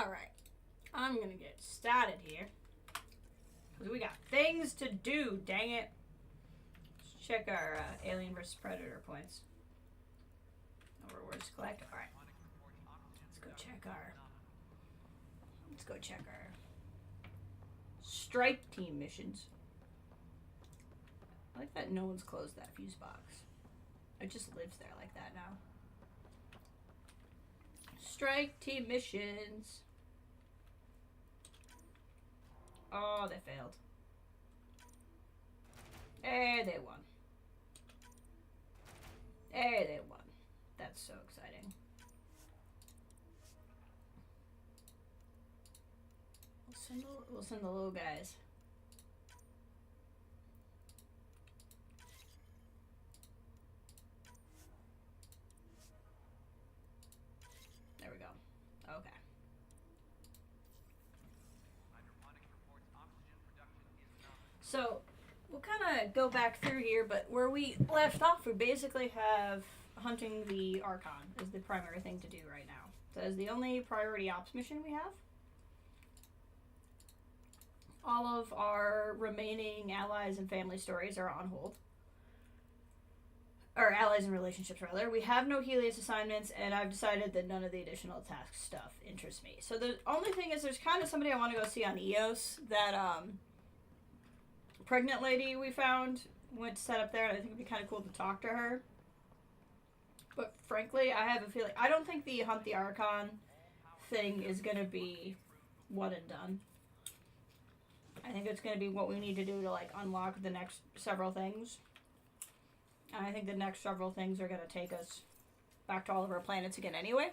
Alright. I'm gonna get started here. Because we got things to do, dang it. Let's check our Alien vs. Predator points. No rewards to collect. Alright. Let's go check our strike team missions. I like that no one's closed that fuse box. It just lives there like that now. Strike team missions. Oh, they failed. Hey, they won. Hey, they won. That's so exciting. We'll send the little guys. There we go. Okay. So, we'll kind of go back through here, but where we left off, we basically have hunting the Archon is the primary thing to do right now. That is the only priority ops mission we have. All of our remaining allies and family stories are on hold. Or allies and relationships, rather. We have no Helios assignments, and I've decided that none of the additional task stuff interests me. So the only thing is there's kind of somebody I want to go see on EOS. That pregnant lady we found went to set up there, and I think it'd be kind of cool to talk to her. But frankly, I have a feeling... I don't think the Hunt the Archon thing is going to be one and done. I think it's going to be what we need to do to, like, unlock the next several things. And I think the next several things are going to take us back to all of our planets again anyway.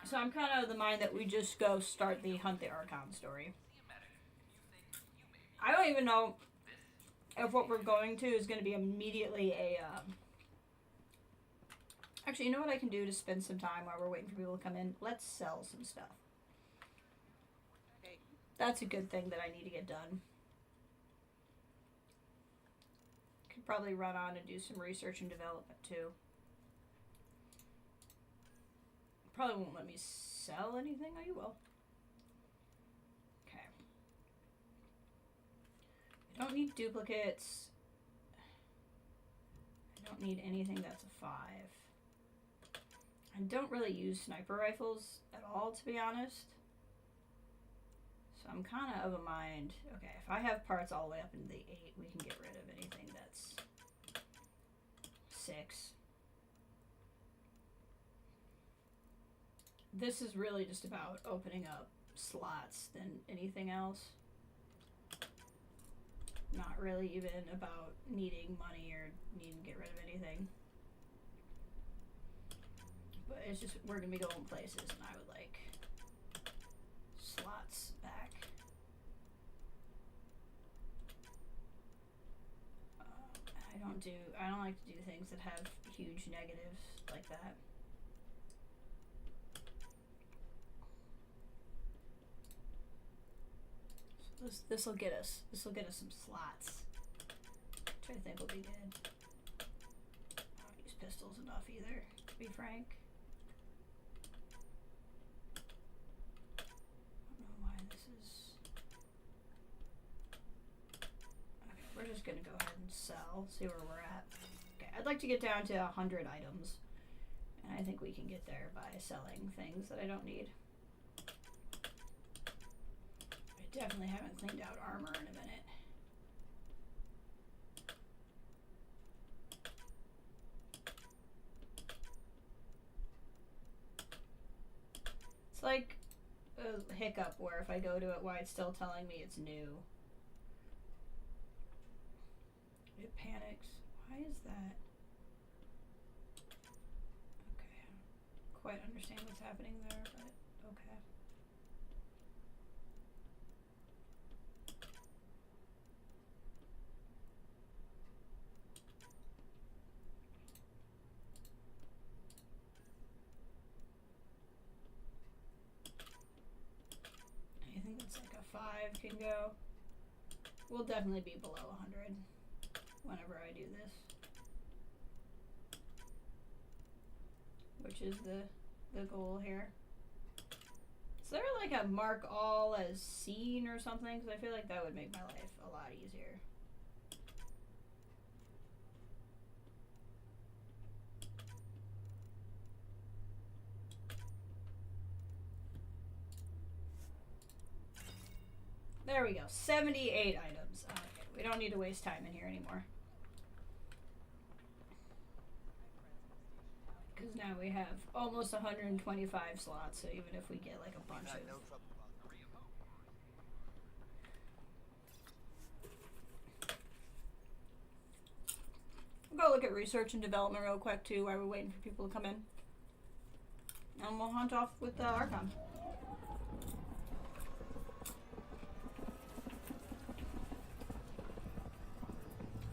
So I'm kind of of the mind that we just go start the Hunt the Archon story. I don't even know if what we're going to is going to be immediately a... Actually, you know what I can do to spend some time while we're waiting for people to come in? Let's sell some stuff. That's a good thing that I need to get done. Could probably run on and do some research and development too. Probably won't let me sell anything. Oh, you will. Okay. I don't need duplicates. I don't need anything that's a 5. I don't really use sniper rifles at all, to be honest. So I'm kind of a mind, okay, if I have parts all the way up into the 8, we can get rid of anything that's 6. This is really just about opening up slots than anything else. Not really even about needing money or needing to get rid of anything. But it's just, we're going to be going places, and I would like slots back. I don't like to do things that have huge negatives like that. So this will get us some slots, which I think will be good. I don't use pistols enough either, to be frank. We're just gonna go ahead and sell, see where we're at. Okay, I'd like to get down to 100 items. And I think we can get there by selling things that I don't need. I definitely haven't cleaned out armor in a minute. It's like a hiccup where if I go to it, why it's still telling me it's new. It panics. Why is that? Okay, I don't quite understand what's happening there, but okay. I think it's like a 5 can go. We'll definitely be below 100. Whenever I do this, which is the goal here. Is there like a mark all as seen or something? Because I feel like that would make my life a lot easier. There we go. 78 items. Okay, we don't need to waste time in here anymore. Because now we have almost 125 slots, so even if we get like a bunch of... We'll go look at research and development real quick too while we're waiting for people to come in. And we'll hunt off with the Archon.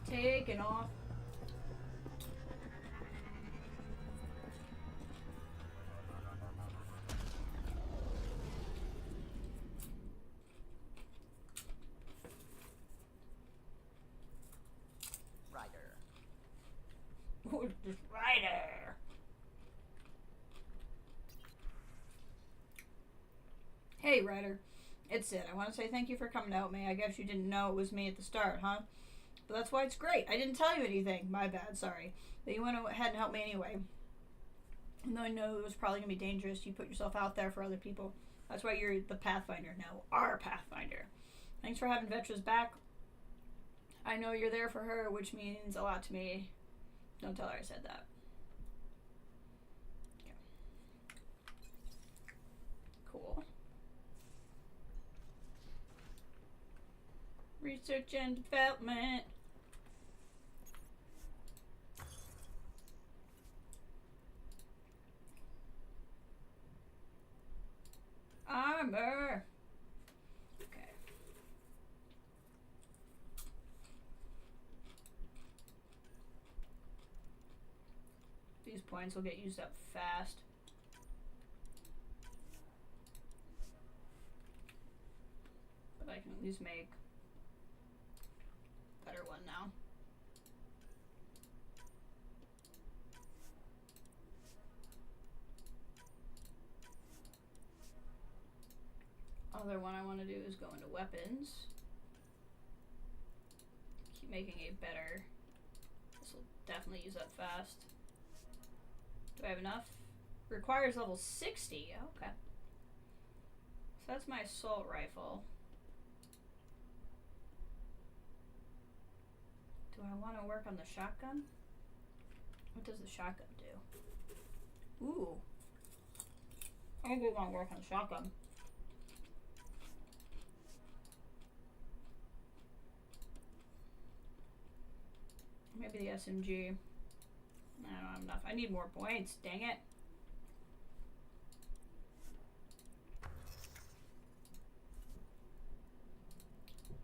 Taking off. Who's this rider? Hey, Ryder. It's Sid. I want to say thank you for coming to help me. I guess you didn't know it was me at the start, huh? But that's why it's great. I didn't tell you anything. My bad, sorry. But you went ahead and helped me anyway. Even though I know it was probably going to be dangerous, you put yourself out there for other people. That's why you're the Pathfinder now. Our Pathfinder. Thanks for having Vetra's back. I know you're there for her, which means a lot to me. Don't tell her I said that. Yeah. Cool. Research and development. Armor. Okay. These points will get used up fast. But I can at least make a better one now. Other one I want to do is go into weapons. Keep making a better. This will definitely use up fast. Do I have enough? Requires level 60. Okay. So that's my assault rifle. Do I want to work on the shotgun? What does the shotgun do? Ooh. I think we want to work on the shotgun. Maybe the SMG. I don't have enough. I need more points. Dang it.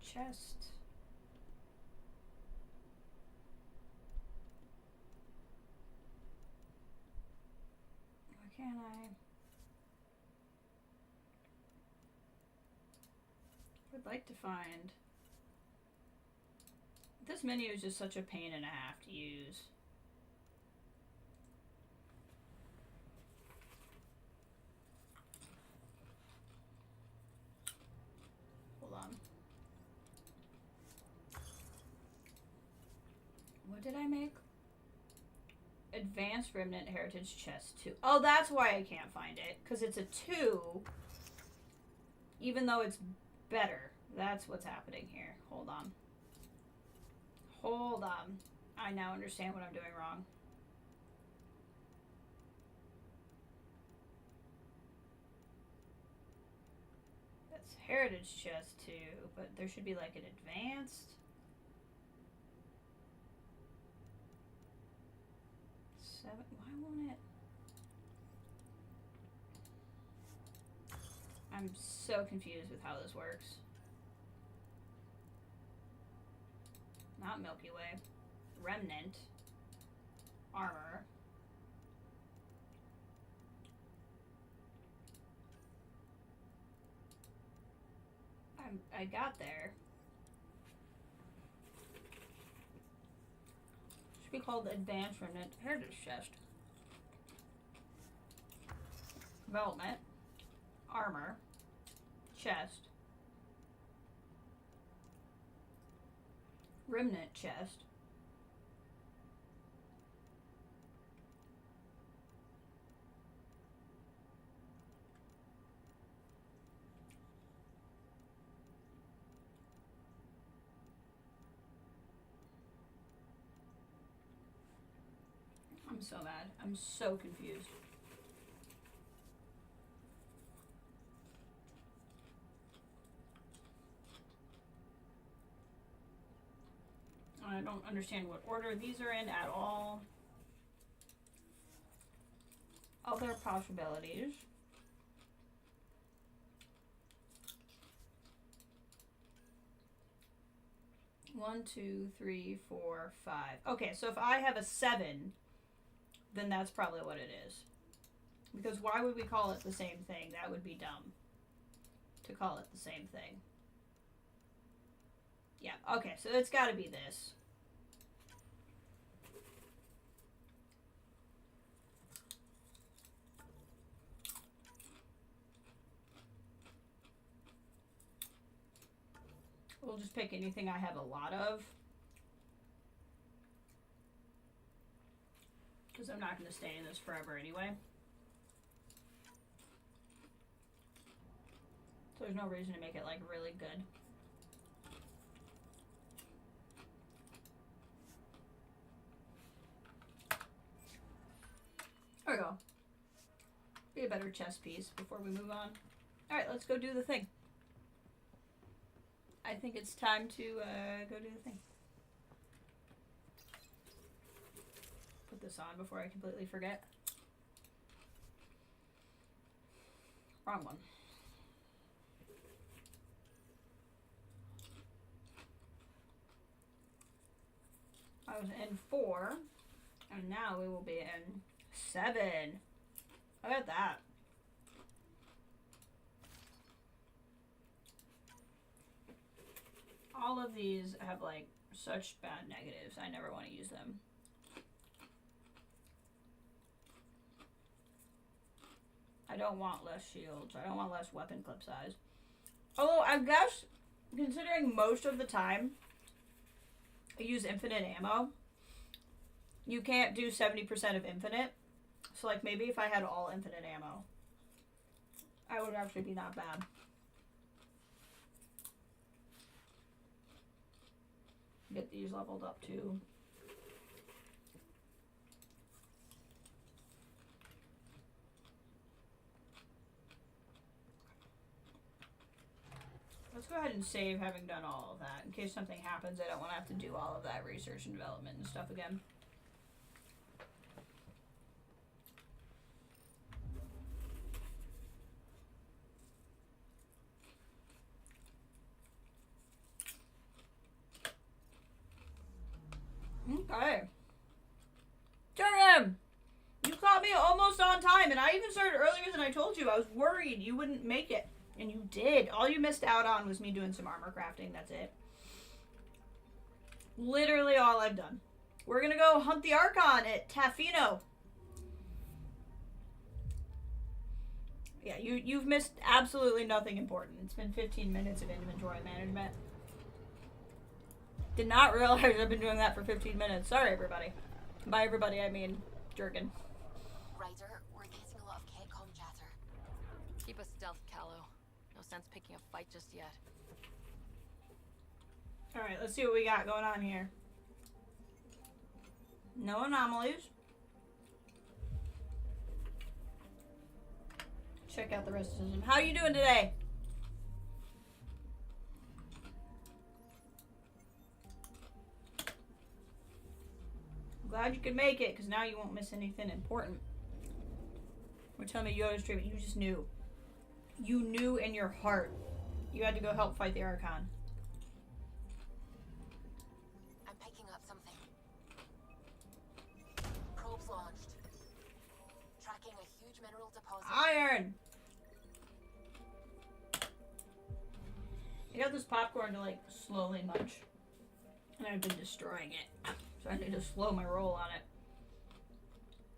Chest. Why can't I? I'd like to find... This menu is just such a pain and a half to use. Hold on. What did I make? Advanced Remnant Heritage Chest 2. Oh, that's why I can't find it. Because it's a 2. Even though it's better. That's what's happening here. Hold on. Hold on. I now understand what I'm doing wrong. That's Heritage Chest 2, but there should be like an advanced. 7. Why won't it? I'm so confused with how this works. Not Milky Way. Remnant. Armor. I got there. Should be called Advanced Remnant Heritage Chest. Development. armor, chest, remnant chest, I'm so mad. I'm so confused. I don't understand what order these are in at all. Other possibilities. One, two, three, four, five. Okay, so if I have a 7, then that's probably what it is. Because why would we call it the same thing? That would be dumb to call it the same thing. Yeah, okay, so it's got to be this. We'll just pick anything I have a lot of. Because I'm not going to stay in this forever anyway. So there's no reason to make it, like, really good. There we go. Be a better chess piece before we move on. Alright, let's go do the thing. I think it's time to go do the thing. Put this on before I completely forget. Wrong one. I was in 4, and now we will be in 7. Look at that. All of these have, like, such bad negatives. I never want to use them. I don't want less shields. I don't want less weapon clip size. Although, I guess, considering most of the time I use infinite ammo, you can't do 70% of infinite. So, like, maybe if I had all infinite ammo, I would actually be not bad. Get these leveled up too. Let's go ahead and save having done all of that. In case something happens, I don't want to have to do all of that research and development and stuff again. Okay. Durham! You caught me almost on time, and I even started earlier than I told you. I was worried you wouldn't make it. And you did. All you missed out on was me doing some armor crafting. That's it. Literally all I've done. We're gonna go hunt the Archon at Tafino. Yeah, you've missed absolutely nothing important. It's been 15 minutes of inventory management. Did not realize I've been doing that for 15 minutes. Sorry, everybody. By everybody, I mean Jurgen. Ryder, we're getting a lot of XCOM chatter. Keep a stealth, Callow. No sense picking a fight just yet. Alright, let's see what we got going on here. No anomalies. Check out the rest of the system. How are you doing today? Glad you could make it, because now you won't miss anything important. We're telling me you go to stream it. You just knew. You knew in your heart you had to go help fight the Archon. I'm picking up something. Probes launched. Tracking a huge mineral deposit. Iron! I got this popcorn to, like, slowly munch. And I've been destroying it. So I need to slow my roll on it.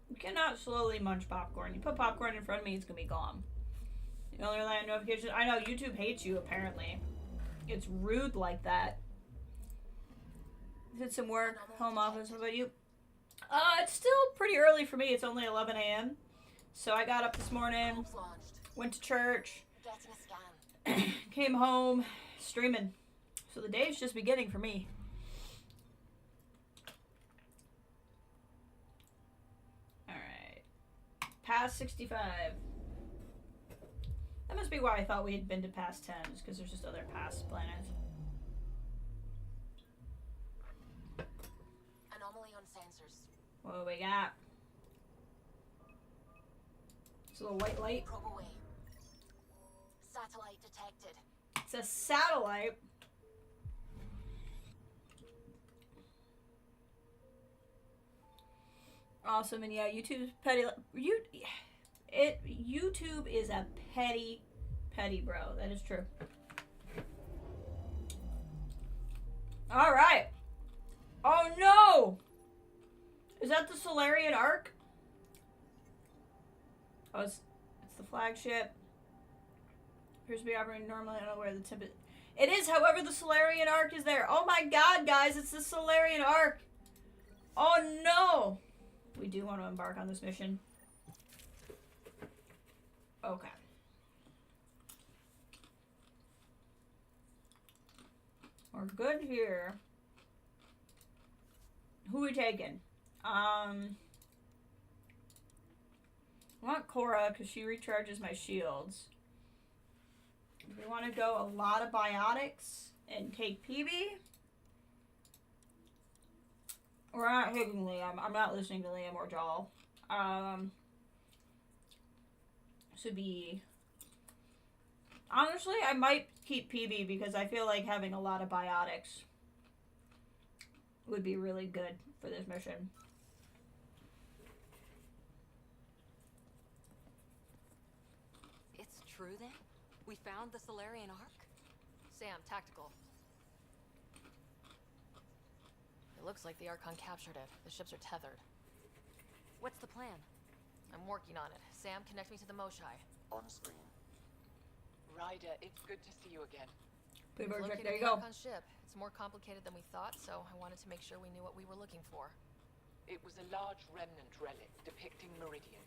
You cannot slowly munch popcorn. You put popcorn in front of me, it's gonna be gone. You only rely on notifications. I know YouTube hates you apparently. It's rude like that. Did some work, home office. What about you? It's still pretty early for me. It's only 11 a.m. So I got up this morning, went to church, came home, streaming. So the day's just beginning for me. Alright. Past 65. That must be why I thought we had been to past 10, just because there's just other past planets. Anomaly on sensors. What do we got? It's a little white light. Probe away. Satellite detected. It's a satellite. Awesome, and yeah, YouTube's petty. YouTube is a petty bro. That is true. All right. Oh no! Is that the Solarian Ark? Oh, it's the flagship. Appears to be operating normally. I don't know where the tip is. It is, however, the Solarian Ark is there. Oh my god, guys, it's the Solarian Ark. Oh no! We do want to embark on this mission. Okay. We're good here. Who we taking? I want Cora because she recharges my shields. We want to go a lot of biotics and take PB. We're not taking Liam. I'm not listening to Liam or Joel. Should be... Honestly, I might keep PB because I feel like having a lot of biotics would be really good for this mission. It's true then? We found the Solarian Ark? Sam, tactical. It looks like the Archon captured it. The ships are tethered. What's the plan? I'm working on it. Sam, connect me to the Moshai. On screen. Ryder, it's good to see you again. There Located you the go. Archon ship. It's more complicated than we thought, so I wanted to make sure we knew what we were looking for. It was a large remnant relic depicting Meridian.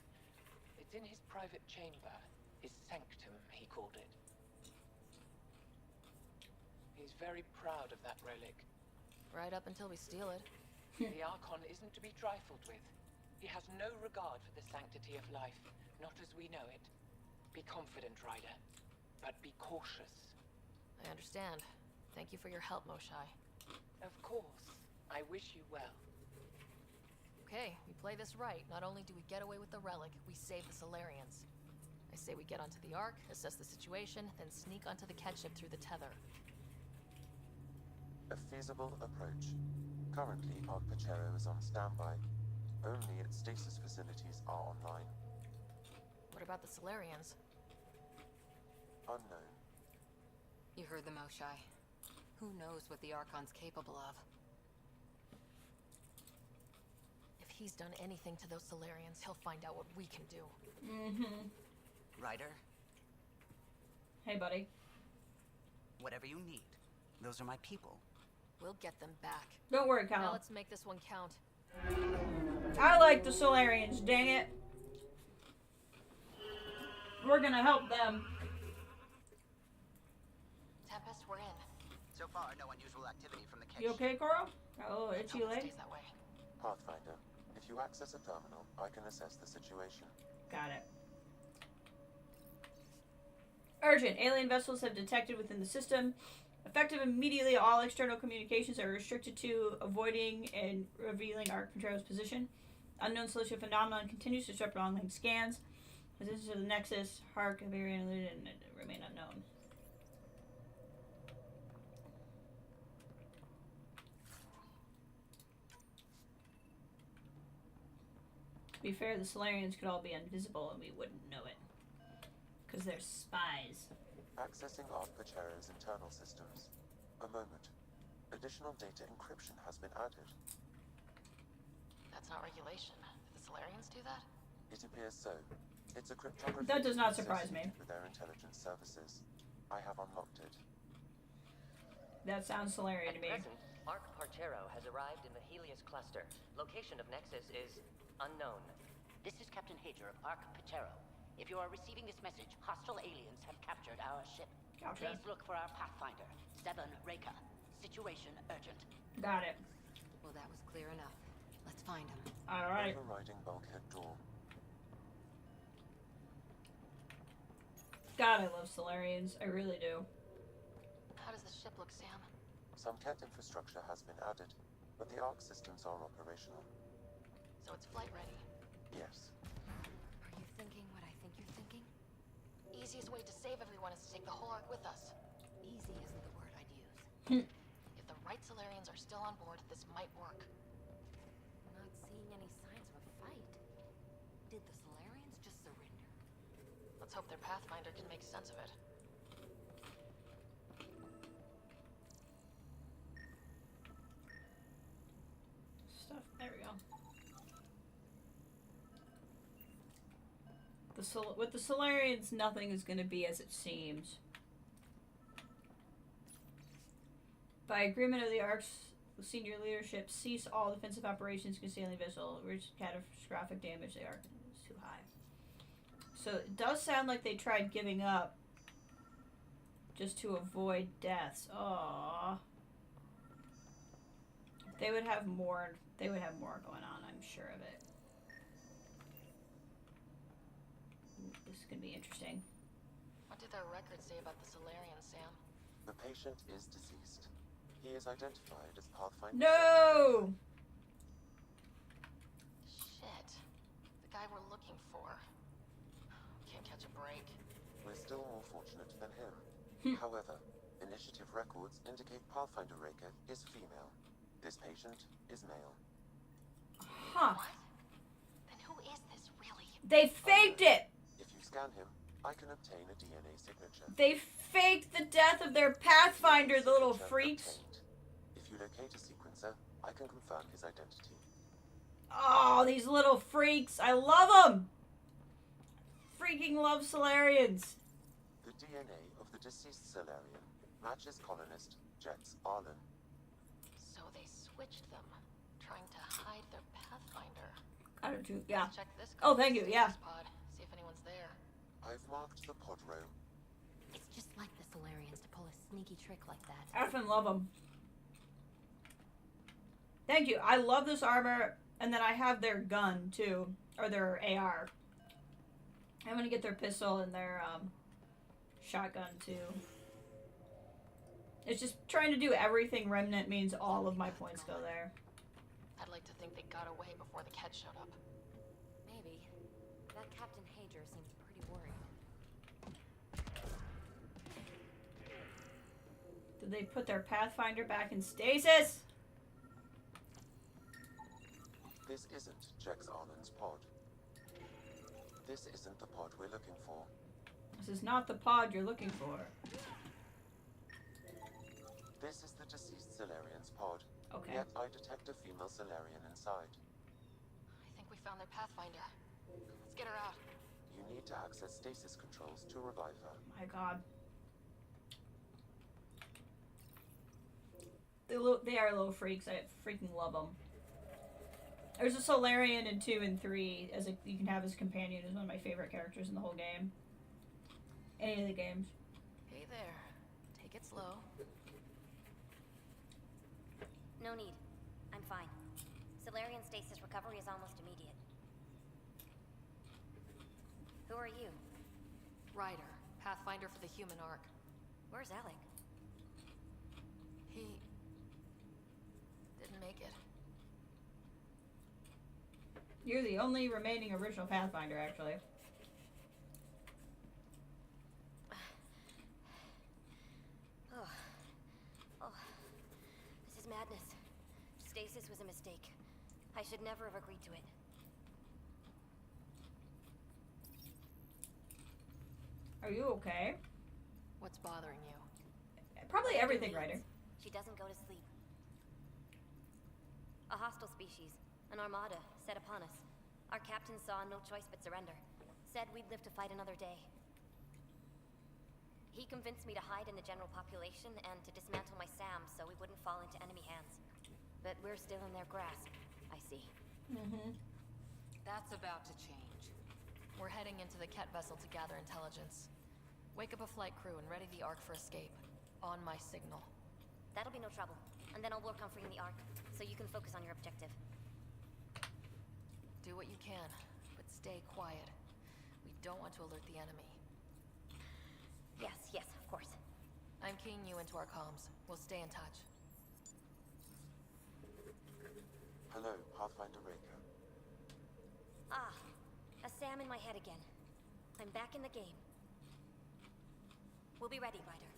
It's in his private chamber. His sanctum, he called it. He's very proud of that relic. Right up until we steal it. The Archon isn't to be trifled with. He has no regard for the sanctity of life, not as we know it. Be confident, Ryder, but be cautious. I understand. Thank you for your help, Moshai. Of course. I wish you well. Okay, we play this right. Not only do we get away with the relic, we save the Solarians. I say we get onto the Ark, assess the situation, then sneak onto the Kett ship through the tether. A feasible approach. Currently, Ark Pachero is on standby. Only its stasis facilities are online. What about the Solarians? Unknown. You heard the Moshai. Who knows what the Archon's capable of? If he's done anything to those Solarians, he'll find out what we can do. Mm-hmm. Ryder, Hey, buddy. whatever you need. Those are my people. We'll get them back. Don't worry, Now Kyle. let's make this one count. I like the Solarians, dang it. We're gonna help them. Tempest, we're in. So far, no unusual activity from the Kett You ship. okay, Coral? Got a little itchy Hope it leg? stays that way. Pathfinder, if you access a terminal, I can assess the situation. Got it. Urgent. Alien vessels have detected within the system. Effective immediately, all external communications are restricted to avoiding and revealing Ark Patro's position. Unknown celestial phenomenon continues to disrupt long-range scans. Positions of the Nexus, Hark, Avarian, eluded, and remain unknown. To be fair, the Solarians could all be invisible and we wouldn't know it. Because they're spies. Accessing Ark Pachero's internal systems. A moment. Additional data encryption has been added. That's not regulation. Did the Solarians do that? It appears so. It's a cryptography That does not surprise me. associated with their intelligence services. I have unlocked it. That sounds Solarian to At me. present, Arc Partero has arrived in the Helios cluster. Location of Nexus is unknown. This is Captain Hager of Arc Partero. If you are receiving this message, hostile aliens have captured our ship. Gotcha. Please look for our Pathfinder, 7 Reika. Situation urgent. Got it. Well, that was clear enough. Let's find him. Alright. Overriding bulkhead door. God, I love Solarians. I really do. How does the ship look, Sam? Some Kett infrastructure has been added, but the Arc systems are operational. So it's flight ready. Yes. Are you thinking what I think you're thinking? Easiest way to save everyone is to take the whole Ark with us. Easy isn't the word I'd use. If the right Solarians are still on board, this might work. I'm not seeing any signs of a fight. Did the Solarians just surrender? Let's hope their Pathfinder can make sense of it. Stuff. There we go. With the Solarians, nothing is going to be as it seems. By agreement of the Ark's senior leadership, cease all defensive operations concealing visual, which catastrophic damage the Ark is too high. So it does sound like they tried giving up just to avoid deaths. Aww. They would have more. They would have more going on. I'm sure of it. This is gonna be interesting. What did their records say about the Solarians, Sam? The patient is deceased. He is identified as Pathfinder. No. Shit. The guy we're looking for. Can't catch a break. We're still more fortunate than him. However, initiative records indicate Pathfinder Reika is female. This patient is male. Huh. What? Then who is this, really? They faked it. If you scan him, I can obtain a DNA signature. They faked the death of their Pathfinder, the little Signature freaks. obtained. If you locate a sequencer, I can confirm his identity. Oh, these little freaks. I love them. Freaking love Solarians. The DNA of the deceased Solarian matches colonist Jex Arlen. So they switched them, trying to hide their Pathfinder. I don't do. Yeah. Let's check this Oh, thank you, stasis yeah. pod, see if anyone's there. I've marked the pod row. It's just like the Solarians to pull a sneaky trick like that. I effing love them. Thank you. I love this armor, and then I have their gun too, or their AR. I'm gonna get their pistol and their shotgun too. It's just trying to do everything Remnant means all of my points go there. I'd like to think they got away before the Kett showed up. Maybe. That Captain Hager seems pretty worried. Did they put their Pathfinder back in stasis? This isn't Jex Arlen's pod. This isn't the pod we're looking for. This is not the pod you're looking for. This is the deceased Solarian's pod. Okay. Yet I detect a female Solarian inside. I think we found their Pathfinder. Let's get her out. You need to access stasis controls to revive her. My God. They are little freaks. I freaking love them. There's a Solarian in 2 and 3 you can have as a companion. Is one of my favorite characters in the whole game. Any of the games. Hey there. Take it slow. No need. I'm fine. Solarian stasis recovery is almost immediate. Who are you? Ryder, Pathfinder for the human Ark. Where's Alec? He didn't make it. You're the only remaining original Pathfinder, actually. Oh, this is madness. Stasis was a mistake. I should never have agreed to it. Are you okay? What's bothering you? Probably everything, Ryder. She doesn't go to sleep. A hostile species, an armada, set upon us. Our captain saw no choice but surrender. said we'd live to fight another day. He convinced me to hide in the general population and to dismantle my SAM so we wouldn't fall into enemy hands. But we're still in their grasp, I see. That's about to change. We're heading into the Kett vessel to gather intelligence. Wake up a flight crew and ready the Ark for escape. On my signal. That'll be no trouble. And then I'll work on freeing the Ark, so you can focus on your objective. Do what you can, but stay quiet. We don't want to alert the enemy. Yes, of course. I'm keying you into our comms. We'll stay in touch. Hello, Pathfinder Raker. Ah, a SAM in my head again. I'm back in the game. We'll be ready, Ryder.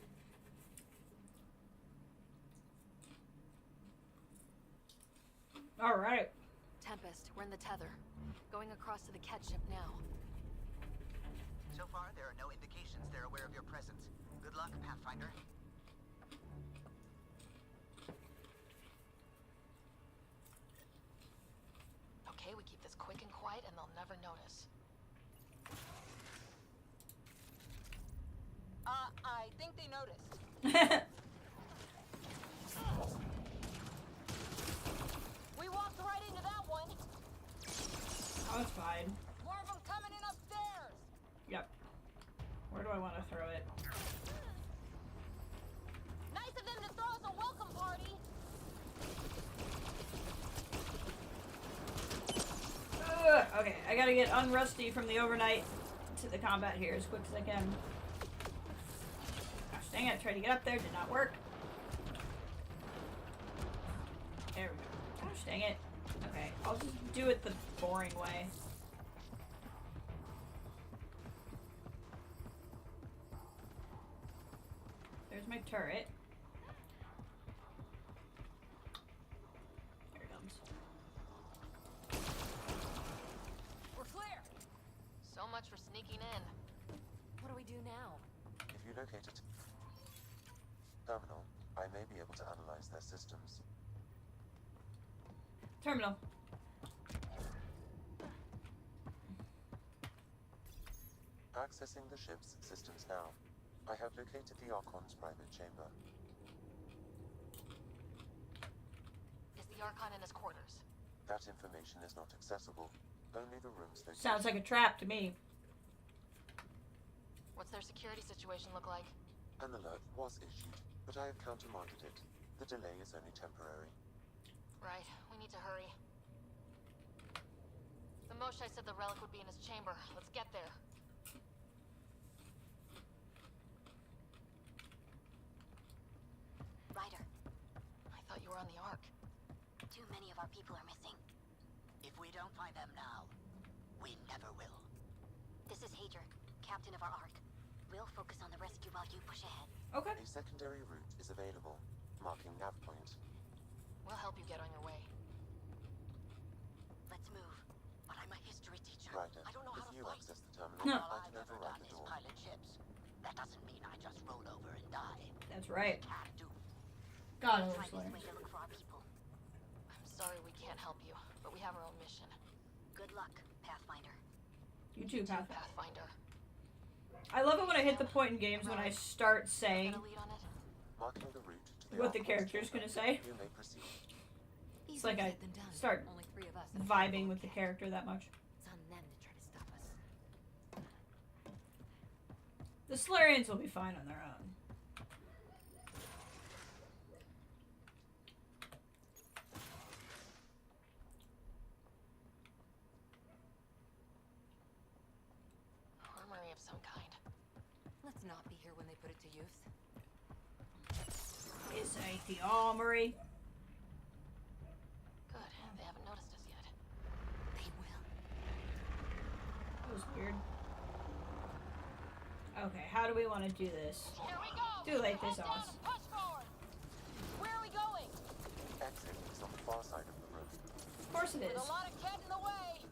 All right. Tempest, we're in the tether. Going across to the Kett ship now. So far, there are no indications they're aware of your presence. Good luck, Pathfinder. Okay, we keep this quick and quiet and they'll never notice. I think they noticed. We walked right into that one. Oh, it's fine. More of them coming in upstairs. Yep. Where do I want to throw it? Nice of them to throw us a welcome party. Okay, I gotta get unrusty from the overnight to the combat here as quick as I can. Gosh dang it, tried to get up there, did not work. There we go. Gosh dang it. Okay, I'll just do it the boring way. There's my turret. Here it comes. We're clear! So much for sneaking in. What do we do now? If you locate a terminal, I may be able to analyze their systems. Terminal. Accessing the ship's systems now. I have located the Archon's private chamber. Is the Archon in his quarters? That information is not accessible. Only the rooms located. Sounds like a trap to me. What's their security situation look like? An alert was issued, but I have countermanded it. The delay is only temporary. Right, we need to hurry. The Moshai said the relic would be in his chamber. Let's get there. Ryder, I thought you were on the Ark. too many of our people are missing. If we don't find them now, we never will. This is Hager, captain of our Ark. We'll focus on the rescue while you push ahead. Okay. A secondary route is available, marking nav point. We'll help you get on your way. Let's move. But I'm a history teacher. Ryder, I don't know how if to you fight. access the terminal, No. All I I've can ever override done the is door. pilot ships. That doesn't mean I just roll over and die. That's right. Can't do. God, Try this Overslayer. way to look for our people. I'm sorry we can't help you, but we have our own mission. Good luck, Pathfinder. You too, Pathfinder. Pathfinder. I love it when I hit the point in games when I start saying Gonna lead on it? Marking the route to the what the Archon's character's chamber. gonna say. You may proceed. It's like I start Only 3 of us. vibing with the character that much. It's on them to try to stop us. The Solarians will be fine on their own. Armory of some kind. Let's not be here when they put it to use. This ain't the armory. Good. They haven't noticed us yet. They will. That was weird. Okay, how do we want to do this? Here we go! Too late, Head this down sauce. and push forward! Where are we going? Exit is on the far side of the room. Of course it There's is. a lot of Kett in the way!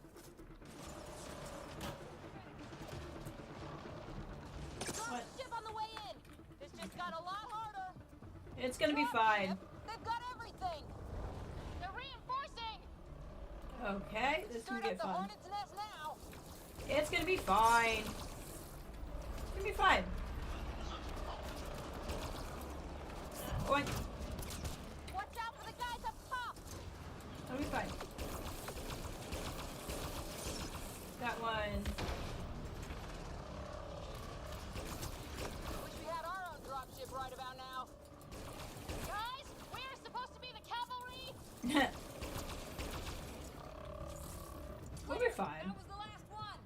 What? Ship on the way in! This just got a lot harder! It's gonna be Drop fine. ship. They've got everything! They're reinforcing! Okay, this can Stirred get up the fun. hornet's nest now! It's It's gonna be fine. It's gonna be fine. Boink. Watch out for the guys up top! It'll be fine. That one. Wish we had our own dropship right about now. Guys, we're supposed to be the cavalry! We'll be fine. That was the last one!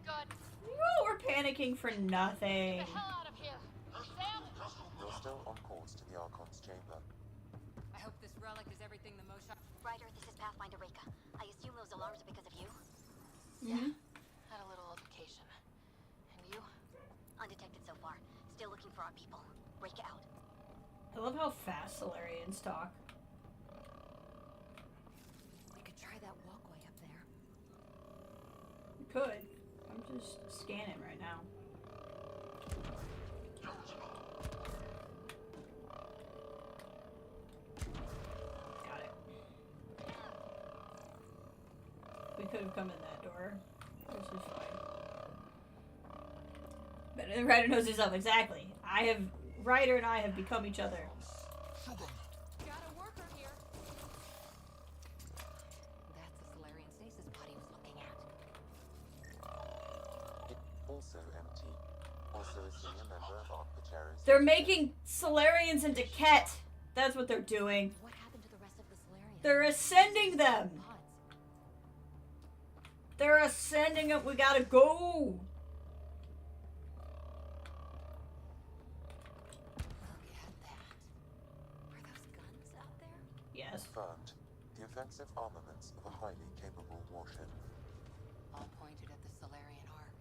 Good. No, we're panicking for nothing. Get the hell out of here! Sam? You're still on course to the Archon's chamber. I hope this relic is everything the Moshaw... Ryder, this is Pathfinder Reka. I assume those alarms are because of you? Mm-hmm. Had a little altercation. And you? Undetected so far. Still looking for our people. Reka out. I love how fast Solarians talk. We could try that walkway up there. We could. I'm just scanning right now. Got it. We could have come in that door. This is fine. Better than Ryder knows himself. Exactly. Ryder and I have become each other. Got a worker here. That's the Solarian stasis pod he was looking at. It also empty. Also a senior member of Arc Patero's. They're making Solarians into Kett. That's what they're doing. What happened to the rest of the Solarians? They're ascending them. Pods. They're ascending them. We gotta go. Look at that. Are those guns out there? Yes. Confirmed. The offensive armaments of a highly capable warship. All pointed at the Solarian Ark.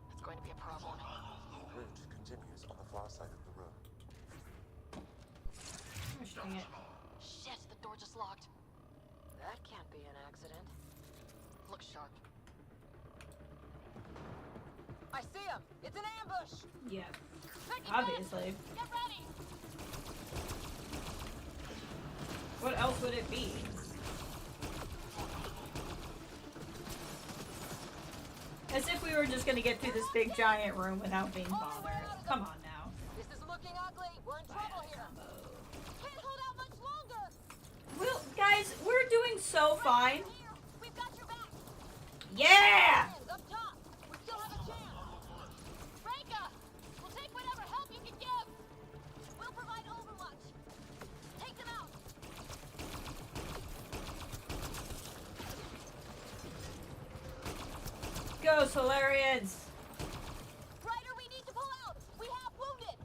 That's going to be a problem. The route continues on the far side of the room. Gosh dang it. Shit, the door just locked. That can't be an accident. Look sharp. I see him! It's an ambush! Yeah. Taking Obviously. Get ready! What else would it be? As if we were just gonna get through this big giant room without being bothered. Come on now. This is looking ugly. We're in trouble here. Can't hold out much longer. Well, guys, we're doing so fine. Here, we've got your back. Yeah! Up top. We still have a chance. Reka, we'll take whatever help you can give. We'll provide overwatch. Take them out. Go, Solarians! Ryder, we need to pull out. We have wounded.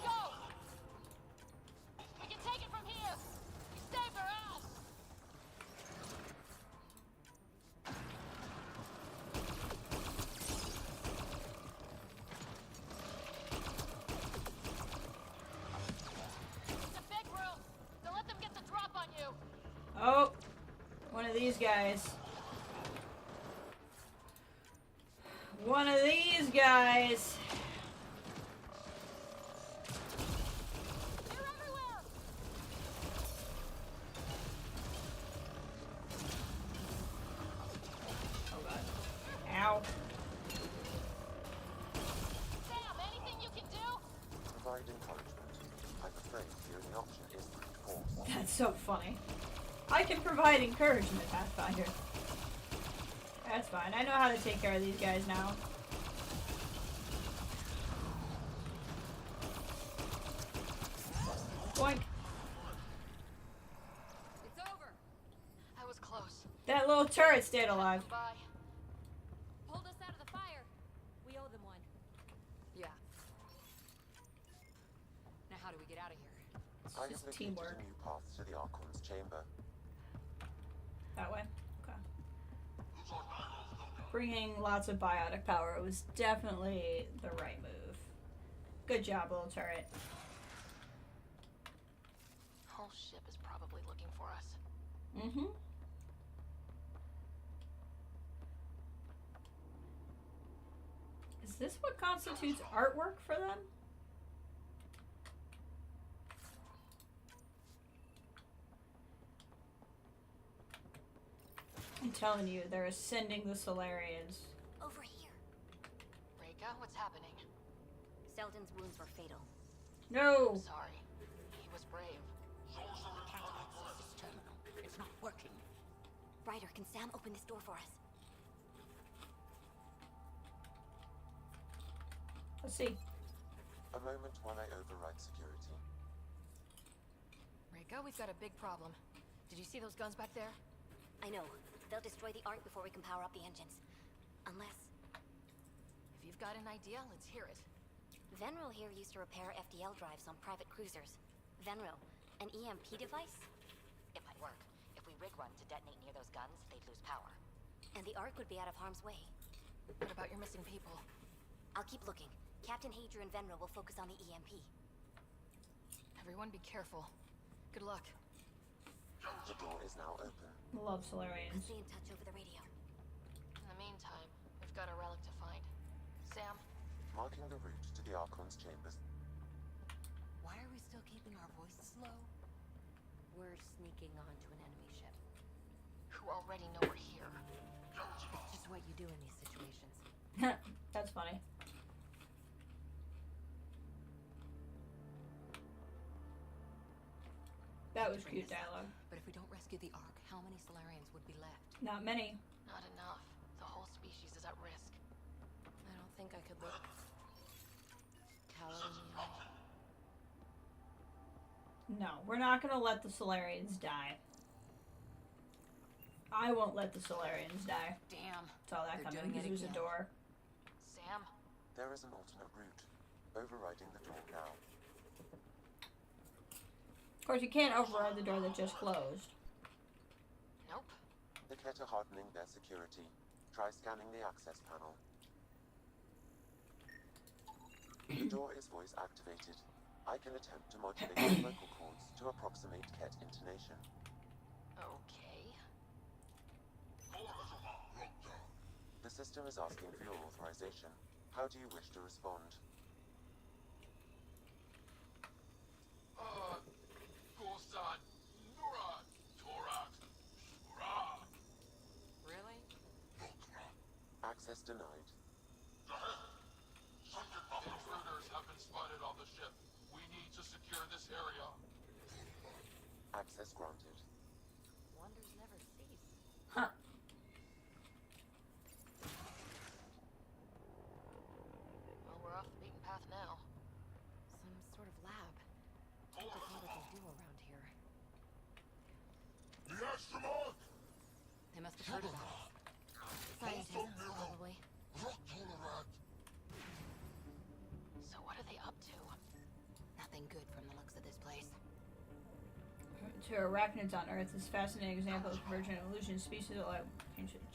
Go. We can take it from here. We saved our ass. It's a big room. Don't let them get the drop on you. Oh, one of these guys. One of these guys. They're everywhere. Oh god. Ow. Sam, anything you can do? Provide encouragement. I'm afraid the only option is brute force. That's so funny. I can provide encouragement, Pathfinder. That's fine. I know how to take care of these guys now. Boink. It's over. I was close. That little turret stayed alive. Goodbye. Pulled us out of the fire. We owe them one. Yeah. Now how do we get out of here? It's I have just located teamwork. a new path to the Archon's chamber. That way? Okay. Bringing lots of biotic power was definitely the right move. Good job, little turret. Whole ship is probably looking for us. Mm-hmm. Is this what constitutes artwork for them? telling you, they're ascending the Solarians. Over here. Reika, what's happening? Selden's wounds were fatal. No! I'm sorry. He was brave. This terminal. It's not working. Ryder, can Sam open this door for us? Let's see. A moment while I override security. Reika, we've got a big problem. Did you see those guns back there? I know. They'll destroy the Ark before we can power up the engines. Unless... If you've got an idea, let's hear it. Venril here used to repair FDL drives on private cruisers. Venril, an EMP device? It might work. If we rig one to detonate near those guns, they'd lose power. And the Ark would be out of harm's way. What about your missing people? I'll keep looking. Captain Hadrian and Venril will focus on the EMP. Everyone be careful. Good luck. The door is now open. Love I'll Solarians. stay in touch over the radio. In the meantime, we've got a relic to find. Sam, Marking the route to the Archon's chambers. Why are we still keeping our voices low? We're sneaking onto an enemy ship. who already know we're here. It's just what you do in these situations. That's funny. That was cute dialogue. But if we don't rescue the Ark, how many Solarians would be left? Not many. Not enough. The whole species is at risk. I don't think I could look Callum in the eye. No, we're not gonna let the Solarians die. I won't let the Solarians die. Damn. Saw that They're coming. doing it Use a again. door. Sam? There is an alternate route. Overriding the door now. Of course, you can't override the door that just closed. Nope. The Kett are hardening their security. Try scanning the access panel. The door is voice activated. I can attempt to modulate the vocal cords to approximate Kett intonation. Okay. The system is asking for your authorization. How do you wish to respond? Really? Access denied. Intruders have been spotted on the ship. We need to secure this area. Access granted. Wonders never cease. Huh. Well, we're off the beaten path now. Some sort of lab. What the hell do they do around here? The astronaut! They must have heard of us. Scientists, probably. So what are they up to? Nothing good from the looks of this place. To arachnids on Earth, this fascinating example of convergent illusion species of life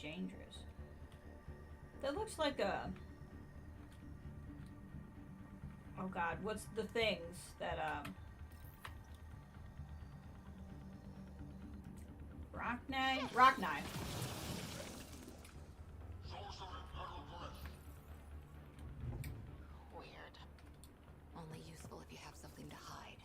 dangerous. That looks like a... Oh god, what's the things that, Rock knife. Weird. Only useful if you have something to hide.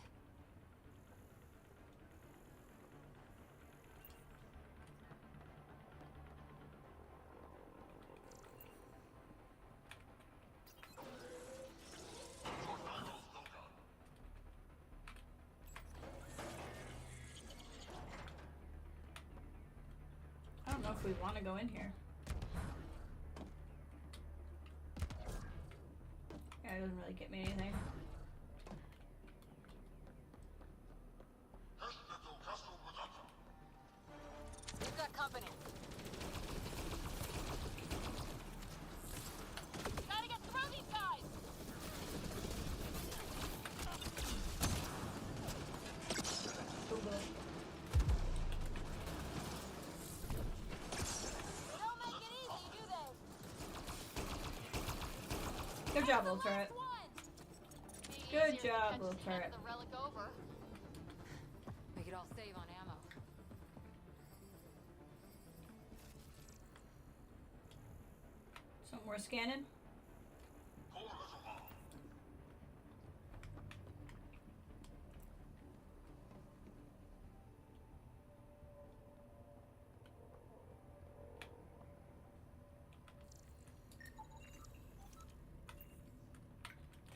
I don't know if we want to go in here. Yeah, it doesn't really get me anything. We've got company. Gotta get through these guys! They don't make it easy, do they? Good job, little turret. Be Good easier to job, catch little the hand turret. of the relic over. We could all save on ammo. Something worth scanning?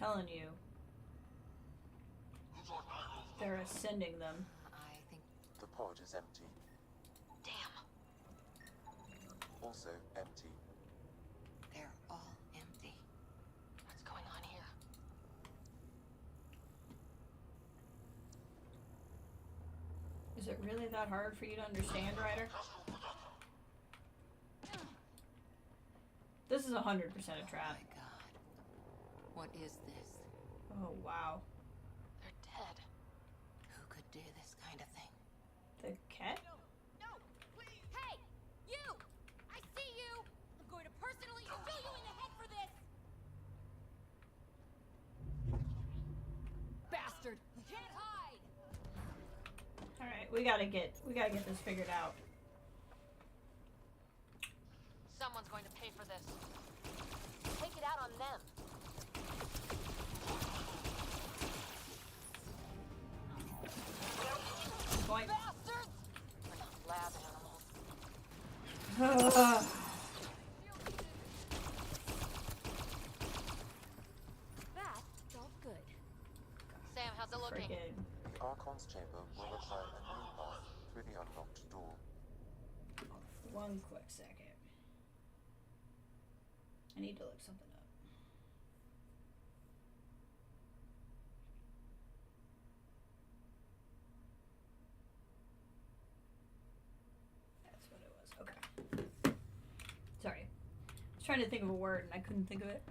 telling you. They're ascending them. I think. The pod is empty. Damn. Also empty. They're all empty. What's going on here? Is it really that hard for you to understand, Ryder? This is 100% a trap. Oh my god. What is this? Oh, wow. They're dead. Who could do this kind of thing? The Kett? No, please! Hey! You! I see you! I'm going to personally shoot you in the head for this! Bastard! You can't hide! Alright, we gotta get this figured out. Someone's going to pay for this. Take it out on them. Point. Bastards! We're not lab animals. That felt good. Sam, how's it looking? Freaking. The Archon's chamber will require a new path through the unlocked door. One quick second. I need to look something up. That's what it was. Okay. Sorry. I was trying to think of a word and I couldn't think of it.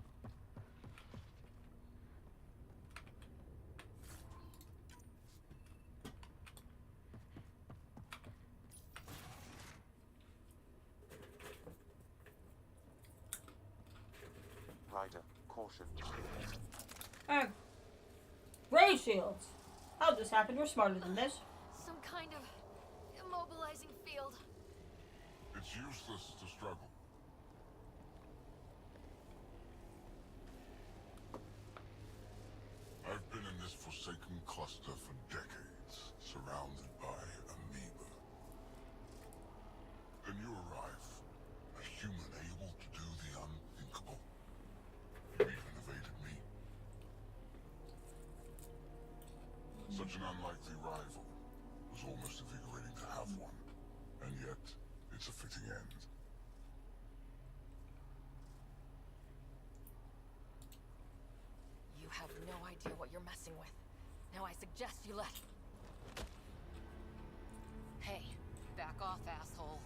Ryder, caution. Ray shields! How'd this happen? We're smarter than this. Some kind of immobilizing field. It's useless to struggle. I've been in this forsaken cluster for decades, surrounded by amoeba. Then you arrive, a human able to do the unthinkable. You even evaded me. Such an unlikely rival. It was almost invigorating to have one. And yet, it's a fitting end. You have no idea what you're messing with. Now I suggest you let... Hey, back off, asshole.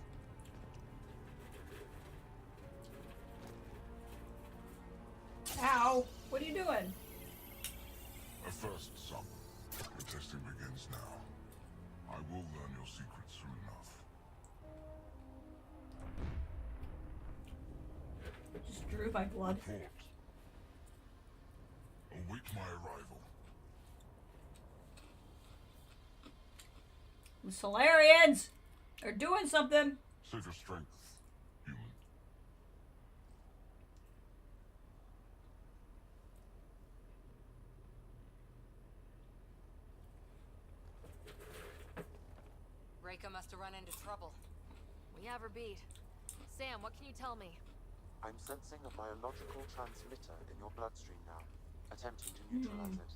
Ow! What are you doing? A first sum. Your testing begins now. I will learn your secrets soon enough. Just drew my blood. Report. Await my arrival. The Solarians are doing something. Save your strength, human. Reika must have run into trouble. We have her beat. Sam, what can you tell me? I'm sensing a biological transmitter in your bloodstream now, attempting to neutralize it.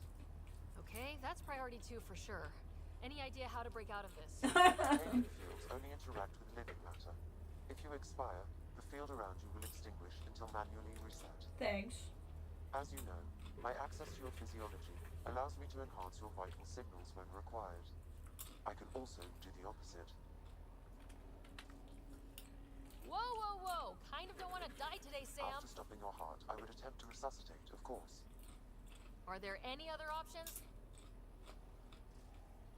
Okay, that's priority 2 for sure. Any idea how to break out of this? Alien fields only interact with living matter. If you expire, the field around you will extinguish until manually reset. Thanks. As you know, my access to your physiology allows me to enhance your vital signals when required. I can also do the opposite. Whoa, whoa, whoa! Kind of don't want to die today, Sam. After stopping your heart, I would attempt to resuscitate, of course. Are there any other options?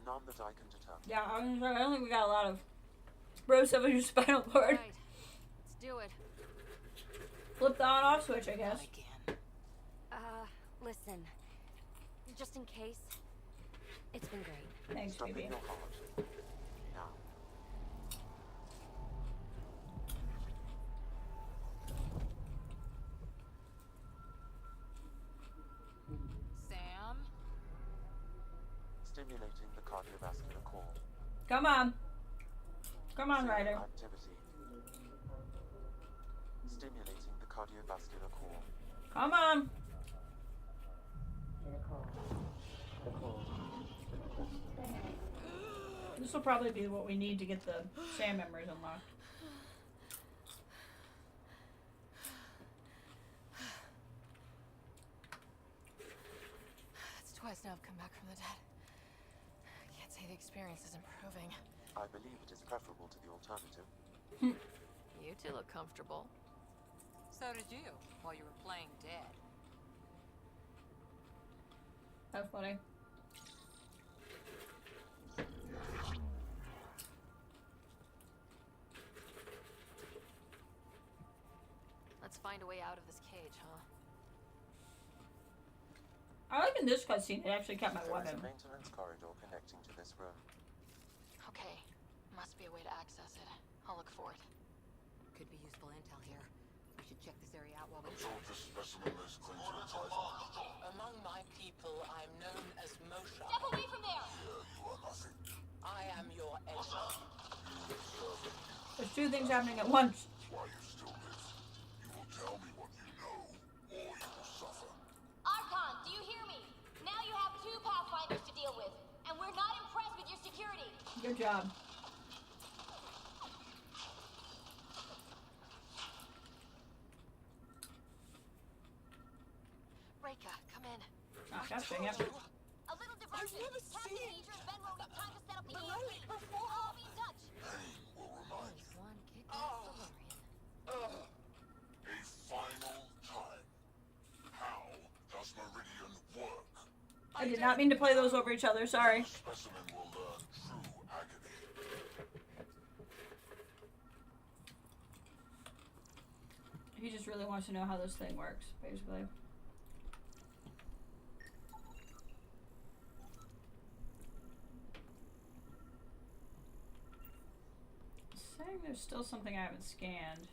None that I can determine. Yeah, I don't think we got a lot of bro stuff in your spinal cord. Right. Let's do it. Flip the on-off switch, I guess. Again. Listen. Just in case. It's been great. Thanks, Stopping baby. your heart. Now. Sam? Stimulating the cardiovascular core. Come on. Come on, Zero Ryder. activity. Stimulating the cardiovascular core. Come on. This will probably be what we need to get the SAM memories unlocked. That's twice now I've come back from the dead. I can't say the experience is improving. I believe it is preferable to the alternative. You two look comfortable. So did you, while you were playing dead. That's funny. Let's find a way out of this cage, huh? I like in this cutscene, it actually kept my There is weapon. a maintenance corridor connecting to this room. Okay, must be a way to access it. I'll look for it. Could be useful intel here. We should check this area out while we Absorb this specimen lays claim to the title. Among my people, I'm known as Mosha. Step away from there! Here you are nothing. I am your enemy. You deserve it. There's two things happening at once. That's why you still live. You will tell me what you know, or you will suffer. Archon, do you hear me? Now you have 2 Pathfinders to deal with, and we're not impressed with your security. Good job. Reika, come in. Ah, gotcha, yep. A little diversion. Captain Major and Ben won't have time to set up the EMP. I'll be in touch. Pain will remind you. One kick-ass Valerian. A final time. How does Meridian work? I did not mean to play those over each other, sorry. The specimen will learn true agony. He just really wants to know how this thing works, basically. It's saying there's still something I haven't scanned.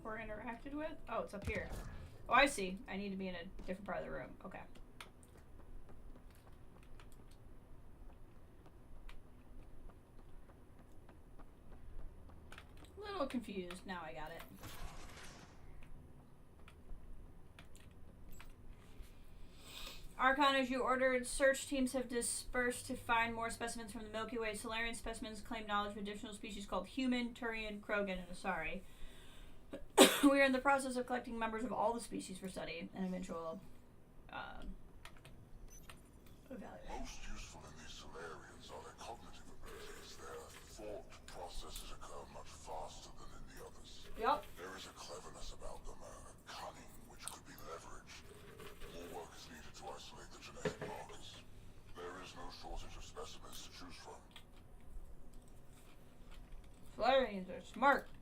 Or interacted with? Oh, it's up here. Oh, I see. I need to be in a different part of the room. Okay. A little confused. Now I got it. Archon, as you ordered, search teams have dispersed to find more specimens from the Milky Way. Solarian specimens claim knowledge of additional species called human, Turian, Krogan, and Asari. We are in the process of collecting members of all the species for study and eventual evaluation. Most useful in these Solarians are their cognitive abilities. Their thought processes occur much faster than in the others. Yep. There is a cleverness about them, a cunning which could be leveraged. More work is needed to isolate the genetic markers. There is no shortage of specimens to choose from. Solarians are smart.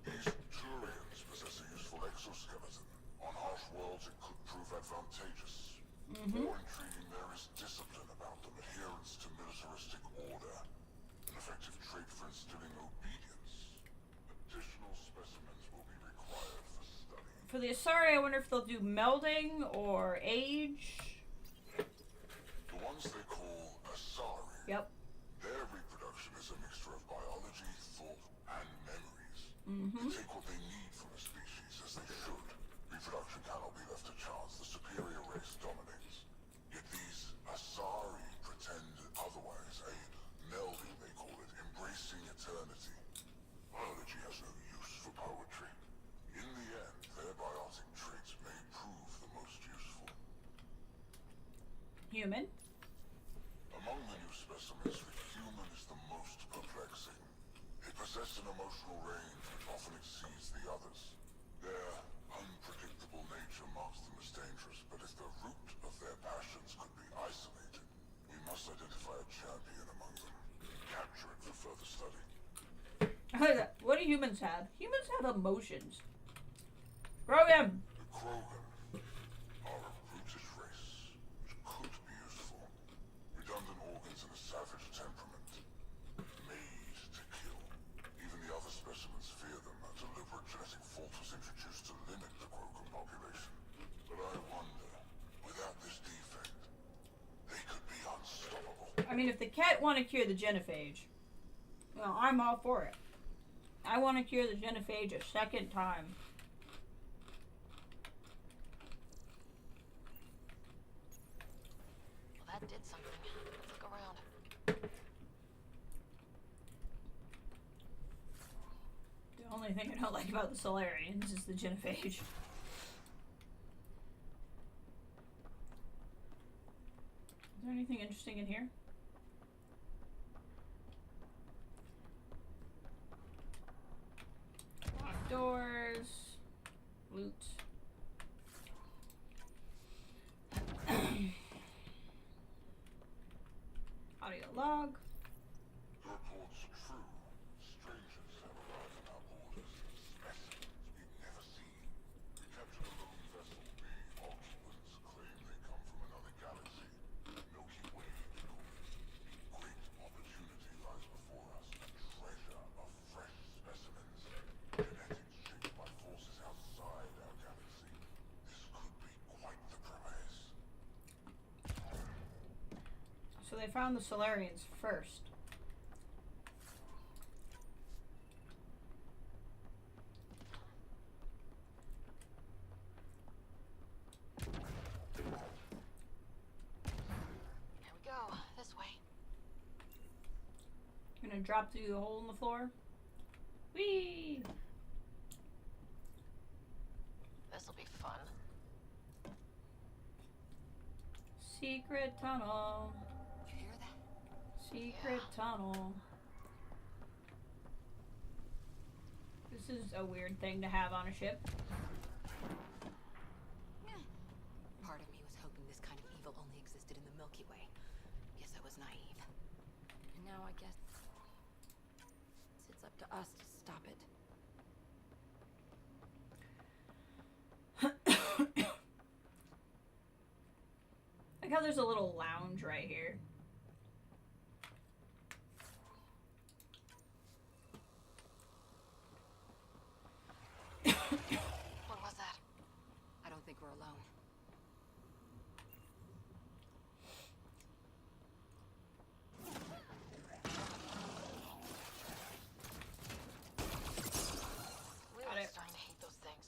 These Turians possess a useful exoskeleton. On harsh worlds, it could prove advantageous. More intriguing, there is discipline about them, adherence to militaristic order. An effective trait for instilling obedience. Additional specimens will be required for study. For the Asari, I wonder if they'll do melding or age. The ones they call Asari. Yep. Their reproduction is a mixture of biology, thought, and memories. They take what they need from a species, as they should. Reproduction cannot be left to chance. The superior race dominates. Yet these Asari pretend otherwise. A melding, they call it, embracing eternity. Biology has no use for poetry. In the end, their biotic traits may prove the most useful. Human. Among the new specimens, the human is the most perplexing. They possess an emotional range which often exceeds the others. Their unpredictable nature marks them as dangerous, but if the root of their passions could be isolated, we must identify a champion among them and capture it for further study. What do humans have? Humans have emotions. Krogan. The Krogan are a brutish race which could be useful. Redundant organs and a savage temperament. Made to kill. Even the other specimens fear them. A deliberate genetic fault was introduced to limit the Krogan population. But I wonder, without this defect, they could be unstoppable. I I mean, if the Kett want to cure the genophage, well, I'm all for it. I want to cure the genophage a second time. Well, that did something. Let's look around. The only thing I don't like about the Solarians is the genophage. Is there anything interesting in here? Locked doors. Loot. Audio log. Reports true. Strangers have arrived on our borders. Specimens we've never seen. We captured a lone vessel. The occupants claim they come from another galaxy. Milky Way, they call it. Great opportunity lies before us. A treasure of fresh specimens. Genetics shaped by forces outside our galaxy. This could be quite the prize. So they found the Solarians first. Here we go. This way. Gonna drop through the hole in the floor. Whee! This'll be fun. Secret tunnel. You hear that? Secret tunnel. This is a weird thing to have on a ship. Part of me was hoping this kind of evil only existed in the Milky Way. Guess I was naive. And now I guess it's up to us to stop it. Like how there's a little lounge right here. What was that? I don't think we're alone. Really starting to hate those things.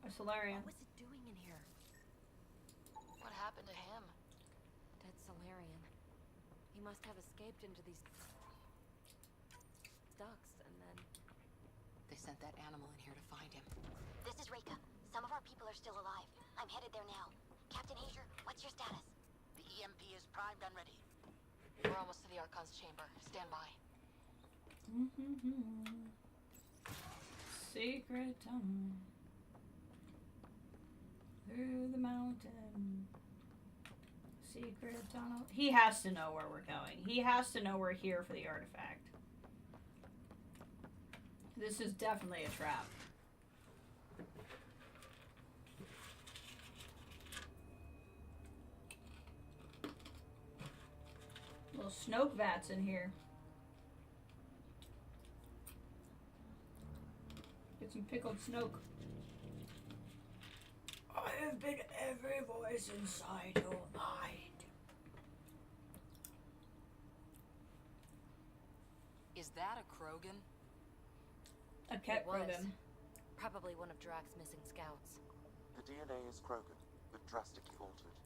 A Solarian. What was it doing in here? What happened to him? Dead Solarian. He must have escaped into these ducts and then... They sent that animal in here to find him. This is Reika. Some of our people are still alive. I'm headed there now. Captain Hager, what's your status? The EMP is primed and ready. We're almost to the Archon's chamber. Stand by. Secret tunnel. Through the mountain. Secret tunnel. He has to know where we're going. He has to know we're here for the artifact. This is definitely a trap. Little Snoke vats in here. Get some pickled Snoke. I have been every voice inside your mind. Is that a Krogan? A Kett It was. Krogan. Probably one of Drax's missing scouts. The DNA is Krogan, but drastically altered.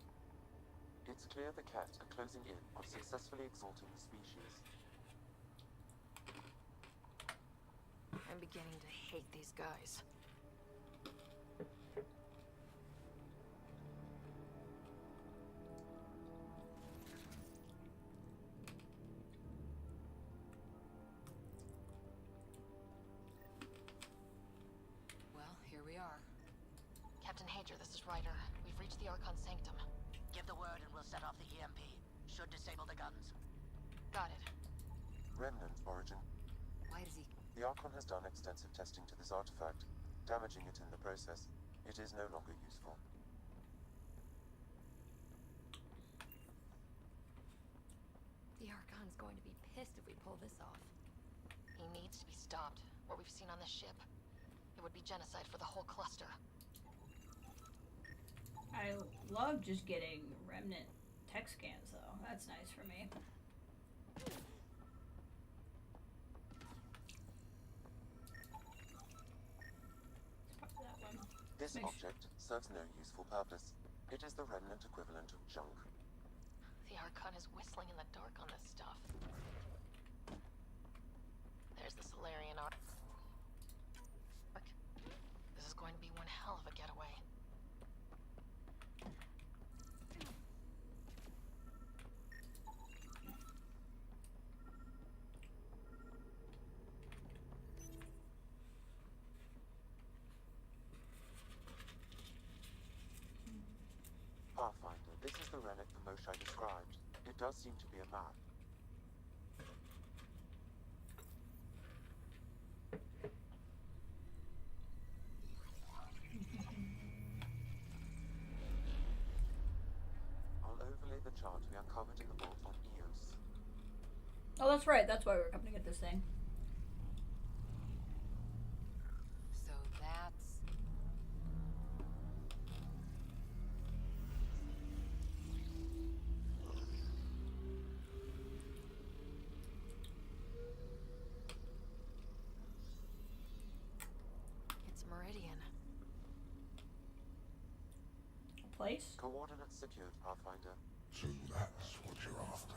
It's clear the Kett are closing in on successfully exalting the species. I'm beginning to hate these guys. Well, here we are. Captain Hager, this is Ryder. We've reached the Archon Sanctum. Give the word and we'll set off the EMP. Should disable the guns. Got it. Remnant origin. Why does he... The Archon has done extensive testing to this artifact, damaging it in the process. It is no longer useful. The Archon's going to be pissed if we pull this off. He needs to be stopped. What we've seen on this ship. It would be genocide for the whole cluster. I love just getting remnant tech scans though. That's nice for me. This object serves no useful purpose. It is the remnant equivalent of junk. The Archon is whistling in the dark on this stuff. There's the Solarian arc. This is going to be one hell of a getaway. Pathfinder, this is the relic the Moshai described. It does seem to be a map. I'll overlay the chart we uncovered in the vault on Eos. Oh, that's right. That's why we're coming to get this thing. So that's... It's Meridian. A place? Coordinates secured, Pathfinder. So that's what you're after.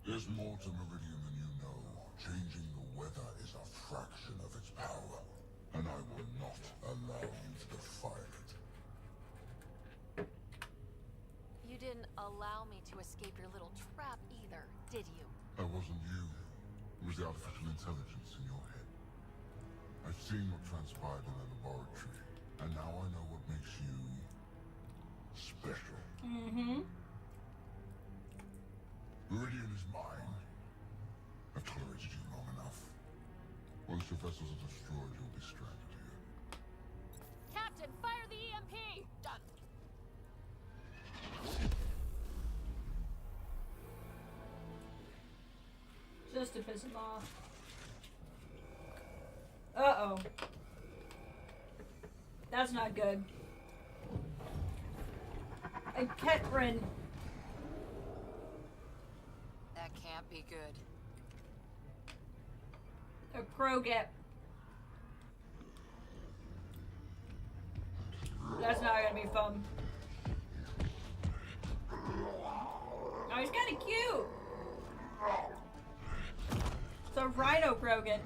There's more to Meridian than you know. Changing the weather is a fraction of its power, and I will not allow you to defile it. You didn't allow me to escape your little trap either, did you? That wasn't you. It was the artificial intelligence in your head. I've seen what transpired in the laboratory, and now I know what makes you special. Mm-hmm. Meridian is mine. I've tolerated you long enough. Once your vessels are destroyed, you'll be stranded here. Captain, fire the EMP! Done. Just to piss him off. Uh-oh. That's not good. And Ketrin. That can't be good. A Kroget. That's not gonna be fun. Oh, he's kinda cute. It's a Rhino Krogan.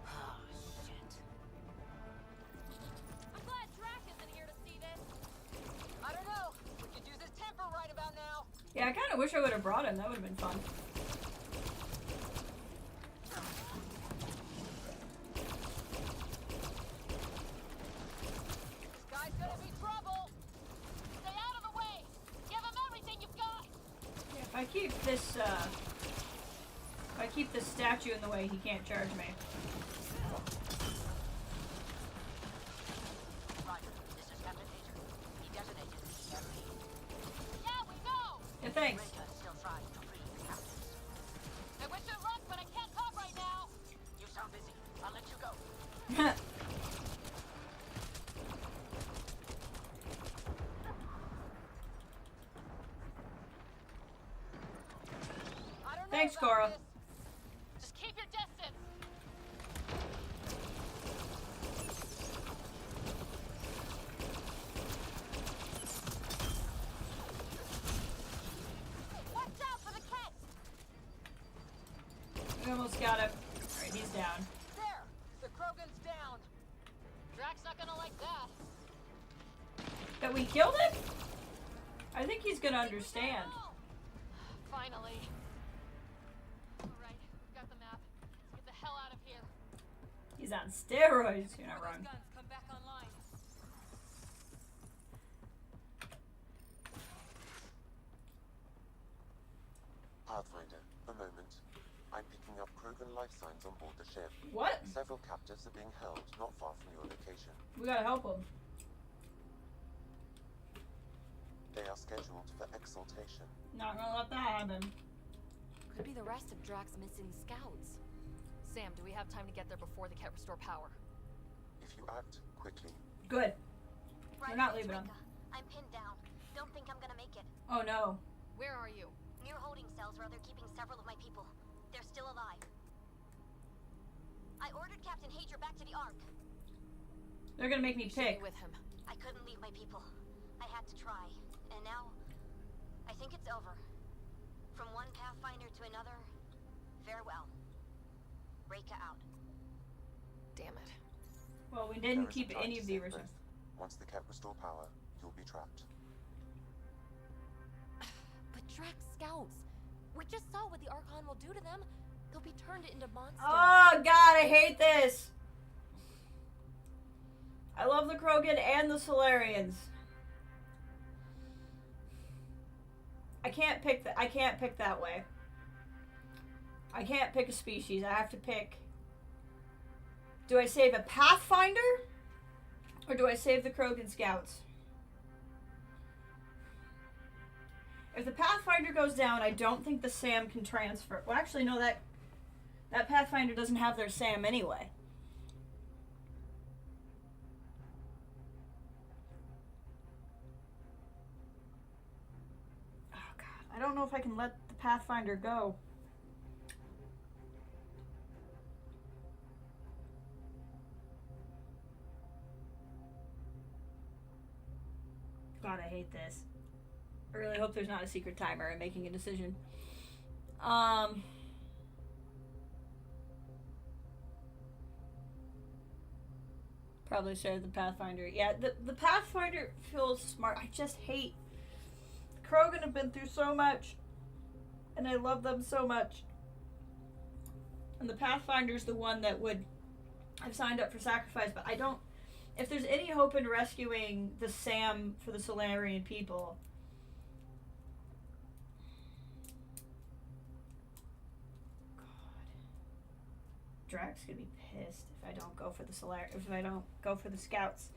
Oh, shit. I'm glad Drac isn't here to see this. I don't know. We could use his temper right about now. Yeah, I kinda wish I would have brought him. That would have been fun. This guy's gonna be trouble. Stay out of the way. Give him everything you've got. Yeah, if I keep this, if I keep this statue in the way, he can't charge me. Roger. This is Captain Hager. He designated the EMP. Yeah, we know. Yeah, thanks. Rika still trying to free the captives. I wish it runs, but I can't talk right now. You sound busy. I'll let you go. I don't know Thanks, about Cora. this. Just keep your distance. Watch out for the Kett. We almost got him. Alright, he's down. There. The Krogan's down. Drac's not gonna like that. That we killed him? I think he's gonna understand. Finally. Alright, we've got the map. Let's get the hell out of here. He's on steroids. You're not Before wrong. those guns come back online. Pathfinder, a moment. I'm picking up Krogan life signs on board the ship. What? Several captives are being held not far from your location. We gotta help him. They are scheduled for exaltation. Not gonna let that happen. Could be the rest of Drac's missing scouts. Sam, do we have time to get there before the Kett restore power? If you act quickly, Good. We're not leaving him. I'm pinned down. Don't think think I'm gonna make it. Oh no. Where are you? Near holding cells where they're keeping several of my people. They're still alive. I ordered Captain Hager back to the Ark. They're gonna make me You should pick. be with him. I couldn't leave my people. I had to try. And now, I think it's over. From one Pathfinder to another, farewell. Reika out. Damn it. Well, we There didn't is keep a time any to of the save original. Earth. Once the Kett restore power, you'll be trapped. But Drax scouts. We just saw what the Archon will do to them. They'll be turned into monsters. Oh god, I hate this. I love the Krogan and the Solarians. I can't pick that. I can't pick that way. I can't pick a species. I have to pick. Do I save a Pathfinder? Or do I save the Krogan scouts? If the Pathfinder goes down, I don't think the SAM can transfer. Well, actually, no, that Pathfinder doesn't have their SAM anyway. Oh, God. I don't know if I can let the Pathfinder go. God, I hate this. I really hope there's not a secret timer in making a decision. Probably save the Pathfinder. Yeah, the Pathfinder feels smart. I just hate... Krogan have been through so much. And I love them so much. And the Pathfinder's the one that would have signed up for sacrifice, but I don't... If there's any hope in rescuing the SAM for the Solarian people... Drax gonna be pissed if I don't go for the if I don't go for the scouts.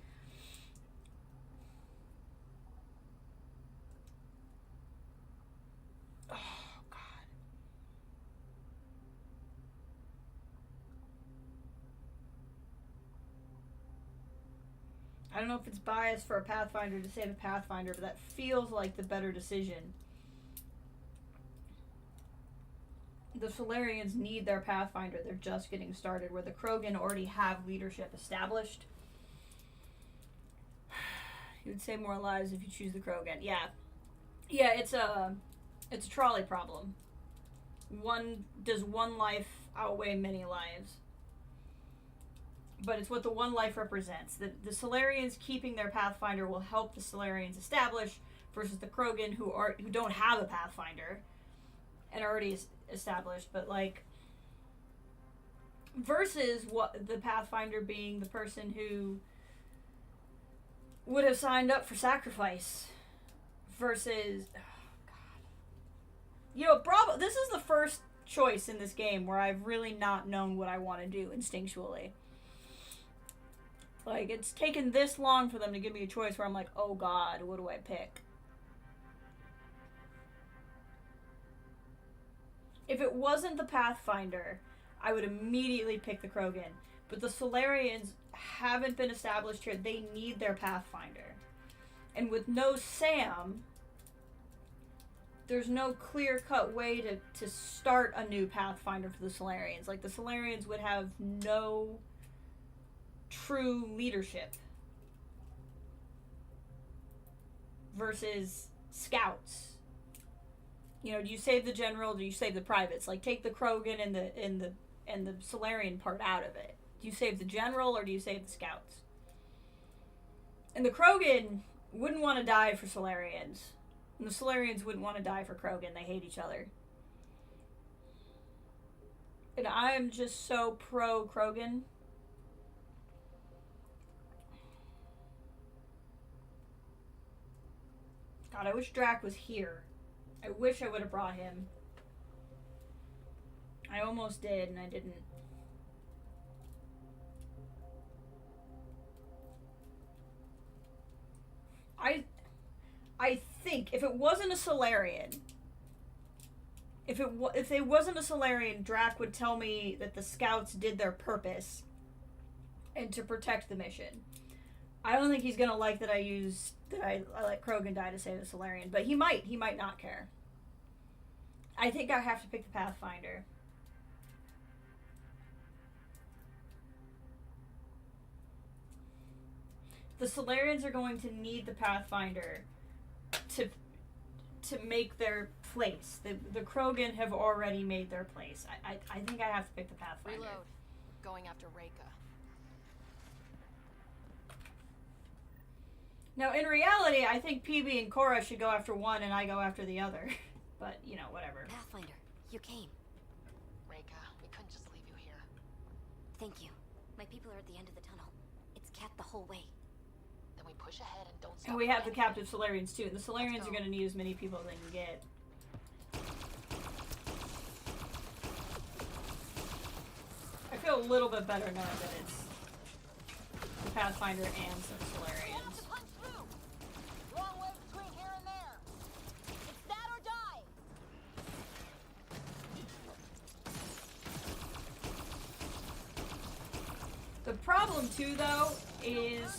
Oh God. I don't know if it's biased for a Pathfinder to save a Pathfinder, but that feels like the better decision. The Solarians need their Pathfinder. They're just getting started, where the Krogan already have leadership established. You would save more lives if you choose the Krogan. Yeah. Yeah, it's a trolley problem. Does one life outweigh many lives? But it's what the one life represents. The Solarians keeping their Pathfinder will help the Solarians establish, versus the Krogan who don't have a Pathfinder and already established, but like versus what the Pathfinder being the person who would have signed up for sacrifice versus Bravo. This is the first choice in this game where I've really not known what I want to do instinctually. Like, it's taken this long for them to give me a choice where I'm like, oh God, what do I pick? If it wasn't the Pathfinder, I would immediately pick the Krogan. But the Solarians haven't been established here. They need their Pathfinder. And with no SAM, there's no clear-cut way to start a new Pathfinder for the Solarians. Like, the Solarians would have no true leadership versus scouts. You know, do you save the general? Do you save the privates? Like, take the Krogan and the Solarian part out of it. Do you save the general or do you save the scouts? And the Krogan wouldn't want to die for Solarians. And the Solarians wouldn't want to die for Krogan. They hate each other. And I'm just so pro Krogan. God, I wish Drac was here. I wish I would have brought him. I almost did, and I didn't. I think if it wasn't a Solarian, if it wasn't a Solarian, Drac would tell me that the scouts did their purpose and to protect the mission. I don't think he's gonna like that I let Krogan die to save the Solarian, but he might not care. I think I have to pick the Pathfinder. The Solarians are going to need the Pathfinder to make their place. The Krogan have already made their place. I think I have to pick the Pathfinder. Reload. We're going after Reika. Now, in reality, I think PB and Cora should go after one and I go after the other. But, you know, whatever. Pathfinder, you came. Reika, we couldn't just leave you here. Thank you. My people are at the end of the tunnel. It's Kett the whole way. Then we push ahead and don't stop. And we have the for anything. captive Solarians, too. The Solarians are going to need as many people as they can get. I feel a little bit better knowing that it's the Pathfinder and some Solarians. Long way between here and there. It's that or die. The problem, too, though, is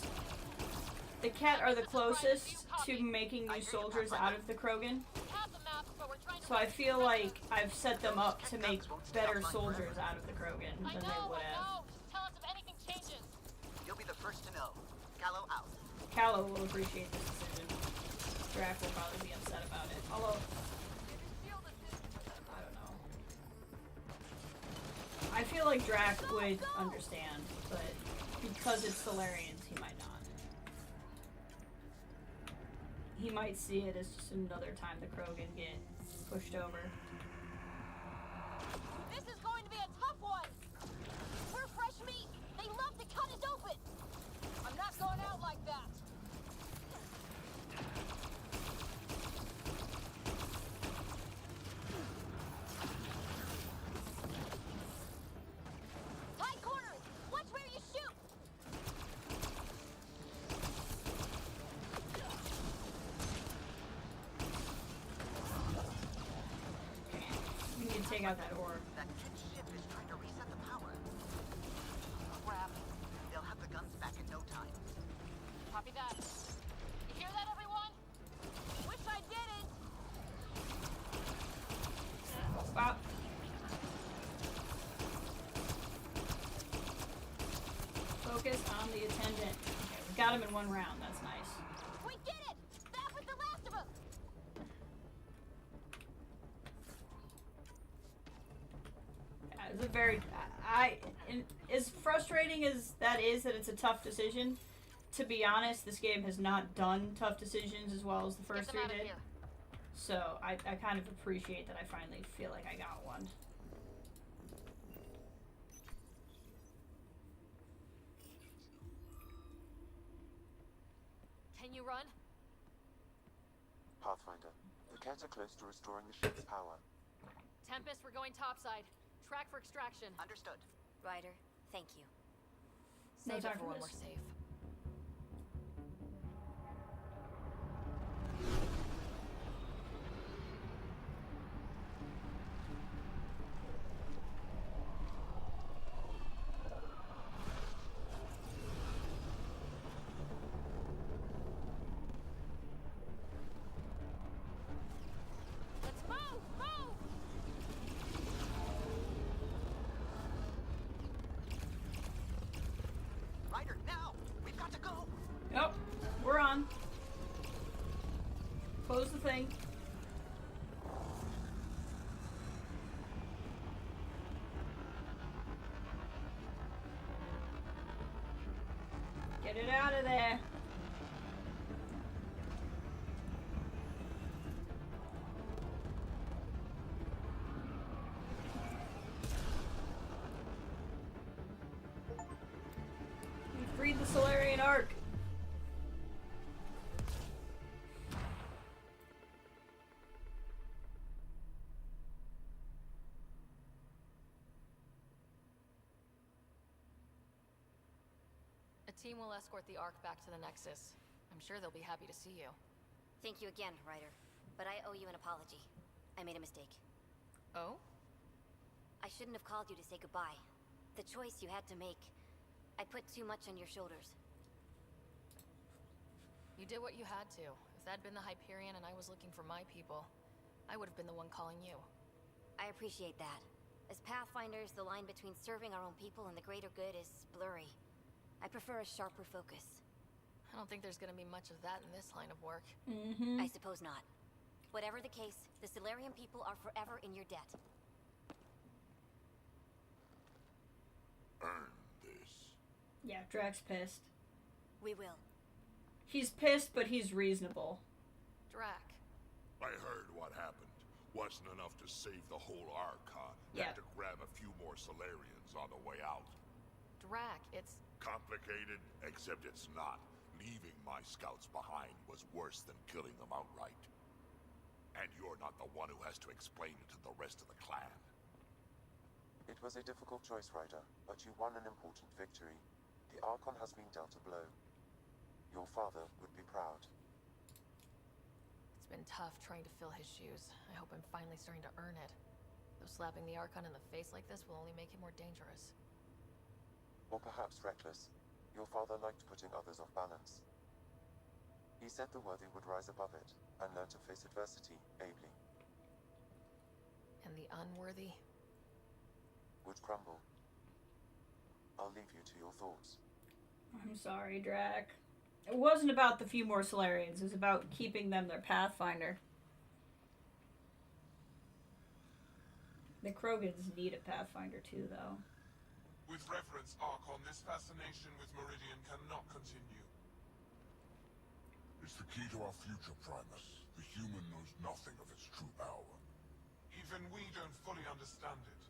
the Kett are the closest to making new soldiers out of the Krogan. Have the maps, but we're trying to So I feel like I've set them up to make better soldiers out of the Krogan than they would have. Just tell us if anything changes. You'll be the first to know. Callow out. Callow will appreciate this decision. Drac will probably be upset about it. Although, I don't know. I feel like Drac would understand, but because it's Solarians, he might not. He might see it as just another time the Krogan get pushed over. This is going to be a tough one. We're fresh meat. They love to cut us open. I'm not going out like that. Tight corners. Watch where you shoot. We need to take out that orb. That Kett ship is trying to reset the power. Crap. They'll have the guns back in no time. Copy that. You hear that, everyone? Wish I didn't. Wow. Focus on the attendant. Okay, we got him in one round. That's nice. We did it. That was the last of us. It's a very, as frustrating as that is, that it's a tough decision. To be honest, this game has not done tough decisions as well as the first Get three them out of did. here. So I kind of appreciate that I finally feel like I got one. Can you run? Pathfinder, the Kett are close to restoring the ship's power. Tempest, we're going topside. Track for extraction. Understood. Ryder, thank you. No Save time it for for when this. we're safe. Let's move. Move. Ryder, now! We've got to go! Yep, we're on. Close the thing. Get it out of there. We freed the Solarian Ark. A team will escort the Ark back to the Nexus. I'm sure they'll be happy to see you. Thank you again, Ryder. But I owe you an apology. I made a mistake. Oh? I shouldn't have called you to say goodbye. The choice you had to make. I put too much on your shoulders. You did what you had to. If that'd been the Hyperion and I was looking for my people, I would have been the one calling you. I appreciate that. As Pathfinders, the line between serving our own people and the greater good is blurry. I prefer a sharper focus. I don't think there's gonna be much of that in this line of work. I suppose not. Whatever the case, the Solarian people are forever in your debt. Earn this. Yeah, Drax's pissed. We will. He's pissed, but he's reasonable. Drac. I heard what happened. Wasn't enough to save the whole Archon. Yeah. Had to grab a few more Solarians on the way out. Drac, it's... Complicated, except it's not. Leaving my scouts behind was worse than killing them outright. And you're not the one who has to explain it to the rest of the clan. It was a difficult choice, Ryder, but you won an important victory. The Archon has been dealt a blow. Your father would be proud. It's been tough trying to fill his shoes. I hope I'm finally starting to earn it. Though slapping the Archon in the face like this will only make him more dangerous. Or perhaps reckless. Your father liked putting others off balance. He said the worthy would rise above it, and learn to face adversity ably. And the unworthy? Would crumble. I'll leave you to your thoughts. I'm sorry, Drac. It wasn't about the few more Solarians. It was about keeping them their Pathfinder. The Krogans need a Pathfinder too, though. With reverence, Archon, this fascination with Meridian cannot continue. It's the key to our future, Primus. The human knows nothing of its true power. Even we don't fully understand it.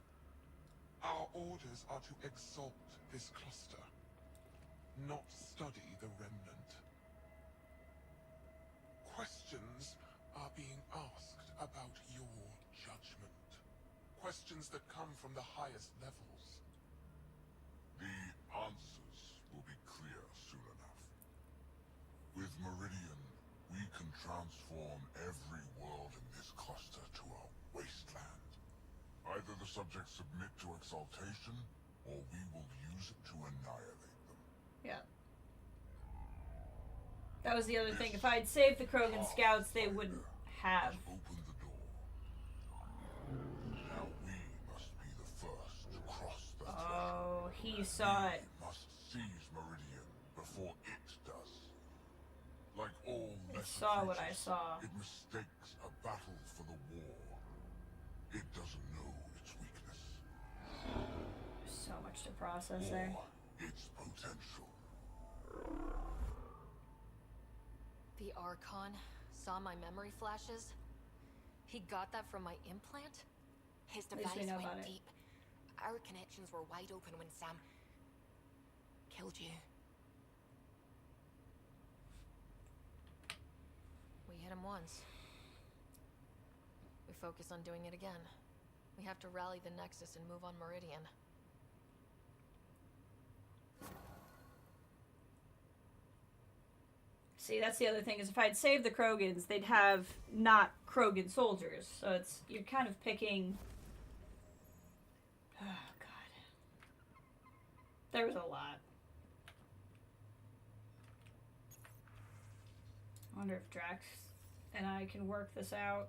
Our orders are to exalt this cluster, not study the remnant. Questions are being asked about your judgment. Questions that come from the highest levels. The answers will be clear soon enough. With Meridian, we can transform every world in this cluster to a wasteland. Either the subjects submit to exaltation, or we will use it to annihilate them. Yeah. That was the other thing. If I had saved the Krogan scouts, they wouldn't have. Open the door. Now we must be the first to cross the threshold. Oh, he saw it. We must seize Meridian before it does. Like all It lesser saw what I creatures, saw. it mistakes a battle for the war. It doesn't know its weakness. So much to process there. Or its potential. The Archon saw my memory flashes? He got that from my implant? His At least we device know about went it. deep. Our connections were wide open when Sam killed you. We hit him once. We focus on doing it again. We have to rally the Nexus and move on Meridian. See, that's the other thing, is if I'd saved the Krogans, they'd have not Krogan soldiers. So it's, you're kind of picking... Oh, God. There was a lot. I wonder if Drax and I can work this out.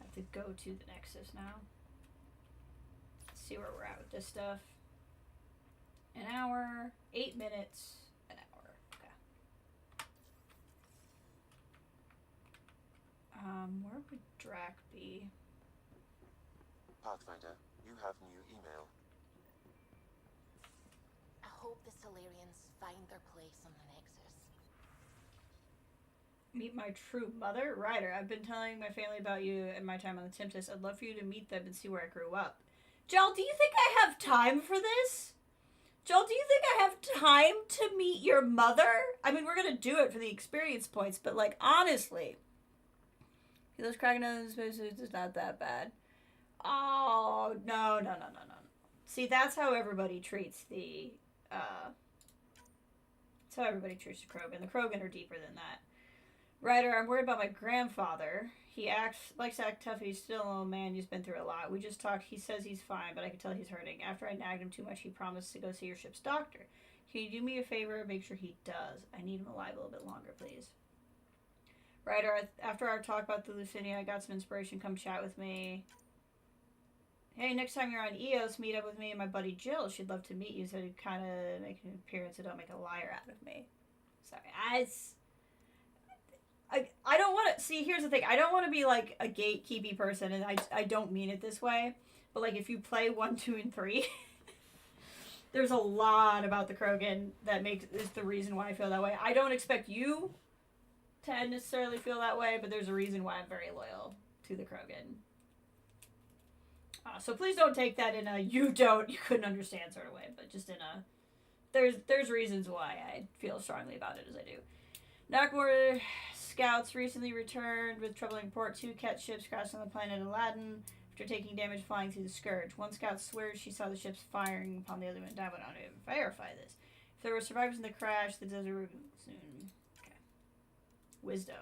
Have to go to the Nexus now. Let's see where we're at with this stuff. An hour, 8 minutes, an hour. Okay. Where would Drac be? Pathfinder, you have new email. I hope the Solarians find their place on the Nexus. Meet my true mother? Ryder, I've been telling my family about you and my time on the Tempest. I'd love for you to meet them and see where I grew up. Jel, do you think I have time for this? Joel, do you think I have time to meet your mother? I mean, we're gonna do it for the experience points, but, like, honestly. Those cracking on the spacesuits is not that bad. Oh, no. See, that's how everybody treats the, that's how everybody treats the Krogan. The Krogan are deeper than that. Ryder, I'm worried about my grandfather. He likes to act tough, and he's still an old man. He's been through a lot. We just talked. He says he's fine, but I can tell he's hurting. After I nagged him too much, he promised to go see your ship's doctor. Can you do me a favor and make sure he does? I need him alive a little bit longer, please. Ryder, after our talk about the Lucinia, I got some inspiration. Come chat with me. Hey, next time you're on EOS, meet up with me and my buddy Jill. She'd love to meet you, so kind of make an appearance so don't make a liar out of me. Sorry. I don't want to... See, here's the thing. I don't want to be, like, a gatekeepy person, and I don't mean it this way. But, like, if you play 1, 2, and 3, there's a lot about the Krogan that is the reason why I feel that way. I don't expect you to necessarily feel that way, but there's a reason why I'm very loyal to the Krogan. So please don't take that in a you couldn't understand sort of way, but just in a there's reasons why I feel strongly about it as I do. Nakamura scouts recently returned with troubling report. 2 Kett ships crashed on the planet Aladdin after taking damage flying through the Scourge. One scout swears she saw the ships firing upon the other one. I don't even verify this. If there were survivors in the crash, the desert would soon. Okay. Wisdom.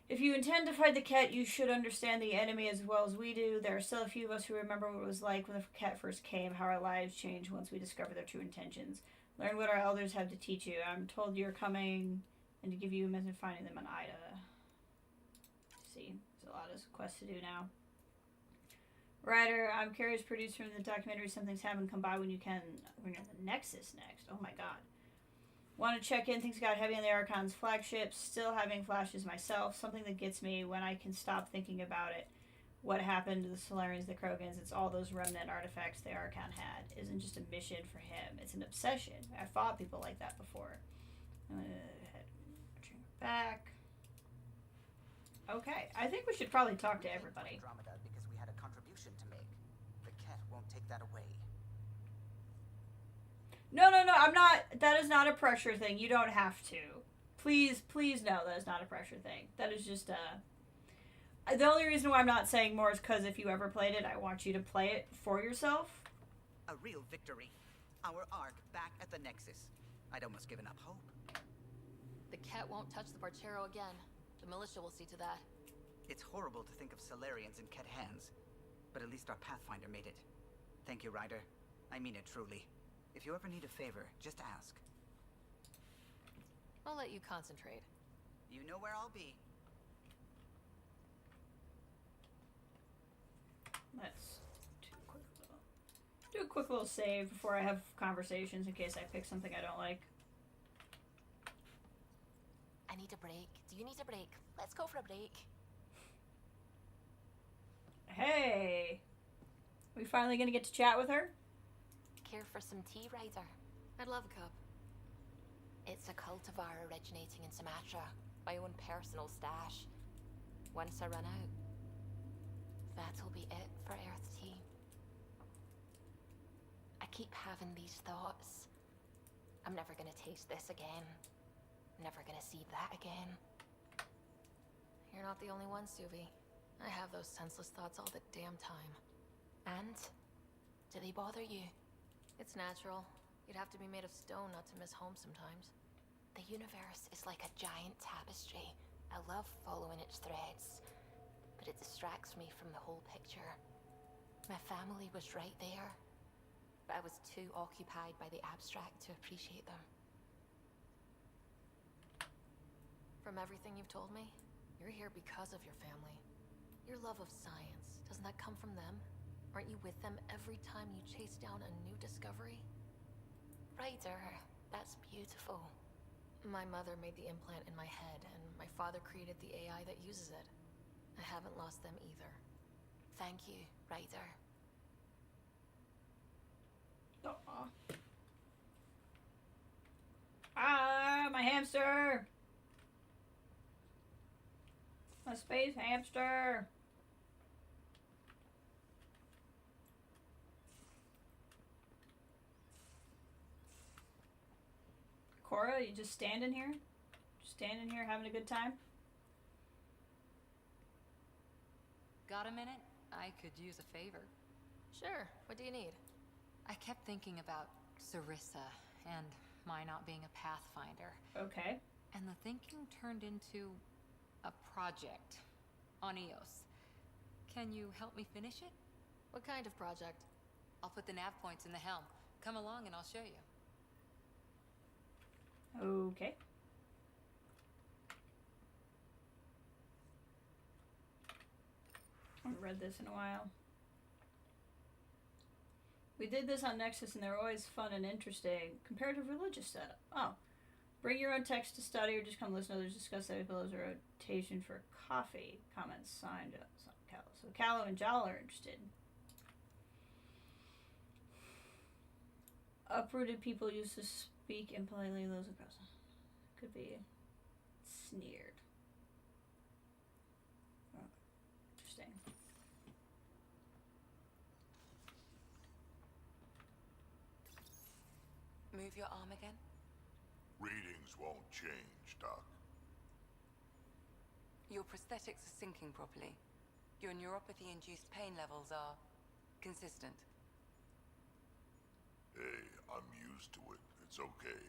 If you intend to fight the Kett, you should understand the enemy as well as we do. There are still a few of us who remember what it was like when the Kett first came, how our lives changed once we discovered their true intentions. Learn what our elders have to teach you. I'm told you're coming and to give you a message finding them on Outta. See, there's a lot of quests to do now. Ryder, I'm curious, produced from the documentary Something's Happened. Come by when you can. We're near the Nexus next. Oh my god. Want to check in. Things got heavy on the Archon's flagship. Still having flashes myself. Something that gets me when I can stop thinking about it. What happened to the Solarians, the Krogans? It's all those remnant artifacts the Archon had. It isn't just a mission for him. It's an obsession. I fought people like that before. Head back. Okay. I think we should probably talk to everybody. Andromeda because we had a contribution to make. The Kett won't take that away. No, I'm not. That is not a pressure thing. You don't have to. Please know that is not a pressure thing. That is just the only reason why I'm not saying more is because if you ever played it, I want you to play it for yourself. A real victory. Our Ark back at the Nexus. I'd almost given up hope. The Kett won't touch the Parchero again. The militia will see to that. It's horrible to think of Solarians in Kett hands, but at least our Pathfinder made it. Thank you, Ryder. I mean it truly. If you ever need a favor, just ask. I'll let you concentrate. You know where I'll be. Let's do a quick little save before I have conversations in case I pick something I don't like. I need a break. Do you need a break? Let's go for a break. Hey! Are we finally gonna get to chat with her? Care for some tea, Ryder? I'd love a cup. It's a cultivar originating in Sumatra. My own personal stash. Once I run out, that'll be it for Earth tea. I keep having these thoughts. I'm never gonna taste this again. I'm never gonna see that again. You're not the only one, Suvi. I have those senseless thoughts all the damn time. And? Do they bother you? It's natural. You'd have to be made of stone not to miss home sometimes. The universe is like a giant tapestry. I love following its threads, but it distracts me from the whole picture. My family was right there, but I was too occupied by the abstract to appreciate them. From everything you've told me, you're here because of your family. Your love of science, doesn't that come from them? Aren't you with them every time you chase down a new discovery? Ryder, that's beautiful. My mother made the implant in my head, and my father created the AI that uses it. I haven't lost them either. Thank you, Ryder. Aww. Ah, my hamster! My space hamster! Cora, you just standing here? Just standing here having a good time? Got a minute? I could use a favor. Sure, what do you need? I kept thinking about Sarissa and my not being a Pathfinder. Okay. And the thinking turned into a project on EOS. Can you help me finish it? What kind of project? I'll put the nav points in the helm. Come along and I'll show you. Okay. I haven't read this in a while. We did this on Nexus and they're always fun and interesting. Comparative religious setup. Oh. Bring your own text to study or just come listen to others discuss that below as a rotation for coffee. Comments signed up. So Callow and Jal are interested. Uprooted people used to speak impolitely those across. Could be sneered. Oh, interesting. Move your arm again? Readings won't change, Doc. Your prosthetics are syncing properly. Your neuropathy-induced pain levels are consistent. Hey, I'm used to it. It's okay.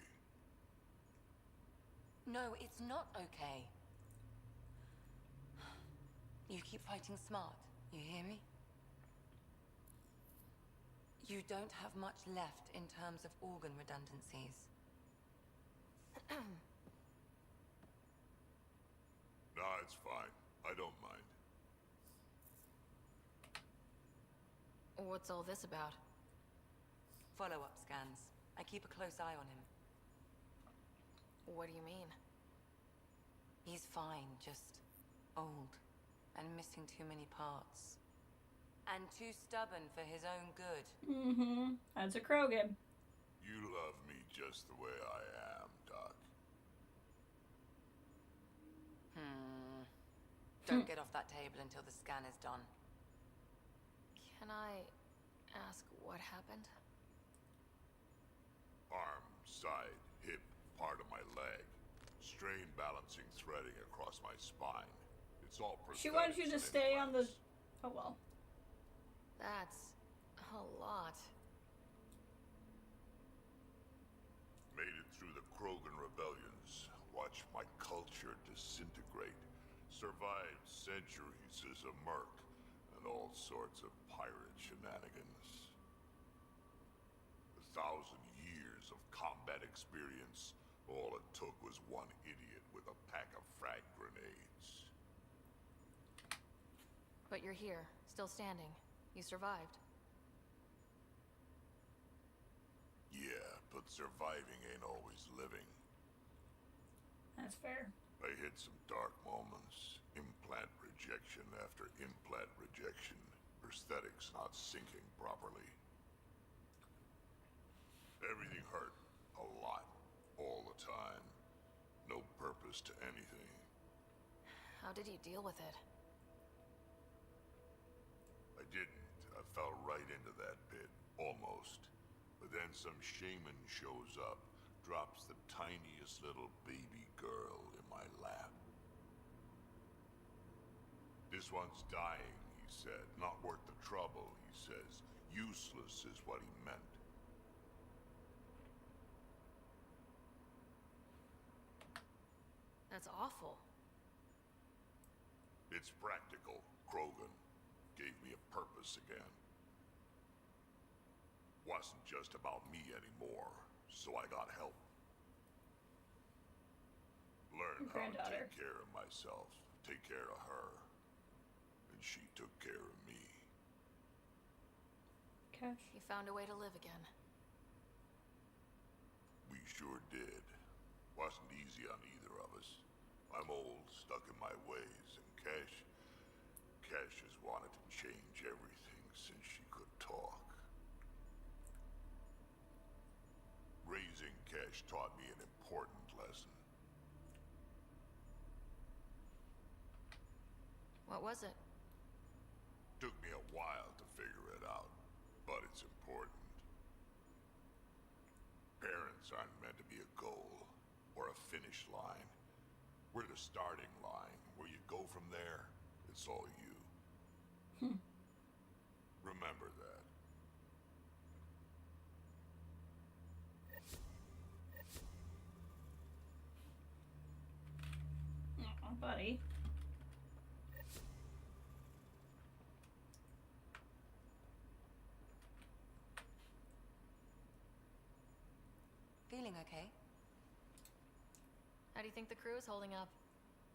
No, it's not okay. You keep fighting smart, you hear me? You don't have much left in terms of organ redundancies. Nah, it's fine. I don't mind. What's all this about? Follow-up scans. I keep a close eye on him. What do you mean? He's fine, just old and missing too many parts. And too stubborn for his own good. Mm-hmm. That's a Krogan. You love me just the way I am, Doc. Don't get off that table until the scan is done. Can I ask what happened? Arm, side, hip, part of my leg. Strain balancing threading across my spine. It's all prosthetics. She wants you to and stay on the... implants. Oh, well. That's a lot. Made it through the Krogan rebellions. Watched my culture disintegrate. Survived centuries as a merc. And all sorts of pirate shenanigans. 1,000 years of combat experience. All it took was one idiot with a pack of frag grenades. But you're here, still standing. You survived. Yeah, but surviving ain't always living. That's fair. I hit some dark moments. Implant rejection after implant rejection. Prosthetics not syncing properly. Everything hurt. A lot. All the time. No purpose to anything. How did you deal with it? I didn't. I fell right into that pit. Almost. But then some shaman shows up. Drops the tiniest little baby girl in my lap. This one's dying, he said. Not worth the trouble, he says. Useless is what he meant. That's awful. It's practical. Krogan gave me a purpose again. Wasn't just about me anymore, so I got help. Learned how to take care of myself, take care of her. And she took care of me. Cash. You found a way to live again. We sure did. Wasn't easy on either of us. I'm old, stuck in my ways, and Cash has wanted to change everything since she could talk. Raising Cash taught me an important lesson. What was it? Took me a while to figure it out, but it's important. Parents aren't meant to be a goal or a finish line. We're the starting line. Where you go from there, it's all you. Remember that. Oh, buddy. Feeling okay? How do you think the crew is holding up?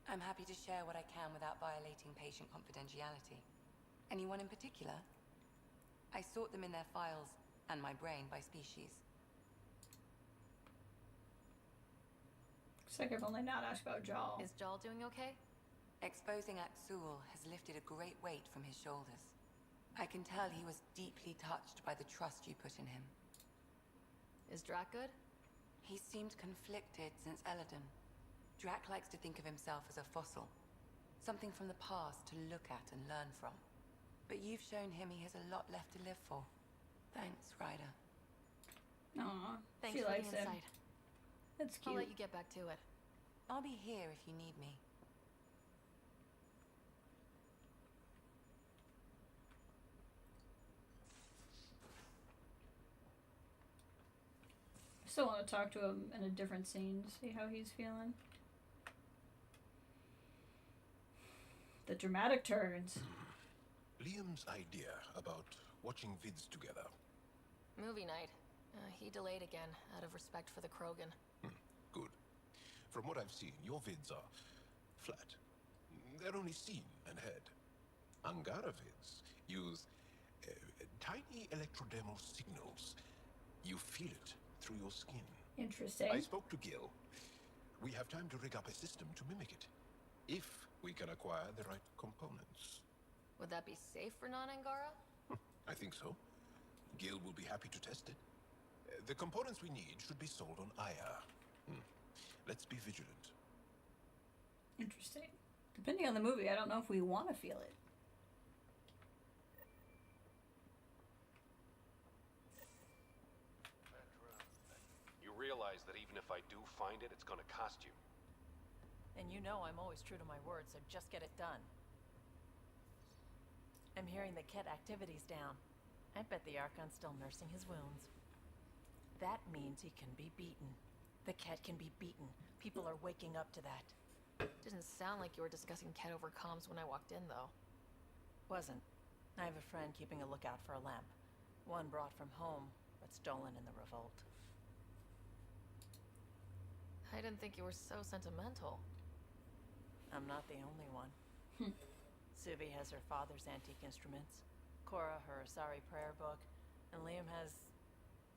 I'm happy to share what I can without violating patient confidentiality. Anyone in particular? I sort them in their files and my brain by species. Looks like I've only not asked about Jaw. Is Jaw doing okay? Exposing Axul has lifted a great weight from his shoulders. I can tell he was deeply touched by the trust you put in him. Is Drac good? He seemed conflicted since Eladon. Drac likes to think of himself as a fossil. Something from the past to look at and learn from. But you've shown him he has a lot left to live for. Thanks, Ryder. Aw, Thanks she for likes the him. insight. That's cute. I'll let you get back to it. I'll be here if you need me. I still want to talk to him in a different scene to see how he's feeling. The dramatic turns. Liam's idea about watching vids together. Movie night. He delayed again, out of respect for the Krogan. Good. From what I've seen, your vids are flat. They're only seen and heard. Angara vids use tiny electrodermal signals. You feel it through your skin. Interesting. I spoke to Gil. We have time to rig up a system to mimic it, if we can acquire the right components. Would that be safe for non-Angara? I think so. Gil will be happy to test it. The components we need should be sold on Aya. Let's be vigilant. Interesting. Depending on the movie, I don't know if we want to feel it. You realize that even if I do find it, it's gonna cost you. And you know I'm always true to my word, so just get it done. I'm hearing the Kett activity's down. I bet the Archon's still nursing his wounds. That means he can be beaten. The Kett can be beaten. People are waking up to that. Didn't sound like you were discussing Kett over comms when I walked in, though. Wasn't. I have a friend keeping a lookout for a lamp. One brought from home, but stolen in the revolt. I didn't think you were so sentimental. I'm not the only one. Suvi has her father's antique instruments, Cora her Asari prayer book, and Liam has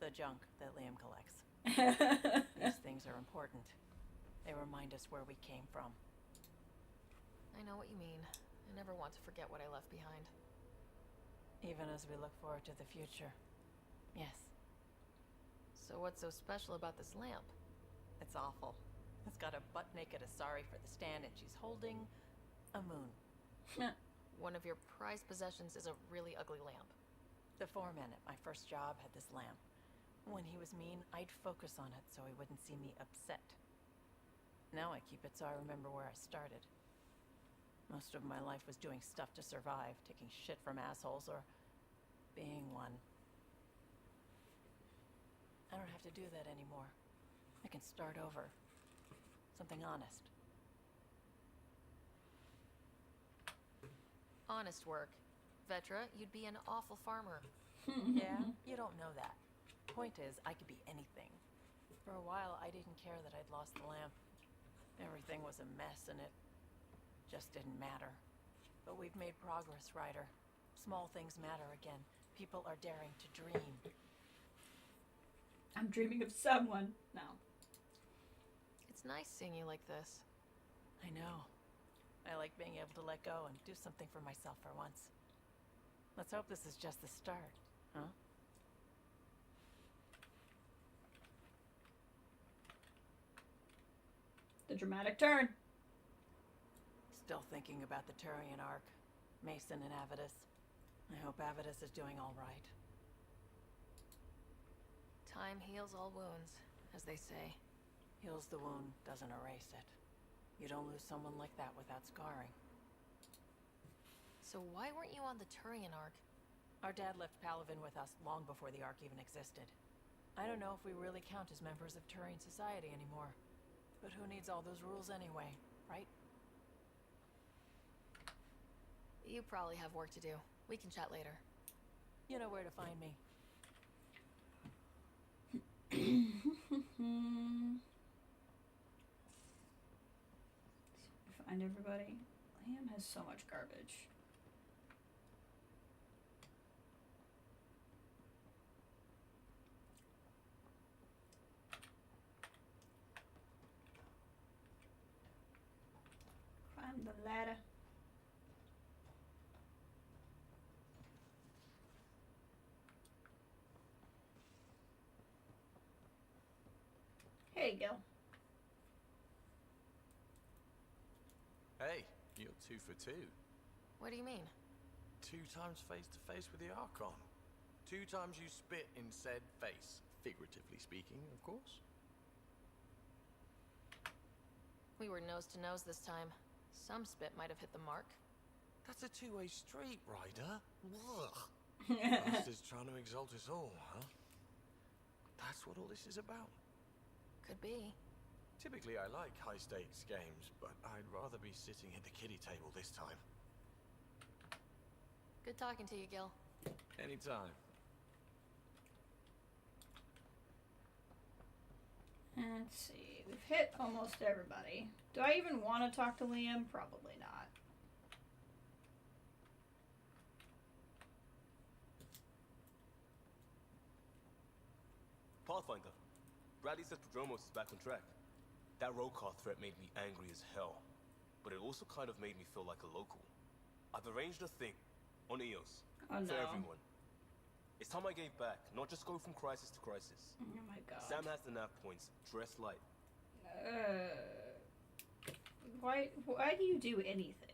the junk that Liam collects. These things are important. They remind us where we came from. I know what you mean. I never want to forget what I left behind. Even as we look forward to the future. Yes. So what's so special about this lamp? It's awful. It's got a butt-naked Asari for the stand, and she's holding a moon. One of your prized possessions is a really ugly lamp. The foreman at my first job had this lamp. When he was mean, I'd focus on it so he wouldn't see me upset. Now I keep it so I remember where I started. Most of my life was doing stuff to survive, taking shit from assholes or being one. I don't have to do that anymore. I can start over. Something honest. Honest work. Vetra, you'd be an awful farmer. Yeah? You don't know that. Point is, I could be anything. For a while, I didn't care that I'd lost the lamp. Everything was a mess, and it just didn't matter. But we've made progress, Ryder. Small things matter again. People are daring to dream. I'm dreaming of someone now. It's nice seeing you like this. I know. I like being able to let go and do something for myself for once. Let's hope this is just the start, huh? The dramatic turn. Still thinking about the Turian arc. Mason and Avidus. I hope Avidus is doing all right. Time heals all wounds, as they say. Heals the wound, doesn't erase it. You don't lose someone like that without scarring. So why weren't you on the Turian arc? Our dad left Palaven with us long before the arc even existed. I don't know if we really count as members of Turian society anymore. But who needs all those rules anyway, right? You probably have work to do. We can chat later. You know where to find me. everybody. Liam has so much garbage. Climb the ladder. Hey, Gil. Hey, you're 2 for 2. What do you mean? 2 times face to face with the Archon. 2 times you spit in said face. Figuratively speaking, of course. We were nose to nose this time. Some spit might have hit the mark. That's a 2-way street, Ryder. Master's trying to exalt us all, huh? That's what all this is about. Could be. Typically, I like high-stakes games, but I'd rather be sitting at the kiddie table this time. Good talking to you, Gil. Anytime. Let's see. We've hit almost everybody. Do I even want to talk to Liam? Probably not. Pathfinder. Bradley says Prodromos is back on track. That road car threat made me angry as hell, but it also kind of made me feel like a local. I've arranged a thing on EOS Oh, for no. everyone. It's time I gave back, not just go from crisis to crisis. Oh my god. Sam has the nav points. Dress light. Why do you do anything?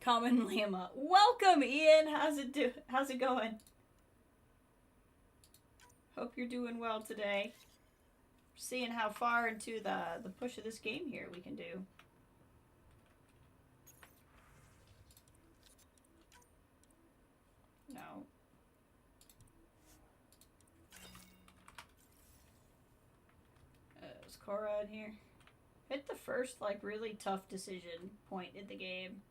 Common Lima. Welcome, Ian. How's it going? Hope you're doing well today. Seeing how far into the push of this game here we can do. No. Is Cora in here? Hit the first, like, really tough decision point in the game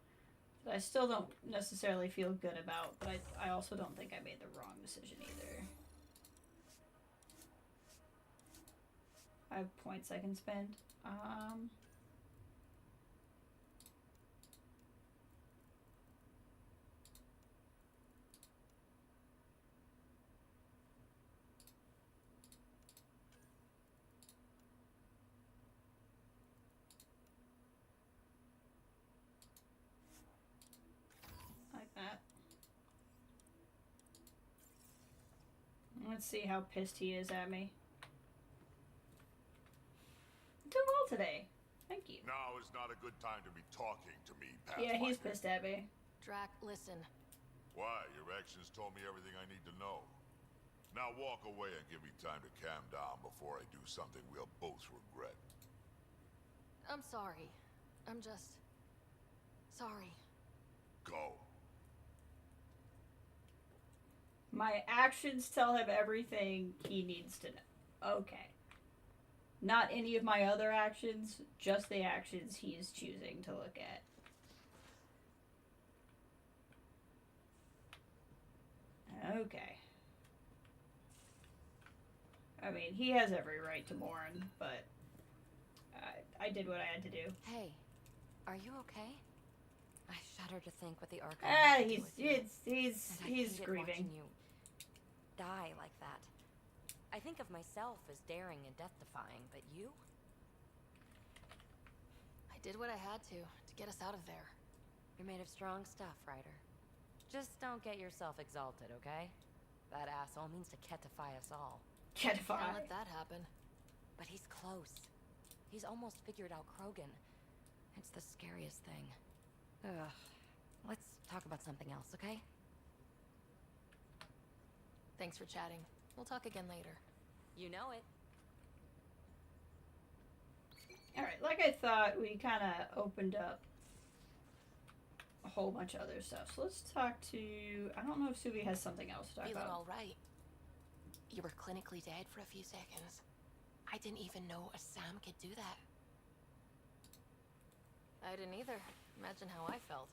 that I still don't necessarily feel good about, but I also don't think I made the wrong decision either. I have points I can spend. Like that. Let's see how pissed he is at me. Doing well today. Thank you. Now is not a good time to be talking to me, Yeah, Pathfinder. he's pissed at me. Drac, listen. Why? Your actions told me everything I need to know. Now walk away and give me time to calm down before I do something we'll both regret. I'm sorry. I'm just... sorry. Go. My actions tell him everything he needs to know. Okay. Not any of my other actions, just the actions he is choosing to look at. Okay. I mean, he has every right to mourn, but I did what I had to do. Hey, are you okay? I shudder to think what the Archon he's grieving. You die like that. I think of myself as daring and death-defying, but you? I did what I had to get us out of there. You're made of strong stuff, Ryder. Just don't get yourself exalted, okay? That asshole means to Kettify us all. Kettify? Can't let that happen. But he's close. He's almost figured out Krogan. It's the scariest thing. Ugh. Let's talk about something else, okay? Thanks for chatting. We'll talk again later. You know it. Alright, like I thought, we kind of opened up a whole bunch of other stuff. So let's talk to... I don't know if Subi has something else to talk Feeling about. all right. You were clinically dead for a few seconds. I didn't even know a Sam could do that. I didn't either. Imagine how I felt.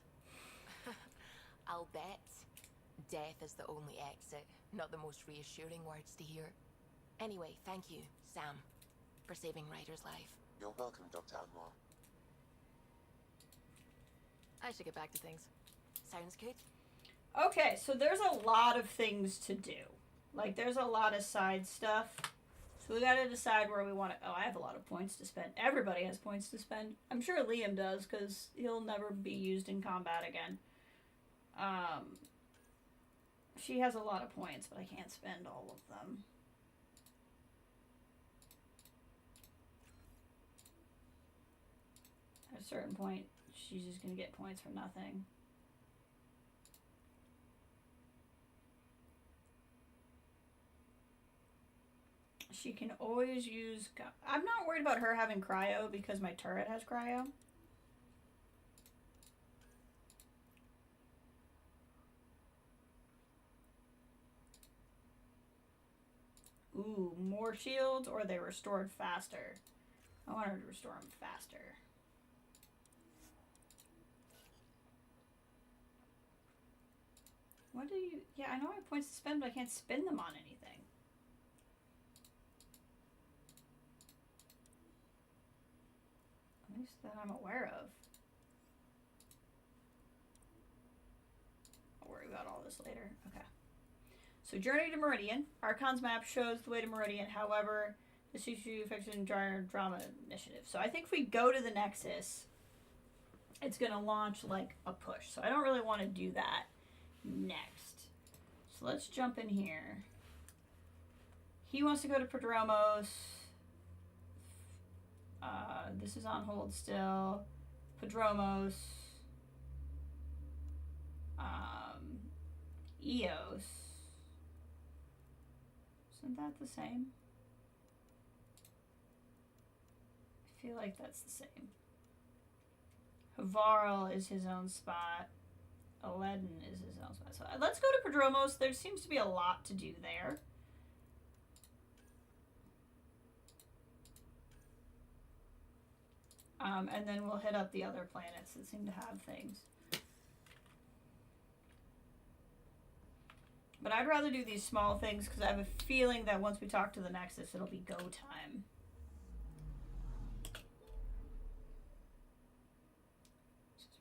I'll bet death is the only exit, not the most reassuring words to hear. Anyway, thank you, Sam, for saving Ryder's life. You're welcome, Dr. Anwar. I should get back to things. Sounds good? Okay, so there's a lot of things to do. Like, there's a lot of side stuff. So we gotta decide where we want to... Oh, I have a lot of points to spend. Everybody has points to spend. I'm sure Liam does, because he'll never be used in combat again. She has a lot of points, but I can't spend all of them. At a certain point, she's just gonna get points for nothing. She can always use... I'm not worried about her having cryo because my turret has cryo. Ooh, more shields or they restored faster. I want her to restore them faster. What do you... Yeah, I know I have points to spend, but I can't spend them on anything. At least that I'm aware of. I'll worry about all this later. Okay. So, Journey to Meridian. Archon's map shows the way to Meridian. However, the CCU Fiction Drama Initiative. So, I think if we go to the Nexus, it's going to launch, like, a push. So, I don't really want to do that next. So, let's jump in here. He wants to go to Prodromos. This is on hold still. Prodromos. Eos. Isn't that the same? I feel like that's the same. Havarl is his own spot. Aladdin is his own spot. So let's go to Prodromos. There seems to be a lot to do there. And then we'll hit up the other planets that seem to have things. But I'd rather do these small things because I have a feeling that once we talk to the Nexus, it'll be go time.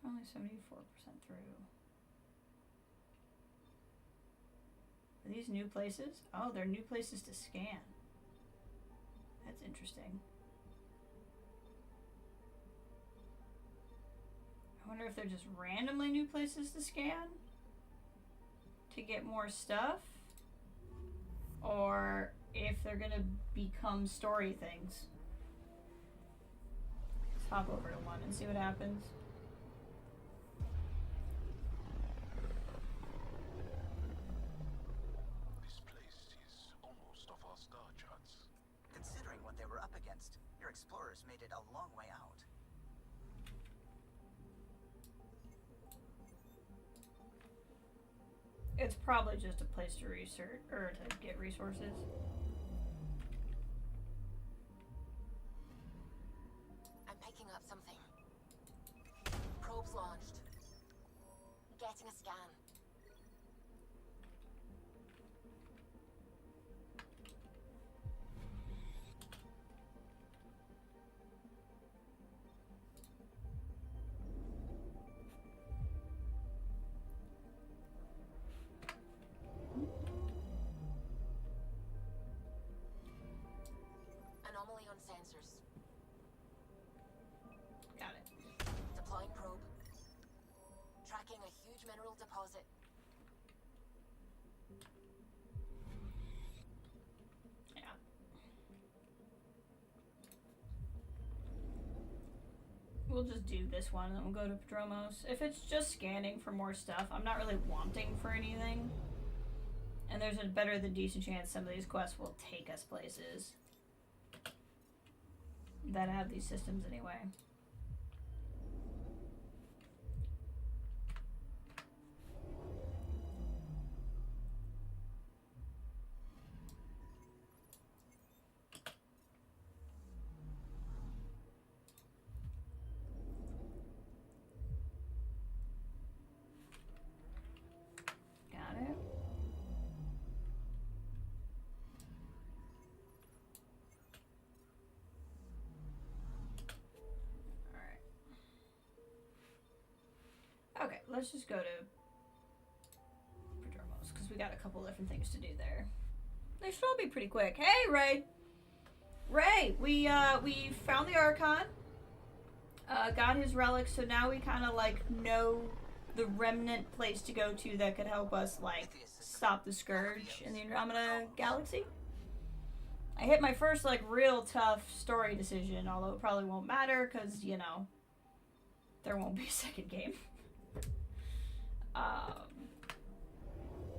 We're only 74% through. Are these new places? Oh, they're new places to scan. That's interesting. I wonder if they're just randomly new places to scan to get more stuff, or if they're gonna become story things. Let's hop over to one and see what happens. This place is almost off our star charts. Considering what they were up against, your explorers made it a long way out. It's probably just a place to research or to get resources. I'm picking up something. Probes launched. Getting a scan. Anomaly on sensors. Got it. Deploying probe. Tracking a huge mineral deposit. Yeah. We'll just do this one and then we'll go to Prodromos. If it's just scanning for more stuff, I'm not really wanting for anything. And there's a better than decent chance some of these quests will take us places that have these systems anyway. let's just go to Prodromos, because we got a couple different things to do there. They should all be pretty quick. Hey, Ray! Ray, we found the Archon, got his relics, so now we kind of, like, know the remnant place to go to that could help us, like, stop the Scourge in the Andromeda Galaxy. I hit my first, like, real tough story decision, although it probably won't matter, because, you know, there won't be a second game.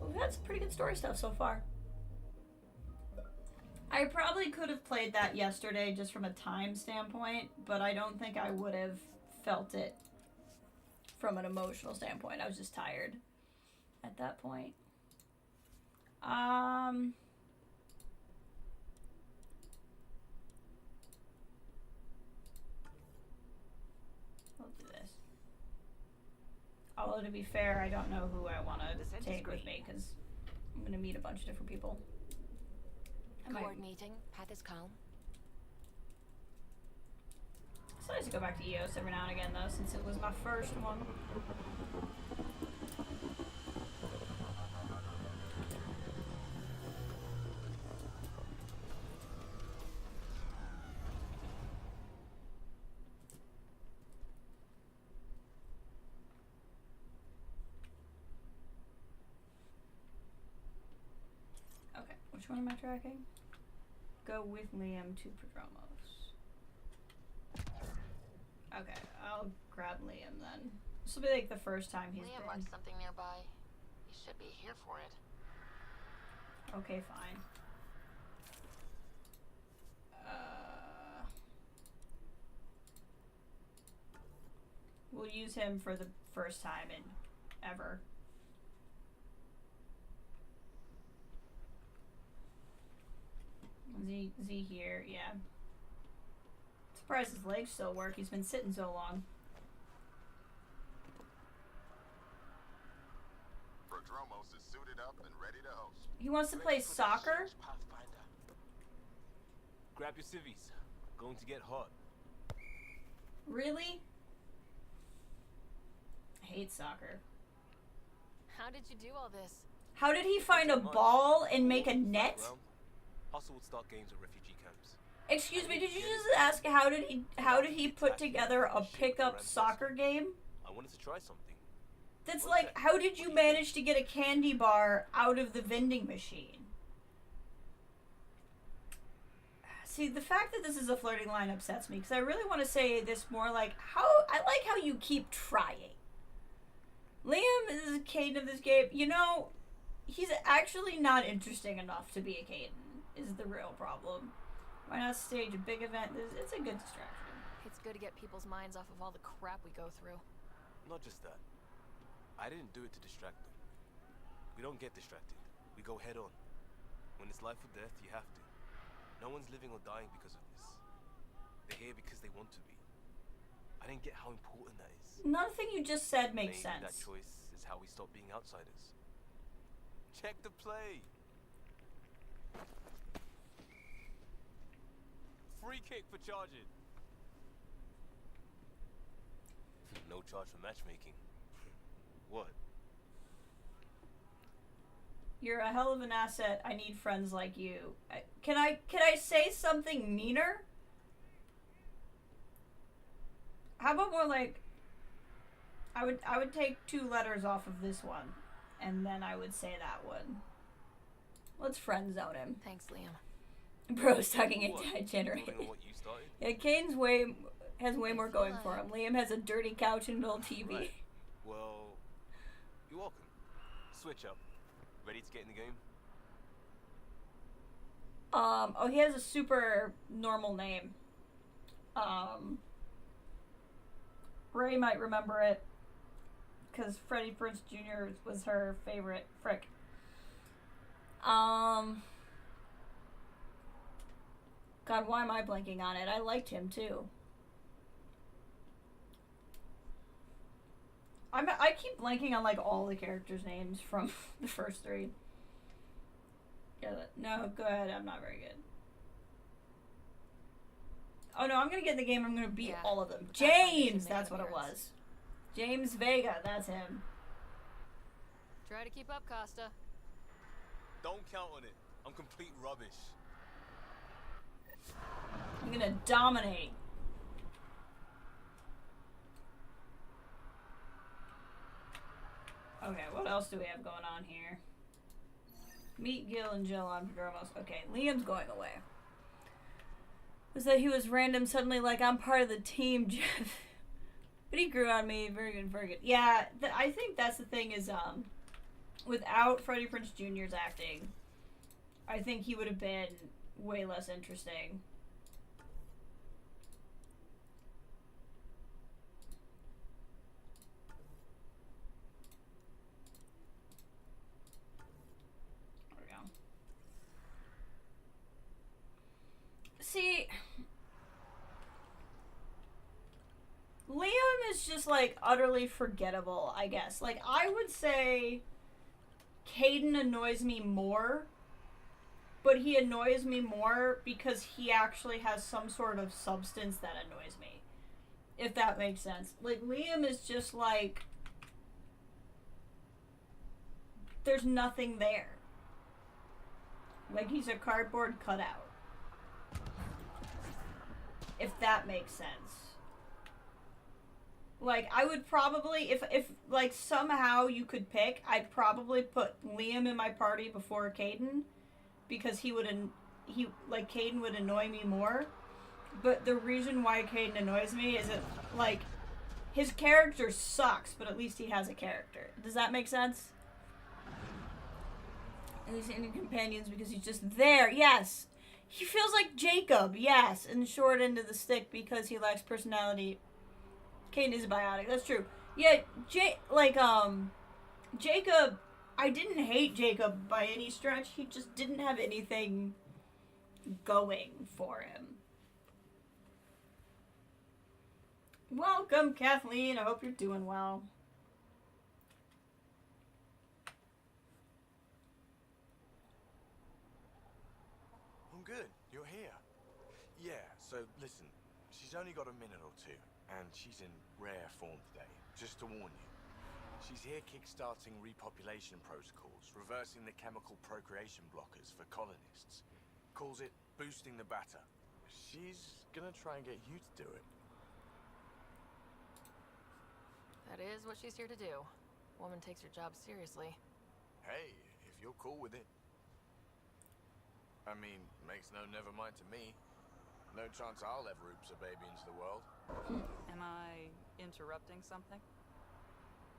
We've had some pretty good story stuff so far. I probably could have played that yesterday just from a time standpoint, but I don't think I would have felt it from an emotional standpoint. I was just tired at that point. We'll do this. Although, to be fair, I don't know who I want to take with me, because I'm going to meet a bunch of different people. Coordinating. Path is calm. It's nice to go back to EOS every now and again, though, since it was my first one. Okay, which one am I tracking? Go with Liam to Prodromos. Okay, I'll grab Liam then. This will be like the first time he's Liam been. marked something nearby. He should be here for it. Okay, fine. We'll use him for the first time in ever. Z here, yeah. Surprised his legs still work. He's been sitting so long. Prodromos is suited up and ready to host. He wants to play soccer? Grab your civvies. Going to get hot. Really? I hate soccer. How did you do all this? How did he find a ball and make a net? Hustle would start games at refugee camps. Excuse me, did you just ask how did he put together a pickup soccer game? I wanted to try something. That's like, how did you manage to get a candy bar out of the vending machine? See, the fact that this is a flirting line upsets me, because I really want to say this more like, I like how you keep trying. Liam is a Caden of this game. You know, he's actually not interesting enough to be a Caden, is the real problem. Why not stage a big event? It's a good distraction. It's good to get people's minds off of all the crap we go through. Not just that. I didn't do it to distract them. We don't get distracted. We go head on. When it's life or death, you have to. No one's living or dying because of this. They're here because they want to be. I didn't get how important that is. Nothing you just said makes Maybe sense. That choice is how we stop being outsiders. Check the play. Free kick for charging. No charge for matchmaking. What? You're a hell of an asset. I need friends like you. Can I say something meaner? How about more like, I would take 2 letters off of this one, and then I would say that one. Let's friend zone him. Thanks, Liam. Bro's talking it generated. Yeah, Kane's has way more going for him. Liam has a dirty couch and an old TV. Right. Well, you're welcome. Switch up. Ready to get in the game? Oh, he has a super normal name. Ray might remember it, because Freddie Prinze Jr. was her favorite. Frick. God, why am I blanking on it? I liked him too. I keep blanking on like all the characters' names from the first 3. Yeah, no, go ahead. I'm not very good. Oh no, I'm gonna get in the game. I'm gonna beat all of them. James, that's what it was. James Vega, that's him. Try to keep up, Costa. Don't count on it. I'm complete rubbish. I'm gonna dominate. Okay, what else do we have going on here? Meet Gil and Jill on Prodromos. Okay, Liam's going away. Was that he was random suddenly like, I'm part of the team, Jeff. But he grew on me. Very good, very good. Yeah, I think that's the thing is, without Freddie Prinze Jr.'s acting, I think he would have been way less interesting. There we go. See, Liam is just like utterly forgettable, I guess. Like, I would say Kaidan annoys me more, but he annoys me more because he actually has some sort of substance that annoys me. If that makes sense. Like, Liam is just like, there's nothing there. Like, he's a cardboard cutout. If that makes sense. Like, I would probably, if like, somehow you could pick, I'd probably put Liam in my party before Kaidan, because Kaidan would annoy me more. But the reason why Kaidan annoys me is that, like, his character sucks, but at least he has a character. Does that make sense? And he's in companions because he's just there. Yes! He feels like Jacob, yes, and short end of the stick because he lacks personality. Kaidan is a biotic, that's true. Yeah, Jacob, I didn't hate Jacob by any stretch. He just didn't have anything going for him. Welcome, Kathleen. I hope you're doing well. I'm good. You're here. Yeah, so listen. She's only got a minute or two, and she's in rare form today. Just to warn you. She's here kickstarting repopulation protocols, reversing the chemical procreation blockers for colonists. Calls it boosting the batter. She's gonna try and get you to do it. That is what she's here to do. Woman takes her job seriously. Hey, if you're cool with it. I mean, makes no never mind to me. No chance I'll ever oops a baby into the world. Am I interrupting something?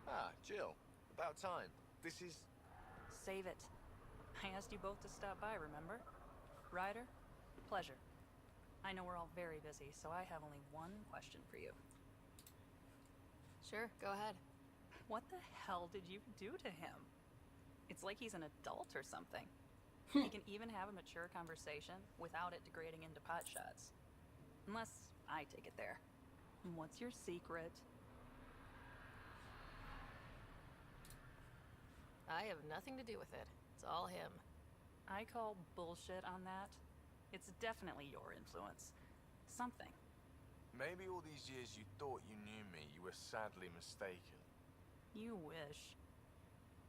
Ah, Jill. About time. This is... Save it. I asked you both to stop by, remember? Ryder, pleasure. I know we're all very busy, so I have only one question for you. Sure, go ahead. What the hell did you do to him? It's like he's an adult or something. He can even have a mature conversation without it degrading into pot shots. Unless I take it there. What's your secret? I have nothing to do with it. It's all him. I call bullshit on that. It's definitely your influence. Something. Maybe all these years you thought you knew me, you were sadly mistaken. You wish.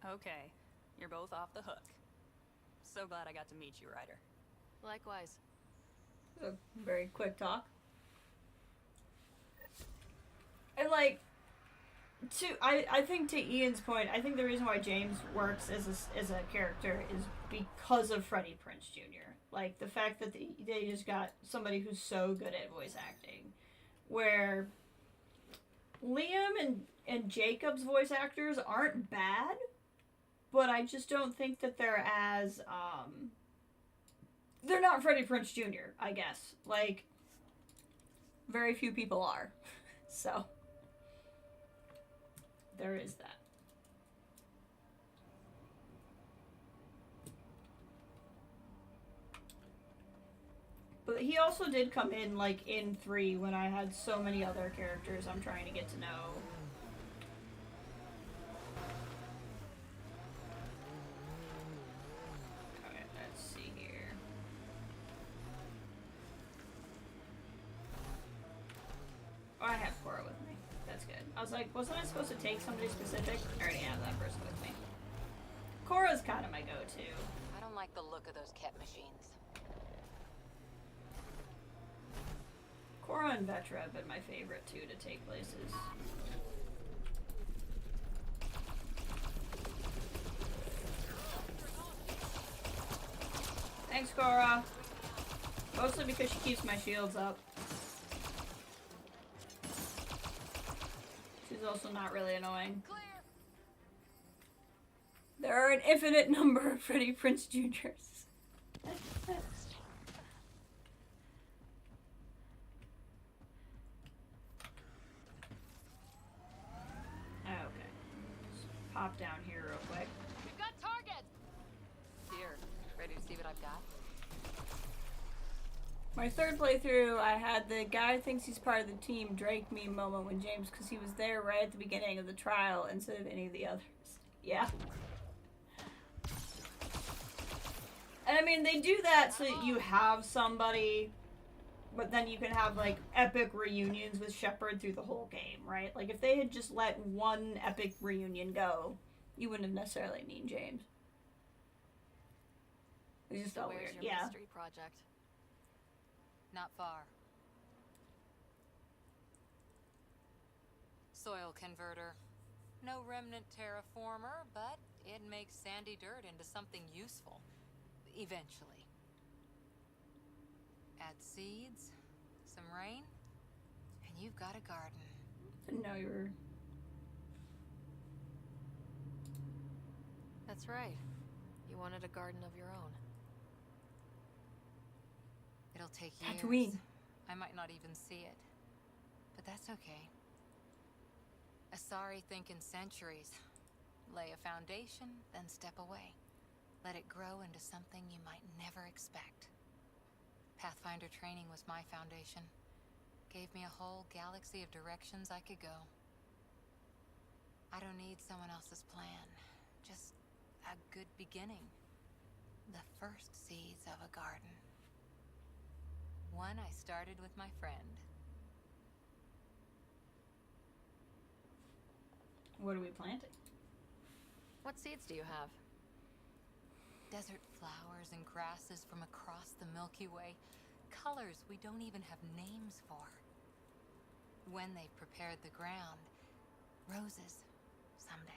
Okay, you're both off the hook. So glad I got to meet you, Ryder. Likewise. A very quick talk. And like, I think to Ian's point, I think the reason why James works as a character is because of Freddie Prinze Jr. Like, the fact that they just got somebody who's so good at voice acting. Where Liam and Jacob's voice actors aren't bad, but I just don't think that they're as, they're not Freddie Prinze Jr., I guess. Like, very few people are. So, there is that. But he also did come in, like, in 3 when I had so many other characters I'm trying to get to know. Okay, let's see here. Oh, I have Cora with me. That's good. I was like, wasn't I supposed to take somebody specific? I already have that person with me. Cora's kind of my go-to. I don't like the look of those Kett machines. Cora and Vetra have been my favorite too to take places. Thanks, Cora. Mostly because she keeps my shields up. She's also not really annoying. There are an infinite number of Freddie Prinze Jr.'s. Okay. Just pop down here real quick. We've got targets! Here, ready to see what I've got? My third playthrough, I had the guy thinks he's part of the team Drake meme moment when James, because he was there right at the beginning of the trial instead of any of the others. Yeah. And I mean, they do that so that you have somebody, but then you can have like epic reunions with Shepard through the whole game, right? Like if they had just let one epic reunion go, you wouldn't have necessarily need James. It's just all Where's weird. your Yeah. mystery project? Not far. Soil converter. No remnant terraformer, but it makes sandy dirt into something useful. Eventually. Add seeds, some rain, and you've got a garden. Didn't know you were... That's right. You wanted a garden of your own. It'll take years. Tatooine. I might not even see it. But that's okay. Asari think in centuries. Lay a foundation, then step away. Let it grow into something you might never expect. Pathfinder training was my foundation. Gave me a whole galaxy of directions I could go. I don't need someone else's plan. Just a good beginning. The first seeds of a garden. One I started with my friend. What are we planting? What seeds do you have? Desert flowers and grasses from across the Milky Way. Colors we don't even have names for. When they've prepared the ground, roses someday.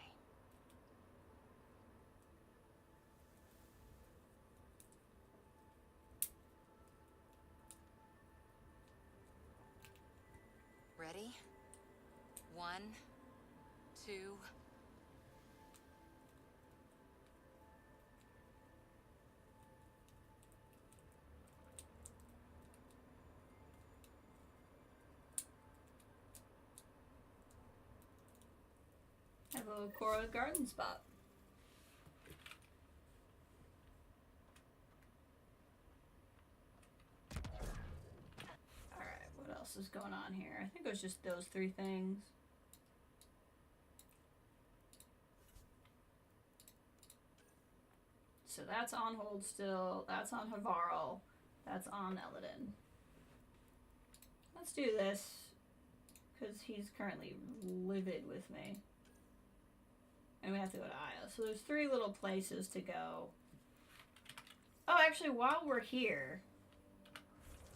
Ready? 1, 2... I have a little Cora garden spot. Alright, what else is going on here? I think it was just those three things. So that's on hold still. That's on Havarl. That's on Eladin. Let's do this, because he's currently livid with me. And we have to go to Io. So there's 3 little places to go. Oh, actually, while we're here,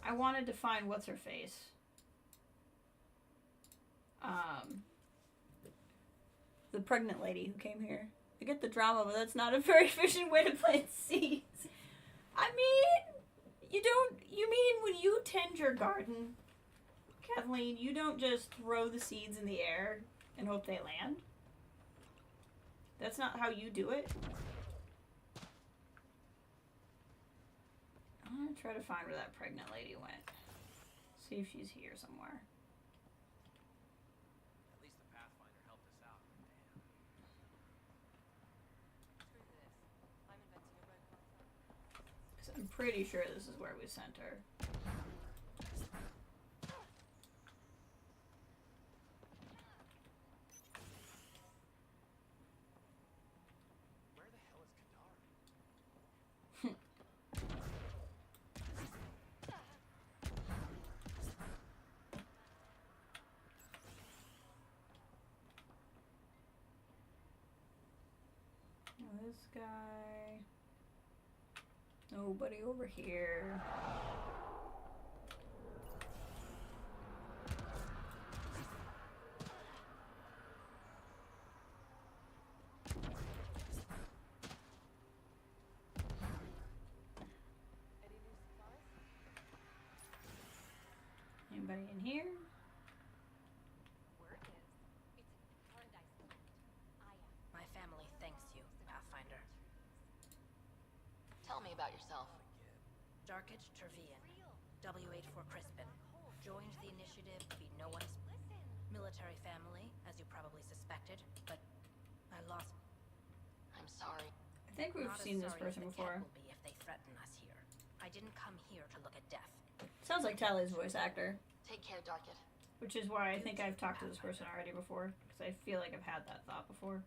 I wanted to find what's-her-face. The pregnant lady who came here. I get the drama, but that's not a very efficient way to plant seeds. I mean, you mean when you tend your garden, Kathleen, you don't just throw the seeds in the air and hope they land? That's not how you do it. I'm gonna try to find where that pregnant lady went. See if she's here somewhere. At least the Pathfinder helped us out. Because I'm pretty sure this is where we sent her. Now this guy. Nobody over here. Anybody in here? My family thanks you, Pathfinder. Tell me about yourself. Darkage Trevian, W84 Crispin. Joined the initiative to be no one's military family, as you probably suspected, but I lost. I'm sorry. I think we've Not as seen this sorry as person the before. Kett will be if they threaten us here. I didn't come here to look at death. Sounds like Tally's voice actor. Take care, Darkett. Which is why I think I've talked to this person already before. Because I feel like I've had that thought before.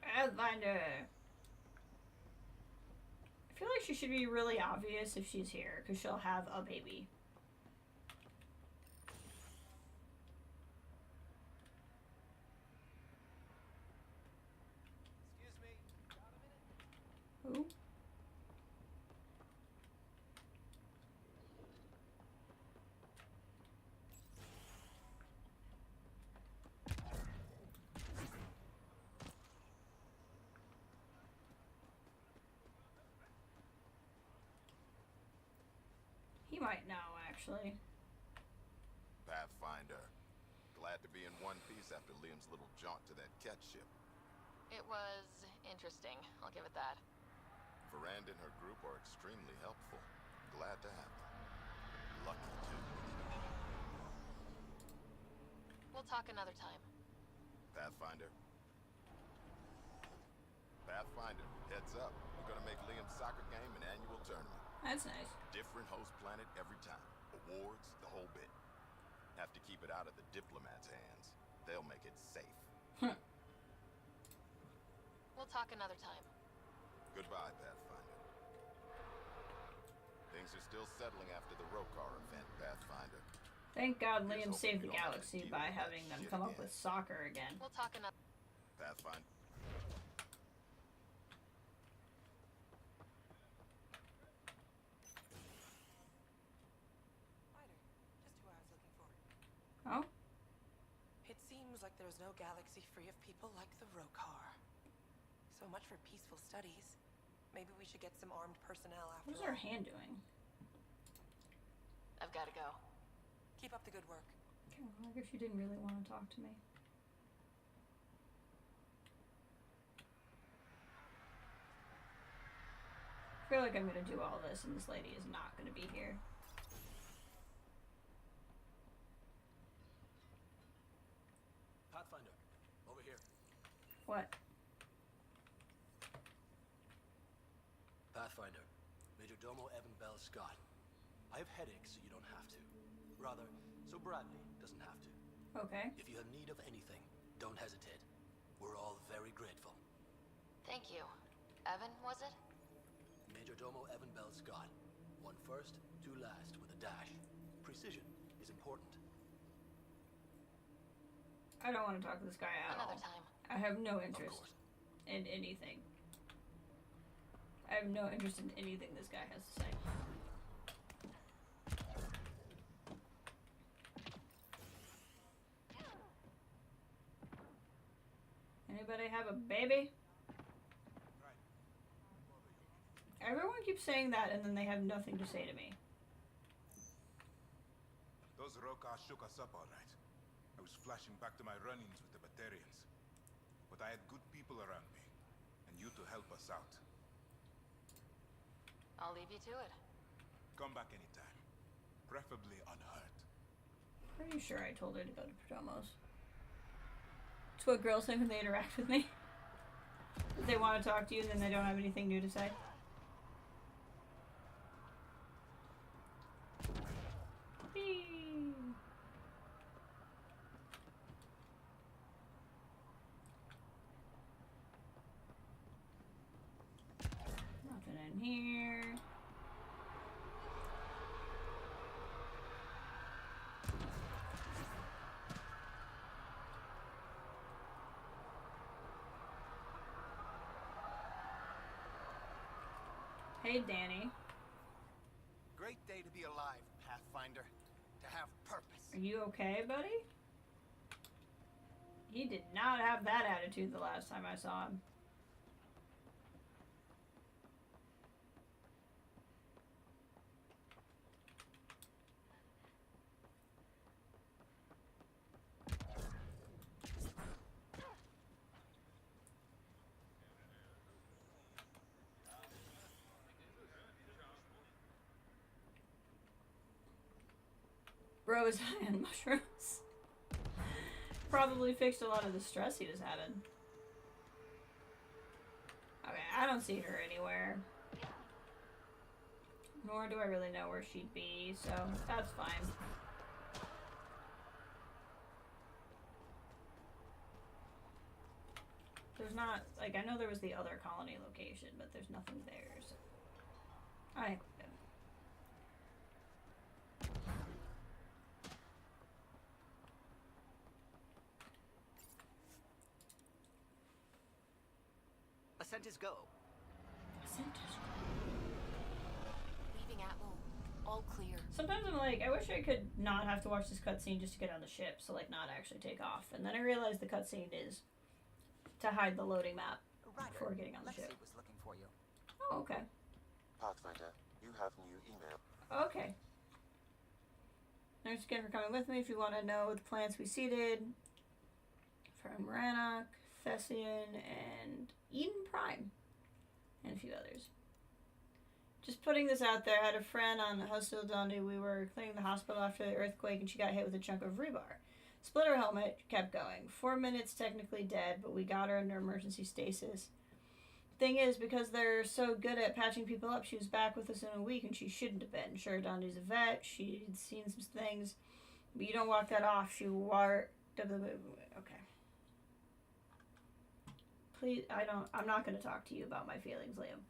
Pathfinder! I feel like she should be really obvious if she's here. Because she'll have a baby. Who? He might know, actually. Pathfinder. Glad to be in one piece after Liam's little jaunt to that Kett ship. It was interesting, I'll give it that. Ferrand and her group are extremely helpful. Glad to have them. Lucky, too. We'll talk another time. Pathfinder. Pathfinder, heads up. We're gonna make Liam's soccer game an annual tournament. That's nice. Different host planet every time. Awards, the whole bit. Have to keep it out of the diplomats' hands. They'll make it safe. We'll talk another time. Goodbye, Pathfinder. Things are still settling after the Rokar event, Pathfinder. Thank God Liam saved the galaxy by having them come up with soccer again. We'll talk another. Pathfinder. Oh? It seems like there's no galaxy free of people like the Rokar. So much for peaceful studies. Maybe we should get some armed personnel after What's her hand doing? I've got to go. Keep up the good work. Okay, well, I guess she didn't really want to talk to me. I feel like I'm gonna do all this and this lady is not gonna be here. Pathfinder, over here. What? Pathfinder, Major Domo Evan Bell Scott. I have headaches, so you don't have to. Rather, so Bradley doesn't have to. Okay. If you have need of anything, don't hesitate. We're all very grateful. Thank you. Evan, was it? Major Domo Evan Bell Scott. One first, two last, with a dash. Precision is important. I don't want to talk to this guy at all. Another time. I have no interest in anything. I have no interest in anything this guy has to say. Anybody have a baby? Everyone keeps saying that and then they have nothing to say to me. Those Rokar shook us up all right. I was flashing back to my run-ins with the Batarians. But I had good people around me, and you to help us out. I'll leave you to it. Come back anytime. Preferably unhurt. Pretty sure I told her to go to Protomos. It's what girls say when they interact with me. They want to talk to you and then they don't have anything new to say. Whee! Nothing in here. Hey, Danny. Great day to be alive, Pathfinder. To have purpose. Are you okay, buddy? He did not have that attitude the last time I saw him. Bro is high on mushrooms. Probably fixed a lot of the stress he was having. Okay, I don't see her anywhere. Nor do I really know where she'd be, so that's fine. There's not, like, I know there was the other colony location, but there's nothing there, so. I think we're good. Ascent is go. Leaving Atmo. All clear. Sometimes I'm like, I wish I could not have to watch this cutscene just to get on the ship, so like not actually take off. And then I realized the cutscene is to hide the loading map before getting on the ship. Lexi was looking for you. Oh, okay. Pathfinder, you have new email. Okay. Thanks again for coming with me. If you want to know the planets we seeded from Rannoch, Thessian, and Eden Prime, and a few others. Just putting this out there, I had a friend on Hostel Dundee. We were cleaning the hospital after the earthquake, and she got hit with a chunk of rebar. Split her helmet, kept going. 4 minutes, technically dead, but we got her under emergency stasis. Thing is, because they're so good at patching people up, she was back with us in a week, and she shouldn't have been. Sure, Dundee's a vet. She'd seen some things, but you don't walk that off. She wore... Okay. Please, I'm not going to talk to you about my feelings, Liam.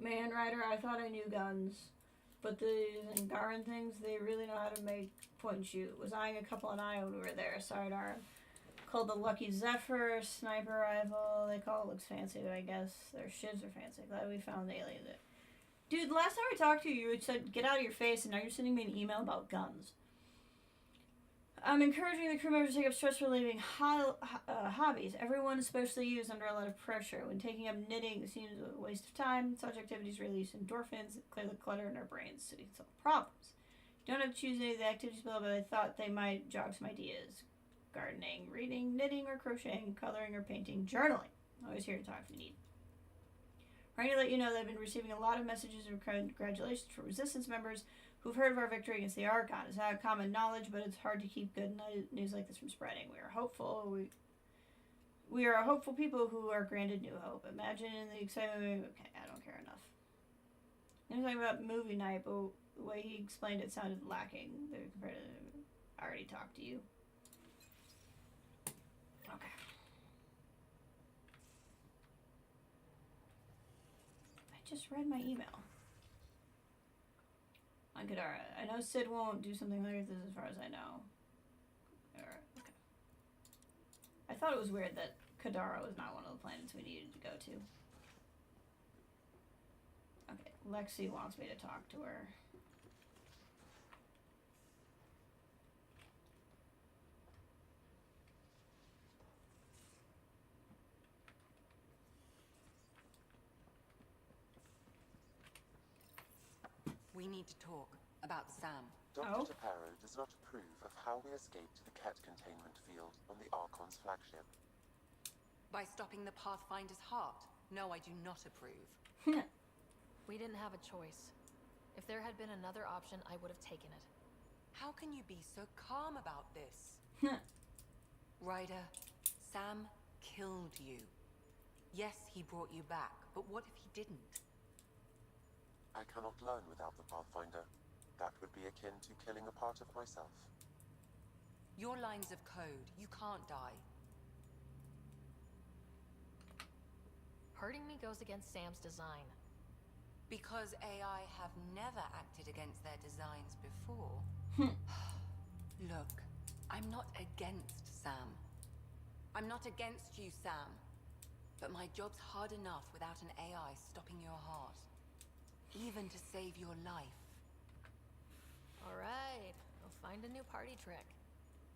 Man, Ryder, I thought I knew guns, but the Angaran things, they really know how to make point and shoot. Was eyeing a couple an eye when we were there. Sidearm. Called the Lucky Zephyr, sniper rifle. They call it, looks fancy, but I guess their shivs are fancy. Glad we found the alien. Dude, the last time I talked to you, you said, get out of your face, and now you're sending me an email about guns. I'm encouraging the crew members to take up stress-relieving hobbies. Everyone, especially you, is under a lot of pressure. When taking up knitting, it seems a waste of time. Such activities release endorphins, clear the clutter in our brains so we can solve problems. You don't have to choose any of the activities below, but I thought they might jog some ideas. Gardening, reading, knitting or crocheting, coloring or painting, journaling. Always here to talk if you need. Trying to let you know that I've been receiving a lot of messages of congratulations from Resistance members who've heard of our victory against the Archon. It's not common knowledge, but it's hard to keep good news like this from spreading. We are hopeful. We are hopeful people who are granted new hope. Imagine the excitement. Okay, I don't care enough. There's something about movie night, but the way he explained it sounded lacking compared to. I already talked to you. Okay. I just read my email. On Kadara. I know Sid won't do something like this as far as I know. Alright, okay. I thought it was weird that Kadara was not one of the planets we needed to go to. Okay, Lexi wants me to talk to her. We need to talk about Sam. Dr. Taparo does not approve of how we escaped the Kett containment field on the Archon's flagship. By stopping the Pathfinder's heart? No, I do not approve. We didn't have a choice. If there had been another option, I would have taken it. How can you be so calm about this? Ryder, Sam killed you. Yes, he brought you back, but what if he didn't? I cannot learn without the Pathfinder. That would be akin to killing a part of myself. Your lines of code, you can't die. Hurting me goes against Sam's design. Because AI have never acted against their designs before. Look, I'm not against Sam. I'm not against you, Sam. But my job's hard enough without an AI stopping your heart. even to save your life. Alright, I'll find a new party trick.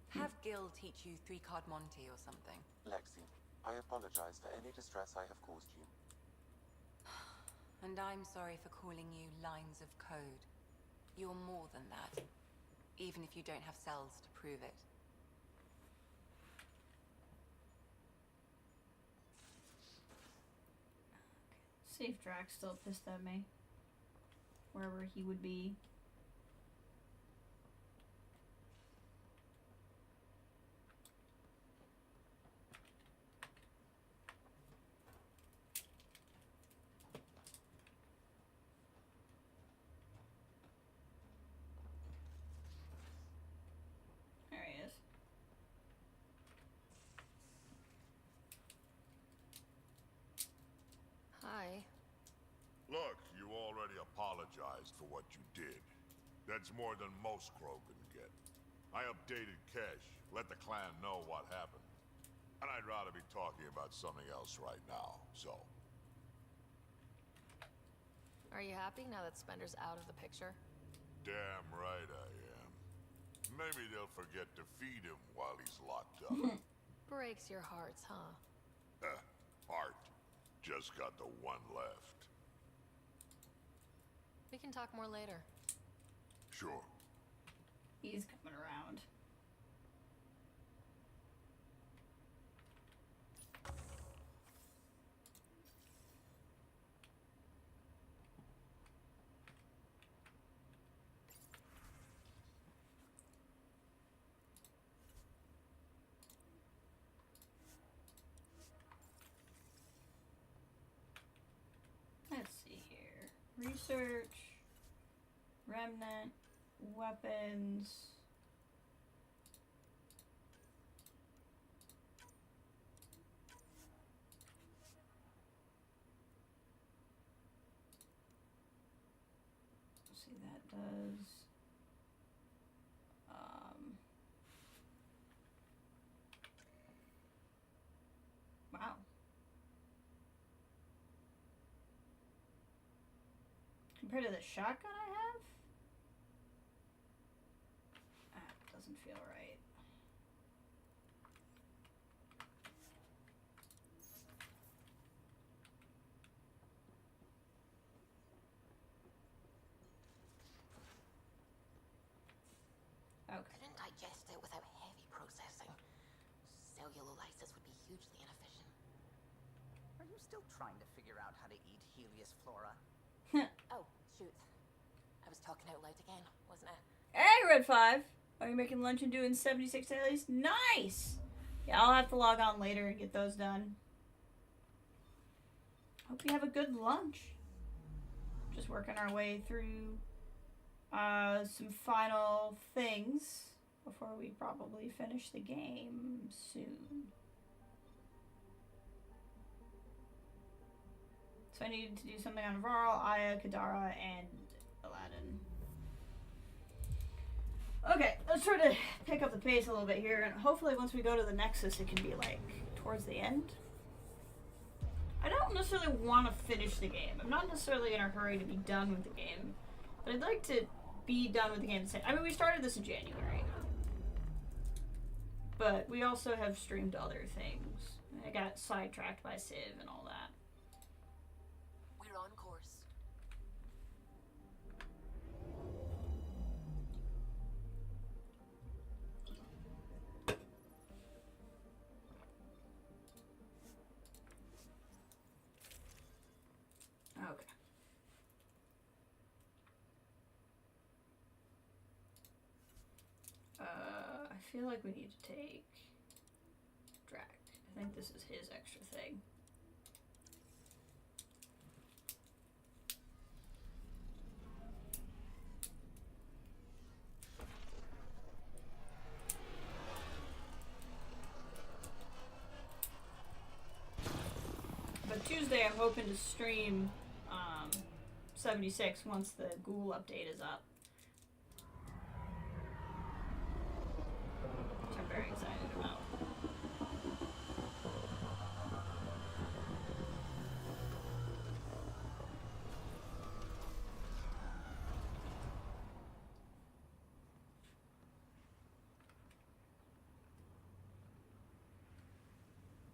Have Gil teach you 3-card Monty or something. Lexi, I apologize for any distress I have caused you. And I'm sorry for calling you lines of code. You're more than that, even if you don't have cells to prove it. See if Drax's still pissed at me. Wherever he would be. There he is. Hi. Look, you already apologized for what you did. That's more than most Krogan get. I updated Kesh, let the clan know what happened. And I'd rather be talking about something else right now, so... Are you happy now that Spender's out of the picture? Damn right I am. Maybe they'll forget to feed him while he's locked up. Breaks your hearts, huh? Heart. Just got the one left. We can talk more later. Sure. He's coming around. Let's see here. Research, remnant, weapons. Let's see, that does. Wow. Compared to the shotgun I have? Doesn't feel right. Okay. Couldn't digest it without heavy processing. Cellulolysis would be hugely inefficient. Are you still trying to figure out how to eat Helios flora? Oh, shoot. I was talking out loud again, wasn't I? Hey, Red 5! Are you making lunch and doing 76 dailies? Nice! Yeah, I'll have to log on later and get those done. Hope you have a good lunch. Just working our way through some final things before we probably finish the game soon. So I needed to do something on Varl, Aya, Kadara, and Aladdin. Okay, let's try to pick up the pace a little bit here, and hopefully once we go to the Nexus, it can be like towards the end. I don't necessarily want to finish the game. I'm not necessarily in a hurry to be done with the game, but I'd like to be done with the game. I mean, we started this in January, but we also have streamed other things. I got sidetracked by Civ and all that. We're on course. Okay. I feel like we need to take Drac. I think this is his extra thing. But Tuesday I'm hoping to stream 76 once the Ghoul update is up. Which I'm very excited about.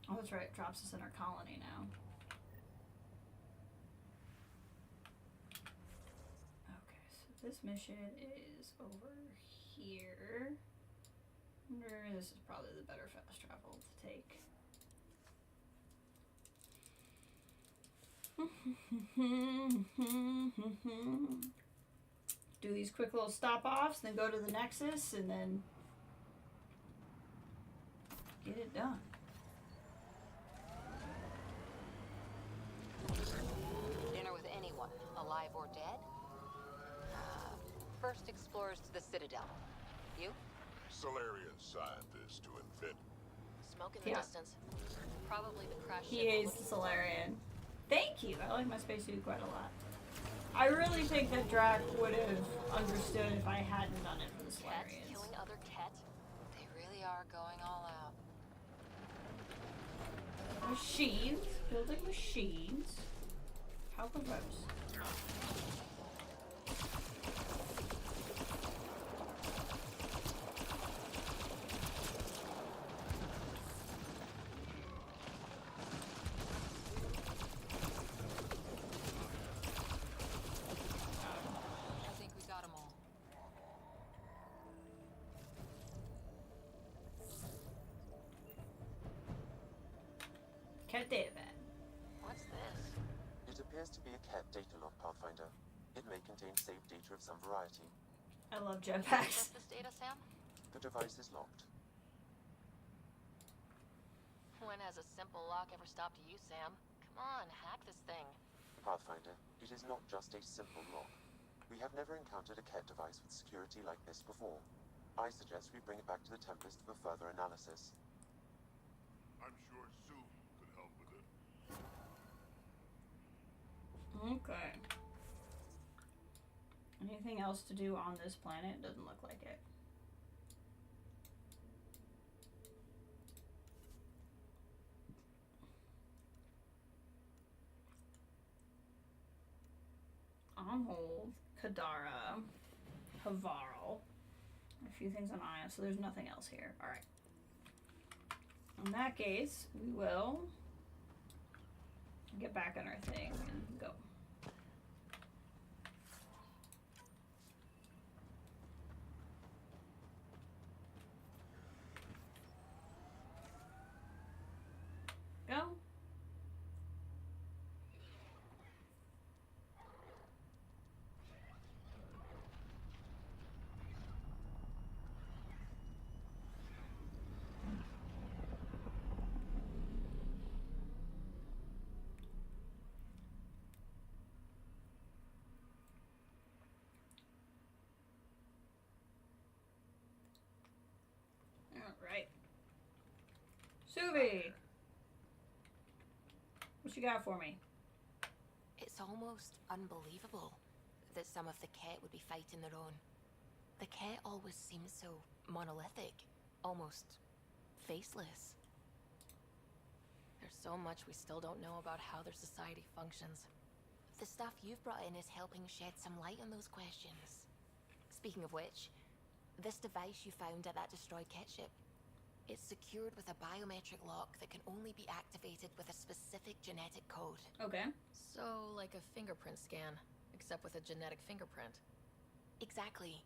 Oh, that's right. It drops us in our colony now. Okay, so this mission is over here. This is probably the better fast travel to take. Do these quick little stop-offs, then go to the Nexus, and then get it done. Dinner with anyone, alive or dead? First explorers to the Citadel. You? Solarian scientist to invent. Smoke in the distance. Probably the crash He ship we're is the looking for. Solarian. Thank you. I like my spacesuit quite a lot. I really think that Drac would have understood if I hadn't done it for the Kett Solarians. killing other Kett? They really are going all out. Machines. Building machines. How gross. I think we got them all. Kett Databed. What's this? It appears to be a Kett data log, Pathfinder. It may contain saved data of some variety. I love Can you jetpacks. access this data, Sam? The device is locked. When has a simple lock ever stopped you, Sam? Come on, hack this thing. Pathfinder, it is not just a simple lock. We have never encountered a Kett device with security like this before. I suggest we bring it back to the Tempest for further analysis. I'm sure Sue could help with it. Okay. Anything else to do on this planet? Doesn't look like it. On hold, Kadara, Havarl, a few things on Aya, so there's nothing else here. Alright. In that case, we will get back on our thing and go. Go. Alright. Suvi! What you got for me? It's almost unbelievable that some of the Kett would be fighting their own. The Kett always seems so monolithic, almost faceless. There's so much we still don't know about how their society functions. The stuff you've brought in is helping shed some light on those questions. Speaking of which, this device you found at that destroyed Kett ship, it's secured with a biometric lock that can only be activated with a specific genetic code. Okay. So, like a fingerprint scan, except with a genetic fingerprint. Exactly.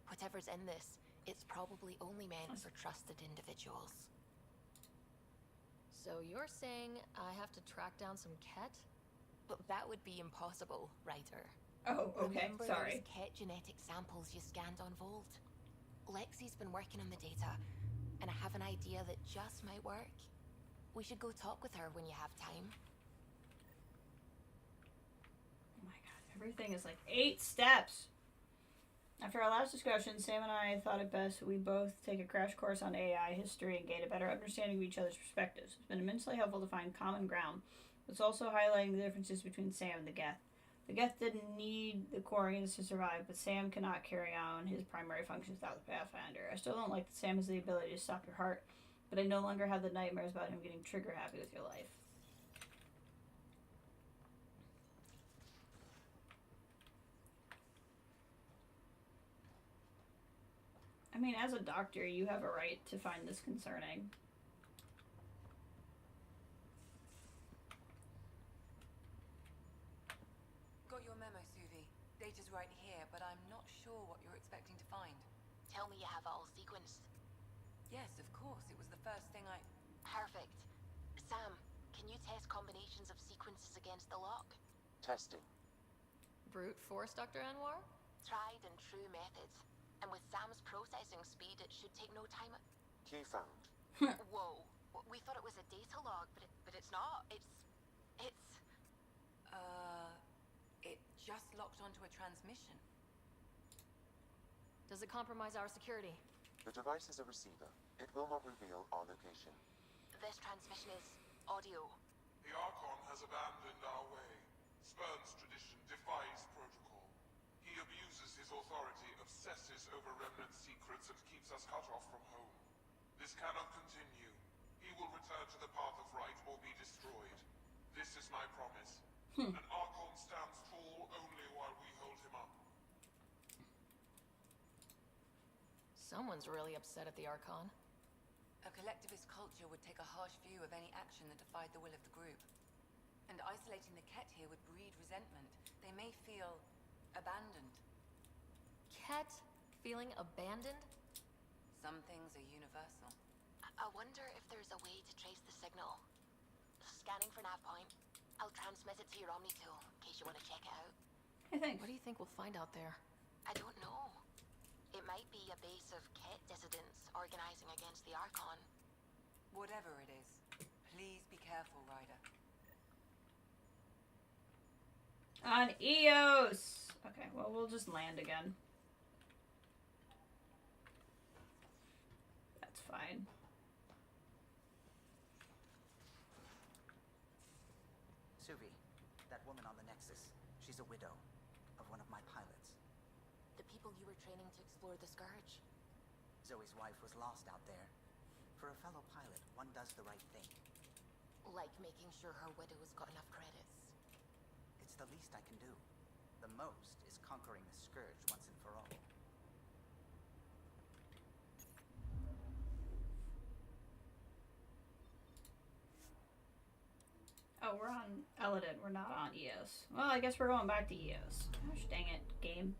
Whatever's in this, it's probably only meant for trusted individuals. So you're saying I have to track down some Kett? But that would be impossible, Ryder. Oh, okay, Remember sorry. those Kett genetic samples you scanned on Volt? Lexi's been working on the data, and I have an idea that just might work. We should go talk with her when you have time. Oh my god, everything is like 8 steps. After our last discussion, Sam and I thought it best we both take a crash course on AI history and gain a better understanding of each other's perspectives. It's been immensely helpful to find common ground. It's also highlighting the differences between Sam and the Geth. The Geth didn't need the Quarians to survive, but Sam cannot carry on his primary functions without the Pathfinder. I still don't like that Sam has the ability to stop your heart, but I no longer have the nightmares about him getting trigger happy with your life. I mean, as a doctor, you have a right to find this concerning. sure what you're expecting to find. Tell me you have it all sequenced. Yes, of course. It was the first thing I... Perfect. Sam, can you test combinations of sequences against the lock? Testing. Brute force, Dr. Anwar? Tried and true methods. And with Sam's processing speed, it should take no time. Key found. Whoa. We thought it was a data log, but it's not. It's... It just locked onto a transmission. Does it compromise our security? The device is a receiver. It will not reveal our location. This transmission is audio. The Archon has abandoned our way, spurns tradition, defies protocol. He abuses his authority, obsesses over remnant secrets, and keeps us cut off from home. This cannot continue. He will return to the path of right or be destroyed. This is my promise. An Archon stands tall only while we hold him up. Someone's really upset at the Archon. A collectivist culture would take a harsh view of any action that defied the will of the group. And isolating the Kett here would breed resentment. They may feel abandoned. Kett feeling abandoned? Some things are universal. I wonder if there's a way to trace the signal. Scanning for nav point. I'll transmit it to your Omni tool, in case you want to check it out. Hey, thanks. What do you think we'll find out there? I don't know. It might be a base of Kett dissidents organizing against the Archon. Whatever it is, please be careful, Ryder. On Eos! Okay, well, we'll just land again. That's fine. Suvi, that woman on the Nexus, she's a widow of one of my pilots. The people you were training to explore the Scourge? Zoe's wife was lost out there. For a fellow pilot, one does the right thing. Like making sure her widow's got enough credits. It's the least I can do. The most is conquering the Scourge once and for all. Oh, we're on Eladin. We're not on Eos. Well, I guess we're going back to Eos. Gosh dang it, game.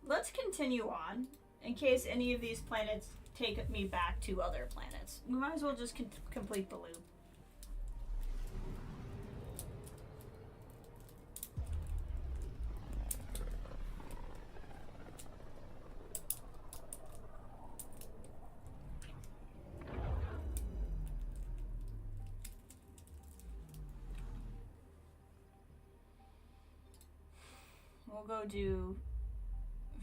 Let's continue on, in case any of these planets take me back to other planets. We might as well just complete the loop. We'll go do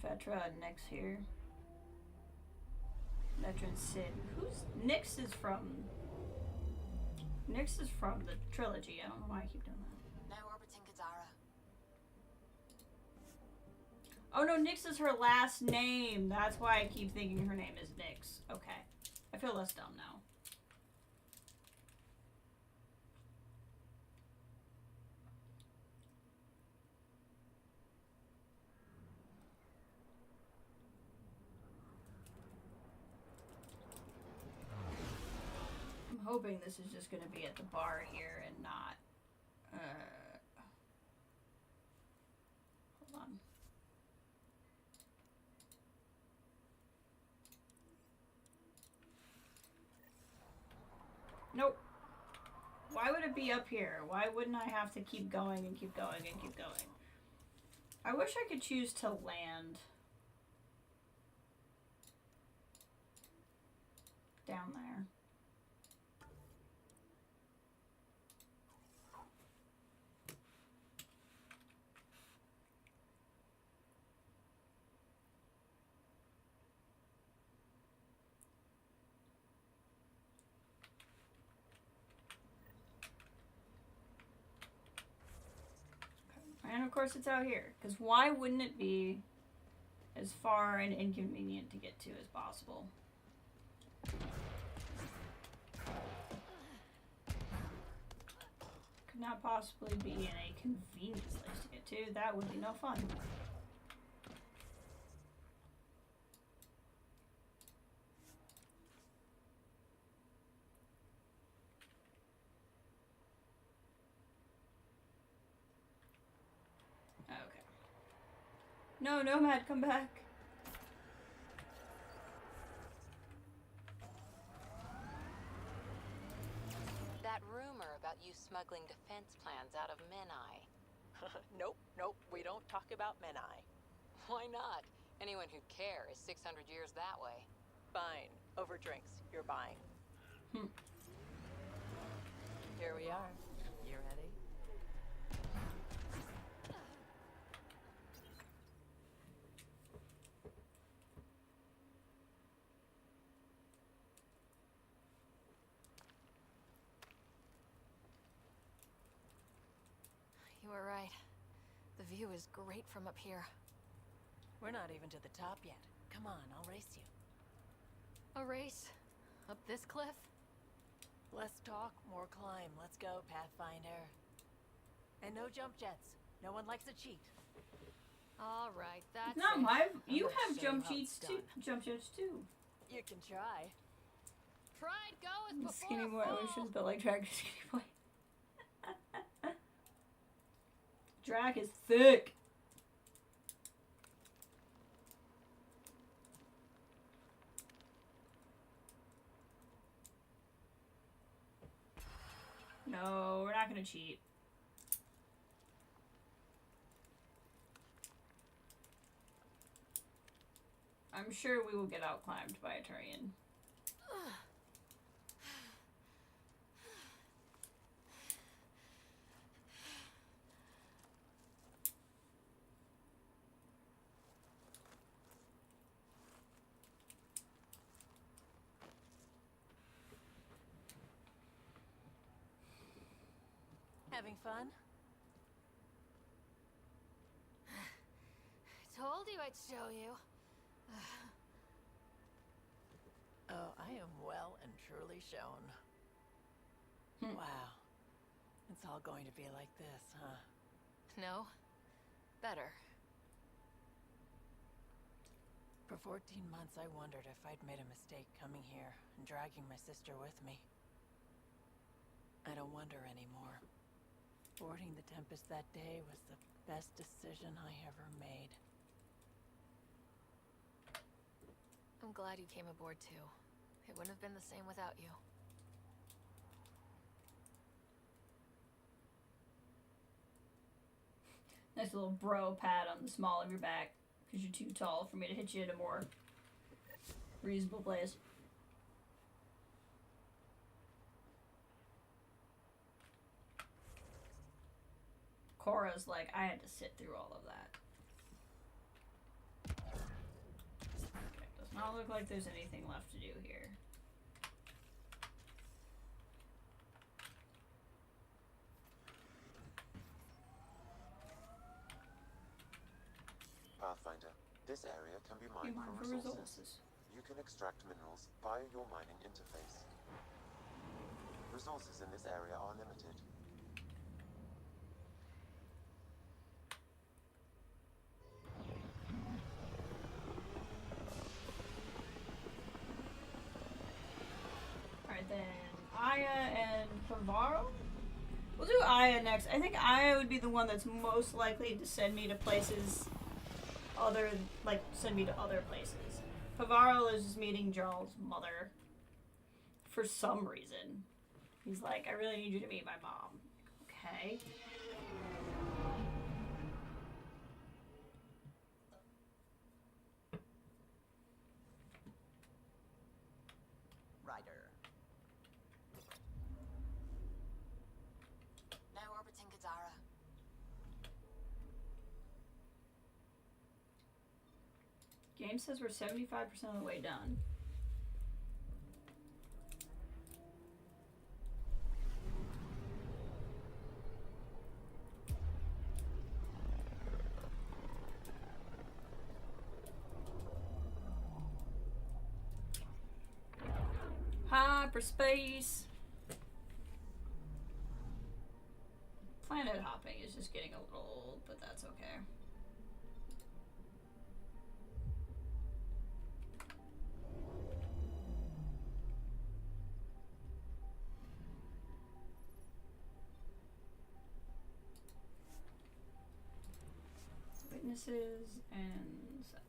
Vetra and Nyx here. Veteran Sid. Who's Nyx is from? Nyx is from the trilogy. I don't know why I keep doing that. Now orbiting Kadara. Oh no, Nyx is her last name. That's why I keep thinking her name is Nyx. Okay. I feel less dumb now. I'm hoping this is just going to be at the bar here and not... hold on. Nope. Why would it be up here? Why wouldn't I have to keep going and keep going and keep going? I wish I could choose to land down there. And of course it's out here, because why wouldn't it be as far and inconvenient to get to as possible? Could not possibly be in a convenient place to get to. That would be no fun. No, Nomad, come back. That rumor about you smuggling defense plans out of Menai. Nope, we don't talk about Menai. Why not? Anyone who'd care is 600 years that way. Fine. Over drinks. You're buying. Here we are. You ready? You were right. The view is great from up here. We're not even to the top yet. Come on, I'll race you. A race? Up this cliff? Less talk, more climb. Let's go, Pathfinder. And no jump jets. No one likes a cheat. All right, that's Not it. my. I'm You gonna have show jump you how cheats it's too. done. Jump jets too. You can try. Pride goeth before Skinny a boy. fall. I wish it was built like Drag. Skinny boy. Drag is thick. No, we're not gonna cheat. I'm sure we will get outclimbed by a Turian. Having fun? I told you I'd show you. Oh, I am well and truly shown. Wow. It's all going to be like this, huh? No. Better. For 14 months, I wondered if I'd made a mistake coming here and dragging my sister with me. I don't wonder anymore. Boarding the Tempest that day was the best decision I ever made. I'm glad you came aboard too. It wouldn't have been the same without you. Nice little bro pat on the small of your back, because you're too tall for me to hit you at a more reasonable place. Cora's like, I had to sit through all of that. Okay, does not look like there's anything left to do here. Pathfinder, this area can be mined for resources. You can extract minerals via your mining interface. Resources in this area are limited. Alright then, Aya and Pavaro? We'll do Aya next. I think Aya would be the one that's most likely to send me to places send me to other places. Pavaro is just meeting Jarl's mother for some reason. He's like, I really need you to meet my mom. Okay. Ryder. Now orbiting Gadara. Game says we're 75% of the way done. Hyperspace. Planet hopping is just getting a little old, but that's okay. weaknesses and zap.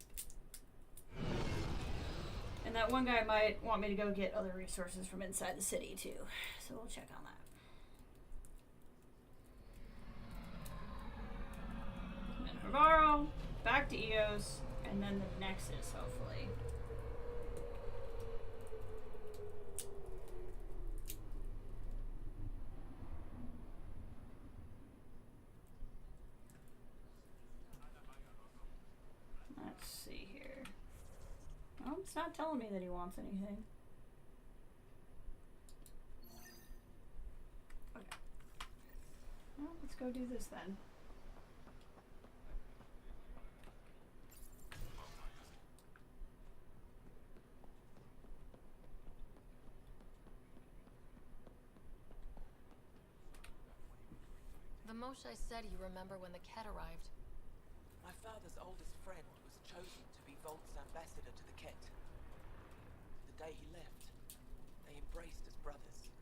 And that one guy might want me to go get other resources from inside the city too, so we'll check on that. And then Navarro, back to Eos, and then the Nexus, hopefully. Let's see here. Oh, it's not telling me that he wants anything. Okay. Well, let's go do this then. The Moshe said you remember when the Kett arrived. My father's oldest friend was chosen to be Volt's ambassador to the Kett. The day he left, they embraced as brothers.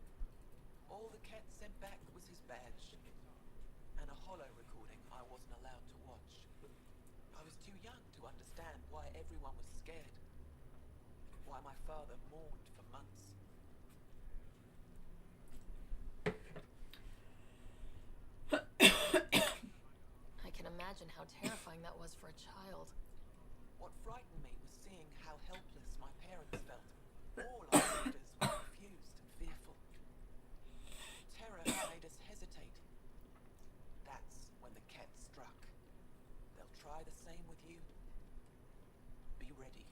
All the Kett sent back was his badge, and a holo recording I wasn't allowed to watch. I was too young to understand why everyone was scared, why my father mourned for months. I can imagine how terrifying that was for a child. What frightened me was seeing how helpless my parents felt. All our leaders were confused and fearful. Terror made us hesitate. That's when the Kett struck. They'll try the same with you. Be ready.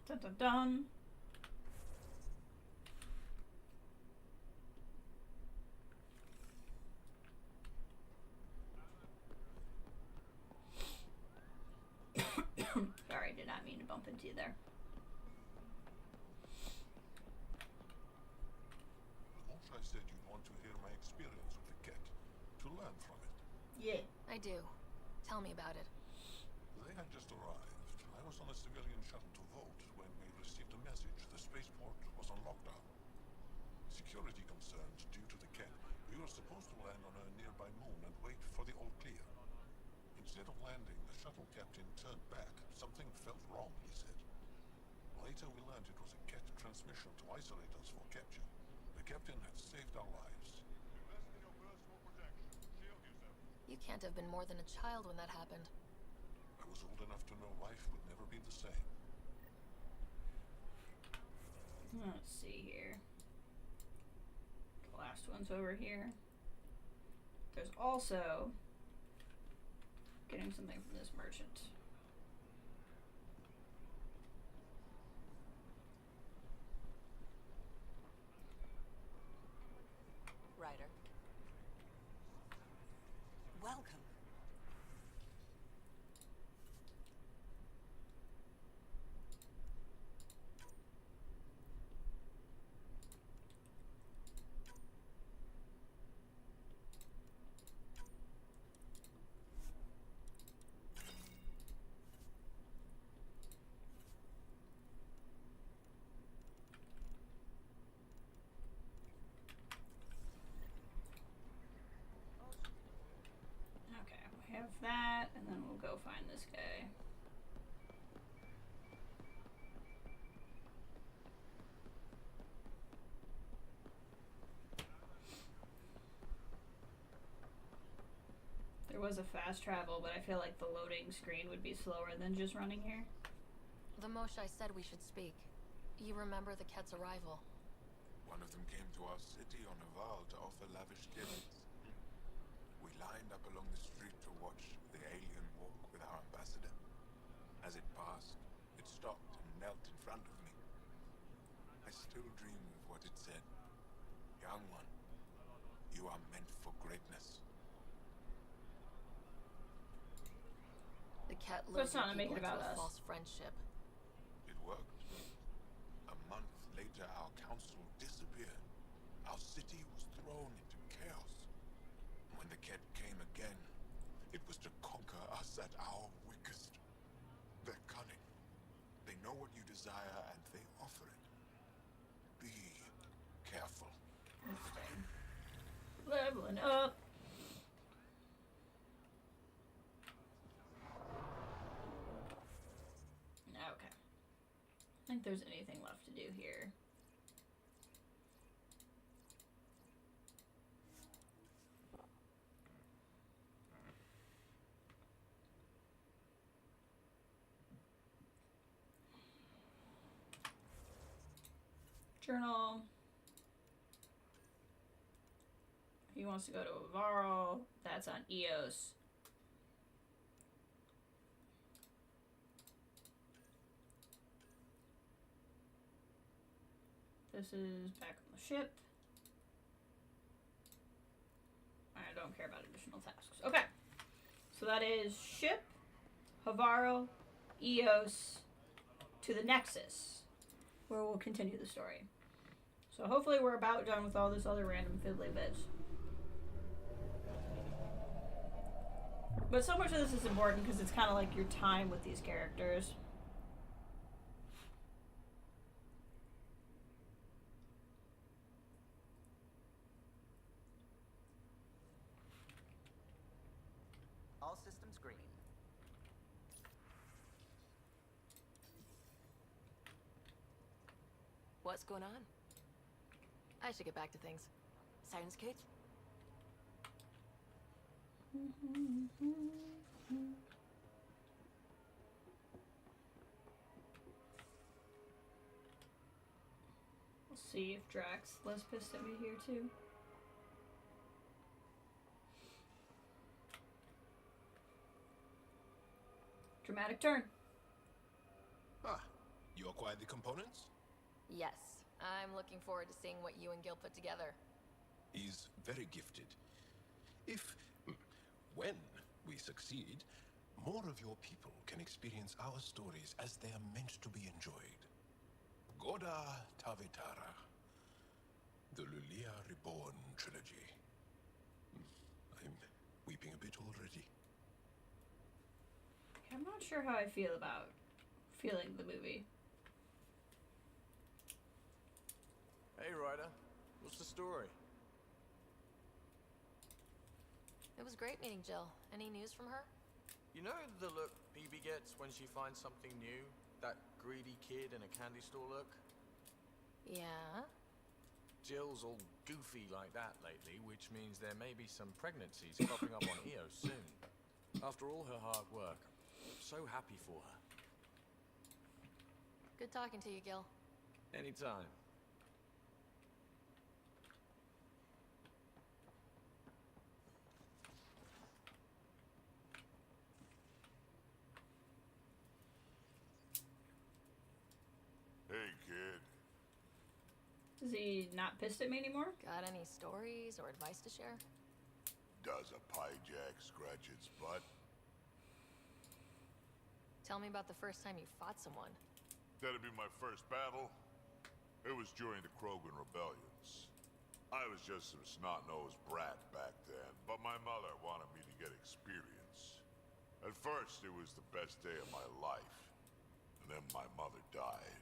Dun dun dun. Sorry, did not mean to bump into you there. Outta said you'd want to hear my experience with the Kett, to learn from it. Yeah. I do. Tell me about it. They had just arrived. I was on a civilian shuttle to Volt when we received a message the spaceport was on lockdown. Security concerns due to the Kett. We were supposed to land on a nearby moon and wait for the all clear. Instead of landing, the shuttle captain turned back. Something felt wrong, he said. Later we learned it was a Kett transmission to isolate us for capture. The captain had saved our lives. You can't have been more than a child when that happened. I was old enough to know life would never be the same. Let's see here. The last one's over here. There's also getting something from this merchant. Ryder. Welcome. Okay, we have that, and then we'll go find this guy. There was a fast travel, but I feel like the loading screen would be slower than just running here. The Moshe said we should speak. You remember the Kett's arrival? One of them came to our city on a vow to offer lavish gifts. We lined up along the street to watch the alien walk with our ambassador. As it passed, it stopped and knelt in front of me. I still dream of what it said. Young one, you are meant for greatness. The Kett Let's lured not you make people it about into a us. false friendship. It worked. A month later, our council disappeared. Our city was thrown into chaos. When the Kett came again, it was to conquer us at our weakest. They're cunning. They know what you desire and they offer it. Be careful. Leveling up. there's anything left to do here. Journal. He wants to go to Avaro. That's on Eos. This is back on the ship. I don't care about additional tasks. Okay. So that is ship, Havaro, Eos, to the Nexus, where we'll continue the story. So hopefully we're about done with all this other random fiddly bits. But so much of this is important because it's kind of like your time with these characters. All systems green. What's going on? I should get back to things. Sounds good. We'll see if Drax less pissed at me here too. Dramatic turn. Ah, you acquired the components? Yes. I'm looking forward to seeing what you and Gil put together. He's very gifted. If, when we succeed, more of your people can experience our stories as they are meant to be enjoyed. Goda Tavitara, the Lulia Reborn trilogy. I'm weeping a bit already. I'm not sure how I feel about feeling the movie. Hey, Ryder. What's the story? It was great meeting Jill. Any news from her? You know the look Phoebe gets when she finds something new? That greedy kid in a candy store look? Yeah? Jill's all goofy like that lately, which means there may be some pregnancies cropping up on Eos soon. After all her hard work, I'm so happy for her. Good talking to you, Gil. Anytime. Hey, kid. Is he not pissed at me anymore? Got any stories or advice to share? Does a pie jack scratch its butt? Tell me about the first time you fought someone. That'd be my first battle. It was during the Krogan rebellions. I was just some snot-nosed brat back then, but my mother wanted me to get experience. At first, it was the best day of my life. And then my mother died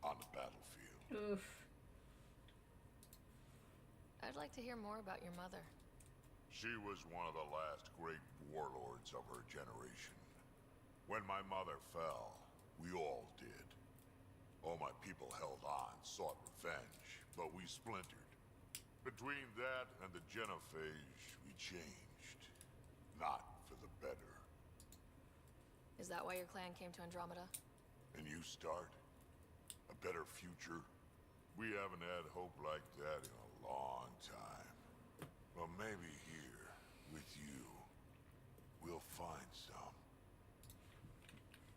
on the battlefield. Oof. I'd like to hear more about your mother. She was one of the last great warlords of her generation. When my mother fell, we all did. All my people held on, sought revenge, but we splintered. Between that and the Genophage, we changed. Not for the better. Is that why your clan came to Andromeda? And you start? A better future? We haven't had hope like that in a long time. But maybe here, with you, we'll find some.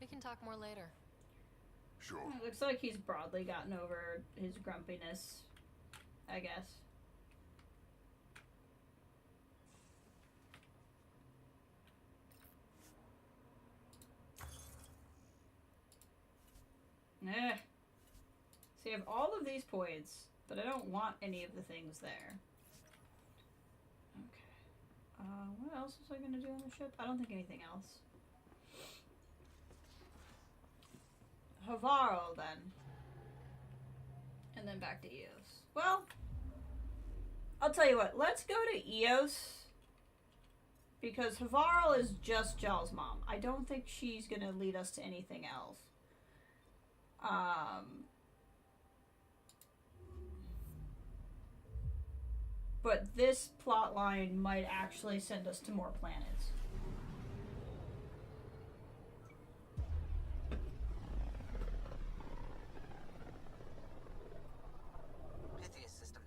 We can talk more later. Sure. It looks like he's broadly gotten over his grumpiness, I guess. Eh. So you have all of these points, but I don't want any of the things there. Okay. What else was I going to do on the ship? I don't think anything else. Havaro, then. And then back to Eos. Well, I'll tell you what. Let's go to Eos. Because Havaro is just Jel's mom. I don't think she's going to lead us to anything else. But this plot line might actually send us to more planets. Pythias system,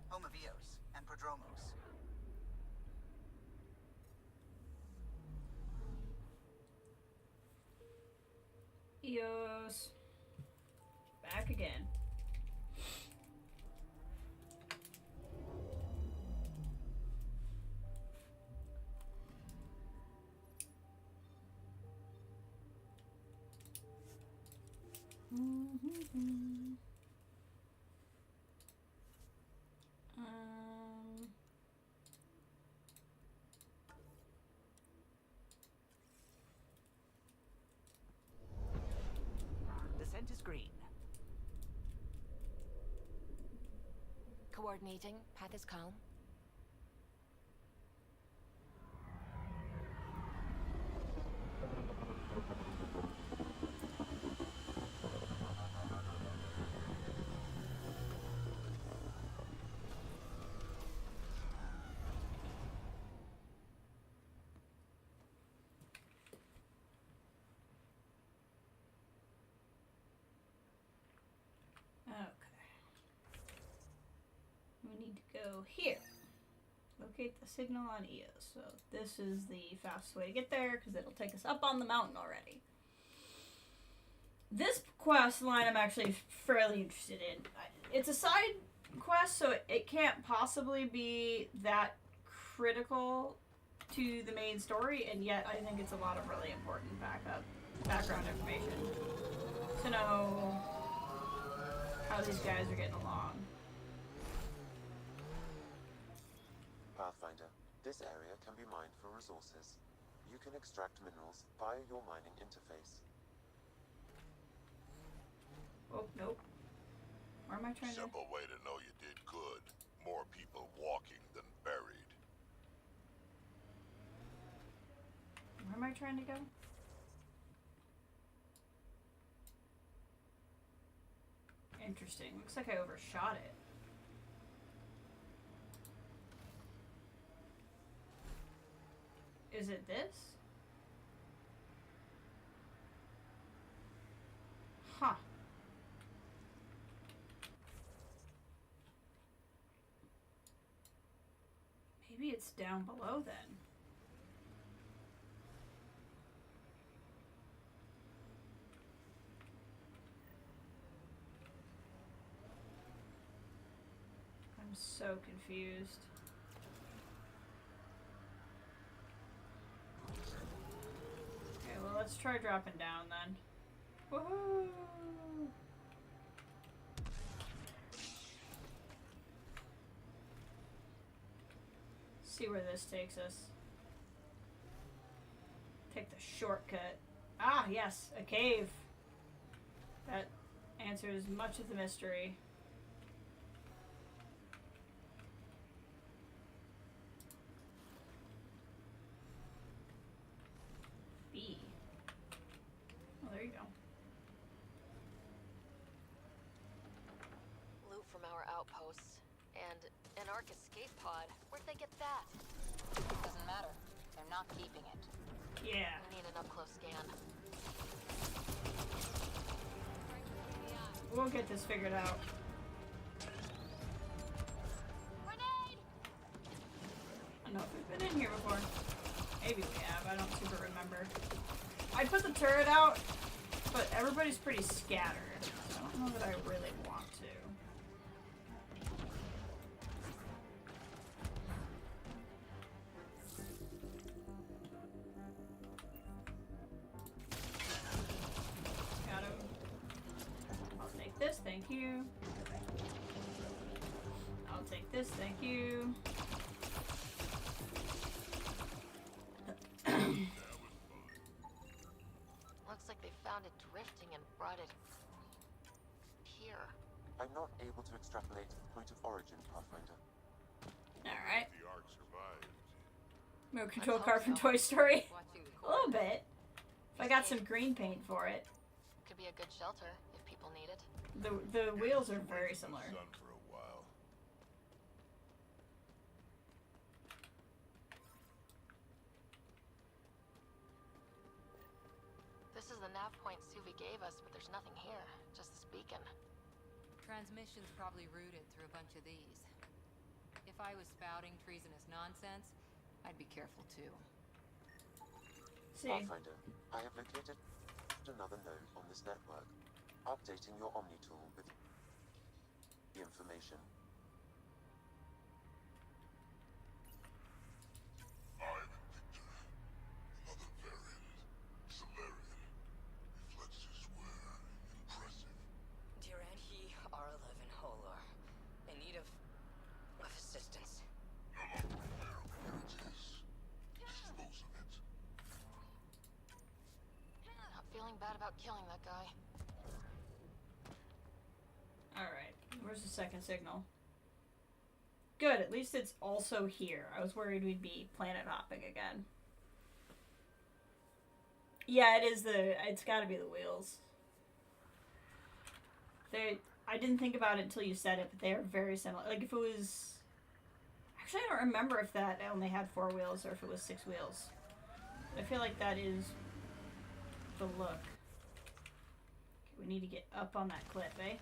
home of Eos and Prodromos. Eos. Back again. Descent is green. Coordinating. Path is calm. We need to go here. Locate the signal on Eos. So this is the fastest way to get there because it'll take us up on the mountain already. This quest line I'm actually fairly interested in. It's a side quest, so it can't possibly be that critical to the main story, and yet I think it's a lot of really important background information to know how these guys are getting along. Pathfinder, this area can be mined for resources. You can extract minerals via your mining interface. Oh, nope. Where am I trying Simple way to know you did good. More people walking than buried. Where am I trying to go? Interesting. Looks like I overshot it. Is it this? Huh. Maybe it's down below then. I'm so confused. Okay, well, let's try dropping down then. Woohoo! See where this takes us. Take the shortcut. Ah, yes, a cave. That answers much of the mystery. B. Oh, there you go. Loot from our outposts. And an Ark escape pod. Where'd they get that? Doesn't matter. They're not keeping it. Yeah. We need an up-close scan. We'll get this figured out. Grenade! I don't know if we've been in here before. Maybe we have. I don't super remember. I put the turret out, but everybody's pretty scattered. So I don't know that I really want to. Got him. I'll take this, thank you. I'll take this, thank you. Looks like they found it drifting and brought it here. I'm not able to extrapolate the point of origin, Pathfinder. Alright. The Ark survived. Remote control car from Toy Story. A little bit. If I got some green paint for it. Could be a good shelter if people people need it. The wheels are very similar. Sun for a while. This is the nav point Suvi gave us, but there's nothing here. Just this beacon. Transmission's probably routed through a bunch of these. If I was spouting treasonous nonsense, I'd be careful too. Pathfinder, I have located another node on this network. Updating your Omni tool with the information. I'm Victor. Another variant. Solarian. Reflexes were impressive. Dear Aunt, he are alive and whole are in need of assistance. No longer aware of where it is. Dispose of it. Not feeling bad about killing that guy. Alright, where's the second signal? Good, at least it's also here. I was worried we'd be planet hopping again. Yeah, it's gotta be the wheels. I didn't think about it until you said it, but they are very similar. Like, if it was... Actually, I don't remember if that only had 4 wheels or if it was 6 wheels. I feel like that is the look. Okay, we need to get up on that cliff, eh?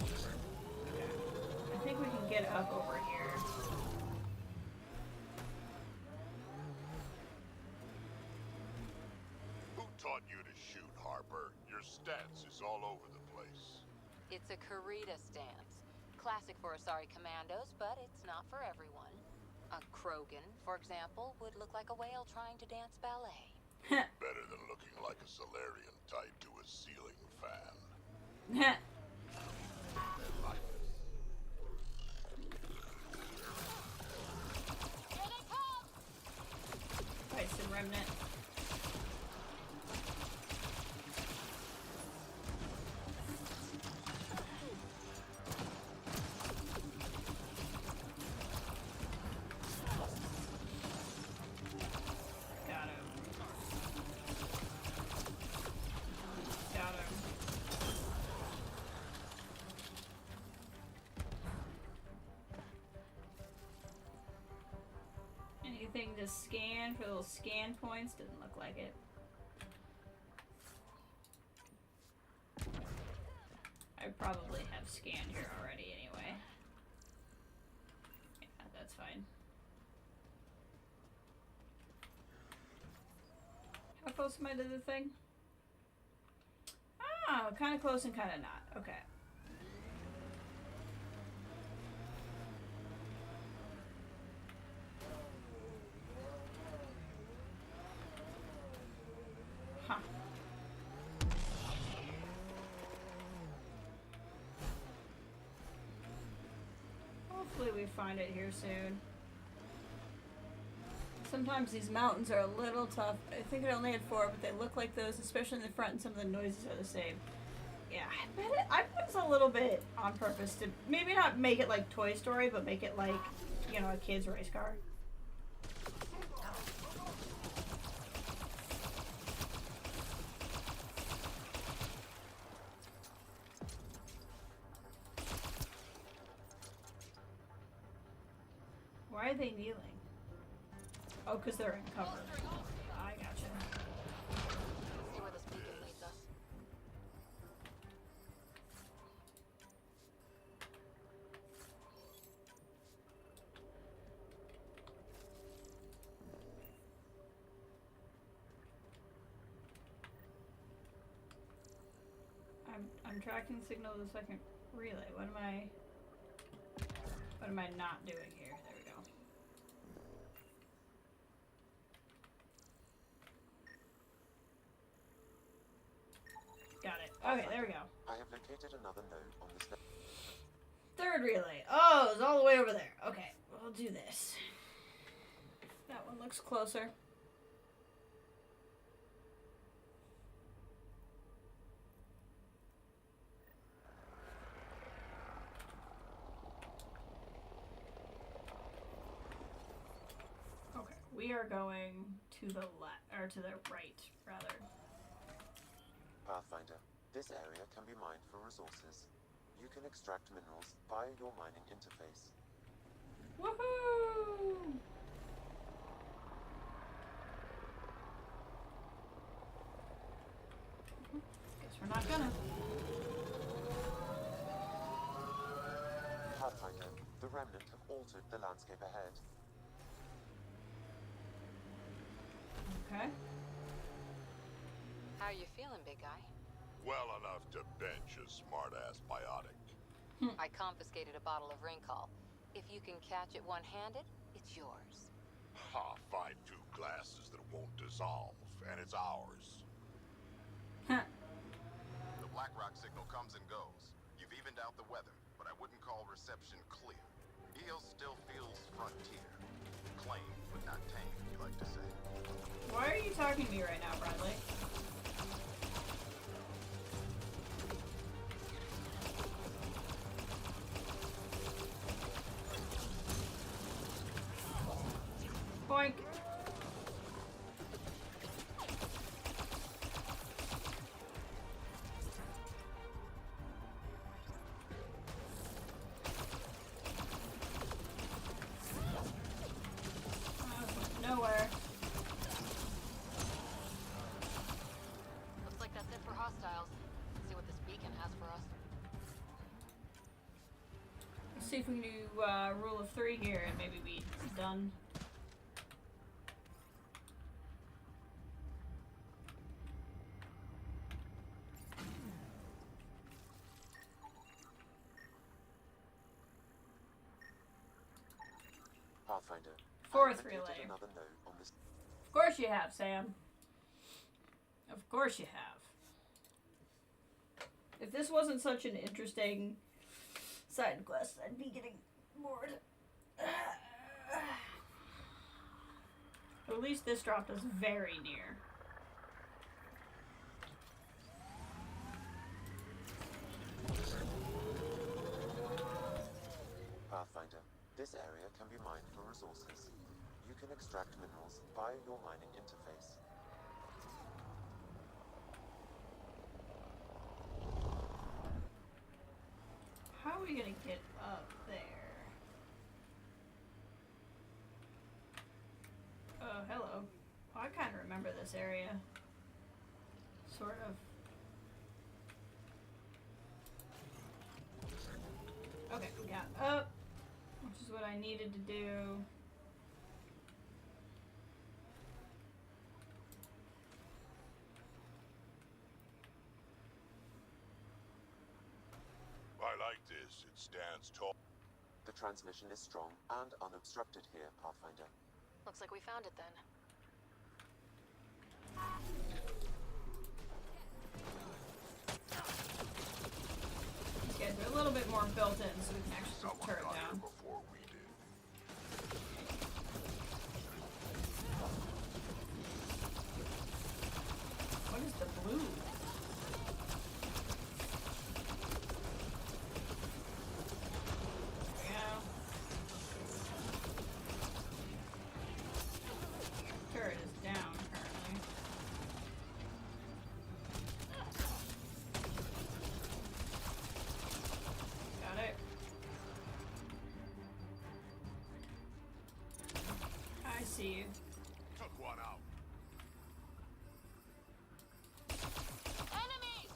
I think we can get up over here. Who taught you to shoot, Harper? Your stance is all over the place. It's a Karita stance. Classic for Asari commandos, but it's not for everyone. A Krogan, for example, would look like a whale trying to dance ballet. Better than looking like a Solarian tied to a ceiling fan. Right, some remnant. Got him. Got him. Anything to scan for those scan points? Didn't look like it. I probably have scanned here already anyway. Yeah, that's fine. How close am I to the thing? Oh, kind of close and kind of not. Okay. Huh. Hopefully we find it here soon. Sometimes these mountains are a little tough. I think I only had 4, but they look like those, especially in the front, and some of the noises are the same. Yeah, I bet it's a little bit on purpose to maybe not make it like Toy Story, but make it like, you know, a kid's race car. Why are they kneeling? Oh, because they're in cover. I gotcha. See where this beacon leads us. I'm tracking signal to the second relay. What am I not doing here? There we go. Got it. Okay, there we go. I have located another node on this network. Third relay. Oh, it's all the way over there. Okay, we'll do this. That one looks closer. Okay, we are going to the left, or to the right, rather. Pathfinder, This area can be mined for resources. You can extract minerals via your mining interface. Woohoo! Guess we're not gonna. Pathfinder, the Remnant have altered the landscape ahead. Okay. How you feeling, big guy? Well enough to bench a smart-ass biotic. I confiscated a bottle of Rincol. If you can catch it one-handed, it's yours. Ha, find 2 glasses that won't dissolve, and it's ours. The Blackrock signal comes and goes. You've evened out the weather, but I wouldn't call reception clear. Eos still feels frontier. Claim, but not tame, you like to say. Why are you talking to me right now, Bradley? Boink. Nowhere. Looks like that's it for hostiles. Let's see what this beacon has for us. Let's see if we can do rule of 3 here and maybe be done. Pathfinder. 4th I've relay. completed another node on this. Of course you have, Sam. Of course you have. If this wasn't such an interesting side quest, I'd be getting bored. At least this dropped us very near. Pathfinder. This area can be mined for resources. You can extract minerals via your mining interface. How are we gonna get up there? Oh, hello. Oh, I kind of remember this area. Sort of. Okay, we got up, which is what I needed to do. I like this. It stands tall. The transmission is strong and unobstructed here, Pathfinder. Looks like we found it then. These guys are a little bit more built in, so we can actually put the turret down. Before we did. What is the blue? Yeah. Turret is down currently. Got it. I see you. Took one out. Enemies!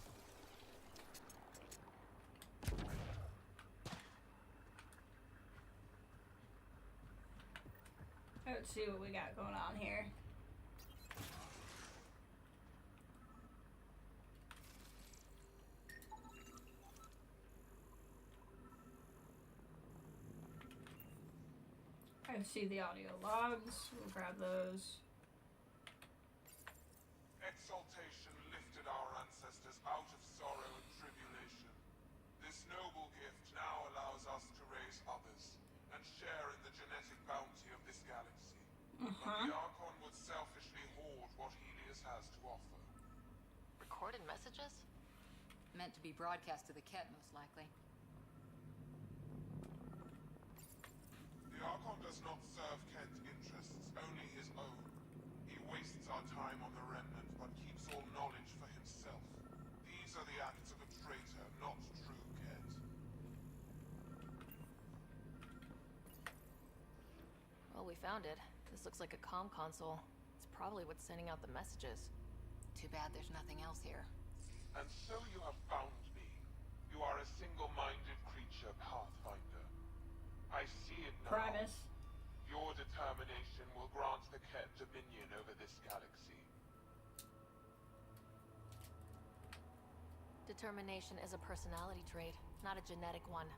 Let's see what we got going on here. I see the audio logs. We'll grab those. Exaltation lifted our ancestors out of sorrow and tribulation. This noble gift now allows us to raise others and share in the genetic bounty of this galaxy. But the Archon would selfishly hoard what Helios has to offer. Recorded messages? Meant to be broadcast to the Kett, most likely. The Archon does not serve Kent interests, only his own. He wastes our time on the Remnant, but keeps all knowledge for himself. These are the we found it. This looks like a comm console. It's probably what's sending out the messages. Too bad there's nothing else here. And so you have found me. You are a single-minded creature, Pathfinder. I see it now. Primus. Your determination will grant the Kett dominion over this galaxy. Determination is a personality trait, not a genetic one.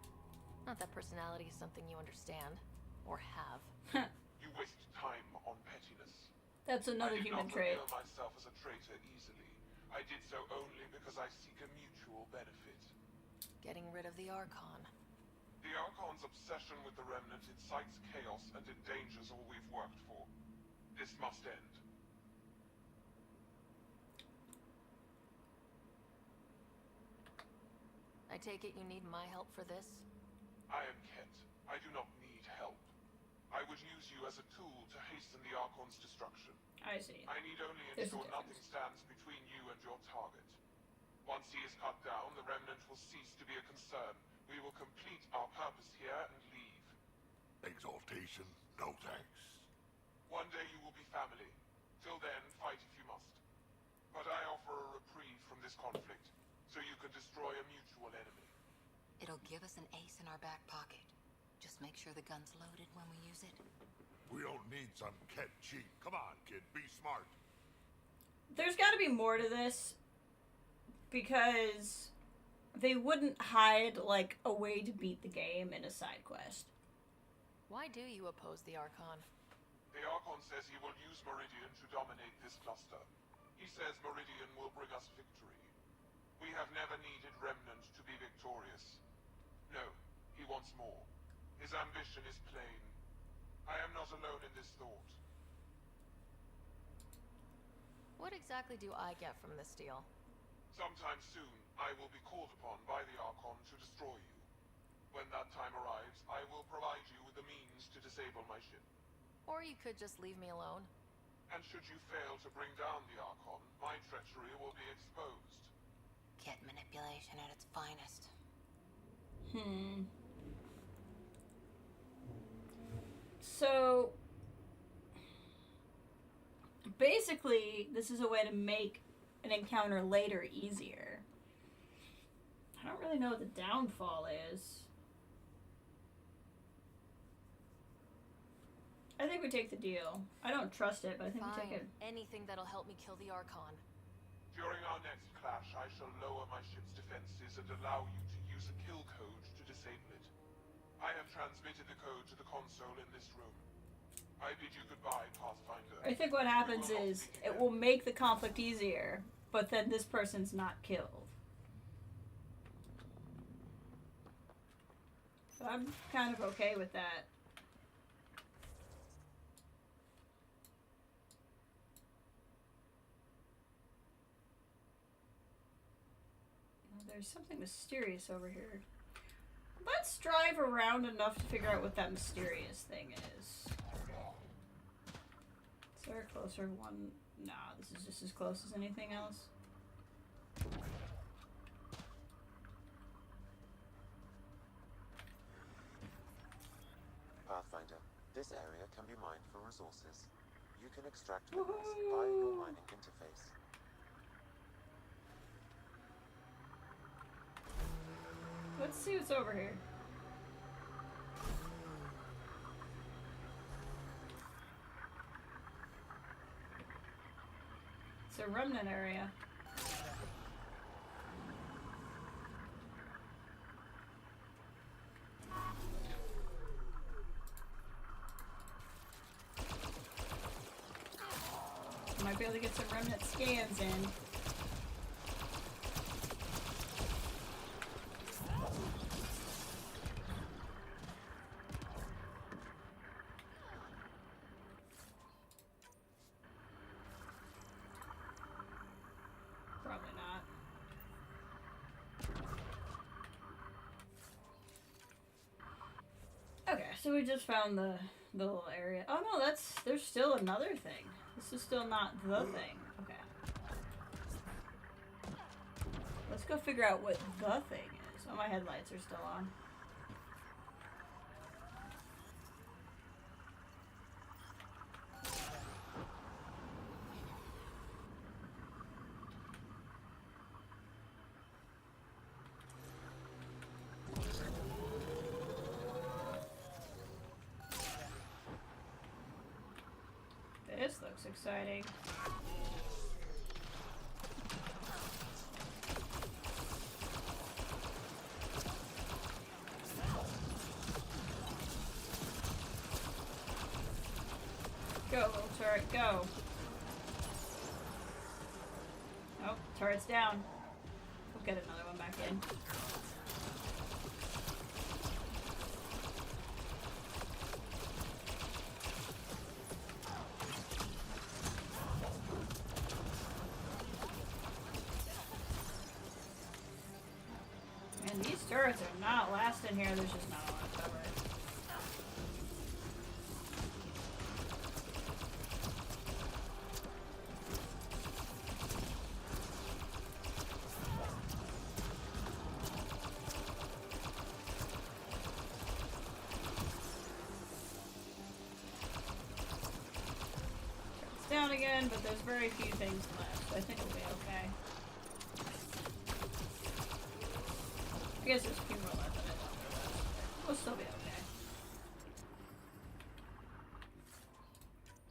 Not that personality is something you understand. Or have. You waste time on pettiness. That's another human trait. I did not reveal myself as a traitor easily. I did so only because I seek a mutual benefit. Getting rid of the Archon. The Archon's obsession with the Remnant incites chaos and endangers all we've worked for. This must end. I take it you need my help for this? I am Kett. I do not need help. I would use you as a tool to hasten the Archon's destruction. I see. I need only There's a ensure nothing difference. stands between you and your target. Once he is cut down, the Remnant will cease to be a concern. We will complete our purpose here and leave. Exaltation? No thanks. One day you will be family. Till then, fight if you must. But I offer a reprieve from this conflict, so you can destroy a mutual enemy. It'll give us an ace in our back pocket. Just make sure the gun's loaded when we use it. We don't need some Kett cheat. Come on, kid, be smart. There's got to be more to this, because they wouldn't hide, like, a way to beat the game in a side quest. Why do you oppose the Archon? The Archon says he will use Meridian to dominate this cluster. He says Meridian will bring us victory. We have never needed Remnant to be victorious. No, he wants more. His ambition is plain. I am not alone in this thought. What exactly do I get from this deal? Sometime soon, I will be called upon by the Archon to destroy you. When that time arrives, I will provide you with the means to disable my ship. Or you could just leave me alone. And should you fail to bring down the Archon, my treachery will be exposed. Kett manipulation at its finest. So, basically, this is a way to make an encounter later easier. I don't really know what the downfall is. I think we take the deal. I don't trust it, but I think we take it. Anything that'll help me kill the Archon. During our next clash, I shall lower my ship's defenses and allow you to use a kill code to disable it. I have transmitted the code to the console in this room. I bid you goodbye, Pathfinder. I think what happens is it will make the conflict easier, but then this person's not killed. So I'm kind of okay with that. There's something mysterious over here. Let's drive around enough to figure out what that mysterious thing is. Is there a closer one? Nah, this is just as close as anything else. Pathfinder, this area can be mined for resources. You can extract minerals via your mining interface. Let's see what's over here. It's a remnant area. Might be able to get some remnant scans in. Probably not. Okay, so we just found the little area. Oh no, there's still another thing. This is still not the thing. Okay. Let's go figure out what the thing is. Oh, my headlights are still on. looks exciting. Go, little turret, go. Oh, turret's down. We'll get another one back in. And these turrets are not lasting here. There's just not a lot of cover. Down again, but there's very few things left, so I think we'll be okay. I guess there's a few more left of it. We'll still be okay.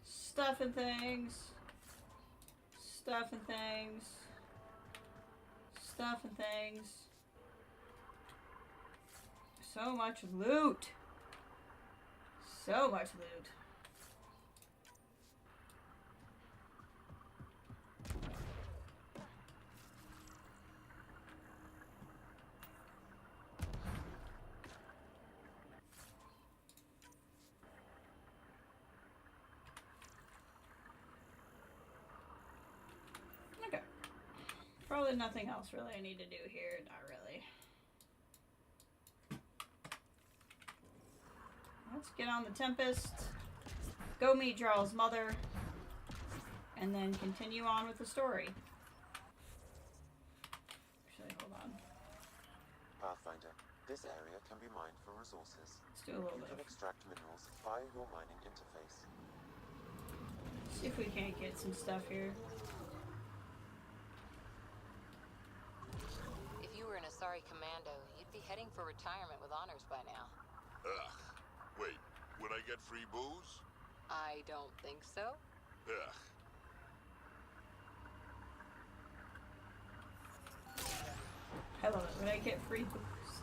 Stuff and things. Stuff and things. Stuff and things. So much loot. So much loot. Probably nothing else really I need to do here. Not really. Let's get on the Tempest. Go meet Jarl's mother. And then continue on with the story. Actually, hold on. Pathfinder, this area can be mined for resources. Let's do a little You bit can extract minerals via your mining interface. See if we can't get some stuff here. Sorry, Commando. You'd be heading for retirement with honors by now. Ugh. Wait, would I get free booze? I don't think so. Ugh. I love it when I get free booze.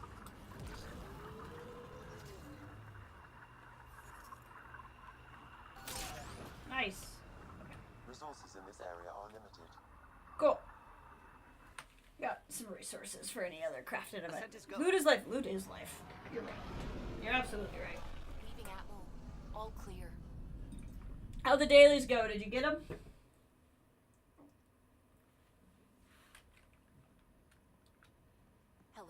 Nice. Okay. Resources in this area are limited. Cool. Got some resources for any other crafted event. Loot is life. Loot is life. You're right. You're absolutely right. Leaving Atmo. All clear. How'd the dailies go? Did you get them? Hello?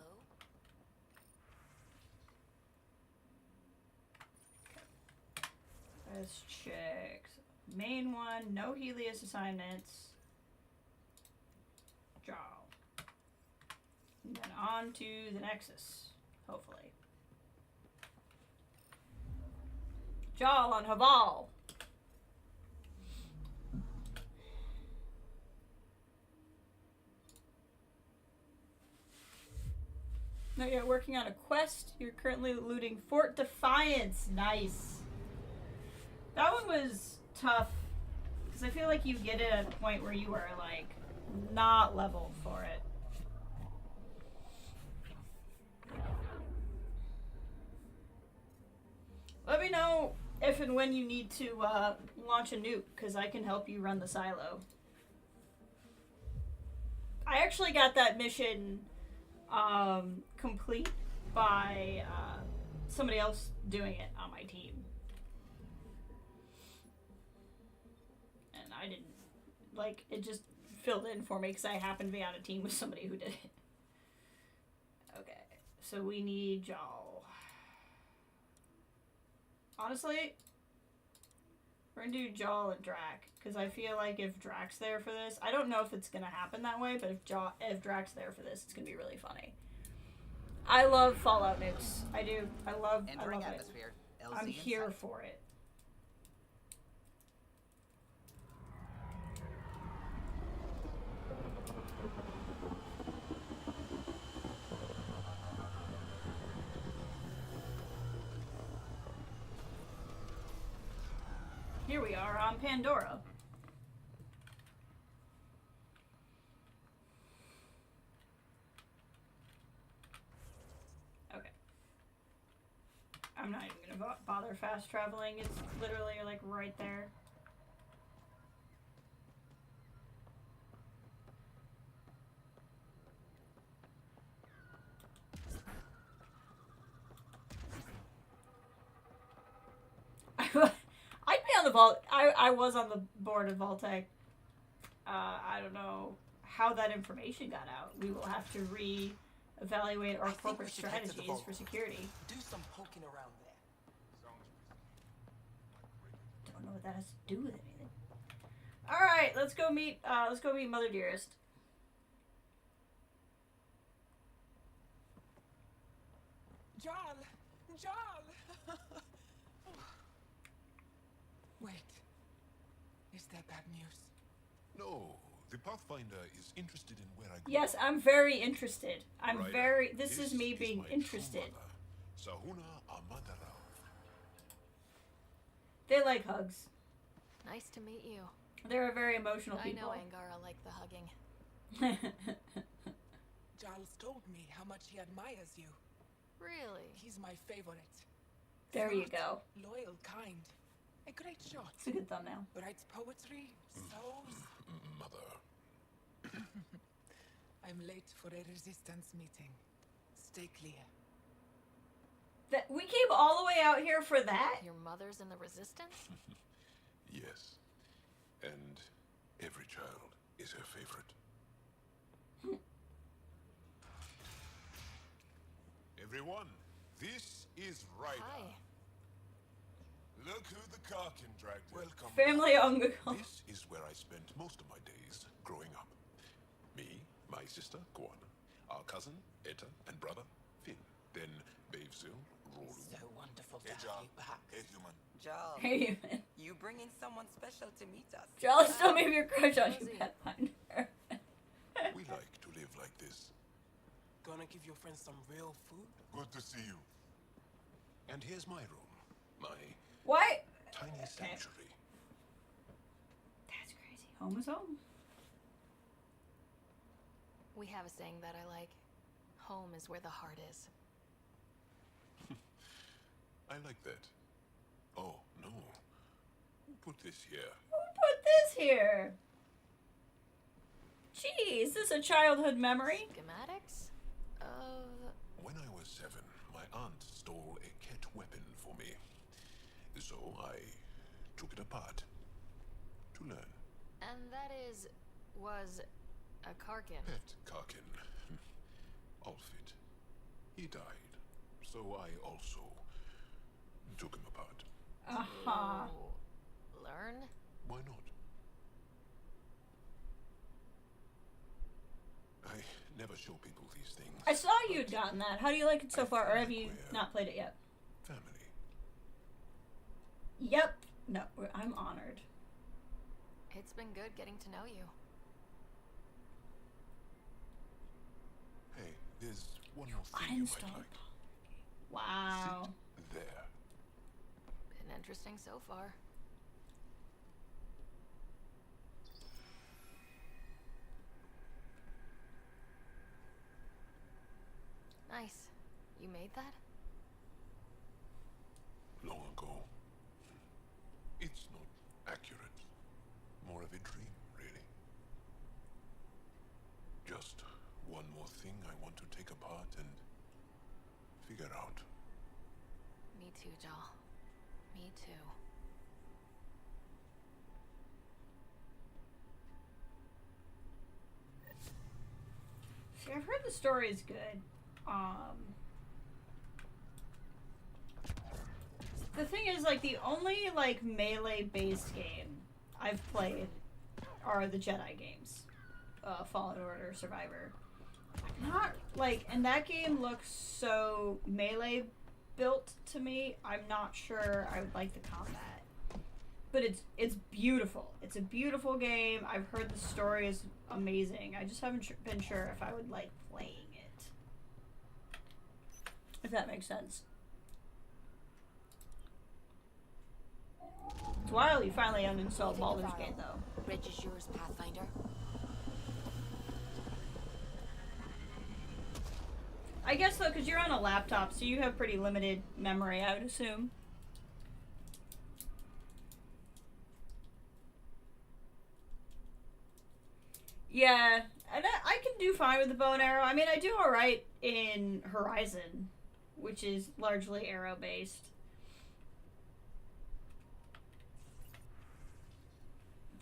Let's check. Main one, no Helios assignments. Jarl. And then on to the Nexus, hopefully. Jarl on Haval. No, you're working on a quest. You're currently looting Fort Defiance. Nice. That one was tough. Because I feel like you get it at a point where you are, like, not leveled for it. Let me know if and when you need to launch a nuke, because I can help you run the silo. I actually got that mission complete by somebody else doing it on my team. And I didn't, like, it just filled in for me because I happened to be on a team with somebody who did it. Okay, so we need Jarl. Honestly, we're gonna do Jarl and Drac, because I feel like if Drac's there for this, I don't know if it's gonna happen that way, but if Drac's there for this, it's gonna be really funny. I love Fallout nukes. I do. I love it. I'm here for it. Here we are on Pandora. I'm not even gonna bother fast traveling. It's literally like right there. I'd be on the vault. I was on the board of Vault-Tec. I don't know how that information got out. We will have to re-evaluate our corporate strategies for security. Do some poking around there. Don't know what that has to do with anything. All right, let's go meet Mother Dearest. Jarl! Jarl! Wait. Is that bad news? No, the Pathfinder is interested in where I grew Yes, up. I'm very interested. Right. This is me being my true interested. mother, Sahuna Amadara. They like hugs. Nice to meet you. They're a very emotional I people. know Angara liked the hugging. Giles told me how much he admires you. Really? He's my favorite. There you Smart, go. Loyal, kind. A great shot. It's a good thumbnail. Writes poetry, sews. Mother. I'm late for a resistance meeting. Stay clear. We came all the way out here for that? Your mother's in the resistance? Yes. And every child is her favorite. Everyone, this is Ryder. Hi. Look who the Karkin dragged in. Welcome. Family uncle. This is where I spent most of my days growing up. Me, my sister, Guana, our cousin, Etta, and brother, Finn. Then Bavesil, Rolu. So wonderful to Hey, have Jarl. you back. Hey, human. Jarl, Hey, man. you bringing someone special to meet us. Jarl still maybe your crush on you, Cozy. Pathfinder. We like to live like this. Gonna give your friends some real food? Good to see you. And here's my room. My What? tiny sanctuary. That's crazy. Home is home. We have a saying that I like. Home is where the heart is. I like that. Oh, no. Who put this here? Who put this here? Gee, is this a childhood memory? Schematics? Of... When I was 7, my aunt stole a Kett weapon for me. So I took it apart to learn. And that was a Karkin. Pet Karkin. Alfit. He died. So I also took him apart. Uh-huh. Learn? Why not? I never show people these things. I saw you'd gotten that. How do you like it so far? Or have you not played it yet? Family. Yep. No, I'm honored. It's been good getting to know you. Hey, there's one more thing you might like. Wow. Sit there. Been interesting so far. Nice. You made that? Long ago. It's not accurate. More of a dream, really. Just one more thing I want to take apart and figure out. Me too, Jal. Me too. See, I've heard the story is good. The thing is, like, the only, like, melee-based game I've played are the Jedi games. Fallen Order, Survivor. I'm not, like, and that game looks so melee-built to me, I'm not sure I would like the combat. But it's beautiful. It's a beautiful game. I've heard the story is amazing. I just haven't been sure if I would like playing it. If that makes sense. It's wild you finally uninstalled Baldur's Gate, though. Bridge is yours, Pathfinder. I guess though, because you're on a laptop, so you have pretty limited memory, I would assume. Yeah, and I can do fine with the bow and arrow. I mean, I do alright in Horizon, which is largely arrow based.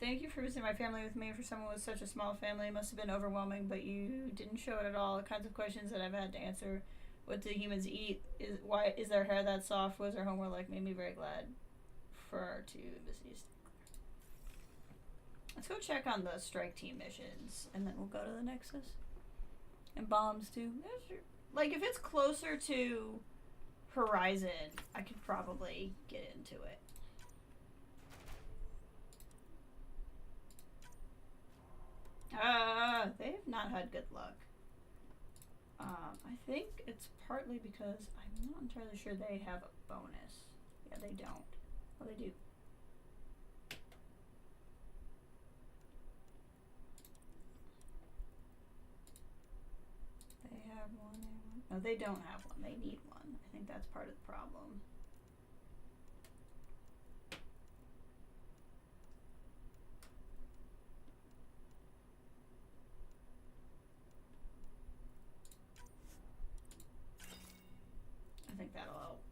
Thank you for visiting my family with me. For someone with such a small family, it must have been overwhelming, but you didn't show it at all. The kinds of questions that I've had to answer. What do humans eat? Why is their hair that soft? What is their homework like? Made me very glad for our two embassies. Let's go check on the strike team missions, and then we'll go to the Nexus. And bombs, too. Like, if it's closer to Horizon, I could probably get into it. They have not had good luck. I think it's partly because I'm not entirely sure they have a bonus. Yeah, they don't. Oh, they do. They have one. No, they don't have one. They need one. I think that's part of the problem. I think that'll help.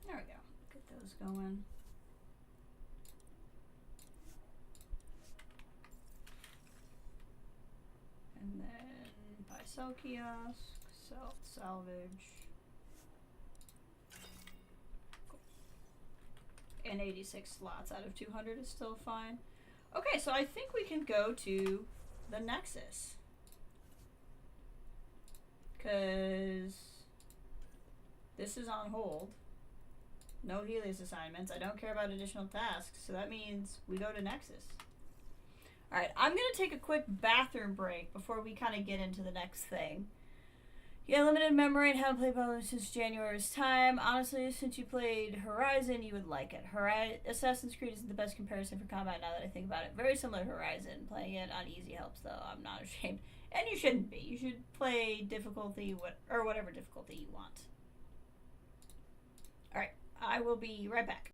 There we go. Get those going. And then buy sell kiosk, sell salvage. Cool. And 86 slots out of 200 is still fine. Okay, so I think we can go to the Nexus. Because this is on hold. No Helios assignments. I don't care about additional tasks, so that means we go to Nexus. Alright, I'm going to take a quick bathroom break before we kind of get into the next thing. Yeah, limited memory and haven't played BioShock since January's time. Honestly, since you played Horizon, you would like it. Assassin's Creed is the best comparison for combat now that I think about it. Very similar to Horizon. Playing it on easy helps, though. I'm not ashamed. And you shouldn't be. You should play difficulty, or whatever difficulty you want. Alright, I will be right back.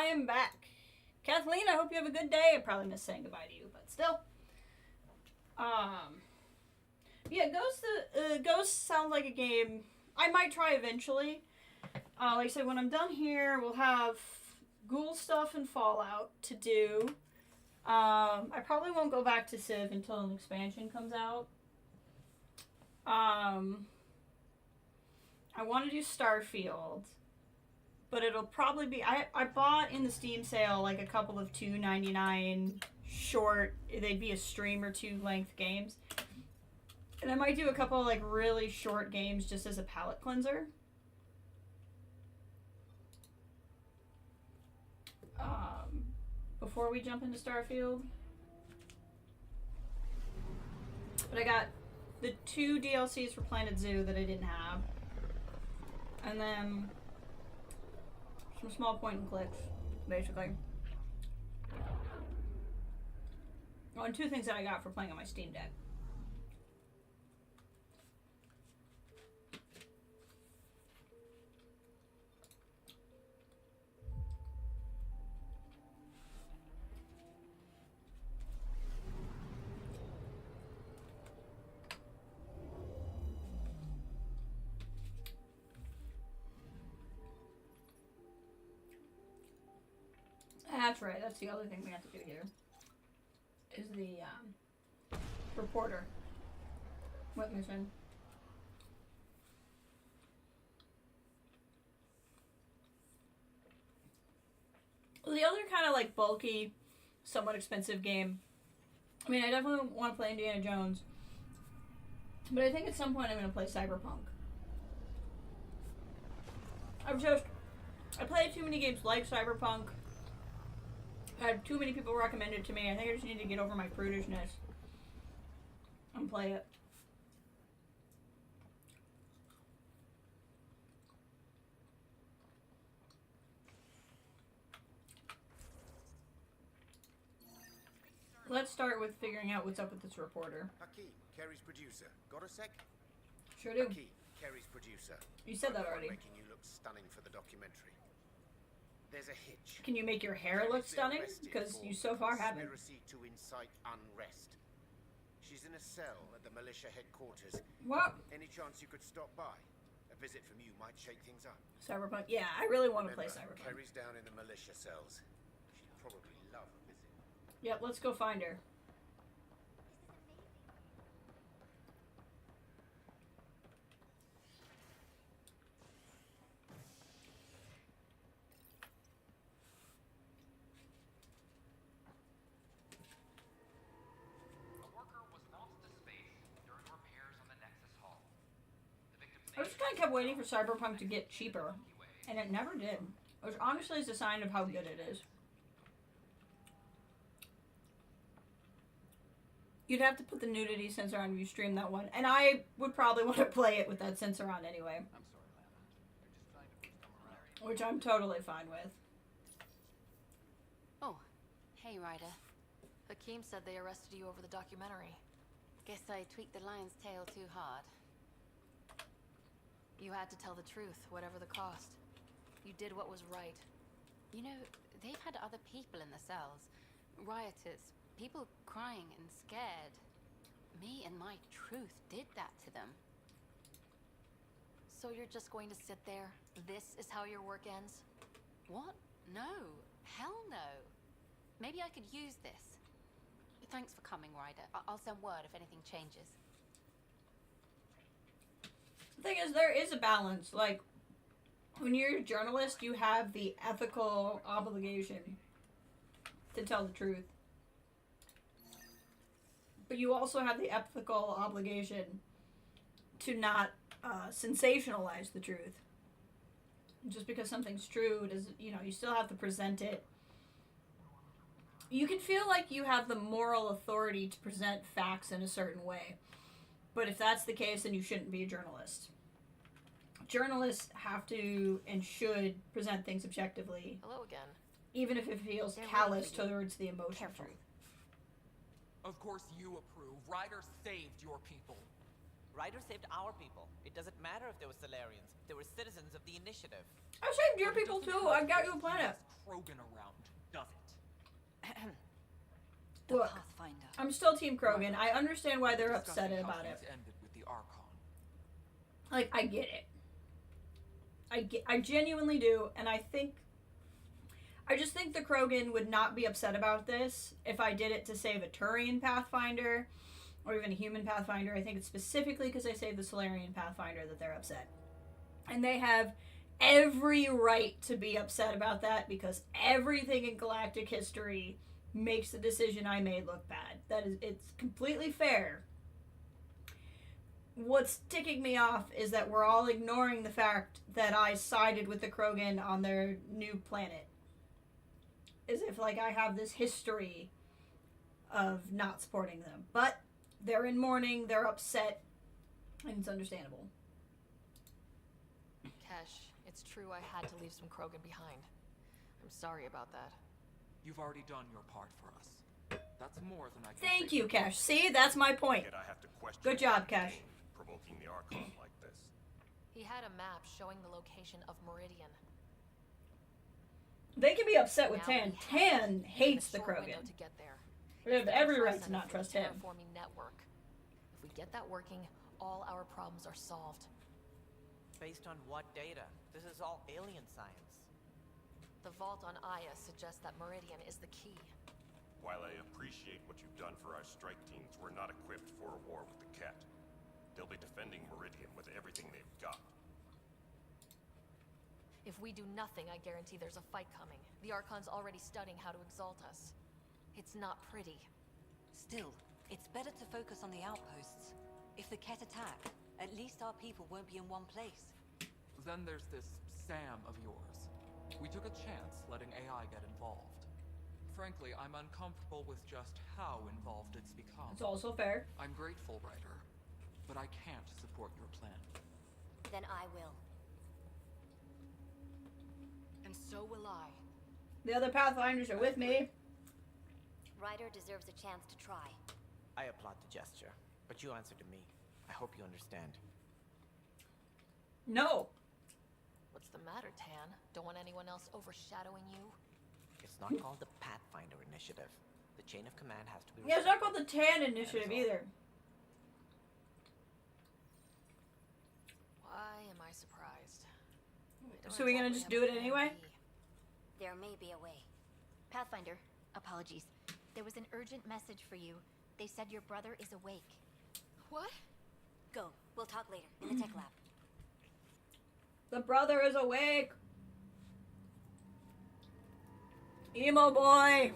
I am back. Kathleen, I hope you have a good day. I probably missed saying goodbye to you, but still. Yeah, Ghost sounds like a game I might try eventually. Like I said, when I'm done here, we'll have Ghoul stuff and Fallout to do. I probably won't go back to Civ until an expansion comes out. I want to do Starfield, but it'll probably be... I bought in the Steam sale like a couple of $2.99 short, they'd be a stream or two length games. And I might do a couple of like really short games just as a palate cleanser. Before we jump into Starfield. But I got the 2 DLCs for Planet Zoo that I didn't have. And then some small point and clicks, basically. Oh, and 2 things that I got for playing on my Steam Deck. That's right, that's the other thing we have to do here. Is the reporter. What mission? The other kind of like bulky, somewhat expensive game. I mean, I definitely want to play Indiana Jones. But I think at some point I'm going to play Cyberpunk. I played too many games like Cyberpunk. I had too many people recommend it to me. I think I just need to get over my prudishness and play it. Let's start with figuring out what's up with this reporter. Hakeem, Kerry's producer. Got a sec? Sure do. Hakeem, Kerry's producer. You said that already. Making you look stunning for the documentary. There's a hitch. Can you make your hair look stunning? Because you so far haven't. Conspiracy to incite unrest. She's in a cell at the militia headquarters. What? Any chance you could stop by? A visit from you might shake things up. Cyberpunk? Yeah, I really want to play Cyberpunk. Kerry's down in the militia cells. She'd probably love a visit. Yep, let's go find her. I just kind of kept waiting for Cyberpunk to get cheaper, and it never did. Which honestly is a sign of how good it is. You'd have to put the nudity sensor on if you stream that one, and I would probably want to play it with that sensor on anyway. I'm sorry, Lana. They're just trying to push them around. Which I'm totally fine with. Oh, hey Ryder. Hakeem said they arrested you over the documentary. Guess I tweaked the lion's tail too hard. You had to tell the truth, whatever the cost. You did what was right. You know, they've had other people in the cells. Rioters, people crying and scared. Me and my truth did that to them. So you're just going to sit there? This is how your work ends? What? No. Hell no. Maybe I could use this. Thanks for coming, Ryder. I'll send word if anything changes. The thing is, there is a balance. Like, when you're a journalist, you have the ethical obligation to tell the truth. But you also have the ethical obligation to not sensationalize the truth. Just because something's true, you still have to present it. You can feel like you have the moral authority to present facts in a certain way. But if that's the case, then you shouldn't be a journalist. Journalists have to and should present things objectively. Hello again. Even if it feels callous towards the emotion of truth. Of course you approve. Ryder saved your people. Ryder saved our people. It doesn't matter if they were Salarians. They were citizens of the Initiative. I saved your people too. I got you a planet. Krogan around, does it? Look, I'm still Team Krogan. I understand why they're upset about it. Ended with the Archon. Like, I get it. I genuinely do, and I just think the Krogan would not be upset about this if I did it to save a Turian Pathfinder, or even a human Pathfinder. I think it's specifically because I saved the Solarian Pathfinder that they're upset. And they have every right to be upset about that, because everything in galactic history makes the decision I made look bad. It's completely fair. What's ticking me off is that we're all ignoring the fact that I sided with the Krogan on their new planet. As if, like, I have this history of not supporting them. But they're in mourning, they're upset, and it's understandable. Kesh, it's true I had to leave some Krogan behind. I'm sorry about that. You've already done your part for us. That's more than I can Thank say you, for Kesh. See, that's my point. Yet I have to question Good job, Kesh. provoking the Archon like this. He had a map showing the location of Meridian. They can be upset with Now Tan. we have Tan hates the a short window Krogan. to get there. We have It's the every right to president not for trust the him. terraforming network. If we get that working, all our problems are solved. Based on what data? This is all alien science. The vault on Aya suggests that Meridian is the key. While I appreciate what you've done for our strike teams, we're not equipped for a war with the Kett. They'll be defending Meridian with everything they've got. If we do nothing, I guarantee there's a fight coming. The Archon's already studying how to exalt us. It's not pretty. Still, it's better to focus on the outposts. If the Kett attack, at least our people won't be in one place. Then there's this Sam of yours. We took a chance letting AI get involved. Frankly, I'm uncomfortable with just how involved it's become. It's also fair. I'm grateful, Ryder, but I can't support your plan. Then I will. And so will I. The other Pathfinders are with me. Ryder deserves a chance to try. I applaud the gesture, but you answer to me. I hope you understand. No. What's the matter, Tan? Don't want anyone else overshadowing you? It's not called the Pathfinder Initiative. The chain of command has to be... Yeah, it's not called the Tan Initiative either. Why am I surprised? So we're gonna just do it anyway? There may be a way. Pathfinder, apologies. There was an urgent message for you. They said your brother is awake. What? Go. We'll talk later in the tech lab. The brother is awake. Emo boy.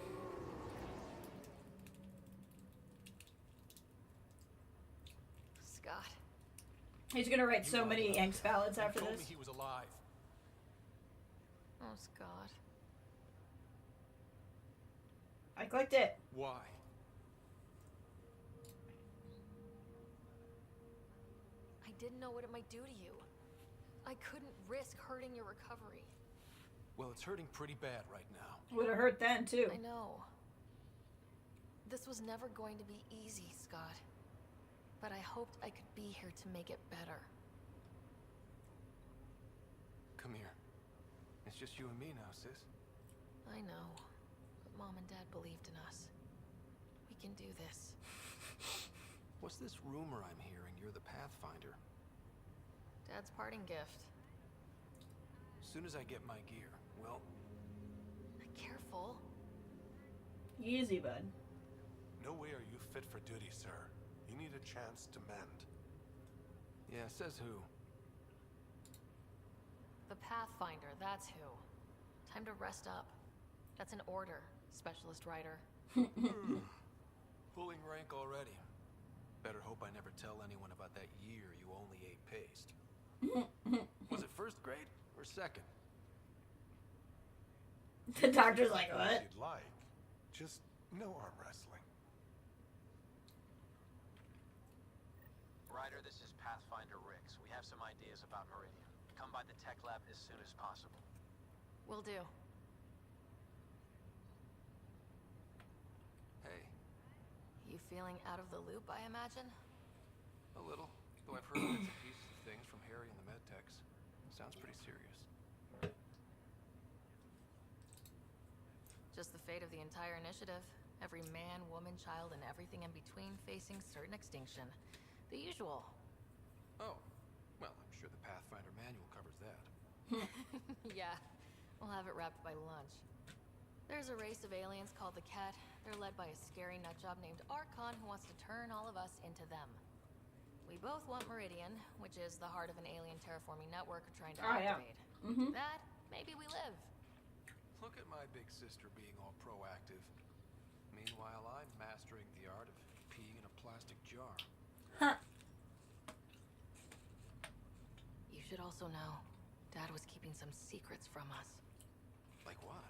Scott. He's gonna write so many angst ballads after told this. me he was alive. Oh, Scott. I clicked it. Why? I didn't know what it might do to you. I couldn't risk hurting your recovery. Well, it's hurting pretty bad right now. Would have hurt then too. I know. This was never going to be easy, Scott. But I hoped I could be here to make it better. Come here. It's just you and me now, sis. I know. But Mom and Dad believed in us. We can do this. What's this rumor I'm hearing? You're the Pathfinder. Dad's parting gift. As soon as I get my gear, well... Careful. Easy, bud. No way are you fit for duty, sir. You need a chance to mend. Yeah, says who? The Pathfinder, that's who. Time to rest up. That's an order, Specialist Ryder. Pulling rank already. Better hope I never tell anyone about that year you only ate paste. Was it first grade or second? The doctor's like, what? If you'd like, just no arm wrestling. Ryder, this is Pathfinder Rix. We have some ideas about Meridian. Come by the tech lab as soon as possible. Will do. Hey. You feeling out of the loop, I imagine? A little. Though I've heard bits and pieces of things from Harry and the medtechs. Sounds pretty serious. Just the fate of the entire initiative. Every man, woman, child, and everything in between facing certain extinction. The usual. Oh. Well, I'm sure the Pathfinder manual covers that. Yeah. We'll have it wrapped by lunch. There's a race of aliens called the Kett. They're led by a scary nutjob named Archon who wants to turn all of us into them. We both want Meridian, which is the heart of an alien terraforming network we're trying to activate. Mm-hmm. That, maybe we live. Look at my big sister being all proactive. Meanwhile, I'm mastering the art of peeing in a plastic jar. Huh. You should also know, Dad was keeping some secrets from us. Like what?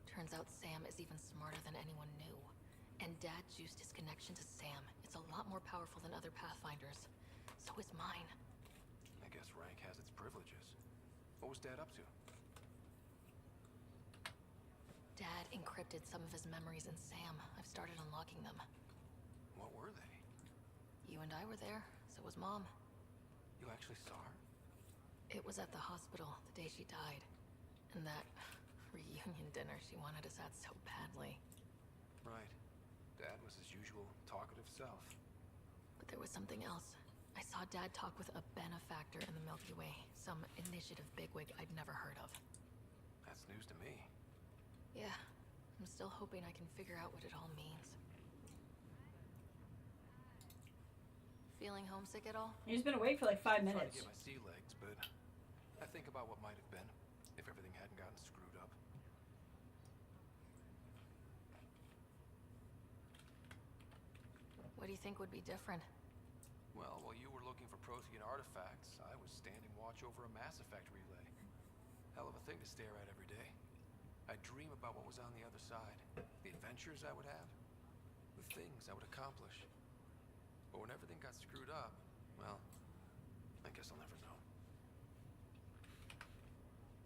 Turns out Sam is even smarter than anyone knew. And Dad juiced his connection to Sam. It's a lot more powerful than other Pathfinders. So is mine. I guess rank has its privileges. What was Dad up to? Dad encrypted some of his memories in Sam. I've started unlocking them. What were they? You and I were there, so was Mom. You actually saw her? It was at the hospital the day she died. And that reunion dinner she wanted us at so badly. Right. Dad was his usual talkative self. But there was something else. I saw Dad talk with a benefactor in the Milky Way. Some initiative bigwig I'd never heard of. That's news to me. Yeah. I'm still hoping I can figure out what it all means. Feeling homesick at all? He's been awake for like 5 Trying minutes. to get my sea legs, but I think about what might have been if everything hadn't gotten screwed up. What do you think would be different? Well, while you were looking for Protean artifacts, I was standing watch over a Mass Effect relay. Hell of a thing to stare at every day. I'd dream about what was on the other side, the adventures I would have, the things I would accomplish. But when everything got screwed up, well, I guess I'll never know.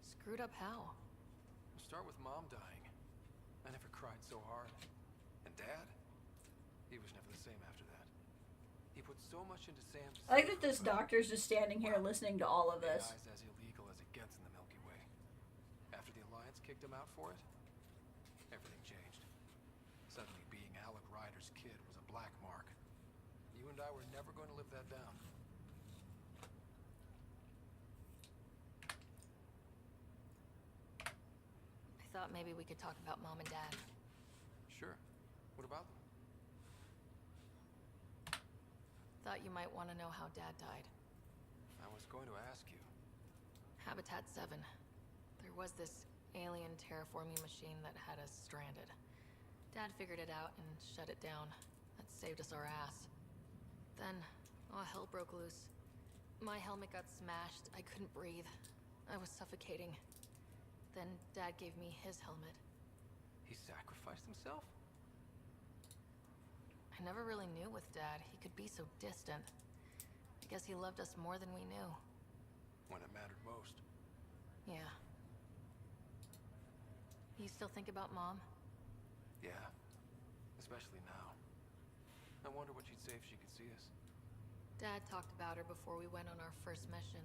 Screwed up how? We'll start with Mom dying. I never cried so hard. And Dad? He was never the same after that. He put so much into Sam's... I like that this doctor's just standing here listening to all of this. AI's as illegal as it gets in the Milky Way. After the Alliance kicked him out for it, everything changed. Suddenly being Alec Ryder's kid was a black mark. You and I were never going to live that down. I thought maybe we could talk about Mom and Dad. Sure. What about them? Thought you might want to know how Dad died. I was going to ask you. Habitat 7. There was this alien terraforming machine that had us stranded. Dad figured it out and shut it down. That saved us our ass. Then, hell broke loose. My helmet got smashed. I couldn't breathe. I was suffocating. Then Dad gave me his helmet. He sacrificed himself? I never really knew with Dad. He could be so distant. I guess he loved us more than we knew. When it mattered most. Yeah. You still think about Mom? Yeah. Especially now. I wonder what she'd say if she could see us. Dad talked about her before we went on our first mission.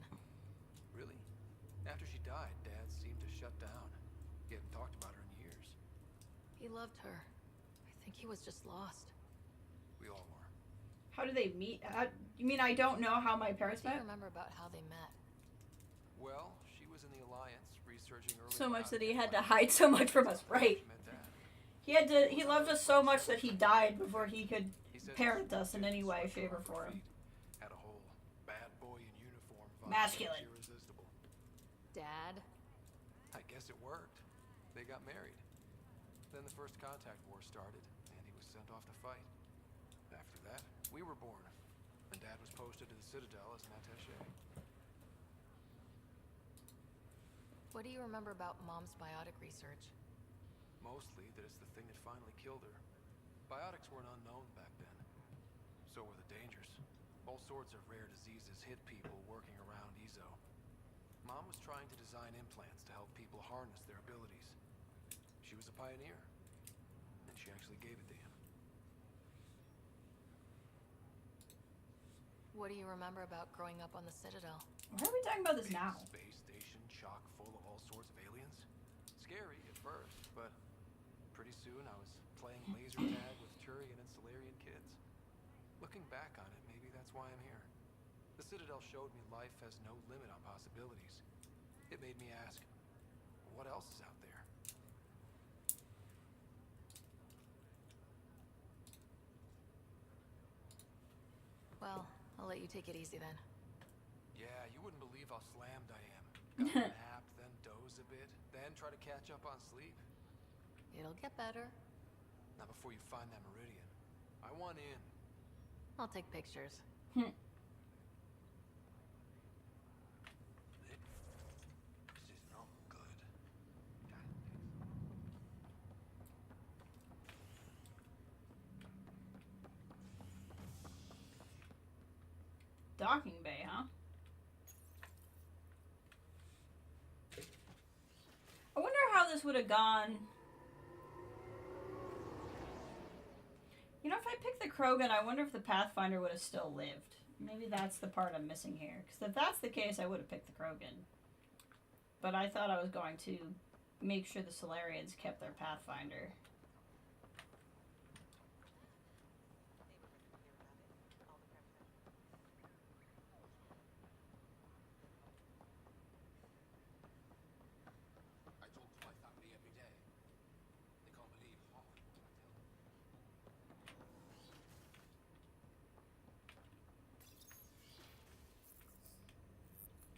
Really? After she died, Dad seemed to shut down. He hadn't talked about her in years. He loved her. I think he was just lost. We all were. How do they meet? You mean I don't know how my parents Do you met? remember about how they met? Well, she was in the Alliance, researching early... So much that he had to hide so much from us, right? He loved us so much that he died before he could parent us in any way, shape, or form. Had a whole bad boy in uniform vibe. Masculine. Irresistible. Dad? I guess it worked. They got married. Then the first contact war started, and he was sent off to fight. After that, we were born, and Dad was posted to the Citadel as an attaché. What do you remember about Mom's biotic research? Mostly that it's the thing that finally killed her. Biotics weren't unknown back then. So were the dangers. All sorts of rare diseases hit people working around Ezo. Mom was trying to design implants to help people harness their abilities. She was a pioneer, and she actually gave it to him. What do you remember about growing up on the Citadel? Why are we talking about this now? Space station chock full of all sorts of aliens. Scary at first, but Pretty soon I was playing laser tag with Turian and Solarian kids. Looking back on it, maybe that's why I'm here. The Citadel showed me life has no limit on possibilities. It made me ask, what else is out there? Well, I'll let you take it easy then. Yeah, you wouldn't believe how slammed I am. Gotta nap, then doze a bit, then try to catch up on sleep. It'll get better. Not before you find that Meridian. I want in. I'll take pictures. This is not good. Docking bay, huh? I wonder how this would have gone. You know, if I picked the Krogan, I wonder if the Pathfinder would have still lived. Maybe that's the part I'm missing here. Because if that's the case, I would have picked the Krogan. But I thought I was going to make sure the Solarians kept their Pathfinder. I talk to my family every day. They can't believe half of what I tell them.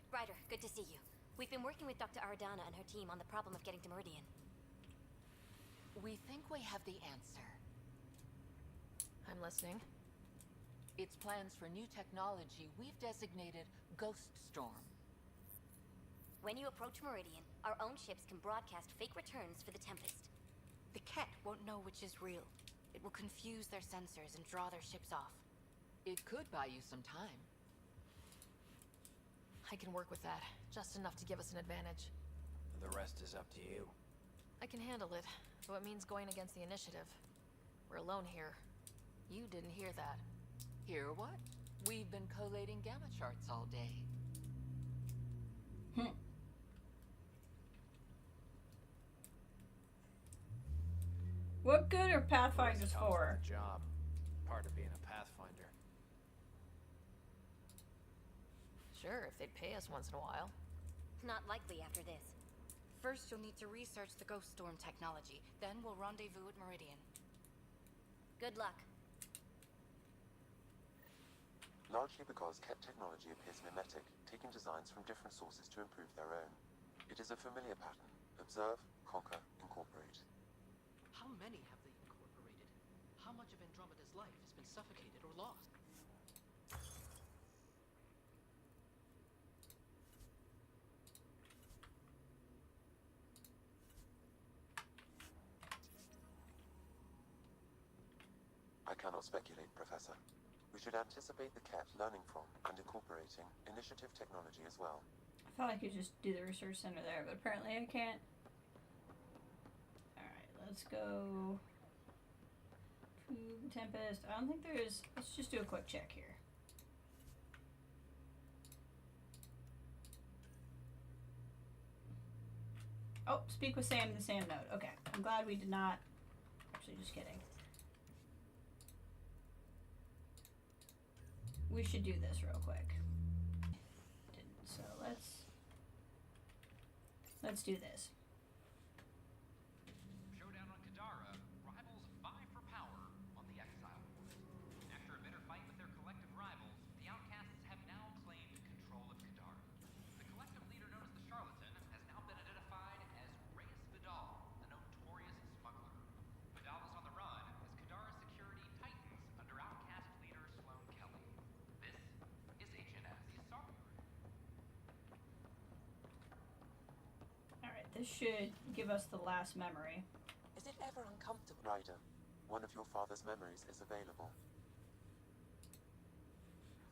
Ryder, good to see you. We've been working with Dr. Aradana and her team on the problem of getting to Meridian. We think we have the answer. I'm listening. It's plans for new technology we've designated Ghost Storm. When you approach Meridian, our own ships can broadcast fake returns for the Tempest. The Kett won't know which is real. It will confuse their sensors and draw their ships off. It could buy you some time. I can work with that. Just enough to give us an advantage. The rest is up to you. I can handle it, though it means going against the initiative. We're alone here. You didn't hear that. Hear what? We've been collating gamma charts all day. What good are Pathfinders for? Job. Part of being a Pathfinder. Sure, if they'd pay us once in a while. Not likely after this. First, you'll need to research the Ghost Storm technology. Then we'll rendezvous at Meridian. Good luck. Largely because Kett technology appears mimetic, taking designs from different sources to improve their own. It is a familiar pattern. Observe, conquer, incorporate. How many have they incorporated? How much of Andromeda's life has been suffocated or lost? I cannot speculate, Professor. We should anticipate the Kett learning from and incorporating initiative technology as well. I thought I could just do the research center there, but apparently I can't. Alright, let's go to Tempest. I don't think there is. Let's just do a quick check here. Oh, speak with Sam in the Sam node. Okay, I'm glad we did not. Actually, just kidding. We should do this real quick. Didn't, so let's do this. Showdown on Kadara. Rivals vie for power on the Exile Board. After a bitter fight with their collective rivals, the Outcasts have now claimed control of Kadara. The collective leader known as the Charlatan has now been identified as Reyes Vidal, the notorious smuggler. Vidal is on the run as Kadara security tightens under Outcast leader Sloan Kelly. This is HNS the Assault. Alright, this should give us the last memory. Is it ever uncomfortable? Ryder, one of your father's memories is available.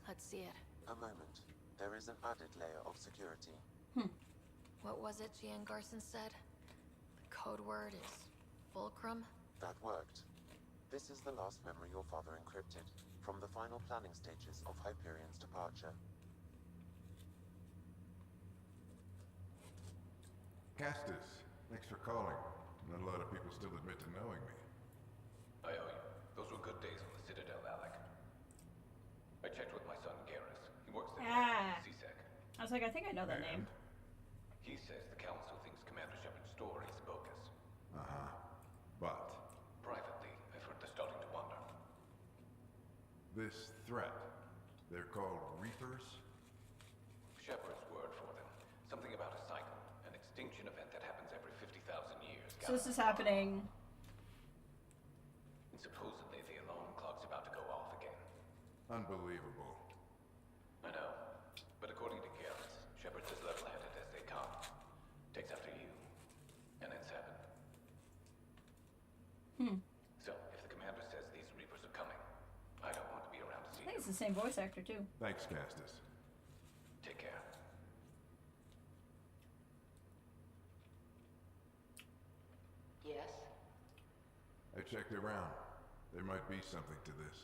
Let's see it. A moment. There is an added layer of security. What was it Gian Garson said? The code word is Fulcrum? That worked. This is the last memory your father encrypted, from the final planning stages of Hyperion's departure. Castus, thanks for calling. Not a lot of people still admit to knowing me. I owe you. Those were good days on the Citadel, Alec. I checked with my son, Garrus. He works there. CSEC. I was like, I think I know that name. He says the Council thinks Commander Shepard's story is bogus. Uh-huh. But privately, I've heard they're starting to wonder. This threat, they're called Reapers? Shepard's word for them. Something about a cycle, an extinction event that happens every 50,000 years. So this is happening. And supposedly the alarm clock's about to go off again. Unbelievable. I know. But according to Garrus, Shepard's as level-headed as they come. Takes after you. And it's happened. So, if the commander says these Reapers are coming, I don't want to be around to see I think it's the same voice actor, too. Thanks, Castus. Take care. Yes? I checked around. There might be something to this.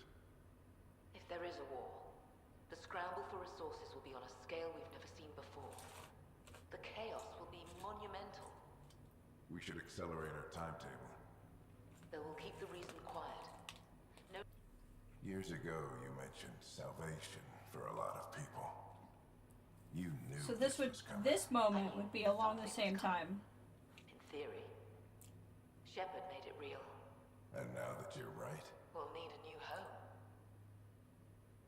If there is a war, the scramble for resources will be on a scale we've never seen before. The chaos will be monumental. We should accelerate our timetable. Though we'll keep the reason quiet. No. Years ago, you mentioned salvation for a lot of people. You knew. So this moment would be along the same time. In theory. Shepard made it real. And now that you're right, We'll need a new home.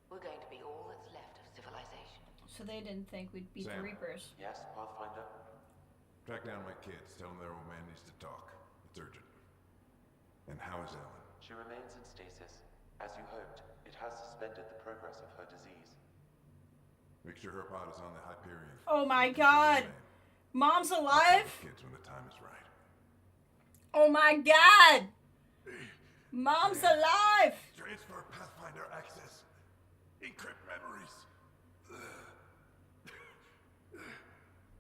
We're going to be all that's left of civilization. So they didn't think we'd beat the Sam. Reapers. Yes, Pathfinder? track down my kids. Tell them their old man needs to talk. It's urgent. And how is Ellen? She remains in stasis. As you hoped, it has suspended the progress of her disease. Make sure her pod is on the Hyperion. Oh my god! Mom's alive? Kids when the time is right. Oh my god! Mom's alive! Transfer Pathfinder access. Encrypt memories.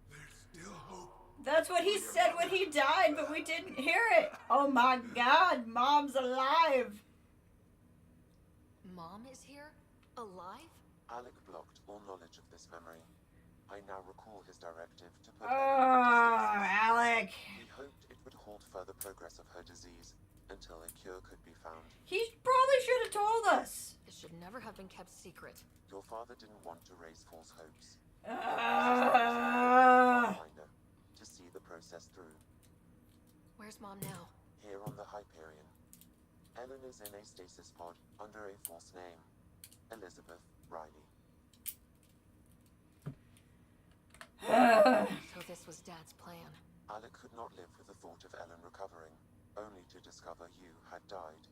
There's still hope. That's what he said when he died, but we didn't hear it. Oh my god, Mom's alive! Mom is here? Alive? Alec blocked all knowledge of this memory. I now recall his directive to put Alec! He hoped it would halt further progress of her disease until a cure could be found. He probably should have told us. This should never have been kept secret. Your father didn't want to raise false hopes. To see the process through. Where's Mom now? Here on the Hyperion. Ellen is in a stasis pod under a false name. Elizabeth Riley. So this was Dad's plan. Alec could not live with the thought of Ellen recovering, only to discover you had died.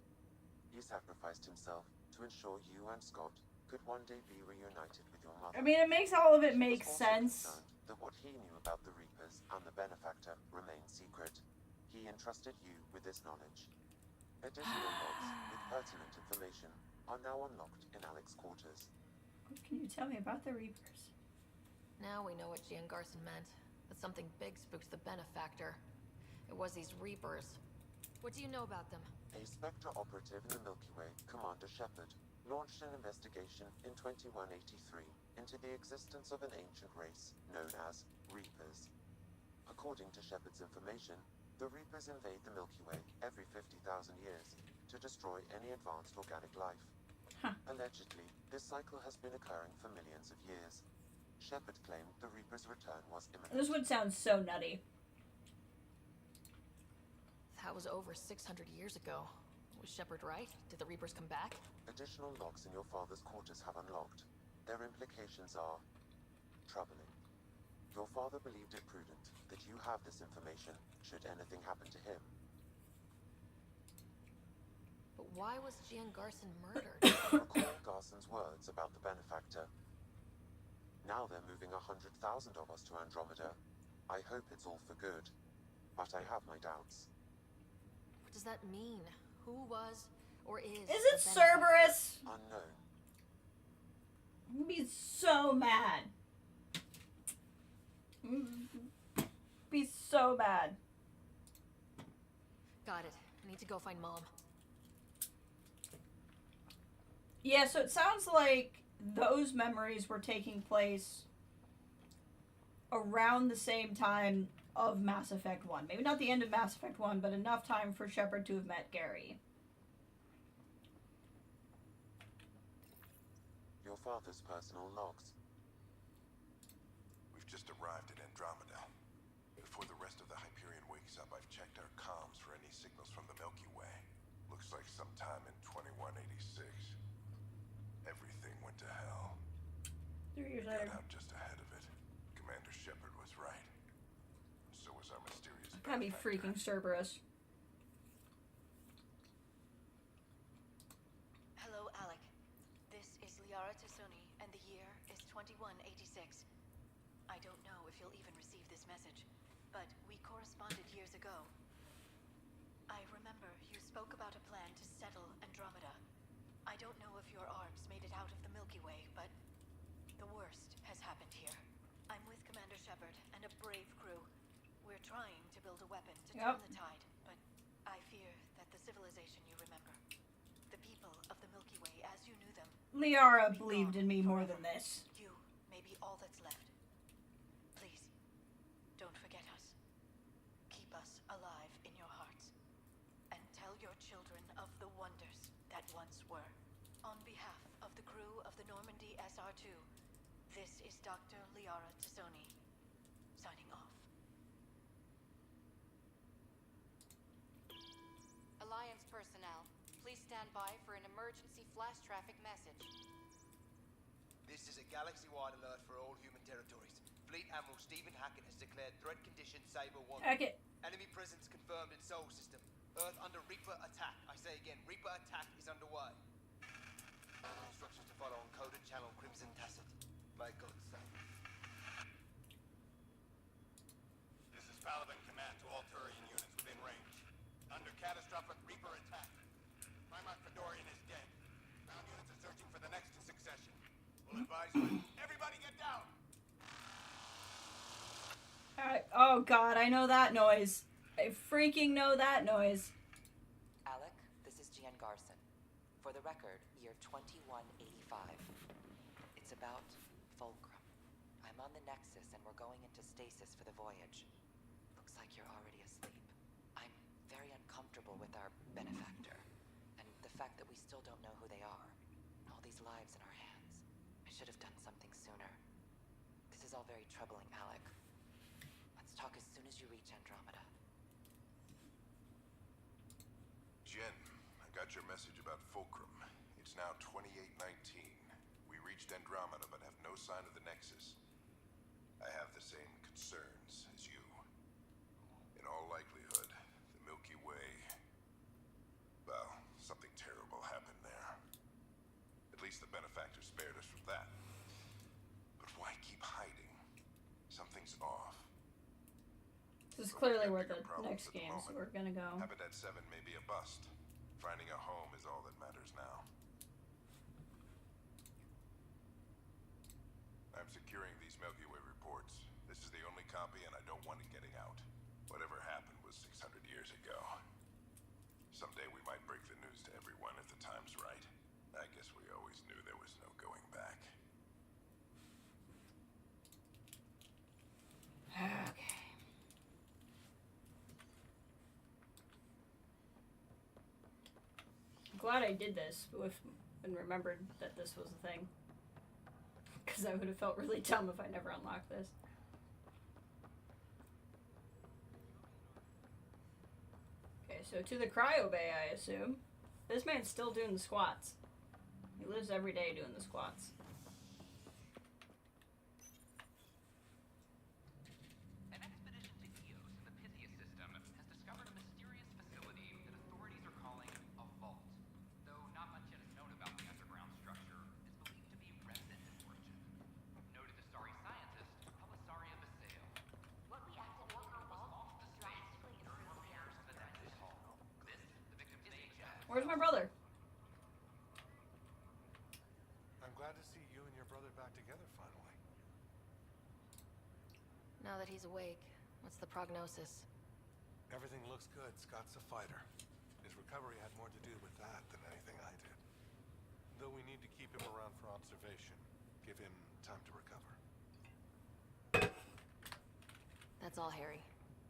He sacrificed himself to ensure you and Scott could one day be reunited with your mother. I mean, it makes all of it make sense. That what he knew about the Reapers and the Benefactor remained secret. He entrusted you with this knowledge. Additional logs with pertinent information are now unlocked in Alec's quarters. What can you tell me about the Reapers? Now we know what Gian Garson meant. That something big spooks the Benefactor. It was these Reapers. What do you know about them? A Spectre operative in the Milky Way, Commander Shepard, launched an investigation in 2183 into the existence of an ancient race known as Reapers. According to Shepard's information, the Reapers invade the Milky Way every 50,000 years to destroy any advanced organic life. Allegedly, this cycle has been occurring for millions of years. Shepard claimed the Reaper's return was imminent. This would sound so nutty. That was over 600 years ago. Was Shepard right? Did the Reapers come back? Additional logs in your father's quarters have unlocked. Their implications are troubling. Your father believed it prudent that you have this information should anything happen to him. But why was Gian Garson murdered? Recall Garson's words about the Benefactor. Now they're moving 100,000 of us to Andromeda. I hope it's all for good, but I have my doubts. What does that mean? Who was or is it Cerberus? Unknown. I'm gonna be so mad. Be so mad. Got it. I need to go find Mom. Yeah, so it sounds like those memories were taking place around the same time of Mass Effect 1. Maybe not the end of Mass Effect 1, but enough time for Shepard to have met Gary. Your father's personal logs. We've just arrived at Andromeda. Before the rest of the Hyperion wakes up, I've checked our comms for any signals from the Milky Way. Looks like sometime in 2186. Everything went to hell. 3 years We later. got out just ahead of it. Commander Shepard was right. So was our mysterious Gotta be freaking Cerberus. Hello, Alec. This is Liara Tassoni, and the year is 2186. I don't know if you'll even receive this message, but we corresponded years ago. I remember you spoke about a plan to settle Andromeda. I don't know if your arms made it out of the Milky Way, but the worst has happened here. I'm with Commander Shepard and a brave crew. We're trying to build a weapon to turn the tide, but I fear that the civilization you remember, the people of the Milky Way as you knew them, Liara believed in me more than this. you may be all that's left. Please, don't forget us. Keep us alive in your hearts. And tell your children of the wonders that once were. On behalf of the crew of the Normandy SR2, this is Dr. Liara Tassoni, signing off. Alliance personnel, please stand by for an emergency flash traffic message. This is a galaxy-wide alert for all human territories. Fleet Admiral Stephen Hackett has declared threat condition Saber 1. Hackett. Enemy presence confirmed in Sol System. Earth under Reaper attack. I say again, Reaper attack is underway. Instructions to follow on coded channel Crimson Tacit. By God's sake. This is Paladin Command to all Turian units within range. Under catastrophic Reaper attack. Primarch Fedorian is dead. Ground units are searching for the next in succession. We'll advise when. Everybody get down! Alright. Oh god, I know that noise. I freaking know that noise. Alec, this is Gian Garson. For the record, year 2185. It's about Fulcrum. I'm on the Nexus and we're going into stasis for the voyage. Looks like you're already asleep. I'm very uncomfortable with our benefactor, and the fact that we still don't know who they are. All these lives in our hands. I should have done something sooner. This is all very troubling, Alec. Let's talk as soon as you reach Andromeda. Jen, I got your message about Fulcrum. It's now 2819. We reached Andromeda but have no sign of the Nexus. I have the same concerns as you. In all likelihood, the Milky Way... Well, something terrible happened there. At least the benefactor spared us from that. But why keep hiding? Something's off. This is clearly where the next games were gonna go. Habitat 7 may be a bust. Finding a home is all that matters now. I'm securing these Milky Way reports. This is the only copy and I don't want it getting out. Whatever happened was 600 years ago. Someday we might break the news to everyone if the time's right. I guess we always knew there was no going back. Okay. I'm glad I did this and remembered that this was a thing. Because I would have felt really dumb if I never unlocked this. Okay, so to the cryo bay, I assume. This man's still doing the squats. He lives every day doing the squats. An expedition to Eos in the Pythia system has discovered a mysterious facility that authorities are calling a vault. Though not much yet is known about the underground structure, it's believed to be remnant in origin. Noted Astari scientist, Pelisaria Basale. What we acted worker vault drastically improves the outcome. The Nexus Hall. This, the victim's name. Where's my brother? I'm glad to see you and your brother back together finally. Now that he's awake, what's the prognosis? Everything looks good. Scott's a fighter. His recovery had more to do with that than anything I did. Though we need to keep him around for observation. Give him time to recover. That's all, Harry.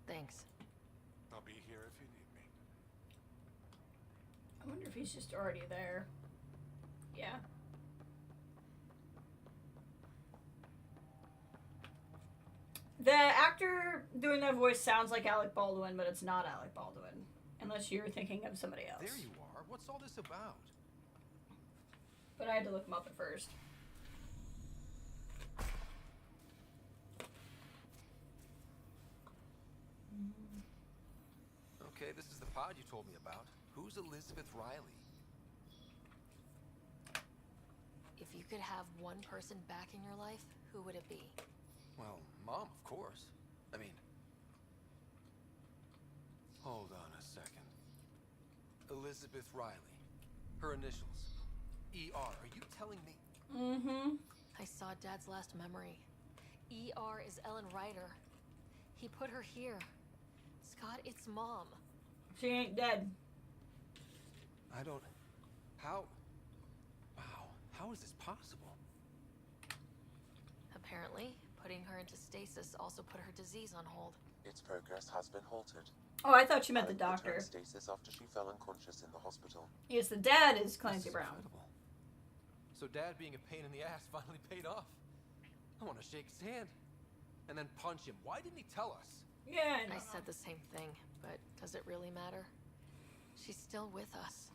Thanks. I'll be here if you need me. I wonder if he's just already there. Yeah. The actor doing that voice sounds like Alec Baldwin, but it's not Alec Baldwin. Unless you're thinking of somebody else. There you are. What's all this about? But I had to look him up at first. Okay, this is the pod you told me about. Who's Elizabeth Riley? If you could have one person back in your life, who would it be? Well, Mom, of course. I mean... Hold on a second. Elizabeth Riley. Her initials. ER. Are you telling me? Mm-hmm. I saw Dad's last memory. ER is Ellen Ryder. He put her here. Scott, it's Mom. She ain't dead. I don't... How... Wow. How is this possible? Apparently, putting her into stasis also put her disease on hold. Its progress has been halted. Oh, I thought you meant the Alec put her doctor. in stasis after she fell unconscious in the hospital. Yes, the dad is Clancy Brown. Incredible. So Dad being a pain in the ass finally paid off. I want to shake his hand. And then punch him. Why didn't he tell us? Yeah, I said the same thing, but does it really matter? She's still with us.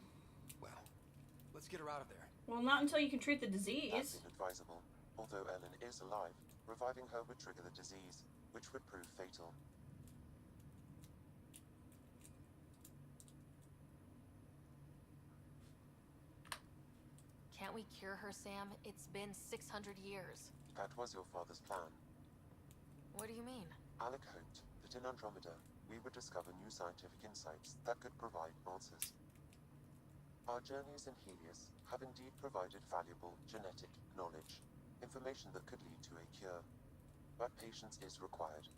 Well, let's get her out of there. Well, not until you can treat the disease. That's inadvisable. Although Ellen is alive, reviving her would trigger the disease, which would prove fatal. Can't we cure her, Sam? It's been 600 years. That was your father's plan. What do you mean? Alec hoped that in Andromeda, we would discover new scientific insights that could provide answers. Our journeys in Helios have indeed provided valuable genetic knowledge, information that could lead to a cure. But patience is required.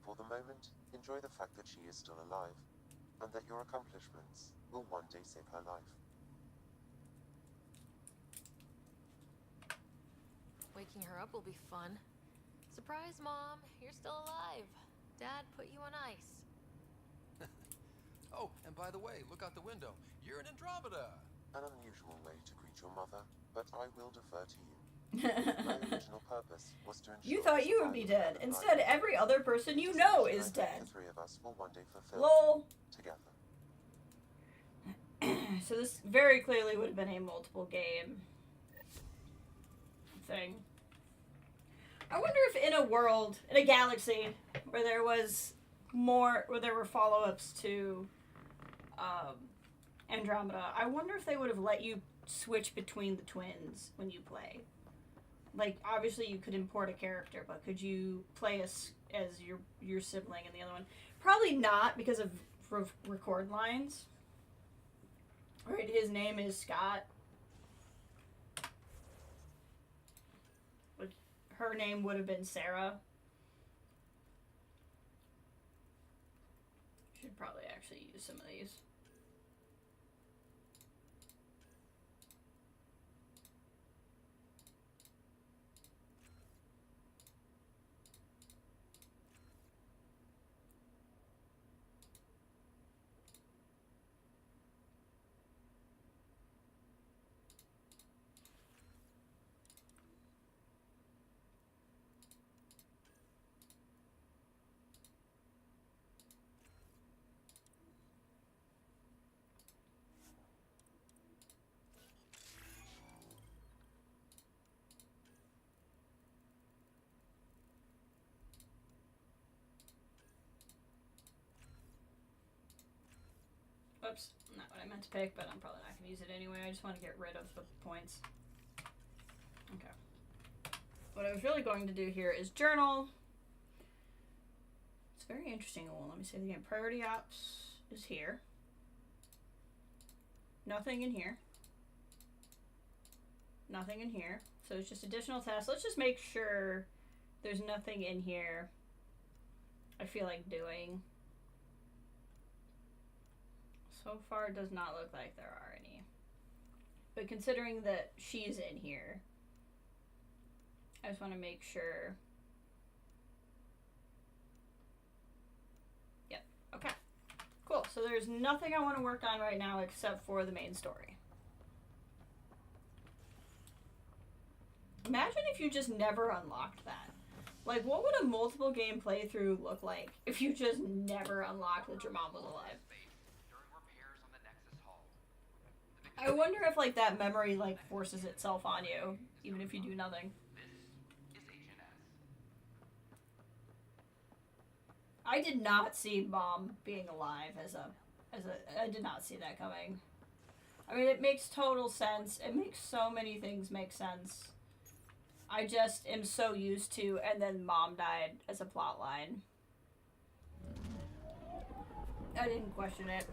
For the moment, enjoy the fact that she is still alive, and that your accomplishments will one day save her life. Waking her up will be fun. Surprise, Mom! You're still alive. Dad put you on ice. Oh, and by the way, look out the window. You're in Andromeda! An unusual way to greet your mother, but I will defer to you. My original purpose was to ensure You thought you would be dead. Instead, every other person you know is dead. the three of us will one day fulfill Lol. together. So this very clearly would have been a multiple game thing. I wonder if in a world, in a galaxy, where there was more, where there were follow-ups to Andromeda, I wonder if they would have let you switch between the twins when you play. Like, obviously you could import a character, but could you play as your sibling in the other one? Probably not, because of record lines. Right, his name is Scott. Her name would have been Sarah. Should probably actually use some of these. Oops, not what I meant to pick, but I'm probably not going to use it anyway. I just want to get rid of the points. Okay. What I was really going to do here is journal. It's very interesting. Well, let me say it again. Priority ops is here. Nothing in here. Nothing in here. So it's just additional tasks. Let's just make sure there's nothing in here I feel like doing. So far, it does not look like there are any. But considering that she's in here, I just want to make sure So there's nothing I want to work on right now except for the main story. Imagine if you just never unlocked that. Like, what would a multiple game playthrough look like if you just never unlocked that your mom was alive? I wonder if, like, that memory, like, forces itself on you, even if you do nothing. I did not see Mom being alive I did not see that coming. I mean, it makes total sense. It makes so many things make sense. I just am so used to, and then Mom died as a plot line. I didn't question it.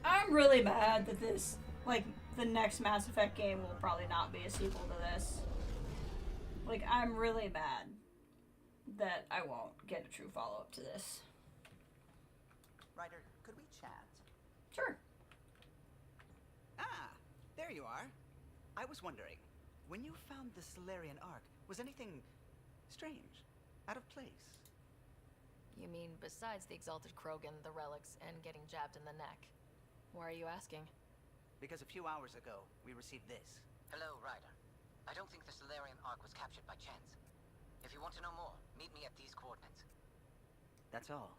I'm really mad that this, like, the next Mass Effect game will probably not be a sequel to this. Like, I'm really mad that I won't get a true follow-up to this. Ryder, could we chat? Sure. Ah, there you are. I was wondering, when you found the Solarian Ark, was anything strange, out of place? You mean besides the Exalted Krogan, the relics, and getting jabbed in the neck? Why are you asking? Because a few hours ago, we received this. Hello, Ryder. I don't think the Solarian Ark was captured by chance. If you want to know more, meet me at these coordinates. That's all.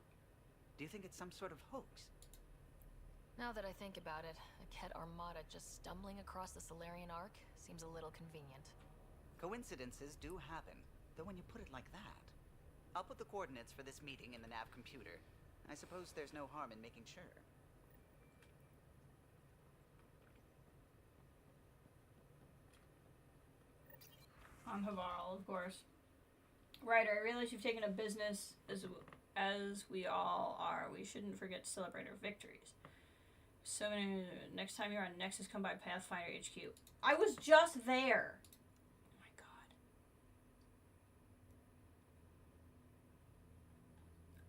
Do you think it's some sort of hoax? Now that I think about it, a Kett armada just stumbling across the Solarian Ark seems a little convenient. Coincidences do happen, though when you put it like that. I'll put the coordinates for this meeting in the nav computer. I suppose there's no harm in making sure. On Havarl, of course. Ryder, I realize you've taken a business as we all are. We shouldn't forget to celebrate our victories. So next time you're on Nexus, come by Pathfinder HQ. I was just there. Oh my god.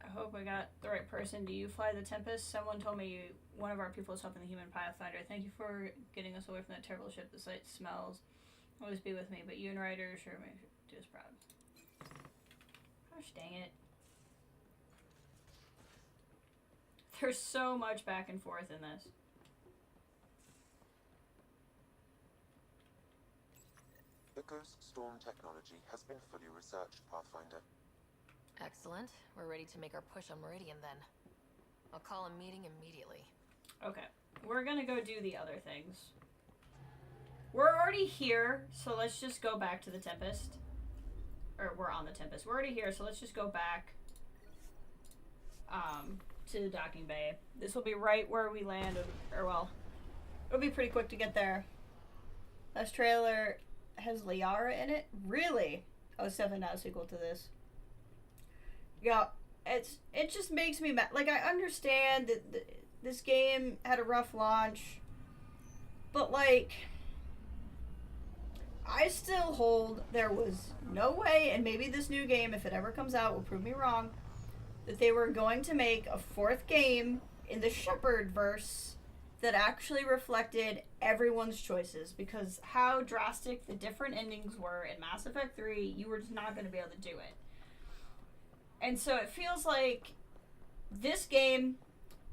I hope I got the right person. Do you fly the Tempest? Someone told me one of our people is helping the human Pathfinder. Thank you for getting us away from that terrible ship. The site smells. Always be with me, but you and Ryder sure make do us proud. Gosh dang it. There's so much back and forth in this. The Ghost Storm technology has been fully researched, Pathfinder. Excellent. We're ready to make our push on Meridian then. I'll call a meeting immediately. Okay. We're gonna go do the other things. We're already here, so let's just go back to the Tempest. Or we're on the Tempest. We're already here, so let's just go back to the docking bay. This will be right where we land, or well, it'll be pretty quick to get there. This trailer has Liara in it? Really? Oh, it's definitely not a sequel to this. Yeah, it just makes me mad. Like, I understand that this game had a rough launch, but like, I still hold there was no way, and maybe this new game, if it ever comes out, will prove me wrong, that they were going to make a fourth game in the Shepard verse that actually reflected everyone's choices, because how drastic the different endings were in Mass Effect 3, you were just not going to be able to do it. And so it feels like this game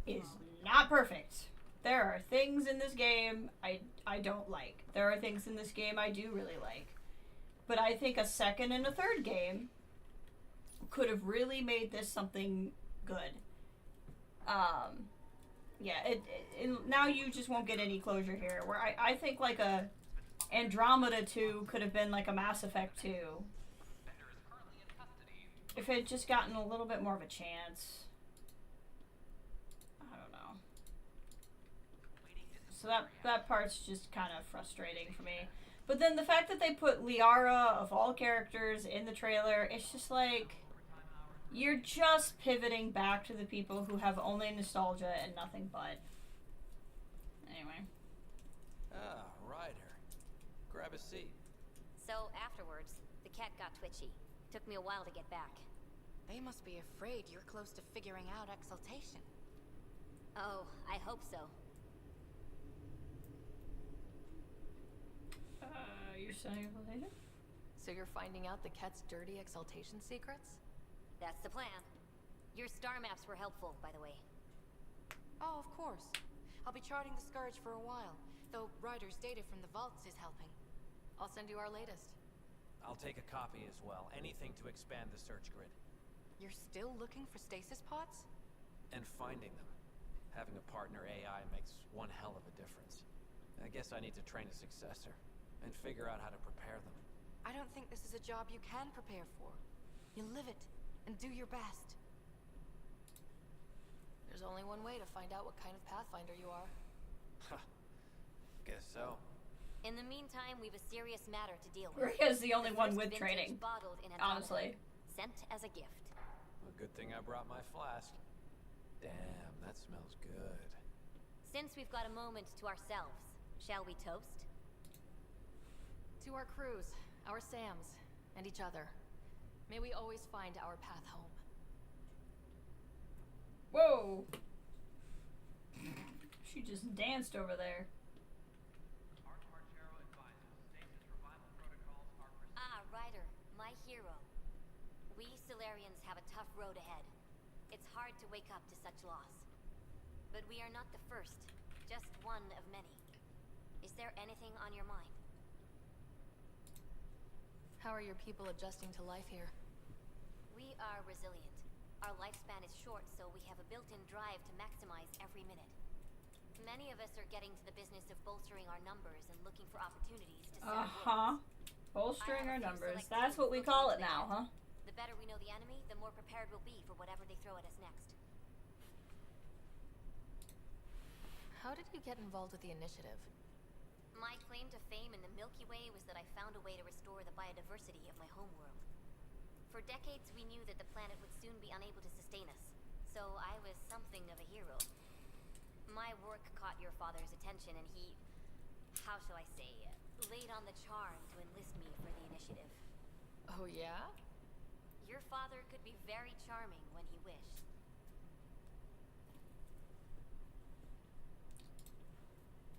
is not perfect. There are things in this game I don't like. There are things in this game I do really like. But I think a second and a third game could have really made this something good. Yeah, now you just won't get any closure here. Where I think like a Andromeda 2 could have been like a Mass Effect 2. If it had just gotten a little bit more of a chance. I don't know. So that part's just kind of frustrating for me. But then the fact that they put Liara, of all characters, in the trailer, it's just like, you're just pivoting back to the people who have only nostalgia and nothing but. Anyway. Ah, Ryder. Grab a seat. So afterwards, the cat got twitchy. Took me a while to get back. They must be afraid you're close to figuring out exaltation. Oh, I hope so. You're studying exaltation? So you're finding out the Kett's dirty exaltation secrets? That's the plan. Your star maps were helpful, by the way. Oh, of course. I'll be charting the Scourge for a while, though Ryder's data from the vaults is helping. I'll send you our latest. I'll take a copy as well. Anything to expand the search grid. You're still looking for stasis pods? And finding them. Having a partner AI makes one hell of a difference. I guess I need to train a successor, and figure out how to prepare them. I don't think this is a job you can prepare for. You live it, and do your best. There's only one way to find out what kind of Pathfinder you are. Guess so. In the meantime, we've a serious matter to deal with. Rika's the only one with Vintage training. Bottled in Andromeda, Honestly. sent as a gift. A good thing I brought my flask. Damn, that smells good. Since we've got a moment to ourselves, shall we toast? To our crews, our Sams, and each other. May we always find our path home. Whoa! She just danced over there. Ah, Ryder, my hero. We Solarians have a tough road ahead. It's hard to wake up to such loss. But we are not the first, just one of many. Is there anything on your mind? How are your people adjusting to life here? We are resilient. Our lifespan is short, so we have a built-in drive to maximize every minute. Many of us are getting to the business of bolstering our numbers and looking for opportunities to sell goods. Bolstering our numbers. That's what we call it now, huh? The better we know the enemy, the more prepared we'll be for whatever they throw at us next. How did you get involved with the initiative? My claim to fame in the Milky Way was that I found a way to restore the biodiversity of my homeworld. For decades, we knew that the planet would soon be unable to sustain us, so I was something of a hero. My work caught your father's attention, and he, how shall I say, laid on the charm to enlist me for the initiative. Oh yeah? Your father could be very charming when he wished.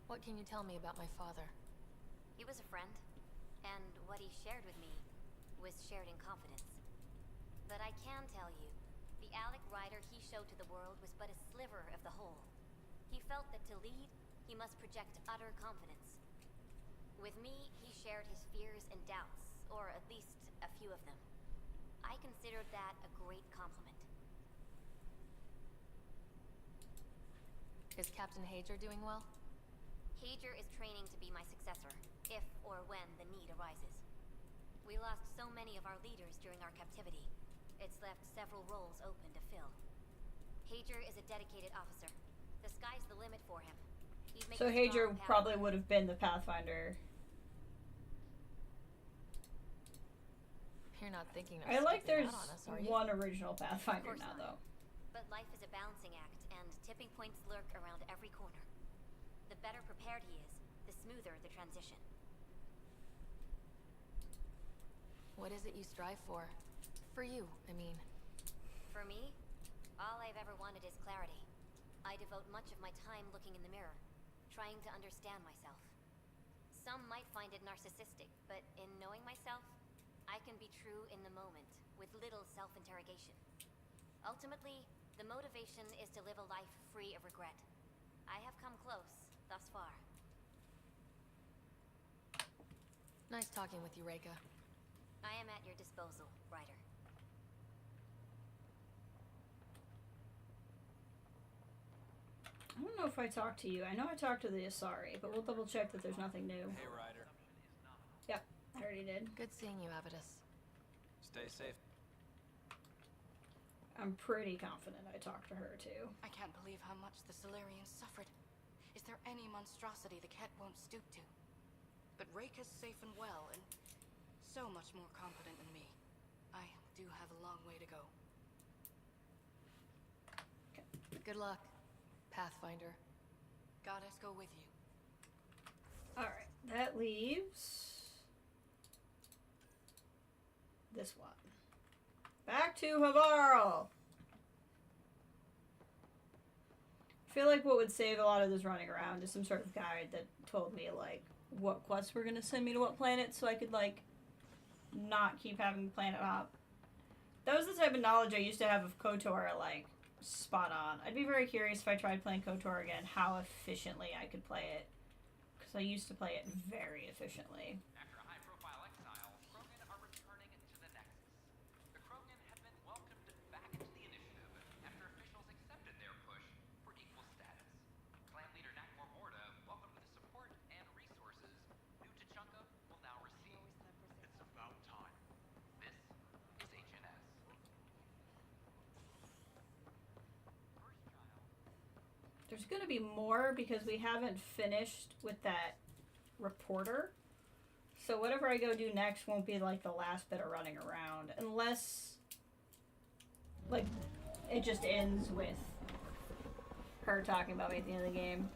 What can you tell me about my father? He was a friend, and what he shared with me was shared in confidence. But I can tell you, the Alec Ryder he showed to the world was but a sliver of the whole. He felt that to lead, he must project utter confidence. With me, he shared his fears and doubts, or at least a few of them. I considered that a great compliment. Is Captain Hager doing well? Hager is training to be my successor, if or when the need arises. We lost so many of our leaders during our captivity. It's left several roles open to fill. Hager is a dedicated officer. The sky's the limit for him. So Hager probably would have been the Pathfinder. You're not thinking of I like there's on us, are you? one original Pathfinder now, though. But life is a balancing act, and tipping points lurk around every corner. The better prepared he is, the smoother the transition. What is it you strive for? For you, I mean. For me, all I've ever wanted is clarity. I devote much of my time looking in the mirror, trying to understand myself. Some might find it narcissistic, but in knowing myself, I can be true in the moment, with little self-interrogation. Ultimately, the motivation is to live a life free of regret. I have come close, thus far. Nice talking with you, Reika. I am at your disposal, Ryder. I don't know if I talked to you. I know I talked to the Asari, but we'll double check that there's nothing new. Hey, Ryder. Yep, I already did. Good seeing you, Avidus. Stay safe. I'm pretty confident I talked to her, too. I can't believe how much the Solarians suffered. Is there any monstrosity the Kett won't stoop to? But Reika's safe and well, and so much more competent than me. I do have a long way to go. Good luck, Pathfinder. Goddess go with you. Alright, that leaves this one. Back to Havarl! I feel like what would save a lot of this running around is some sort of guide that told me, like, what quests were going to send me to what planet so I could, like, not keep having planet hop. That was the type of knowledge I used to have of KOTOR, like, spot on. I'd be very curious if I tried playing KOTOR again, how efficiently I could play it. Because I used to play it very efficiently. After a high-profile exile, Krogan are returning to the Nexus. The Krogan have been welcomed back into the initiative after officials accepted their push for equal status. Clan leader Nakmor Morda welcomed the support and resources New Tachanka will now receive. It's about time. This is HNS. There's going to be more because we haven't finished with that reporter. So whatever I go do next won't be like the last bit of running around. Unless, like, it just ends with her talking about me at the end of the game.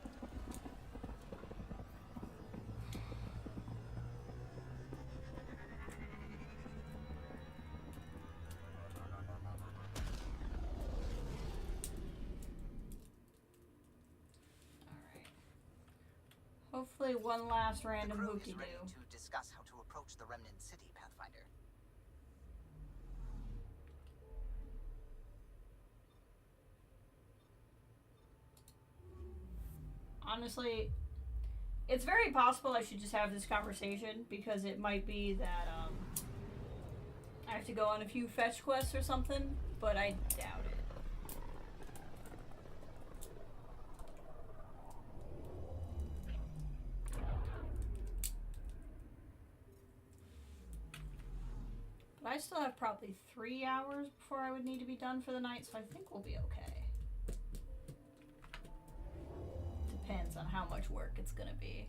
Hopefully one last random The crew is hoopty-doo. ready to discuss how to approach the Remnant City, Pathfinder. Honestly, it's very possible I should just have this conversation because it might be that I have to go on a few fetch quests or something, but I doubt it. But I still have probably 3 hours before I would need to be done for the night, so I think we'll be okay. Depends on how much work it's gonna be.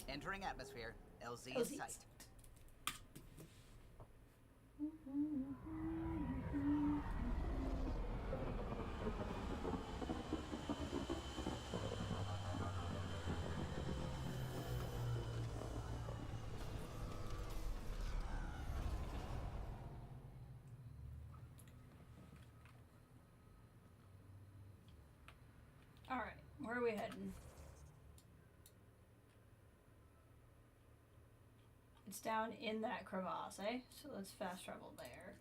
Entering atmosphere. LZ in sight. Alright, where are we heading? It's down in that crevasse, eh? So let's fast travel there.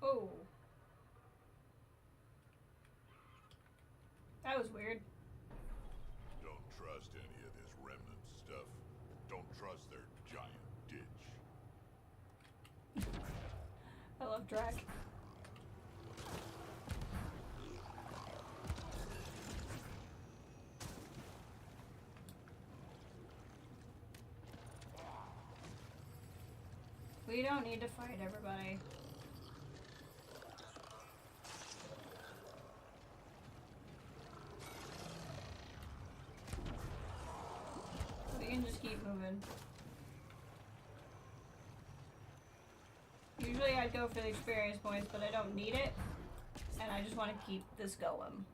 Oh. That was weird. Don't trust any of this remnant stuff. Don't trust their giant ditch. I love drag. We don't need to fight everybody. We can just keep moving. Usually I'd go for the experience points, but I don't need it. And I just want to keep this going.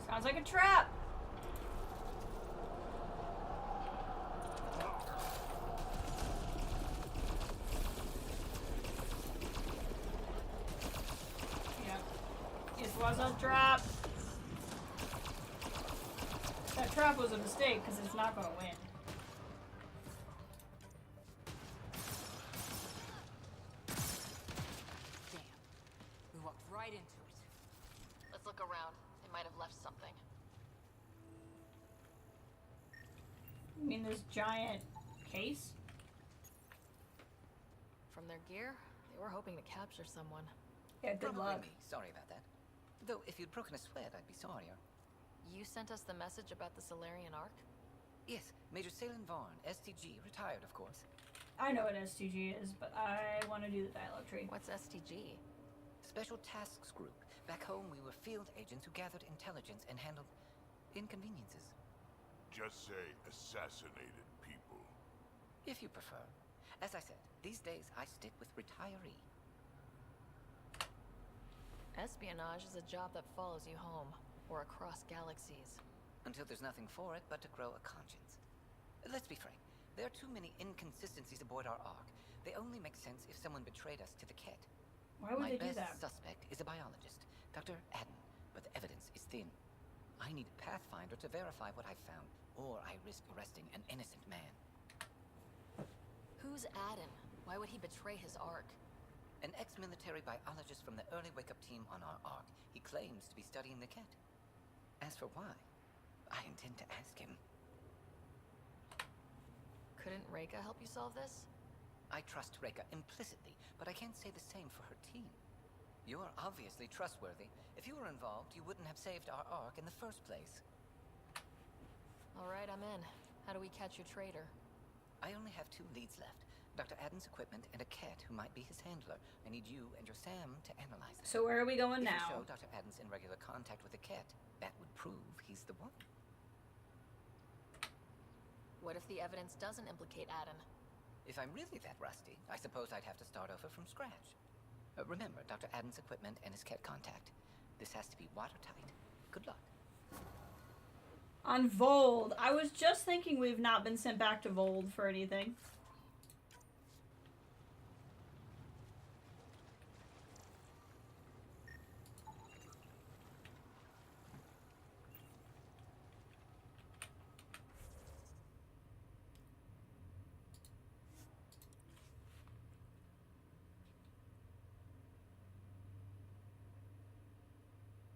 Sounds like a trap. Yep. It was a trap. That trap was a mistake because it's not going to win. Damn. We walked right into it. Let's look around. They might have left something. You mean this giant case? From their gear, they were hoping to capture someone. Yeah, good Probably luck. me. Sorry about that. Though, if you'd broken a sweat, I'd be sorrier. You sent us the message about the Solarian Ark? Yes, Major Salin Vaughn, STG, retired, of course. I know what STG is, but I want to do the dialogue tree. What's STG? Special Tasks Group. Back home, we were field agents who gathered intelligence and handled inconveniences. Just say assassinated people. If you prefer. As I said, these days I stick with retiree. Espionage is a job that follows you home, or across galaxies. Until there's nothing for it but to grow a conscience. Let's be frank, there are too many inconsistencies aboard our Ark. They only make sense if someone betrayed us to the Kett. Why would they do My that? best suspect is a biologist, Dr. Adden, but the evidence is thin. I need a Pathfinder to verify what I've found, or I risk arresting an innocent man. Who's Adden? Why would he betray his Ark? An ex-military biologist from the early wake-up team on our Ark. He claims to be studying the Kett. As for why, I intend to ask him. Couldn't Reika help you solve this? I trust Reika implicitly, but I can't say the same for her team. You're obviously trustworthy. If you were involved, you wouldn't have saved our Ark in the first place. All right, I'm in. How do we catch your traitor? I only have 2 leads left. Dr. Adden's equipment and a Kett who might be his handler. I need you and your Sam to analyze them. So where are we going if now? You show Dr. Adden's in regular contact with the Kett, that would prove he's the one. What if the evidence doesn't implicate Adden? If I'm really that rusty, I suppose I'd have to start over from scratch. Remember, Dr. Adden's equipment and his Kett contact. This has to be watertight. Good luck. On Vold. I was just thinking we've not been sent back to Vold for anything.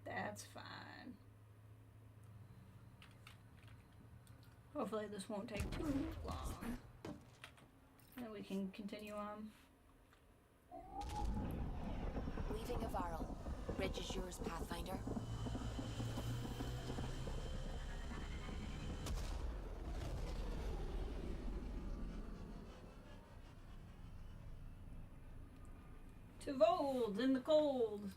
That's fine. Hopefully this won't take too long. And we can continue on. Leaving Avarl. Bridge is yours, Pathfinder. To Vold in the cold.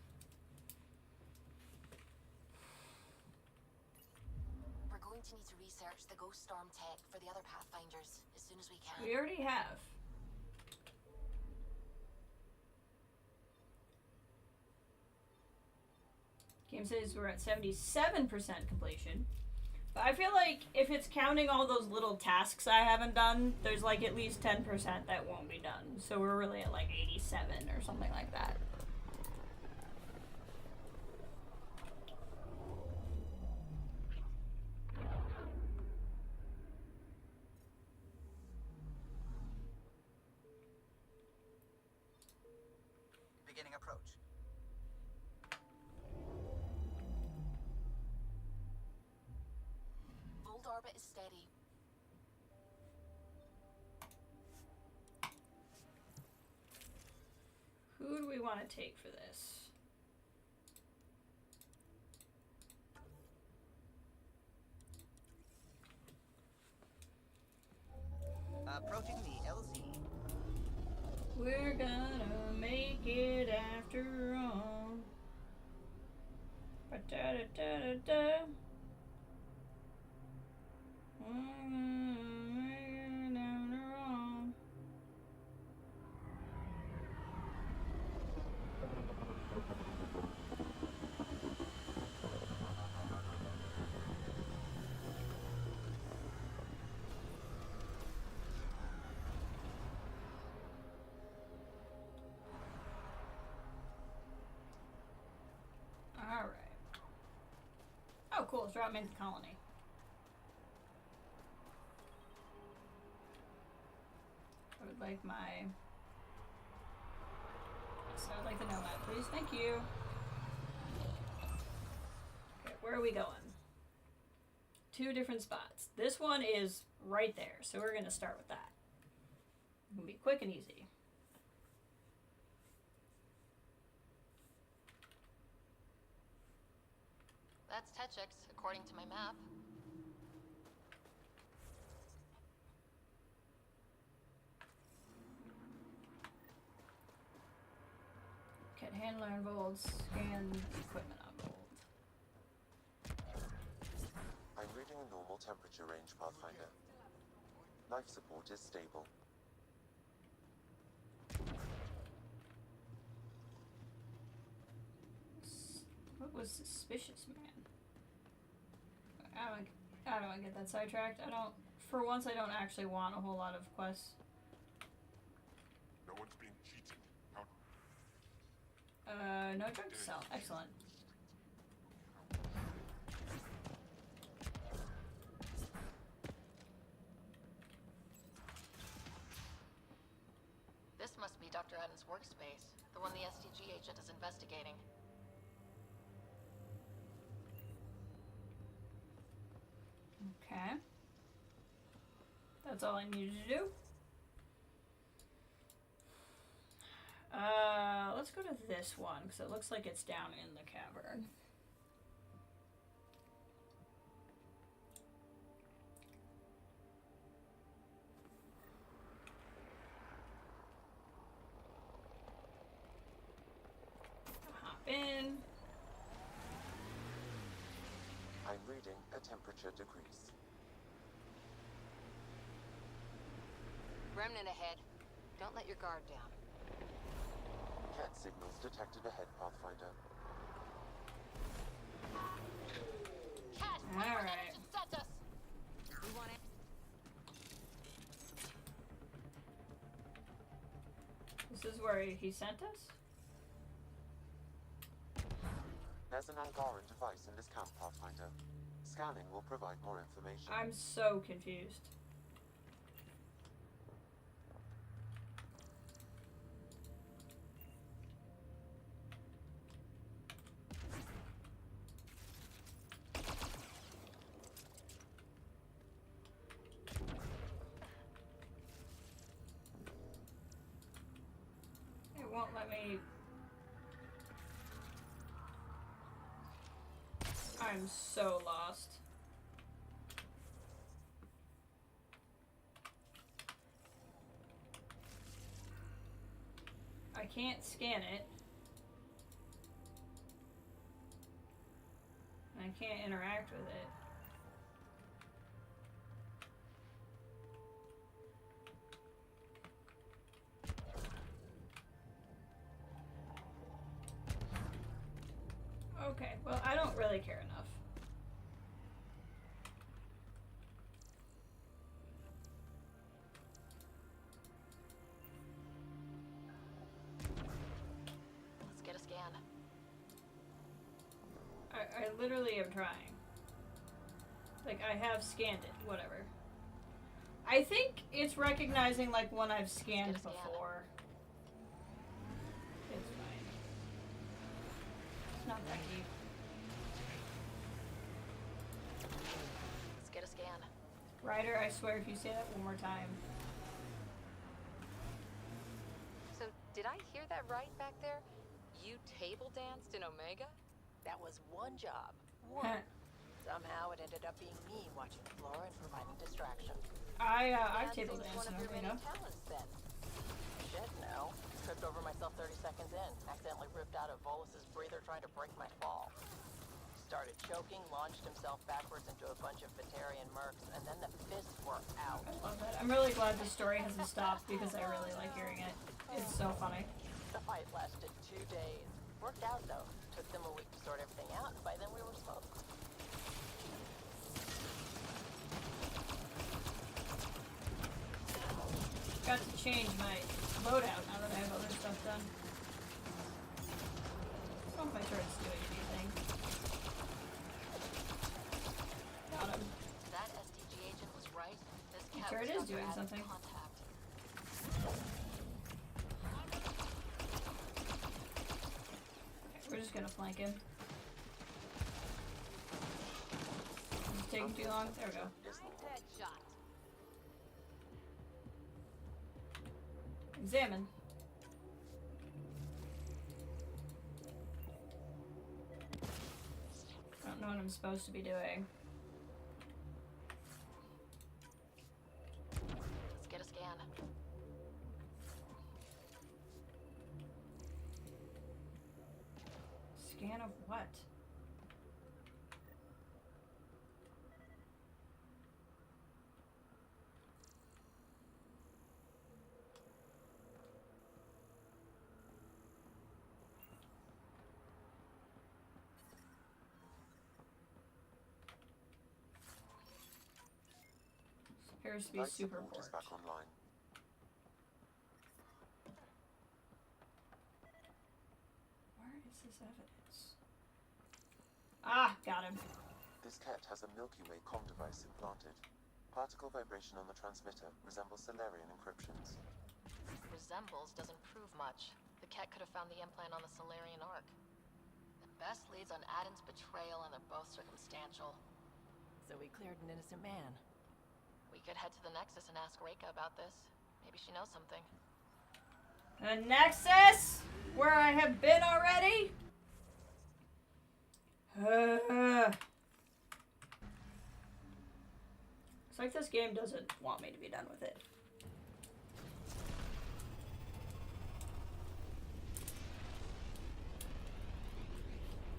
We're going to need to research the Ghost Storm tech for the other Pathfinders as soon as we can. We already have. Game says we're at 77% completion. But I feel like if it's counting all those little tasks I haven't done, there's like at least 10% that won't be done. So we're really at like 87 or something like that. Beginning approach. Vold orbit is steady. Who do we want to take for this? Approaching the LZ. We're gonna make it after all. Ba-da-da-da-da-da. We're gonna make it after all. Alright. Oh, cool. It's drop me into the colony. I would like my... So I'd like the nomad, please. Thank you. Okay, where are we going? 2 different spots. This one is right there, so we're going to start with that. It's going to be quick and easy. That's Techix, according to my map. handler involved. Scan equipment on gold. I'm reading a normal temperature range, Pathfinder. Life support is stable. What was suspicious, man? I don't get that sidetracked. I don't. For once, I don't actually want a whole lot of quests. No one's being cheated. No junk to sell. Excellent. This must be Dr. Adams' workspace, the one the SDG agent is investigating. Okay. That's all I needed to do. Let's go to this one, because it looks like it's down in the cavern. Hop in. I'm reading a temperature decrease. Remnant ahead. Don't let your guard down. Kett signals detected ahead, Pathfinder. Cat, Alright. sent us. We want it. This is where he sent us? There's an Angaran device in this camp, Pathfinder. Scanning will provide more information. I'm so confused. It won't let me. I'm so lost. I can't scan it. I can't interact with it. Okay, well, I don't really care enough. Let's get a scan. I literally am trying. Like, I have scanned it, whatever. I think it's recognizing, like, when I've scanned before. It's fine. It's not that deep. Let's get a scan. Ryder, I swear if you say that one more time. So, did I hear that right back there? You table danced in Omega? That was one job. One. Somehow it ended up being me watching Flora and providing distraction. I've Dance table seems danced one in of your many Andromeda. talents then. Shit, no. Tripped over myself 30 seconds in. Accidentally ripped out a Volus's breather trying to break my fall. Started choking, launched himself backwards into a bunch of Batarian mercs, and then the fists were out. I love that. I'm really glad the story hasn't stopped because I really like hearing it. It's so funny. The fight lasted 2 days. Worked out though. Took them a week to sort everything out, and by then we were smoked. Got to change my loadout now that I have other stuff done. I don't know if my turret's doing anything. Got him. That SDG agent was right. This The cat turret was is doing Dr. Adams' something. contact. Okay, we're just gonna flank him. Is it taking too long? There we go. Headshot. Examine. I don't know what I'm supposed to be doing. Let's get a scan. Scan of what? Appears to be Life super support is back online. Where is this evidence? Ah, got him. This Kett has a Milky Way comm device implanted. Particle vibration on the transmitter resembles Solarian encryptions. Resembles doesn't prove much. The Kett could have found the implant on the Solarian Ark. At best leads on Aden's betrayal, and they're both circumstantial. So we cleared an innocent man. We could head to the Nexus and ask Reika about this. Maybe she knows something. The Nexus? Where I have been already? It's like this game doesn't want me to be done with it.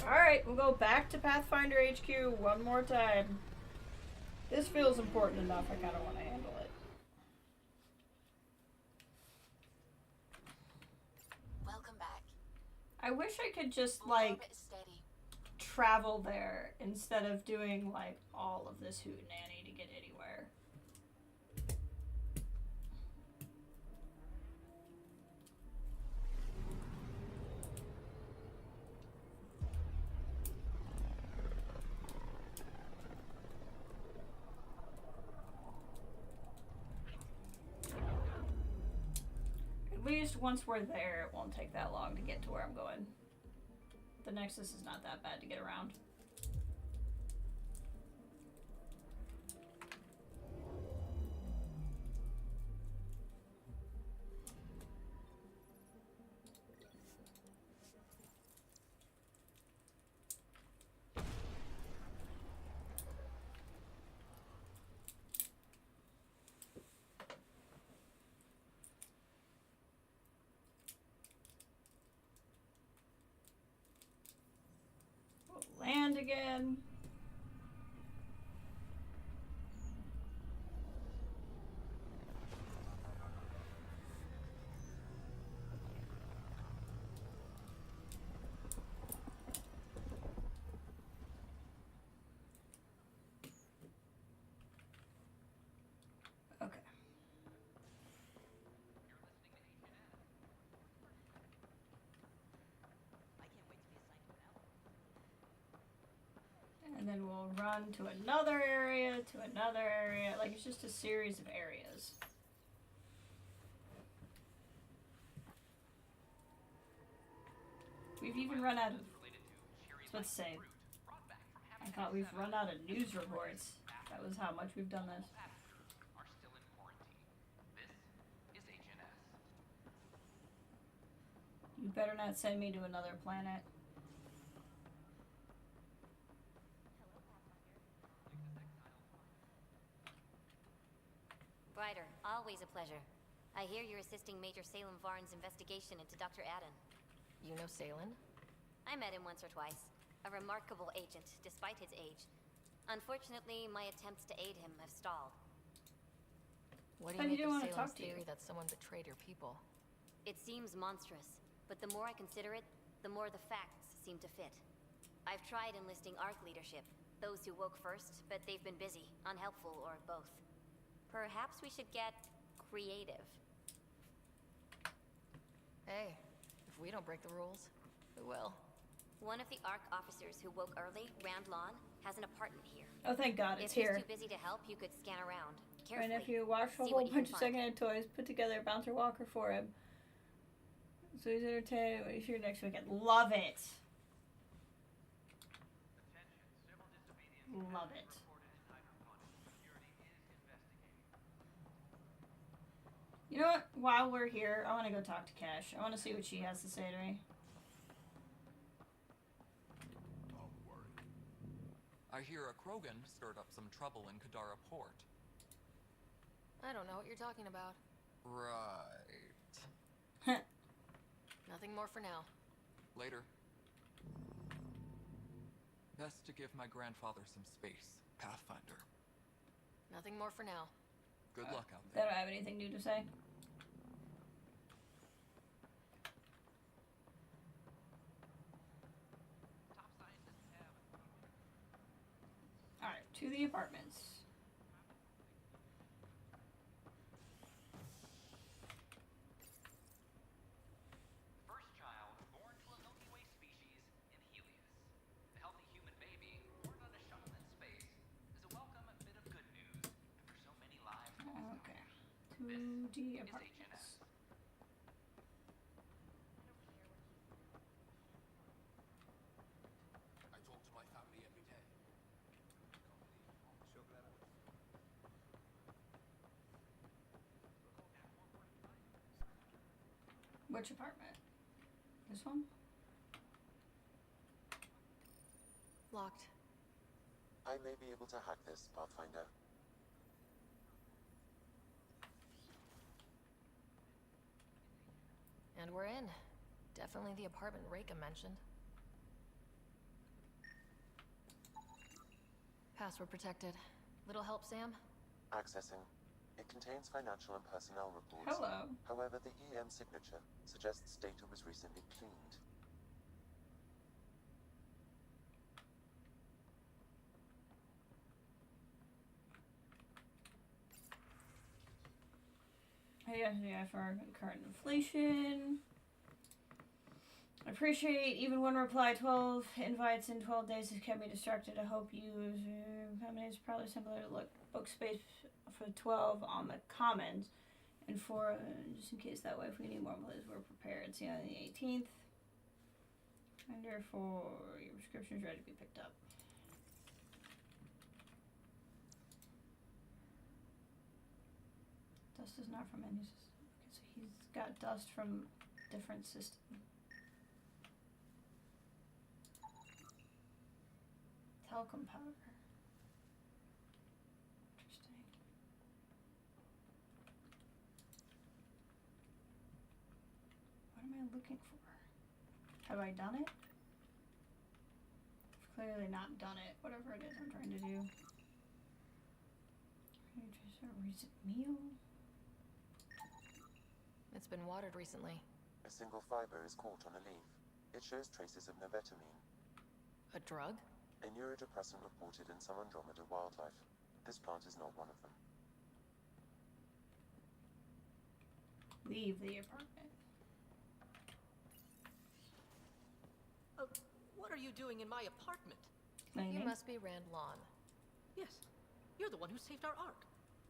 Alright, we'll go back to Pathfinder HQ one more time. This feels important enough, I kind of want to handle it. Welcome back. I wish I could just, like, travel there instead of doing, like, all of this hootenanny to get anywhere. At least once we're there, it won't take that long to get to where I'm going. The Nexus is not that bad to get around. Land again. Okay. And then we'll run to another area, like it's just a series of areas. We've even run out of, let's say, I thought we've run out of news reports. That was how much we've done this. Are still in quarantine. This is HNS. You better not send me to another planet. Ryder, always a pleasure. I hear you're assisting Major Salem Varn's investigation into Dr. Aden. You know Salen? I met him once or twice. A remarkable agent, despite his age. Unfortunately, my attempts to aid him have stalled. What do you make of Salem's theory that someone betrayed your people? It seems monstrous, but the more I consider it, the more the facts seem to fit. I've tried enlisting ARC leadership, those who woke first, but they've been busy, unhelpful, or both. Perhaps we should get creative. Hey, if we don't break the rules, who will? One of the ARC officers who woke early, Rand Lawn, has an apartment here. Oh, thank God, it's if here. If he's too busy to help, you could scan around. My Carefully. nephew watched a See whole what you can bunch of find. secondhand toys, put together a bouncer walker for him. So he's entertained. What is your next weekend? Love it. Love it. You know what? While we're here, I want to go talk to Cash. I want to see what she has to say to me. Don't worry. I hear a Krogan stirred up some trouble in Kadara Port. I don't know what you're talking about. Right. Nothing more for now. Later. Best to give my grandfather some space, Pathfinder. Nothing more for now. Good luck out They there. don't have anything new to say. Alright, to the apartments. First child born to a Milky Way species in Helios. The healthy human baby born on a shuttle in space is a welcome bit of good news after so many lives lost. Okay. To the apartments. I talk to my family every day. Which apartment? This one? Locked. I may be able to hack this, Pathfinder. And we're in. Definitely the apartment Reika mentioned. Password protected. Little help, Sam? Accessing. It contains financial and personnel reports. Hello. However, the EM signature suggests data was recently cleaned. Yeah, for current inflation. I appreciate even one reply. 12 invites in 12 days has kept me distracted. I hope you. It's probably simpler to look book space for 12 on the commons, and for just in case that way if we need more plays we're prepared. See you on the 18th. And therefore your prescription is ready to be picked up. Dust is not from any system. Okay, so he's got dust from different system. Talcum powder. Interesting. What am I looking for? Have I done it? I've clearly not done it. Whatever it is I'm trying to do. Recent meal? It's been watered recently. A single fiber is caught on a leaf. It shows traces of novetamine, A drug? a neurodepressant reported in some Andromeda wildlife. This plant is not one of them. Leave the apartment. What are you doing in my apartment? You must be Rand Lawn. Yes. You're the one who saved our Ark.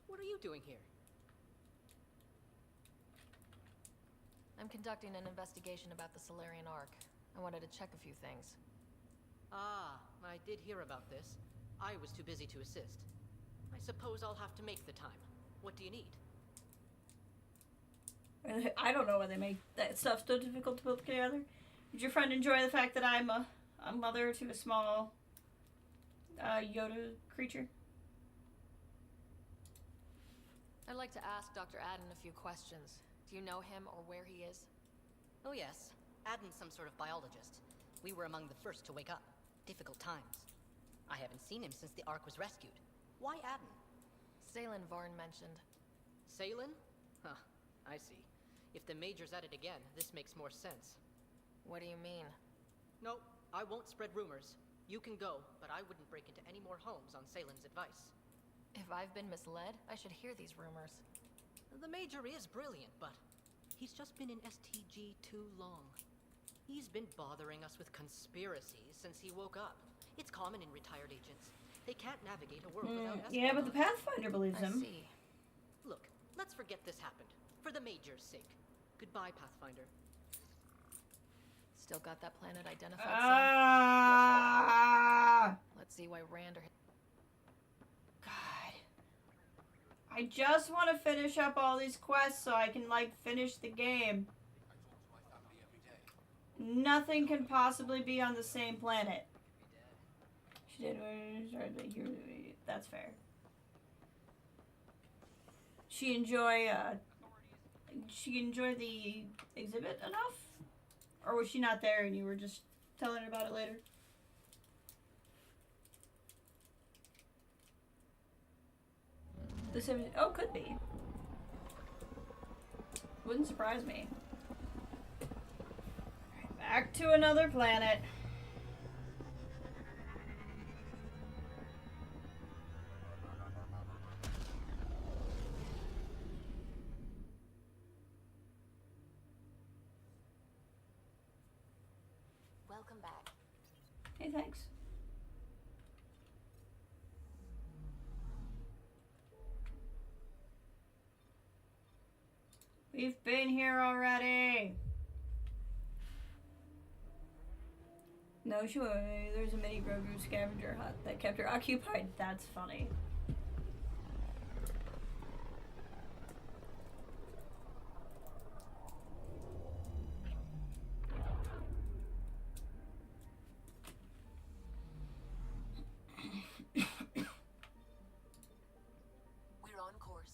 What are you doing here? I'm conducting an investigation about the Solarian Ark. I wanted to check a few things. Ah, I did hear about this. I was too busy to assist. I suppose I'll have to make the time. What do you need? I don't know why they make that stuff so difficult to put together. Did your friend enjoy the fact that I'm a mother to a small Yoda creature? I'd like to ask Dr. Adden a few questions. Do you know him or where he is? Oh yes, Adden's some sort of biologist. We were among the first to wake up. Difficult times. I haven't seen him since the Ark was rescued. Why Adden? Salen Varn mentioned. Salen? Huh, I see. If the Major's at it again, this makes more sense. What do you mean? No, I won't spread rumors. You can go, but I wouldn't break into any more homes on Salen's advice. If I've been misled, I should hear these rumors. The Major is brilliant, but he's just been in STG too long. He's been bothering us with conspiracies since he woke up. It's common in retired agents. They can't navigate a world without espionage. Yeah, but the Pathfinder believes him. I see. Look, let's forget this happened. For the Major's sake. Goodbye, Pathfinder. Still got that planet identified, Ah! Let's see why Rand or... God. I just want to finish up all these quests so I can, like, finish the game. Nothing can possibly be on the same planet. She did. That's fair. She enjoyed the exhibit enough? Or was she not there and you were just telling her about it later? This image, oh, could be. Wouldn't surprise me. Alright, back to another planet. Welcome back. Hey, thanks. We've been here already. No, sure. There's a mini Grogu scavenger hut that kept her occupied. That's funny. We're on course.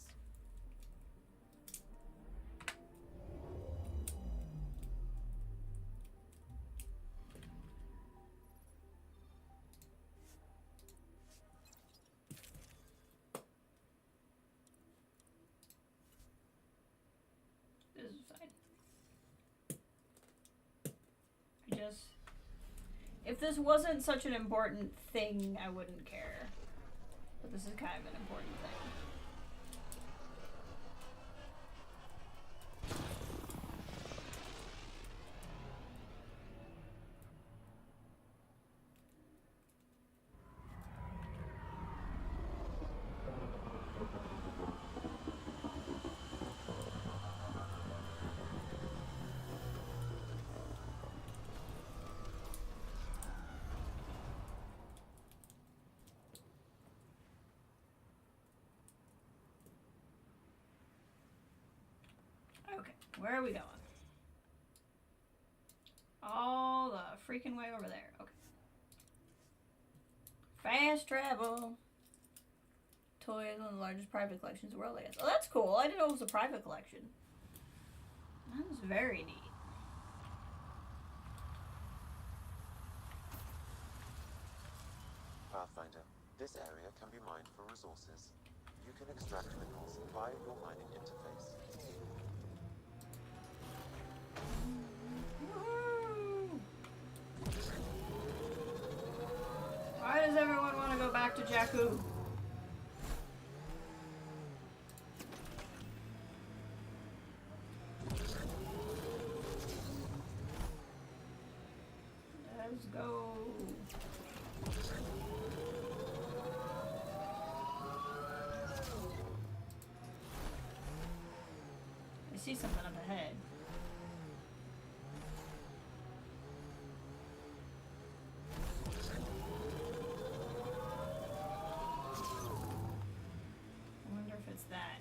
This is fine. I just... If this wasn't such an important thing, I wouldn't care. But this is kind of an important thing. Okay, where are we going? All the freaking way over there. Okay. Fast travel. Toys, one of the largest private collections in the world, I guess. Oh, that's cool. I didn't know it was a private collection. That was very neat. Pathfinder, this area can be mined for resources. You can extract minerals via your mining interface. Why does everyone want to go back to Jakku? Let's go. I see something up ahead. I wonder if it's that.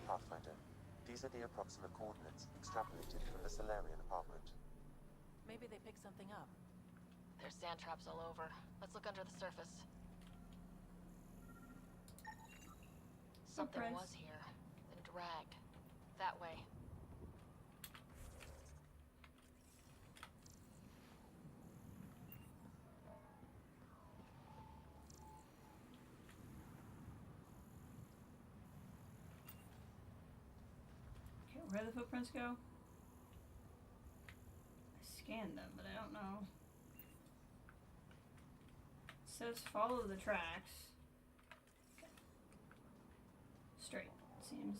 Pathfinder, these are the approximate coordinates extrapolated from the Solarian apartment. Maybe they picked something up. There's sand traps all over. Let's look under the surface. Something Footprints. was here, then dragged. That way. Okay, where do the footprints go? I scanned them, but I don't know. It says follow the tracks. Okay. Straight, it seems.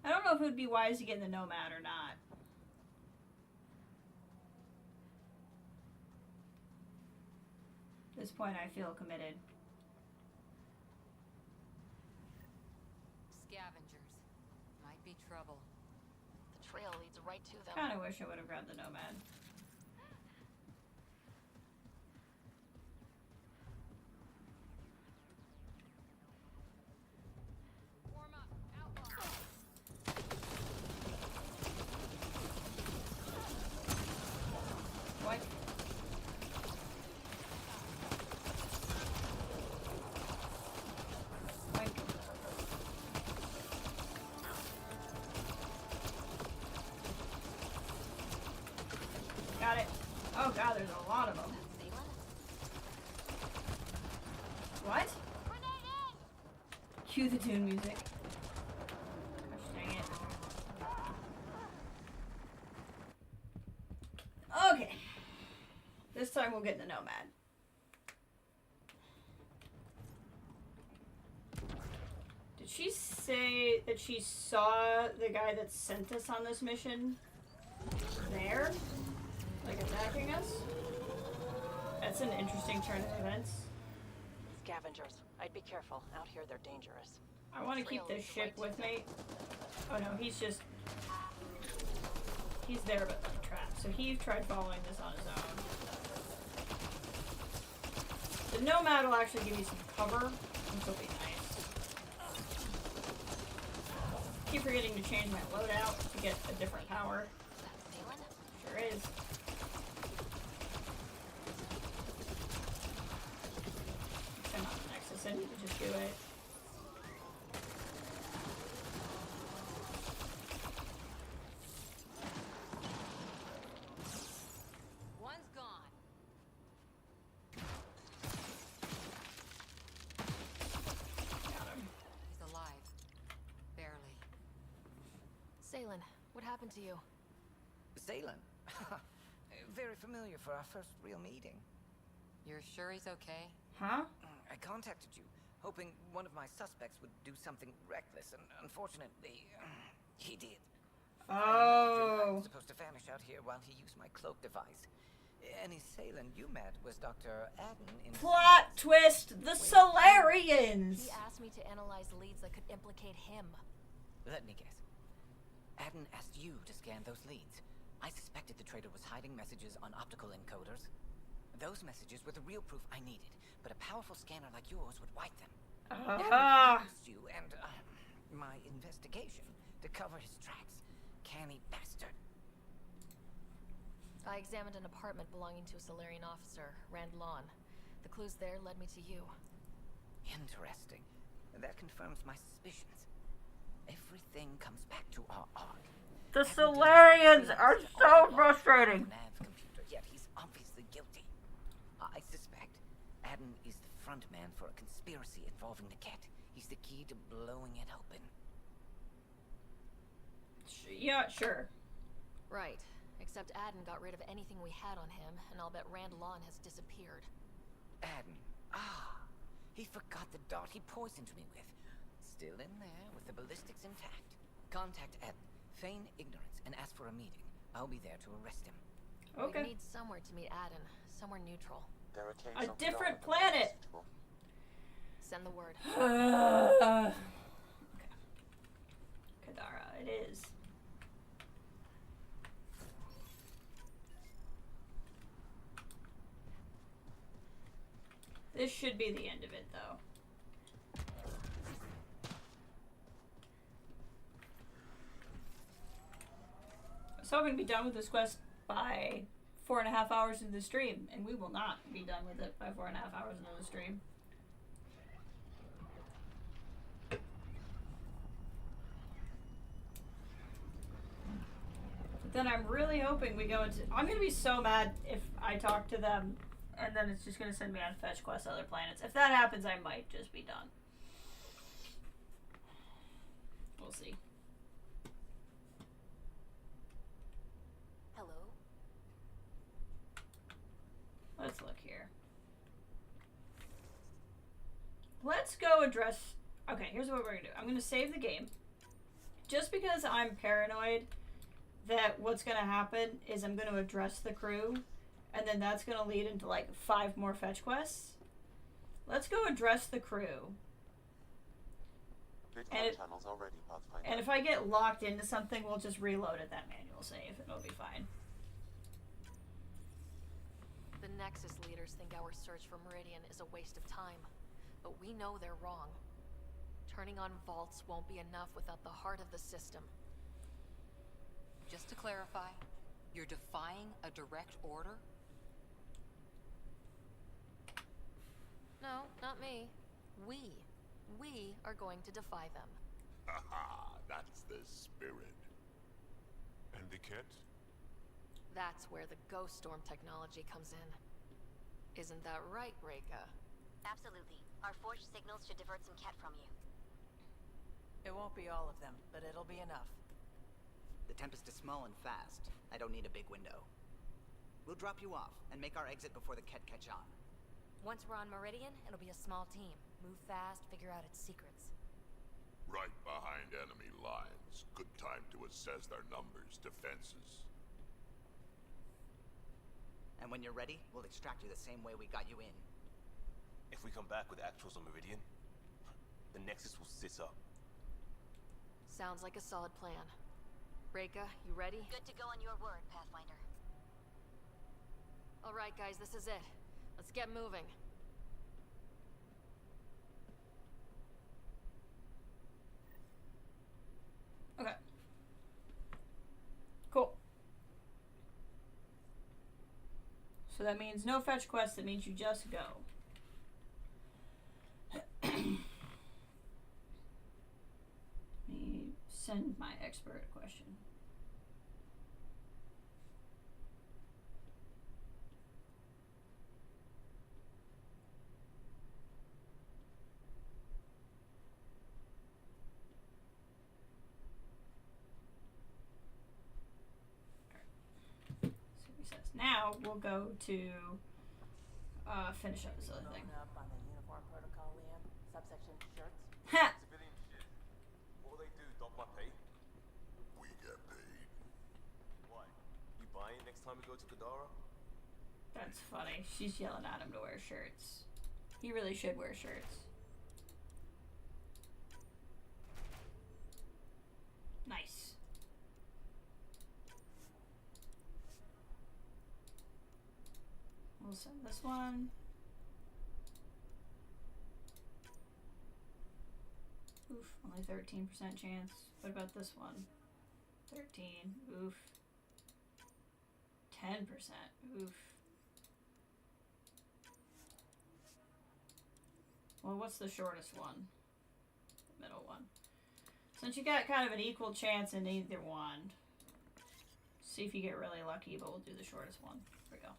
I don't know if it would be wise to get in the Nomad or not. At this point, I feel committed. Scavengers. Might be trouble. The trail leads right to them. Kinda wish I would have grabbed the Nomad. Warm up. Outlaw. What? Like, got it. Oh god, there's a lot of them. See one? Cue the tune music. Gosh dang it. Okay. This time we'll get the Nomad. Did she say that she saw the guy that sent us on this mission there? Like attacking us? That's an interesting turn of events. Scavengers. I'd be careful. Out here, they're dangerous. I want to keep this ship with me. Oh no, he's just... He's there but like trapped. So he tried following this on his own. The Nomad will actually give you some cover, which will be nice. Keep forgetting to change my loadout to get a different power. Sure is. I'm on the Nexus, I need to just do it. One's gone. Got him. He's alive. Barely. Salen, what happened to you? Salen? Very familiar for our first real meeting. You're sure he's okay? Huh? I contacted you, hoping one of my suspects would do something reckless, and unfortunately, he did. I was supposed to vanish out here while he used my cloak device. Any Salen you met was Dr. Adden in... Plot twist! The Solarians! He asked me to analyze leads that could implicate him. Let me guess. Adden asked you to scan those leads. I suspected the traitor was hiding messages on optical encoders. Those messages were the real proof I needed, but a powerful scanner like yours would wipe them. Adden used you and my investigation to cover his tracks. Canny bastard. I examined an apartment belonging to a Solarian officer, Rand Lawn. The clues there led me to you. Interesting. That confirms my suspicions. Everything comes back to our arc. The Solarians are so frustrating. Nav computer, yet he's obviously guilty. I suspect Adden is the front man for a conspiracy involving the Kett. He's the key to blowing it open. Yeah, sure. Right. Except Adden got rid of anything we had on him, and I'll bet Rand Lawn has disappeared. Adden. Ah, he forgot the dart he poisoned me with. Still in there with the ballistics intact. Contact Adden, feign ignorance, and ask for a meeting. I'll be there to arrest him. Okay. We need somewhere to meet Adden. Somewhere neutral. A different planet! Send the word. Okay. Kadara, it is. This should be the end of it, though. I was hoping to be done with this quest by 4.5 hours into the stream, and we will not be done with it by 4.5 hours into the stream. But then I'm really hoping we go into... I'm going to be so mad if I talk to them and then it's just going to send me on fetch quests to other planets. If that happens, I might just be done. We'll see. Hello? Let's look here. Let's go address... Okay, here's what we're going to do. I'm going to save the game. Just because I'm paranoid that what's going to happen is I'm going to address the crew, and then that's going to lead into like 5 more fetch quests. Let's go address the crew. And if I get locked into something, we'll just reload at that manual save. It'll be fine. The Nexus leaders think our search for Meridian is a waste of time, but we know they're wrong. Turning on vaults won't be enough without the heart of the system. Just to clarify, you're defying a direct order? No, not me. We are going to defy them. Aha, that's the spirit. And the Kett? That's where the ghost storm technology comes in. Isn't that right, Reka? Absolutely. Our forged signals should divert some Kett from you. won't be all of them, but it'll be enough. The Tempest is small and fast. I don't need a big window. We'll drop you off and make our exit before the Kett catch on. Once we're on Meridian, it'll be a small team. Move fast, figure out its secrets. Right behind enemy lines. Good time to assess their numbers, defenses. And when you're ready, we'll extract you the same way we got you in. If we come back with actuals on Meridian, the Nexus will sit up. Sounds like a solid plan. Reika, you ready? Good to go on your word, Pathfinder. Alright guys, this is it. Let's get moving. Okay. Cool. So that means no fetch quest, that means you just go. Let me send my expert a question. Now we'll go to finish up this other thing. Up on the uniform protocol, Liam. Subsection shirts. Ha! Civilian shit. What will they do? Dock my pay? We get paid. Why? You buying next time we go to Kadara? That's funny. She's yelling at him to wear shirts. He really should wear shirts. Nice. We'll send this one. Oof, only 13% chance. What about this one? 13. Oof. 10%. Oof. Well, what's the shortest one? The middle one. Since you got kind of an equal chance in either one, see if you get really lucky, but we'll do the shortest one. Here we go.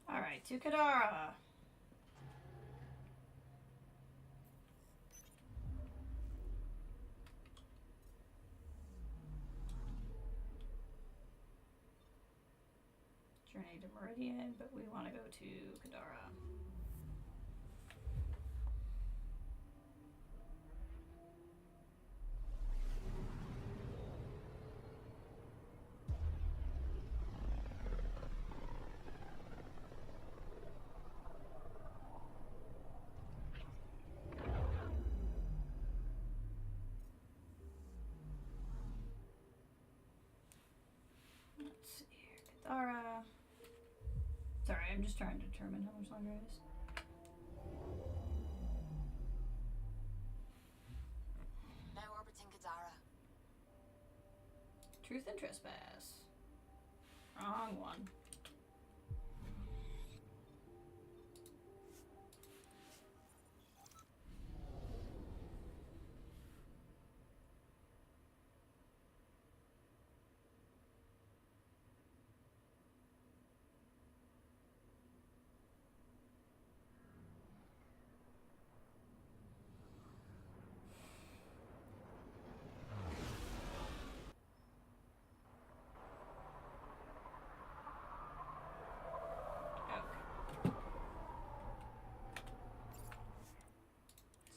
Alright, to Kadara. Journey to Meridian, but we want to go to Kadara. Let's see here, Kadara. Sorry, I'm just trying to determine how much longer it is. Now orbiting Kadara. Truth and trespass. Wrong one.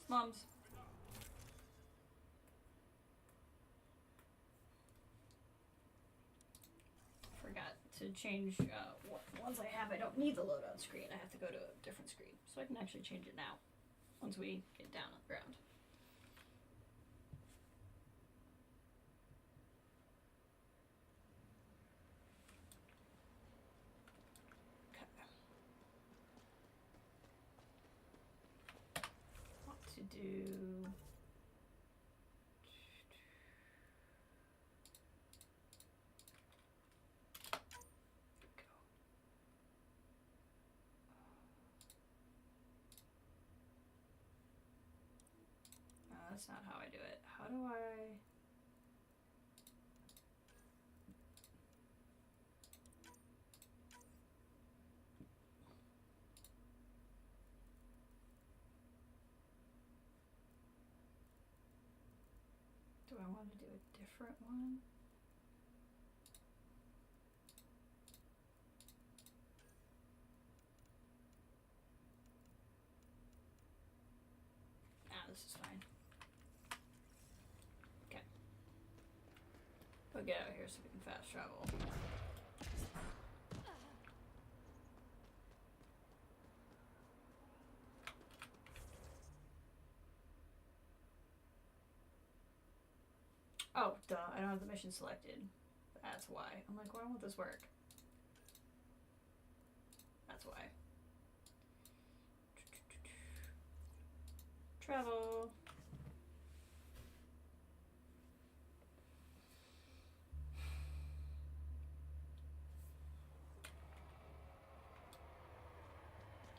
Slums. Forgot to change, once I have, I don't need the loadout screen. I have to go to a different screen. So I can actually change it now, once we get down on the ground. To do that's not how I do it. How do I I want to do a different one? This is fine. Okay. We'll get out here so we can fast travel. Oh, duh. I don't have the mission selected. That's why. I'm like, why won't this work? That's why. Travel.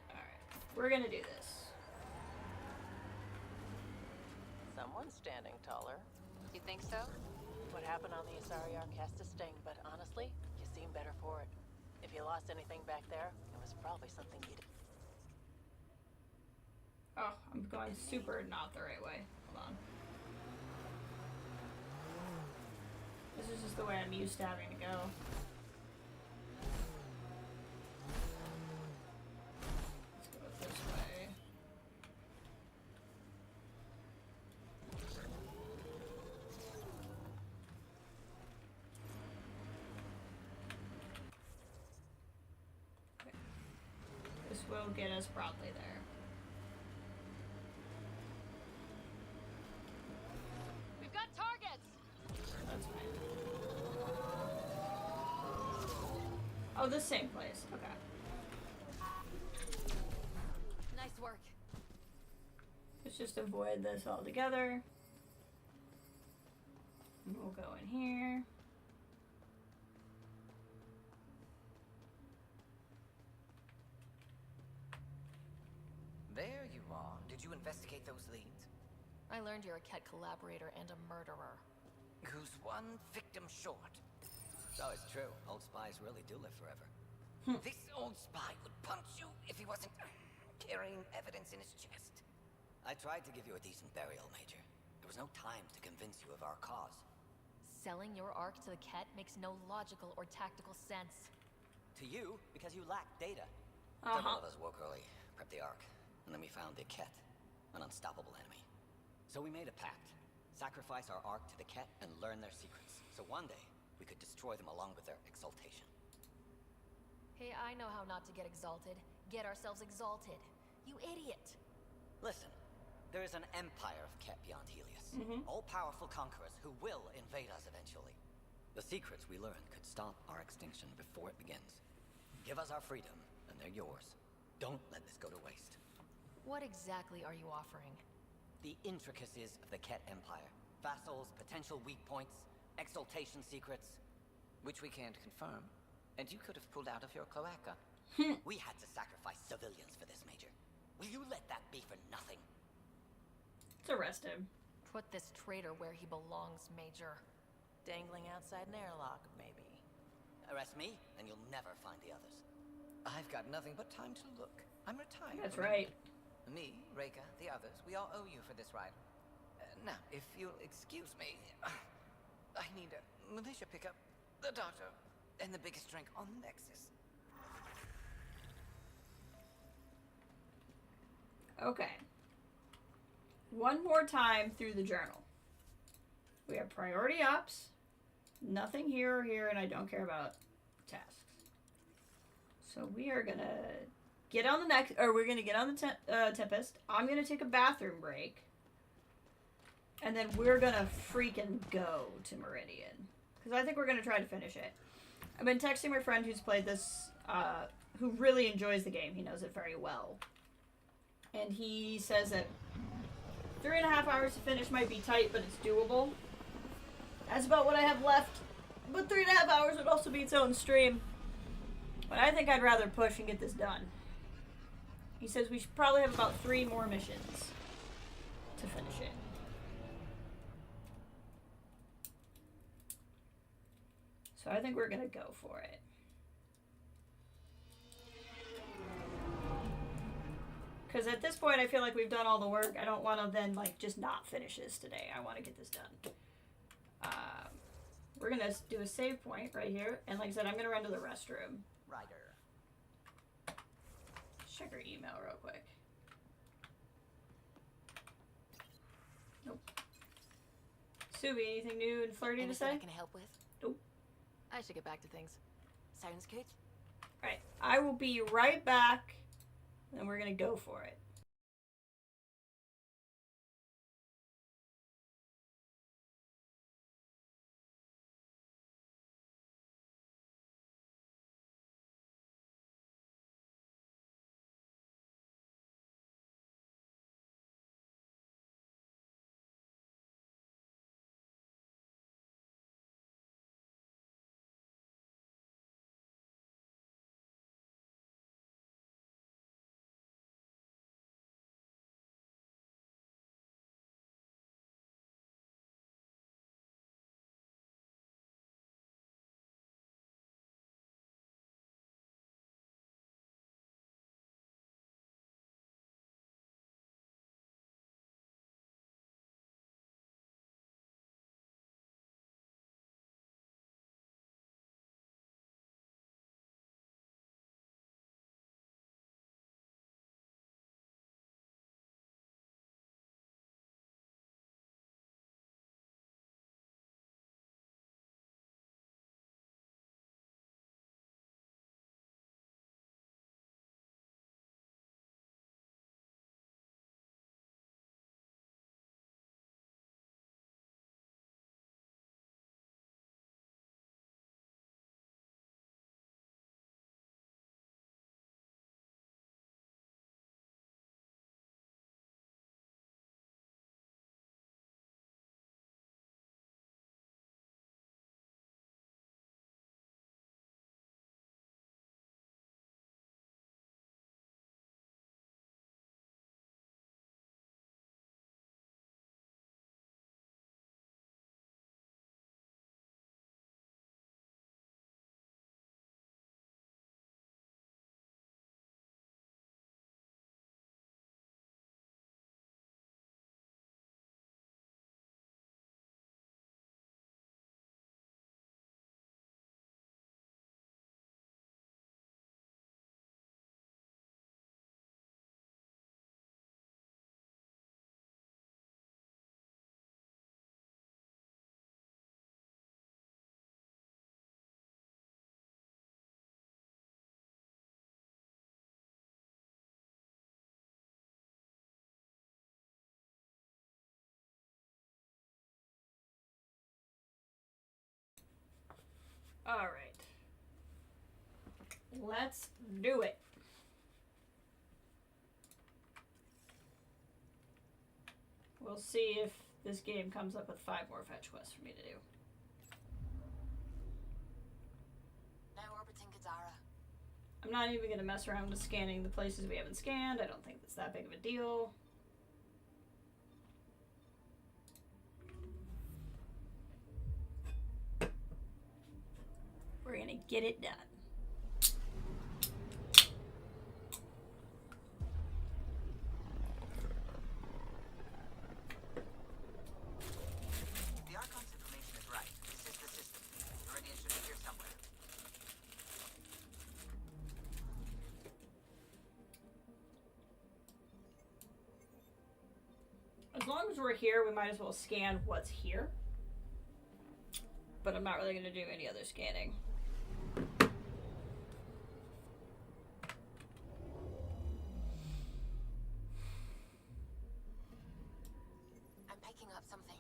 Alright, we're gonna do this. Someone's standing taller. You think so? What happened on the Asari Ark has to sting, but honestly, you seem better for it. If you lost anything back there, it was probably something you did. Oh, I'm going super not the right way. Hold on. This is just the way I'm used to having to go. Let's go this way. Okay. This will get us broadly there. Oh, the same place. Okay. Nice work. Let's just avoid this altogether. We'll go in here. There you are. Did you investigate those leads? I learned you're a Kett collaborator and a murderer. Who's one victim short? So it's true. Old spies really do live forever. This old spy would punch you if he wasn't carrying evidence in his chest. I tried to give you a decent burial, Major. There was no time to convince you of our cause. Selling your Ark to the Kett makes no logical or tactical sense. To you, because you lack data. Several of us woke early, prepped the Ark, and then we found the Kett, an unstoppable enemy. So we made a pact. Sacrifice our Ark to the Kett and learn their secrets. So one day, we could destroy them along with their exaltation. Hey, I know how not to get exalted. Get ourselves exalted. You idiot! Listen, there is an empire of Kett beyond Helios. All-powerful conquerors who will invade us eventually. The secrets we learn could stop our extinction before it begins. Give us our freedom, and they're yours. Don't let this go to waste. What exactly are you offering? The intricacies of the Kett Empire. Vassals, potential weak points, exaltation secrets, which we can't confirm. And you could have pulled out of your cloaca. We had to sacrifice civilians for this, Major. Will you let that be for nothing? Let's arrest him. Put this traitor where he belongs, Major. Dangling outside an airlock, maybe. Arrest me, and you'll never find the others. I've got nothing but time to look. I'm retired. That's right. Me, Reika, the others, we all owe you for this ride. Now, if you'll excuse me, I need a militia pickup, the doctor, and the biggest drink on Nexus. Okay. One more time through the journal. We have priority ops, nothing here or here, and I don't care about tasks. So we are gonna get on the next, or we're gonna get on the Tempest. I'm gonna take a bathroom break. And then we're gonna freaking go to Meridian. Because I think we're gonna try to finish it. I've been texting my friend who's played this, who really enjoys the game. He knows it very well. And he says that 3.5 hours to finish might be tight, but it's doable. That's about what I have left. But 3.5 hours would also be its own stream. But I think I'd rather push and get this done. He says we should probably have about 3 more missions to finish it. So I think we're gonna go for it. Because at this point I feel like we've done all the work. I don't want to then like just not finish this today. I want to get this done. we're gonna do a save point right here, and like I said, I'm gonna run to the restroom. Ryder. Check her email real quick. Nope. Subi, anything new and flirty to say? I can help with? Nope. I should get back to things. Sounds good. Alright, I will be right back, and we're gonna go for it. Alright. Let's do it. We'll see if this game comes up with 5 more fetch quests for me to do. Now orbiting Kadara. I'm not even going to mess around with scanning the places we haven't scanned. I don't think it's that big of a deal. We're going to get it done. The Archon's information is right. This is the system. Meridian should be here somewhere. As long as we're here, we might as well scan what's here. But I'm not really going to do any other scanning. I'm picking up something.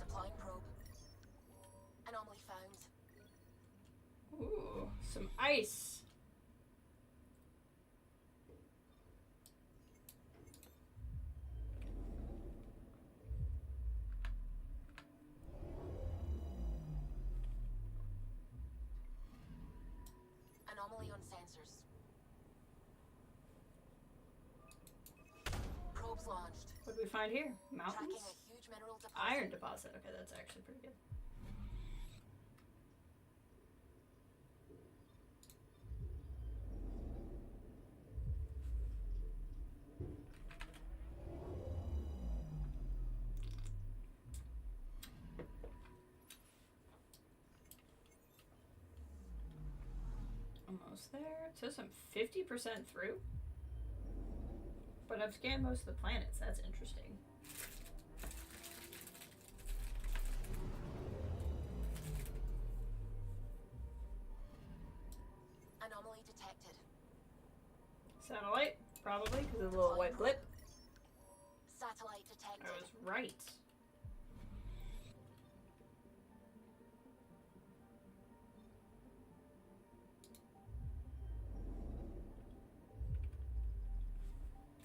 Deploying probe. Anomaly found. Ooh, some ice. Anomaly on sensors. Probes launched. What did we find here? Mountains? Tracking a huge mineral deposit. Iron deposit. Okay, that's actually pretty good. almost there. It says I'm 50% through. But I've scanned most of the planets. That's interesting. Anomaly detected. Satellite, probably, because of the little white blip. Satellite detected. I was right.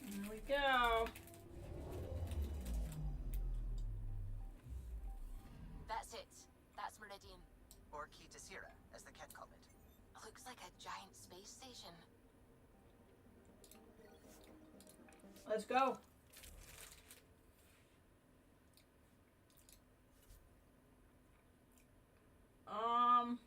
Here we go. That's it. That's Meridian. Or Key to Sierra, as the Kett call it. Looks like a giant space station. Let's go. I'm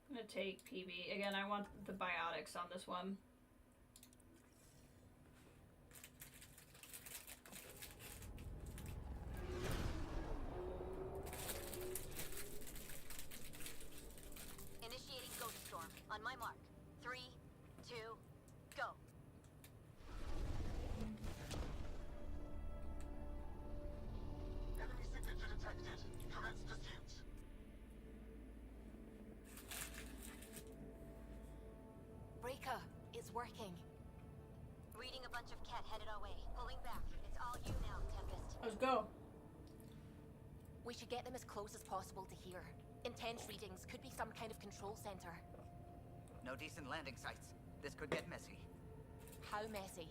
gonna take PB. Again, I want the biotics on this one. Initiating Ghost Storm. On my mark. 3, 2, go. Enemy signature detected. Commence pursuit. Breaker, it's working. Reading a bunch of Kett headed our way. Pulling back. It's all you now, Tempest. Let's go. We should get them as close as possible to here. Intense readings could be some kind of control center. No decent landing sites. This could get messy. How messy?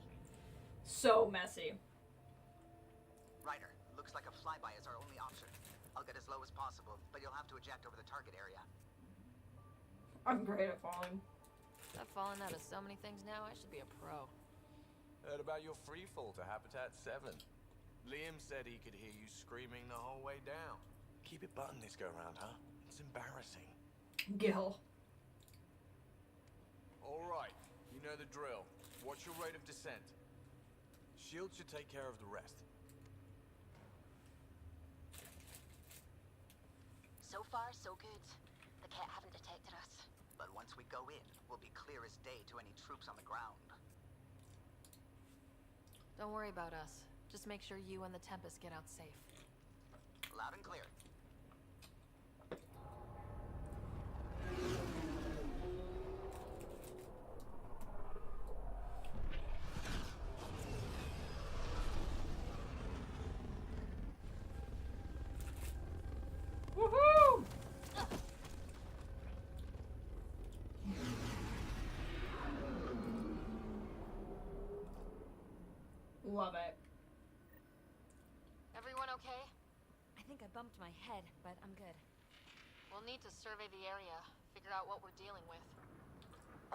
So messy. Ryder, looks like a flyby is our only option. I'll get as low as possible, but you'll have to eject over the target area. I'm great at falling. I've fallen out of so many things now, I should be a pro. Heard about your free fall to Habitat 7. Liam said he could hear you screaming the whole way down. Keep it buttoned this go round, huh? It's embarrassing. Gil. All right, you know the drill. What's your rate of descent? Shield should take care of the rest. So far, so good. The Kett haven't detected us. But once we go in, we'll be clear as day to any troops on the ground. Don't worry about us. Just make sure you and the Tempest get out safe. Loud and clear. Woohoo! Love it. Everyone okay? I think I bumped my head, but I'm good. We'll need to survey the area, figure out what we're dealing with.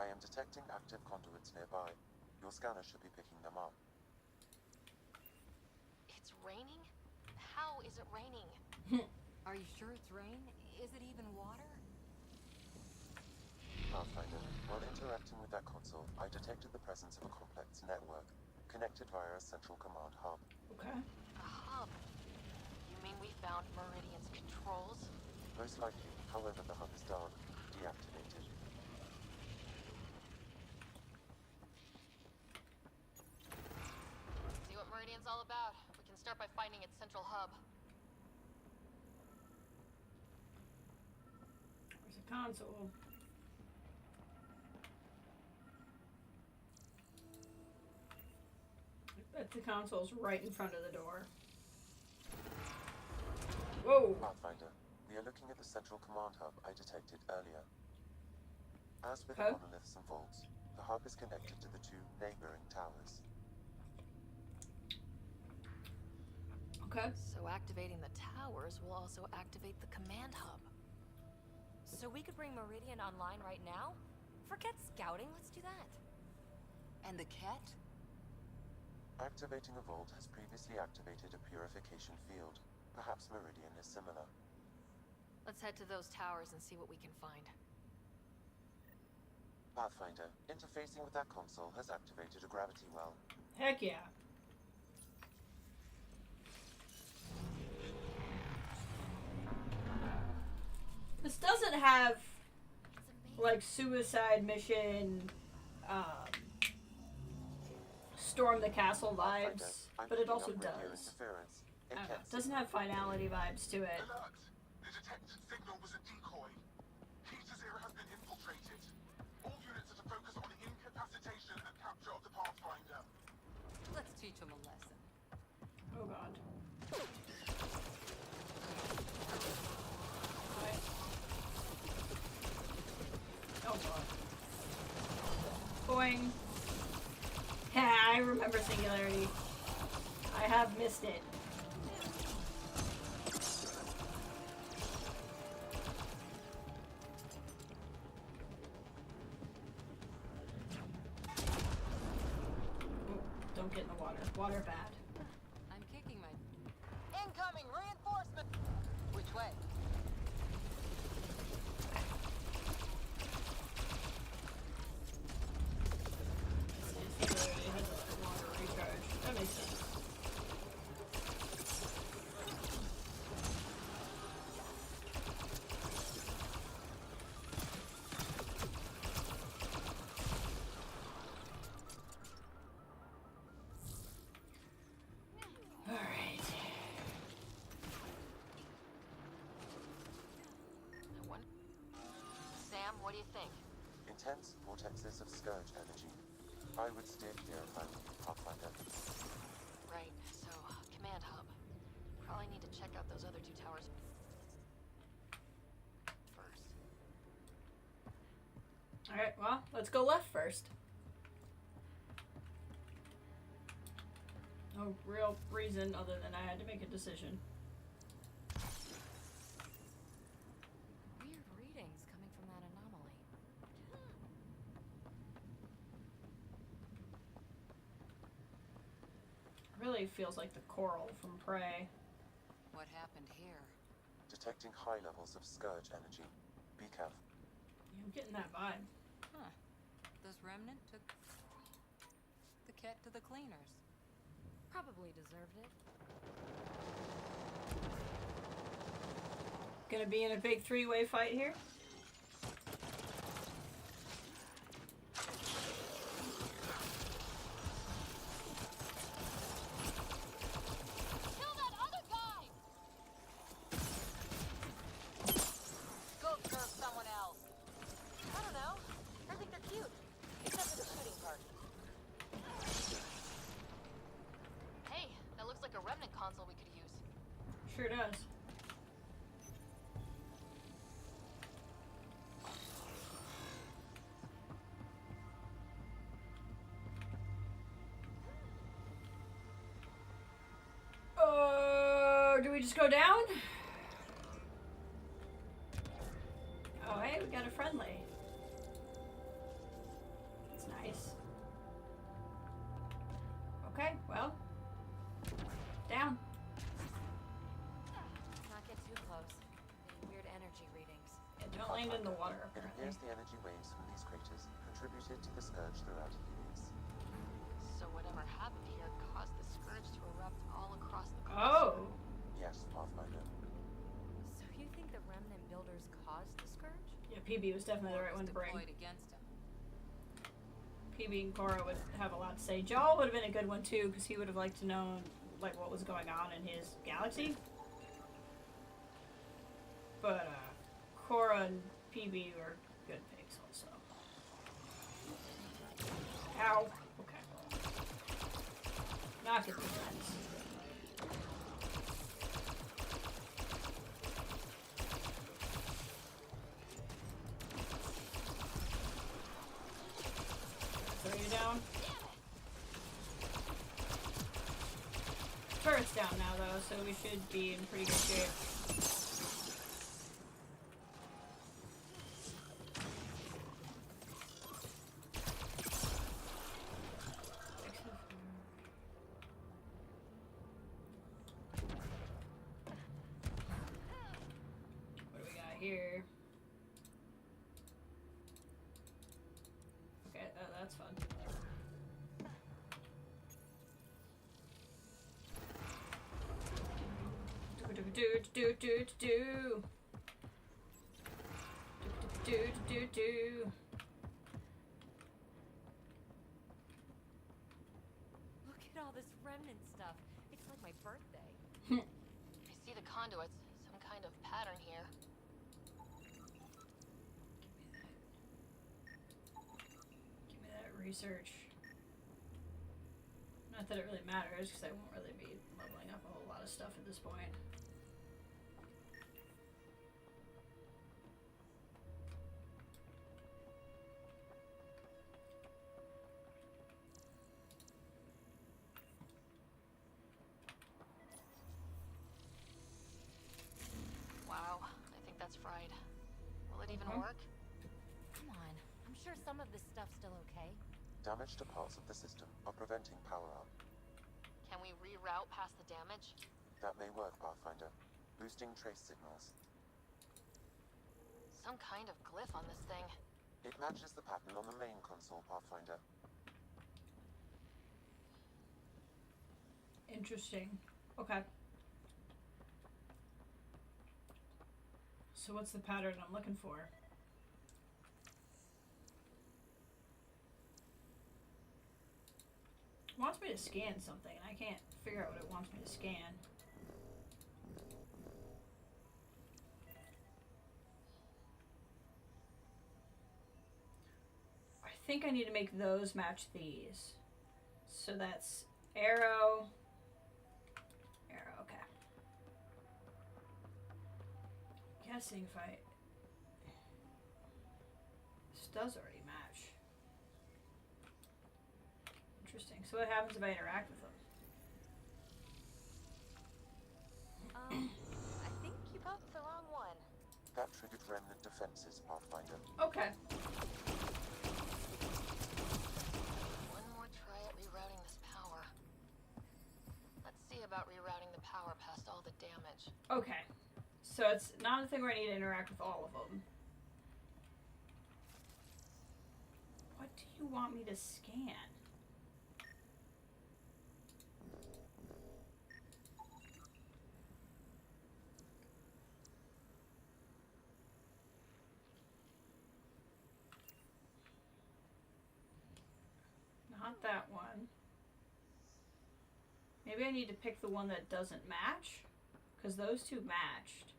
I am detecting active conduits nearby. Your scanner should be picking them up. It's raining? How is it raining? Are you sure it's rain? Is it even water? Pathfinder, while interacting with that console, I detected the presence of a complex network, connected via a central command hub. Okay. A hub? You mean we found Meridian's controls? Most likely, however, the hub is dark, deactivated. See what Meridian's all about. We can start by finding its central hub. There's a console. I bet the console's right in front of the door. Whoa! Pathfinder, we are looking at the central command hub I detected earlier. As with Okay. monoliths and vaults, the hub is connected to the two neighboring towers. Okay. So activating the towers will also activate the command hub. So we could bring Meridian online right now? Forget scouting, let's do that. And the Kett? Activating a vault has previously activated a purification field. Perhaps Meridian is similar. Let's head to those towers and see what we can find. Pathfinder, interfacing with that console has activated a gravity well. Heck yeah. This doesn't have like suicide mission, storm the castle vibes, but it also does. I don't know, it doesn't have finality vibes to it. Alert! The detected signal was a decoy. Key to Zero has been infiltrated. All units are to focus on incapacitation and capture of the Pathfinder. Let's teach him a lesson. Oh god. Oh god. Boing. Yeah, I remember Singularity. I have missed it. Don't get in the water. Water bad. I'm kicking my... Incoming reinforcement! Which way? Singularity has a longer recharge. That makes sense. Alright. Sam, what do you think? Intense vortexes of scourge energy. I would steer clear if I were you, Pathfinder. Right, so, command hub. Probably need to check out those other two towers first. Alright, well, let's go left first. No real reason other than I had to make a decision. Weird readings coming from that anomaly. Really feels like the coral from Prey. What happened here? Detecting high levels of scourge energy. Be careful. Yeah, I'm getting that vibe. Huh. This remnant took the Kett to the cleaners. Probably deserved it. Gonna be in a big three-way fight here. Kill that other guy! Go serve someone else. I don't know. I think they're cute. Except for the shooting part. Hey, that looks like a remnant console we could use. Sure does. Do we just go down? Oh, hey, we got a friendly. That's nice. Okay, well. Down. Let's not get too close. Getting weird energy readings. Yeah, don't land in the water, It apparently. appears the energy waves from these craters contributed to the scourge throughout Helios. So whatever happened here caused the scourge to erupt all across the coast. Oh. Yes, Pathfinder. So you think the remnant builders caused the scourge? Yeah, PB was definitely the right one to bring. Deployed against him. PB and Cora would have a lot to say. Jaw would have been a good one too, because he would have liked to know like what was going on in his galaxy. But Cora and PB were good picks also. Ow. Okay. Not good defense. Throw you down. Turret's down now though, so we should be in pretty good shape. What do we got here? Okay, that's fun. Do. Look at all this remnant stuff. It's like my birthday. I see the conduits. Some kind of pattern here. Give me that research. Not that it really matters, because I won't really be leveling up a whole lot of stuff at this point. Wow, I think that's fried. Will it even work? Come on. I'm sure some of this stuff's still okay. Damage to parts of the system are preventing power up. Can we reroute past the damage? That may work, Pathfinder. Boosting trace signals. Some kind of glyph on this thing. It matches the pattern on the main console, Pathfinder. Interesting. Okay. So what's the pattern I'm looking for? It wants me to scan something, and I can't figure out what it wants me to scan. I think I need to make those match these. So that's arrow. Arrow, okay. Guessing if I... This does already match. Interesting. So what happens if I interact with them? I think you got the wrong one. That triggered remnant defenses, Pathfinder. Okay. One more try at rerouting this power. Let's see about rerouting the power past all the damage. Okay. So it's not a thing where I need to interact with all of them. What do you want me to scan? Not that one. Maybe I need to pick the one that doesn't match, because those two matched.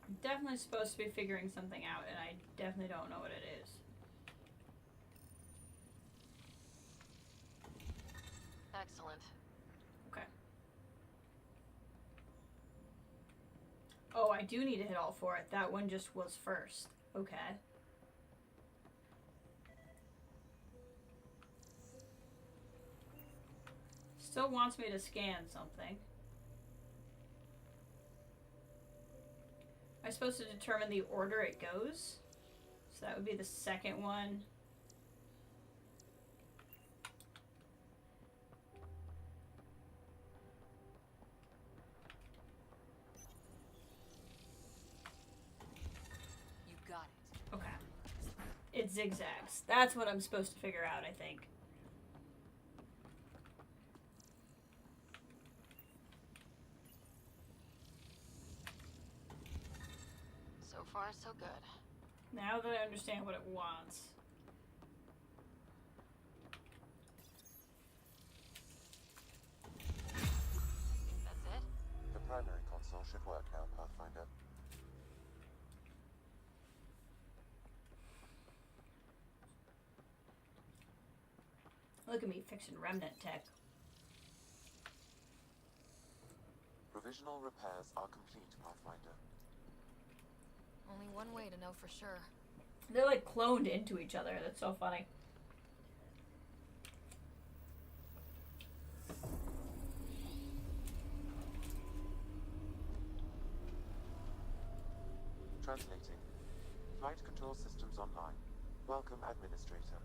I'm definitely supposed to be figuring something out, and I definitely don't know what it is. Excellent. Okay. Oh, I do need to hit all four. That one just was first. Okay. Still wants me to scan something. Am I supposed to determine the order it goes? So that would be the second one. You got it. Okay. It zigzags. That's what I'm supposed to figure out, I think. So far, so good. Now that I understand what it wants. That's it? The primary console should work now, Pathfinder. Look at me fixing remnant tech. Provisional repairs are complete, Pathfinder. Only one way to know for sure. They're like cloned into each other. That's so funny. Translating. Flight control systems online. Welcome, Administrator.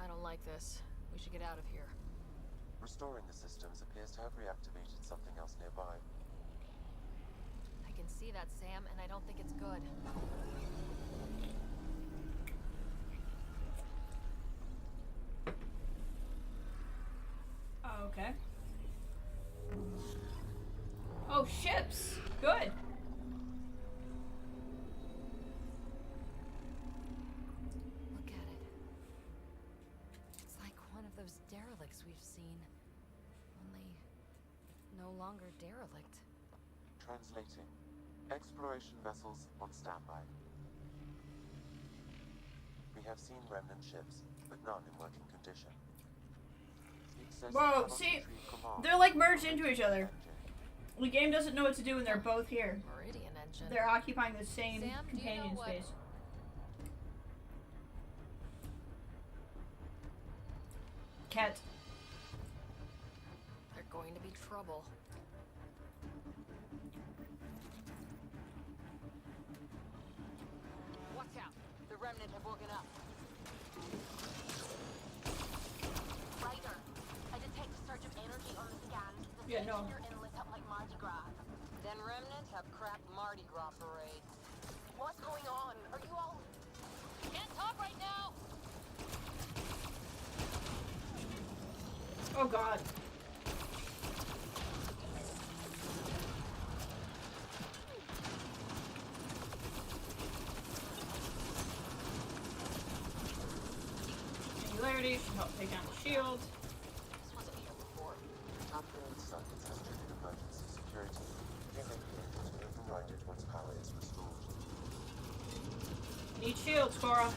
I don't like this. We should get out of here. Restoring the systems appears to have reactivated something else nearby. see that, Sam, and I don't think it's good. Oh, okay. Oh, ships! Good! Look at it. It's like one of those derelicts we've seen. Only no longer derelict. Translating. Exploration vessels on standby. We have seen remnant ships, but none in working condition. Whoa, see? They're like merged into each other. The game doesn't know what to do when they're both here. Meridian engine. They're occupying the same Sam, companion space. Kett. They're going to be trouble. Watch out. The remnant have woken up. Ryder, I detect a surge of energy on the scan. The Yeah, no. and lit up like Mardi Gras. Then remnant have crap Mardi Gras parades. What's going on? Are you all... Can't talk right now! Oh god. Singularity should help take down the shield. This wasn't here before. Upgrade circuits has triggered emergency security. You may be able to override it once power is restored. Need shields, Cora.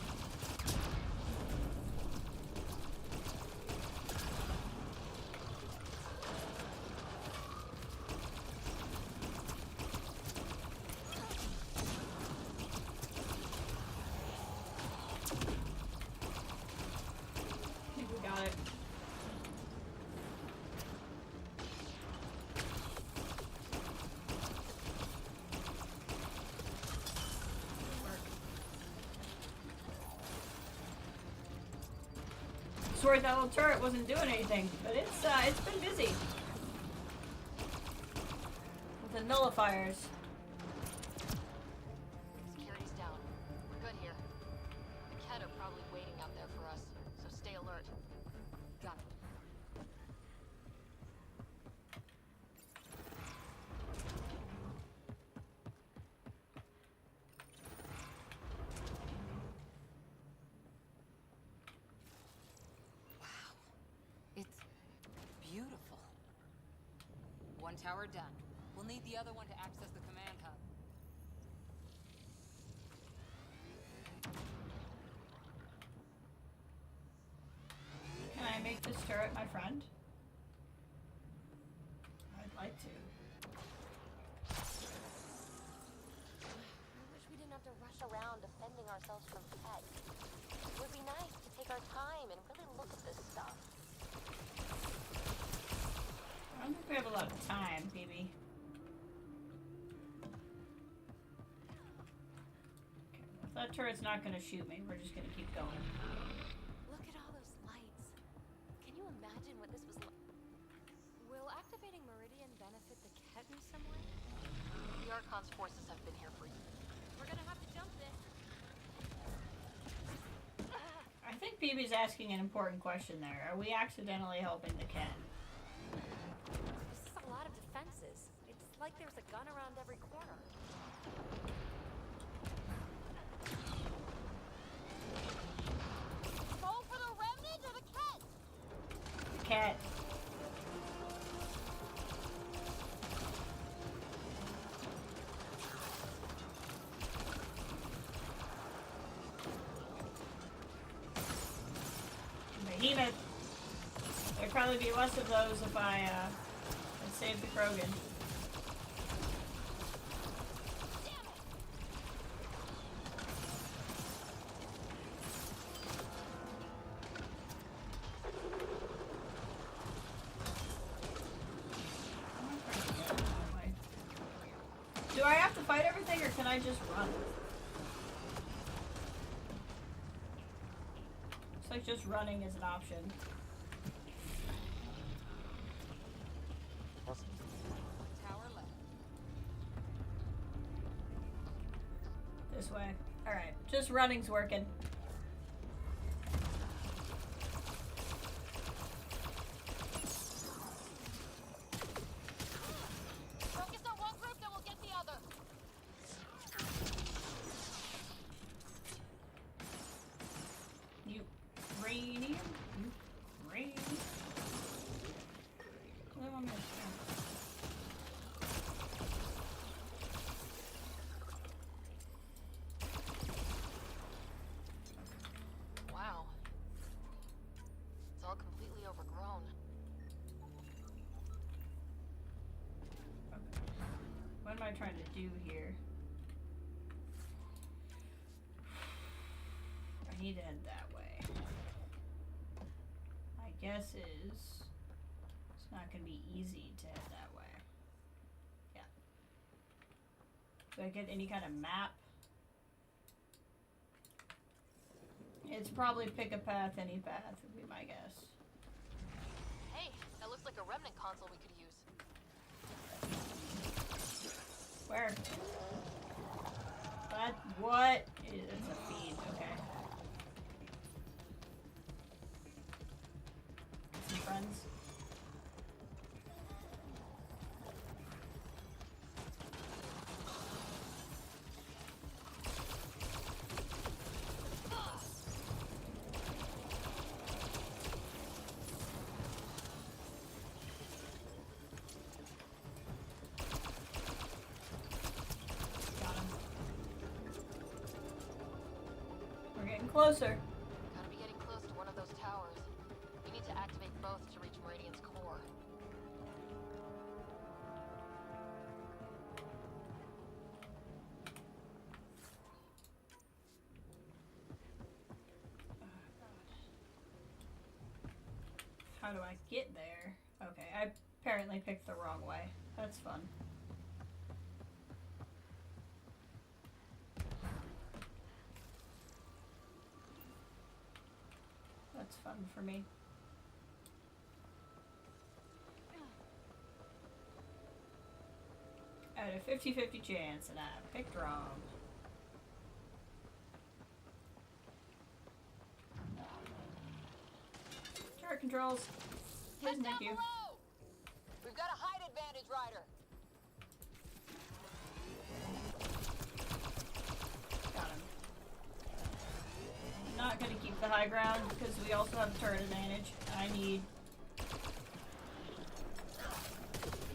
I think we got it. Swear that little turret wasn't doing anything, but it's been busy with the nullifiers. Security's down. We're good here. The Kett are probably waiting out there for us, so stay alert. Got it. It's beautiful. One tower done. We'll need the other one to access the command hub. Can I make this turret my friend? I'd like to. I wish we didn't have to rush around defending ourselves from Kett. It would be nice to take our time and really look at this stuff. I don't think we have a lot of time, baby. Okay, if that turret's not gonna shoot me, we're just gonna keep going. Look at all those lights. Can you imagine what this was like? Will activating Meridian benefit the Kett in some way? The Archon's forces have been here for years. We're gonna have to jump this. I think BB's asking an important question there. Are we accidentally helping the Kett? This is a lot of defenses. It's like there's a gun around every corner. Go for the remnant or the Kett? The Kett. Behemoth. There'd probably be less of those if I had saved the Krogan. Do I have to fight everything, or can I just run? Looks like just running is an option. Tower left. this way. Alright, just running's working. Focus on one group, then we'll get the other. Uranium? Uranium? What do I want me to do? Wow. It's all completely overgrown. What am I trying to do here? I need to head that way. My guess is it's not going to be easy to head that way. Yeah. Do I get any kind of map? It's probably pick a path, any path would be my guess. Hey, that looks like a remnant console we could use. Where? What? It's a feed, okay. Some friends. Closer. Gotta be getting close to one of those towers. We need to activate both to reach Meridian's core. How do I get there? Okay, I apparently picked the wrong way. That's fun. That's fun for me. I had a 50-50 chance and I picked wrong. Turret controls. Please, thank you. We've got a height advantage, Ryder. Got him. I'm not gonna keep the high ground because we also have turret advantage. I need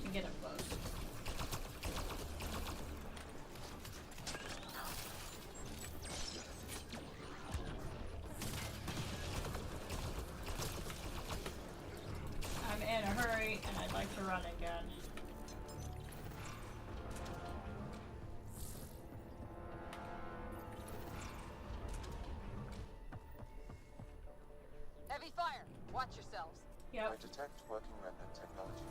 to get up close. I'm in a hurry and I'd like to run again. Heavy fire. Watch yourselves. Yep. I detect working remnant technology.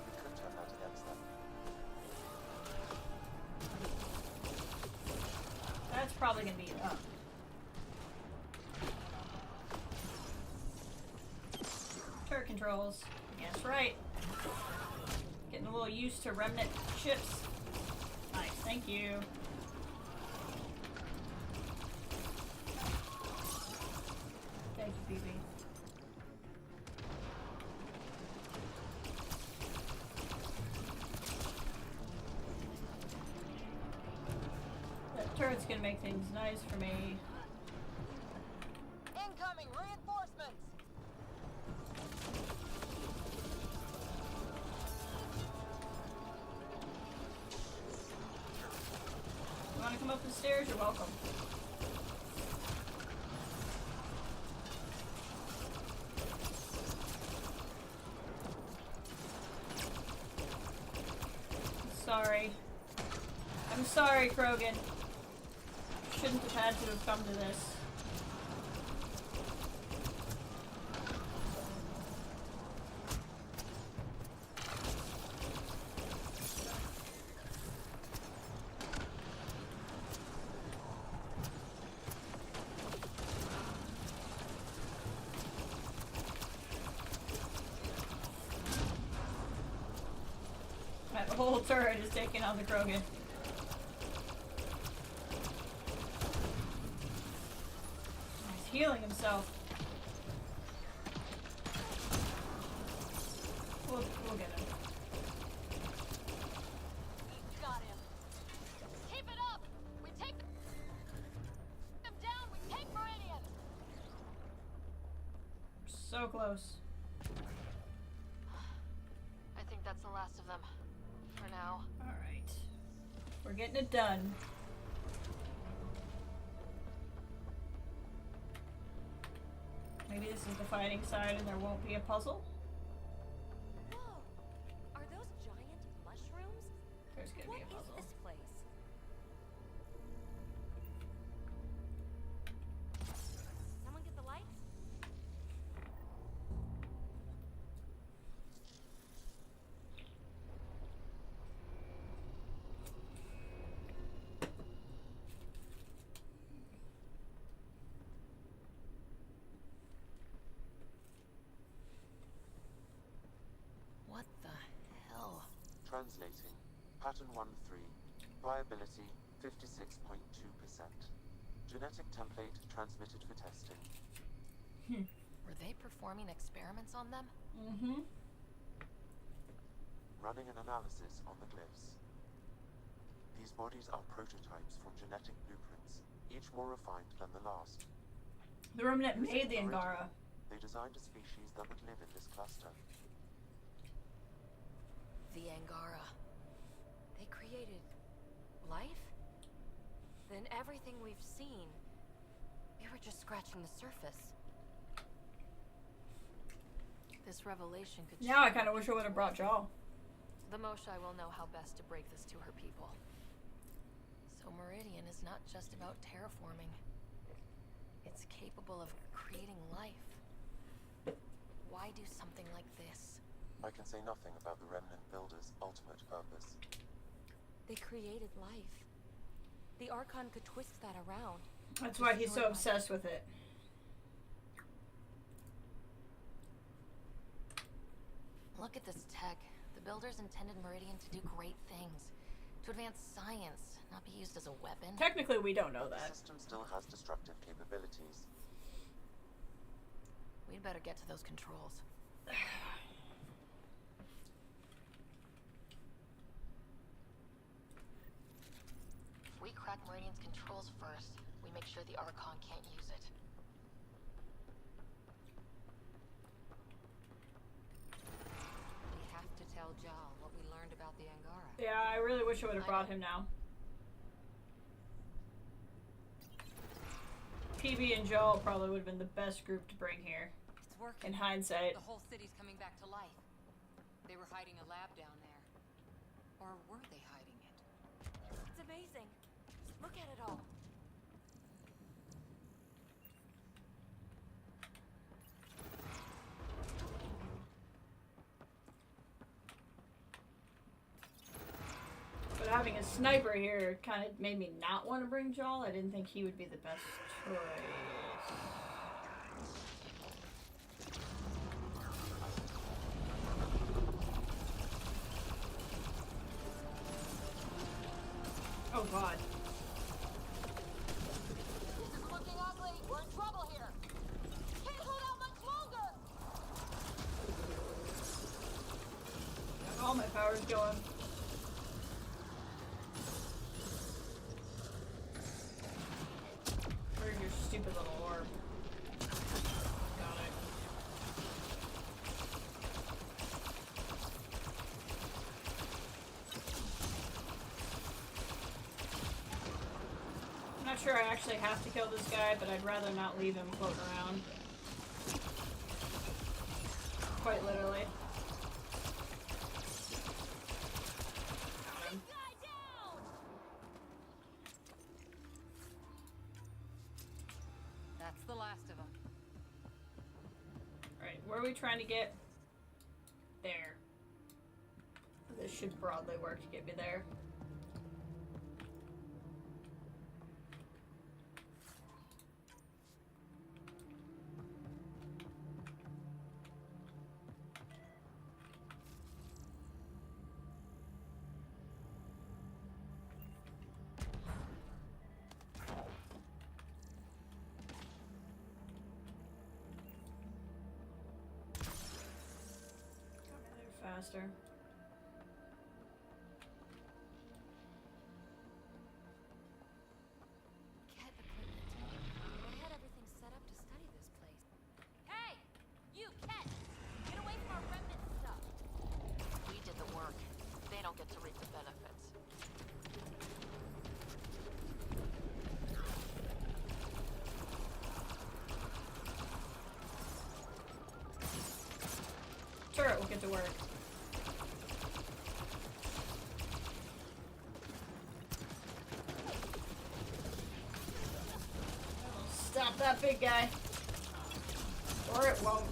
We could turn that against them. That's probably gonna be up. Turret controls. Yes, right. Getting a little used to remnant ships. Nice, thank you. Thank you, BB. That turret's gonna make things nice for me. Incoming reinforcements. You wanna come up the stairs? You're welcome. Sorry. I'm sorry, Krogan. Shouldn't have had to have come to this. That whole turret is taking on the Krogan. healing himself. We'll get him. Got him. Keep it up. We take them down. We take Meridian. So close. I think that's the last of them. For now. Alright. We're getting it done. Maybe this is the fighting side and there won't be a puzzle? Whoa! Are those giant mushrooms? There's gonna What be a is puzzle. this place? Someone get the lights? What the hell? Translating. Pattern 1-3. Viability 56.2%. Genetic template transmitted for testing. Were they performing experiments on them? Mm-hmm. Running an analysis on the glyphs. These bodies are prototypes from genetic blueprints, each more refined than the last. The remnant made the Using Angara. They designed a species that would live in this cluster. The Angara. They created life? Then everything we've seen, we were just scratching the surface. This revelation could Now I change. kind of wish I would have brought Jaw. The Moshai will know how best to break this to her people. So Meridian is not just about terraforming. It's capable of creating life. Why do something like this? I can say nothing about the Remnant Builder's ultimate purpose. They created life. The Archon could twist that around. That's why he's so obsessed with it. Look at this tech. The builders intended Meridian to do great things. To advance science, not be used as a weapon. Technically, we don't know The that. system still has destructive capabilities. We'd better get to those controls. If we crack Meridian's controls first, we make sure the Archon can't use it. We have to tell Jal what we learned about the Angara. Yeah, I really wish I would have brought him now. PB and Joel probably would have been the best group to bring here. It's working. In hindsight. The whole city's coming back to life. They were hiding a lab down there. Or were they hiding it? It's amazing. Just look at it all. But having a sniper here kind of made me not want to bring Joel. I didn't think he would be the best choice. Oh god. This is looking ugly. We're in trouble here. Can't hold out much longer. Got all my powers going. Where's your stupid little orb? Got it. I'm not sure I actually have to kill this guy, but I'd rather not leave him floating around. Quite literally. Got him. That's the last of them. Alright, where are we trying to get? There. This should broadly work to get me there. faster. Kett equipment. They had everything set up to study this place. Hey! You, Kett! Get away from our remnant stuff! We did the work. They don't get to reap the benefits. Turret will get to work. Stop that big guy. Or it won't.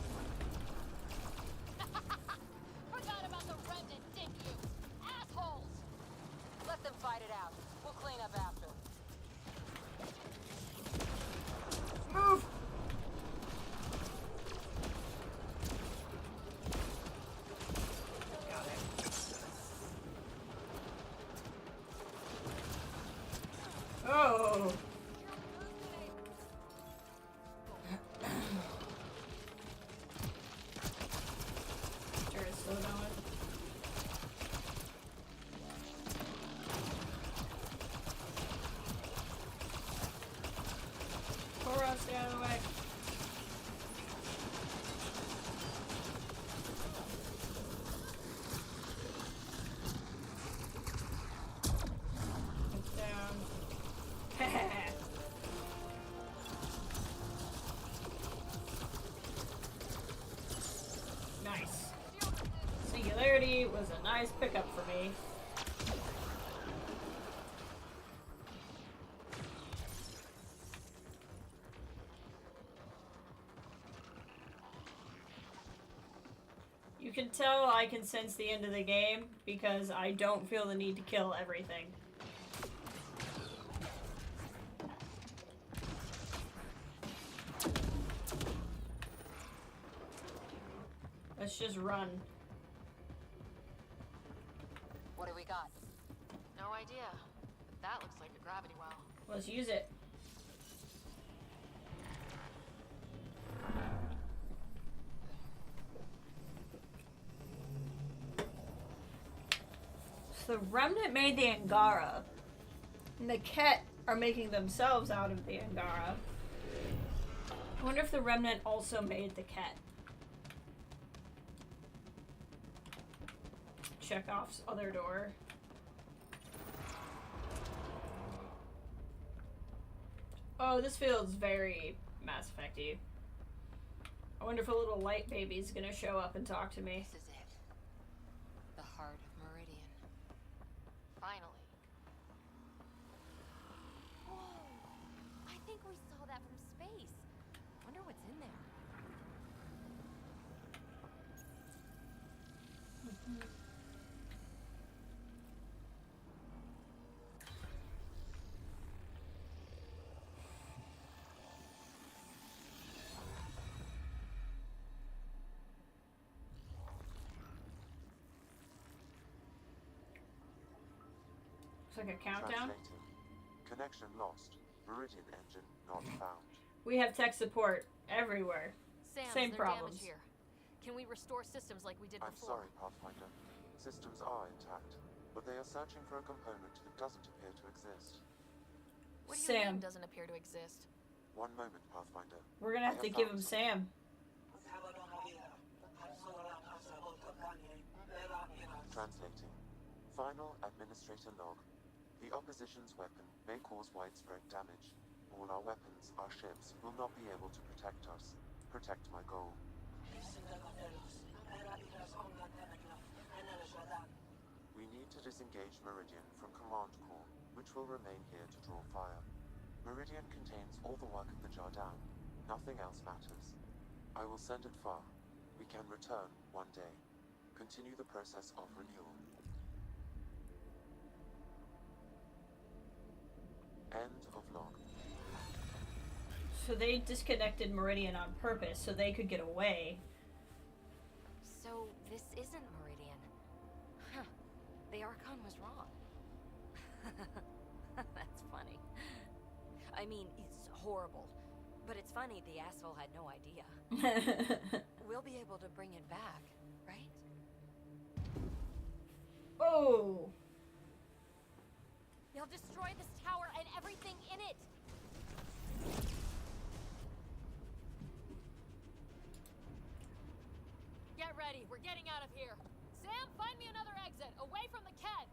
Forgot about the remnant, didn't you? Assholes! Let them fight it out. We'll clean up after. Move! Got it. Oh! Turret's still going. Toro, stay out of the way. It's down. Nice. Singularity was a nice pickup for me. You can tell I can sense the end of the game because I don't feel the need to kill everything. Let's just run. What do we got? No idea. But that looks like a gravity well. Let's use it. So the Remnant made the Angara, and the Kett are making themselves out of the Angara. I wonder if the Remnant also made the Kett. Chekhov's other door. Oh, this feels very Mass Effect-y. I wonder if a little light baby's gonna show up and talk to me. This is it. The heart of Meridian. Finally. Whoa! I think we saw that from space. Wonder what's in there. It's like a countdown. Translating. Connection lost. Meridian engine not found. We have tech support everywhere. Sam, Same there's problems. damage here. Can we restore systems like we did I'm before? sorry, Pathfinder. Systems are intact, but they are searching for a component that doesn't appear to exist. What do you Sam. mean doesn't appear to exist? One moment, Pathfinder. We're gonna have to give him Sam. Translating. Final administrator log. The opposition's weapon may cause widespread damage. All our weapons, our ships, will not be able to protect us. Protect my goal. We need to disengage Meridian from Command Core, which will remain here to draw fire. Meridian contains all the work of the Jardan. Nothing else matters. I will send it far. We can return one day. Continue the process of renewal. End of log. So they disconnected Meridian on purpose so they could get away. So this isn't Meridian. Huh. The Archon was wrong. That's funny. I mean, it's horrible. But it's funny the asshole had no idea. We'll be able to bring it back, right? Oh! They'll destroy this tower and everything in it. Get ready. We're getting out of here. Sam, find me another exit, away from the Kett.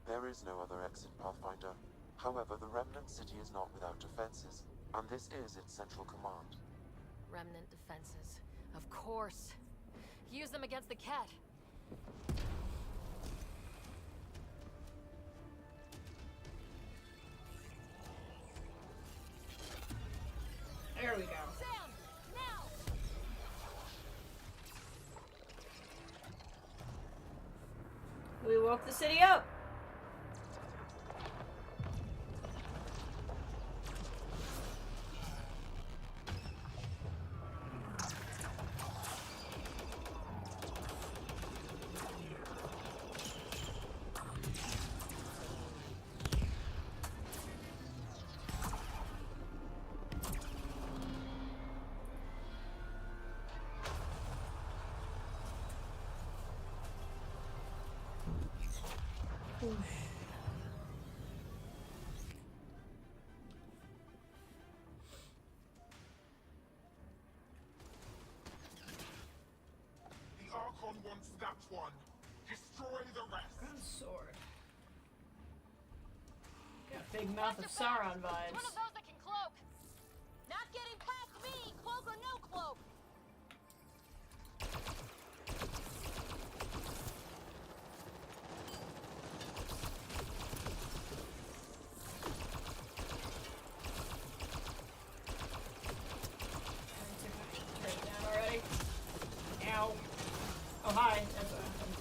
There is no other exit, Pathfinder. However, the Remnant City is not without defenses, and this is its central command. Remnant defenses. Of course. Use them against the Kett. There we go. Sam, now! We woke the city up. The Archon wants that one. Destroy the rest. Sword. Got a big mouth of Sauron vibes. One of those that can cloak. Not getting past me, cloak or no cloak. Straight down already. Ow. Oh, hi. That's what happened.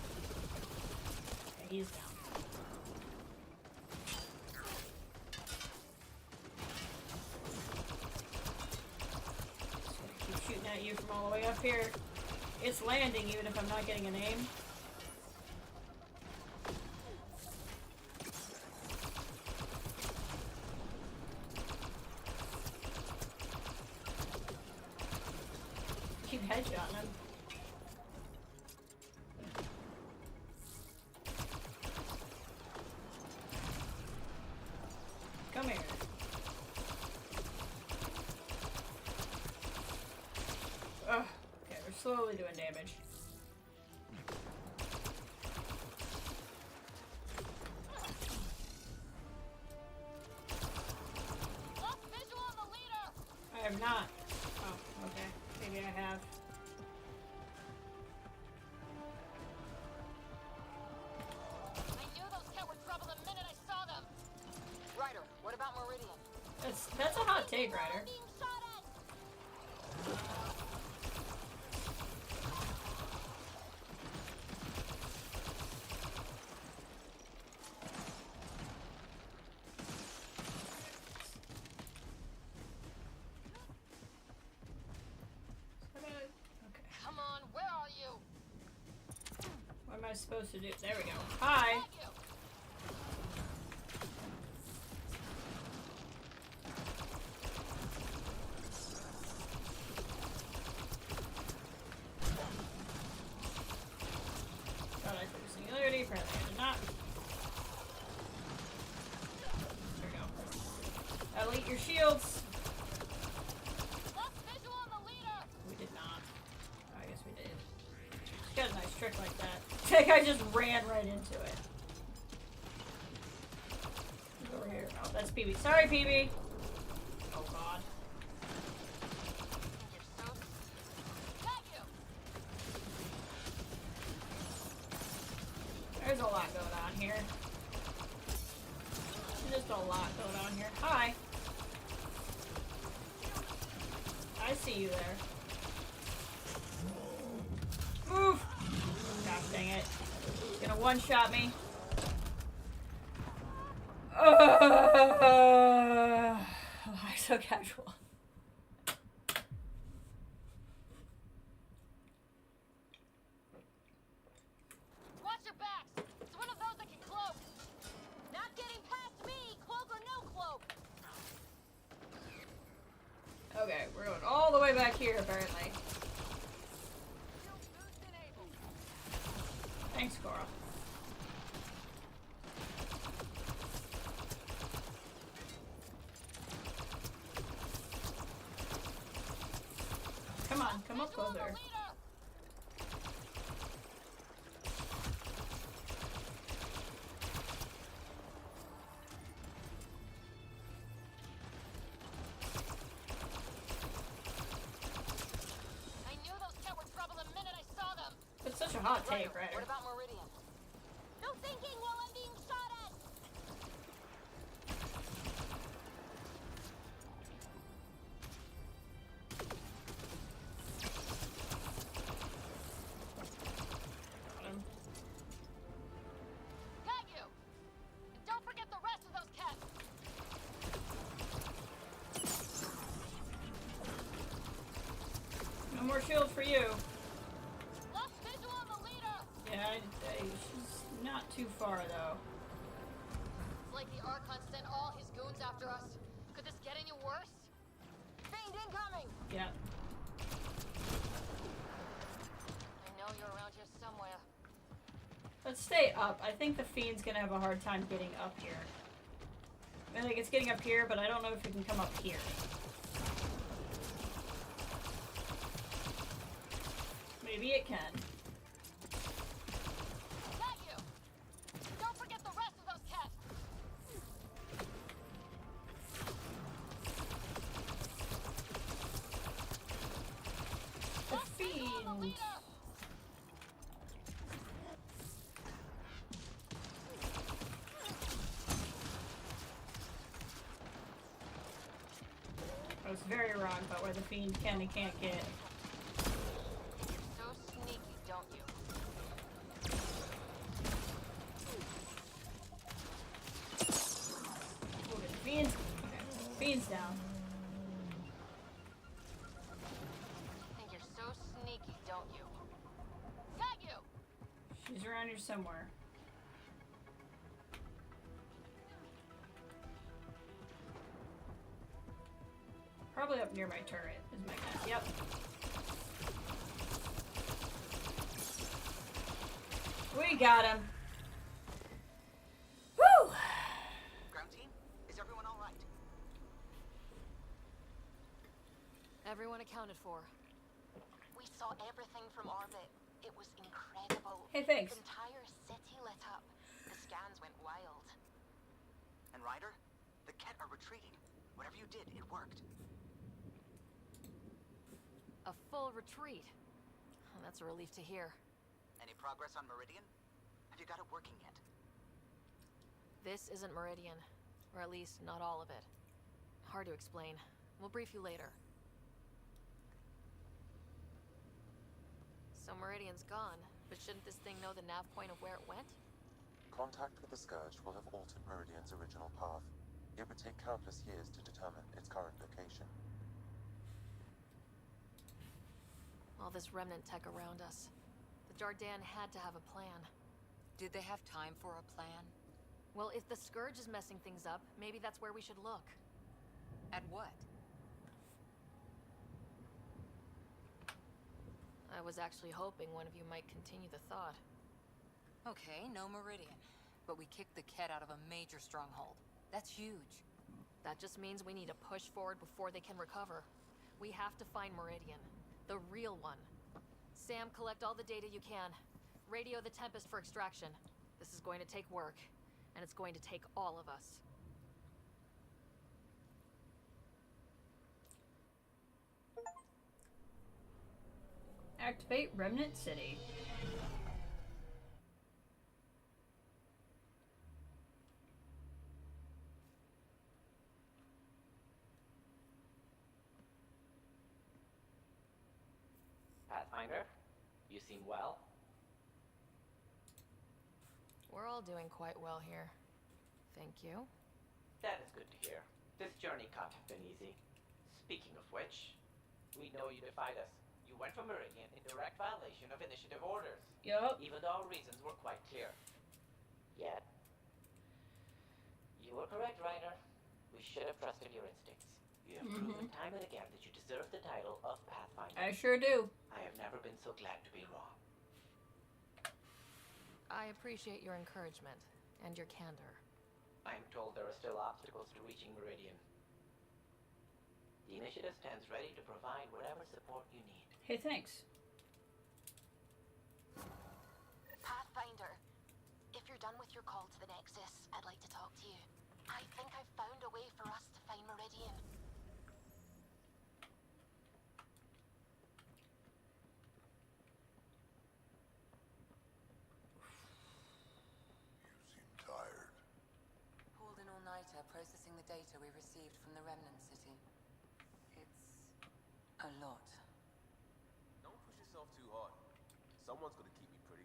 Okay, he's down. Just gonna keep shooting at you from all the way up here. It's landing even if I'm not getting an aim. Keep headshotting him. Come here. Ugh. Okay, we're slowly doing damage. Lost visual on the leader. I have not. Oh, okay. Maybe I have. I knew those Kett were trouble the minute I saw them. Ryder, what about Meridian? That's a hot take, Ryder. Being shot at. Come on, where are you? What am I supposed to do? There we go. Hi. Thought I took singularity. Apparently I did not. There we go. Elite your shields. Lost visual on the leader. We did not. I guess we did. She's got a nice trick like that. That guy just ran right into it. Who's over here? Oh, that's PB. Sorry, PB. Oh, God. There's a lot going on here. Just a lot going on here. Hi. I see you there. Move! Gosh dang it. He's gonna one-shot me. Why so casual? Watch your backs. It's one of those that can cloak. Not getting past me, cloak or no cloak. Okay, we're going all the way back here, apparently. Thanks, Cora. closer. I knew those Kett were trouble the minute I saw them. It's such a hot take, right? What about Meridian? No thinking while I'm being shot at. Got you. And don't forget the rest of those Kett. No more shield for you. Lost visual on the leader. Yeah, she's not too far though. It's like the Archon sent all his goons after us. Could this get any worse? Fiend incoming. Yeah. I know you're around here somewhere. Let's stay up. I think the Fiend's gonna have a hard time getting up here. I mean, like, it's getting up here, but I don't know if it can come up here. Maybe it can. Got you. Don't forget the rest of those Kett. The Fiend. I was very wrong about where the Fiend can and can't get. So sneaky, don't you? Oh, the Fiend's. Okay. Fiend's down. Think you're so sneaky, don't you? Got you. She's around here somewhere. Probably up near my turret, is my guess. Yep. We got him. Woo! Ground team, is everyone all right? Everyone accounted for. We saw everything from orbit. It was incredible. Hey, thanks. The entire city lit up. The scans went wild. And Ryder, the Kett are retreating. Whatever you did, it worked. A full retreat. Oh, that's a relief to hear. Any progress on Meridian? Have you got it working yet? This isn't Meridian. Or at least, not all of it. Hard to explain. We'll brief you later. So Meridian's gone, but shouldn't this thing know the nav point of where it went? Contact with the Scourge will have altered Meridian's original path. It would take countless years to determine its current location. All this remnant tech around us. The Jardan had to have a plan. Did they have time for a plan? Well, if the Scourge is messing things up, maybe that's where we should look. At what? I was actually hoping one of you might continue the thought. Okay, no Meridian. But we kicked the Kett out of a major stronghold. That's huge. That just means we need to push forward before they can recover. We have to find Meridian. The real one. Sam, collect all the data you can. Radio the Tempest for extraction. This is going to take work, and it's going to take all of us. Activate Remnant City. Pathfinder, you seem well. We're all doing quite well here. Thank you. That is good to hear. This journey can't have been easy. Speaking of which, we know you defied us. You went for Meridian in direct violation of initiative orders. Yup. Even though our reasons were quite clear. Yet, you were correct, Ryder. We should have trusted your instincts. You have proven time and again that you deserve the title of Pathfinder. I sure do. I have never been so glad to be wrong. I appreciate your encouragement and your candor. I am told there are still obstacles to reaching Meridian. The initiative stands ready to provide whatever support you need. Hey, thanks. Pathfinder, if you're done with your call to the Nexus, I'd like to talk to you. I think I've found a way for us to find Meridian. Tired. Pulled an all-nighter processing the data we received from the Remnant City. It's a lot. Don't push yourself too hard. Someone's gonna keep me pretty.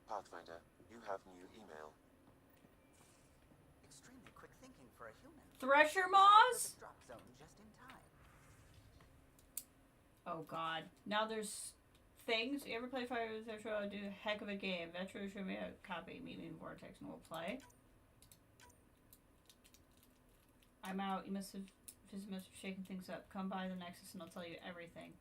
Pathfinder, you have new email. Extremely quick thinking for a human. Thresher Maws? Drop zone just in time. Oh god. Now there's things. You ever play Fire with Thresher? Do a heck of a game. Vetro, show me a copy. Meet me in Vortex and we'll play. I'm out. You must have shaken things up. Come by the Nexus and I'll tell you everything.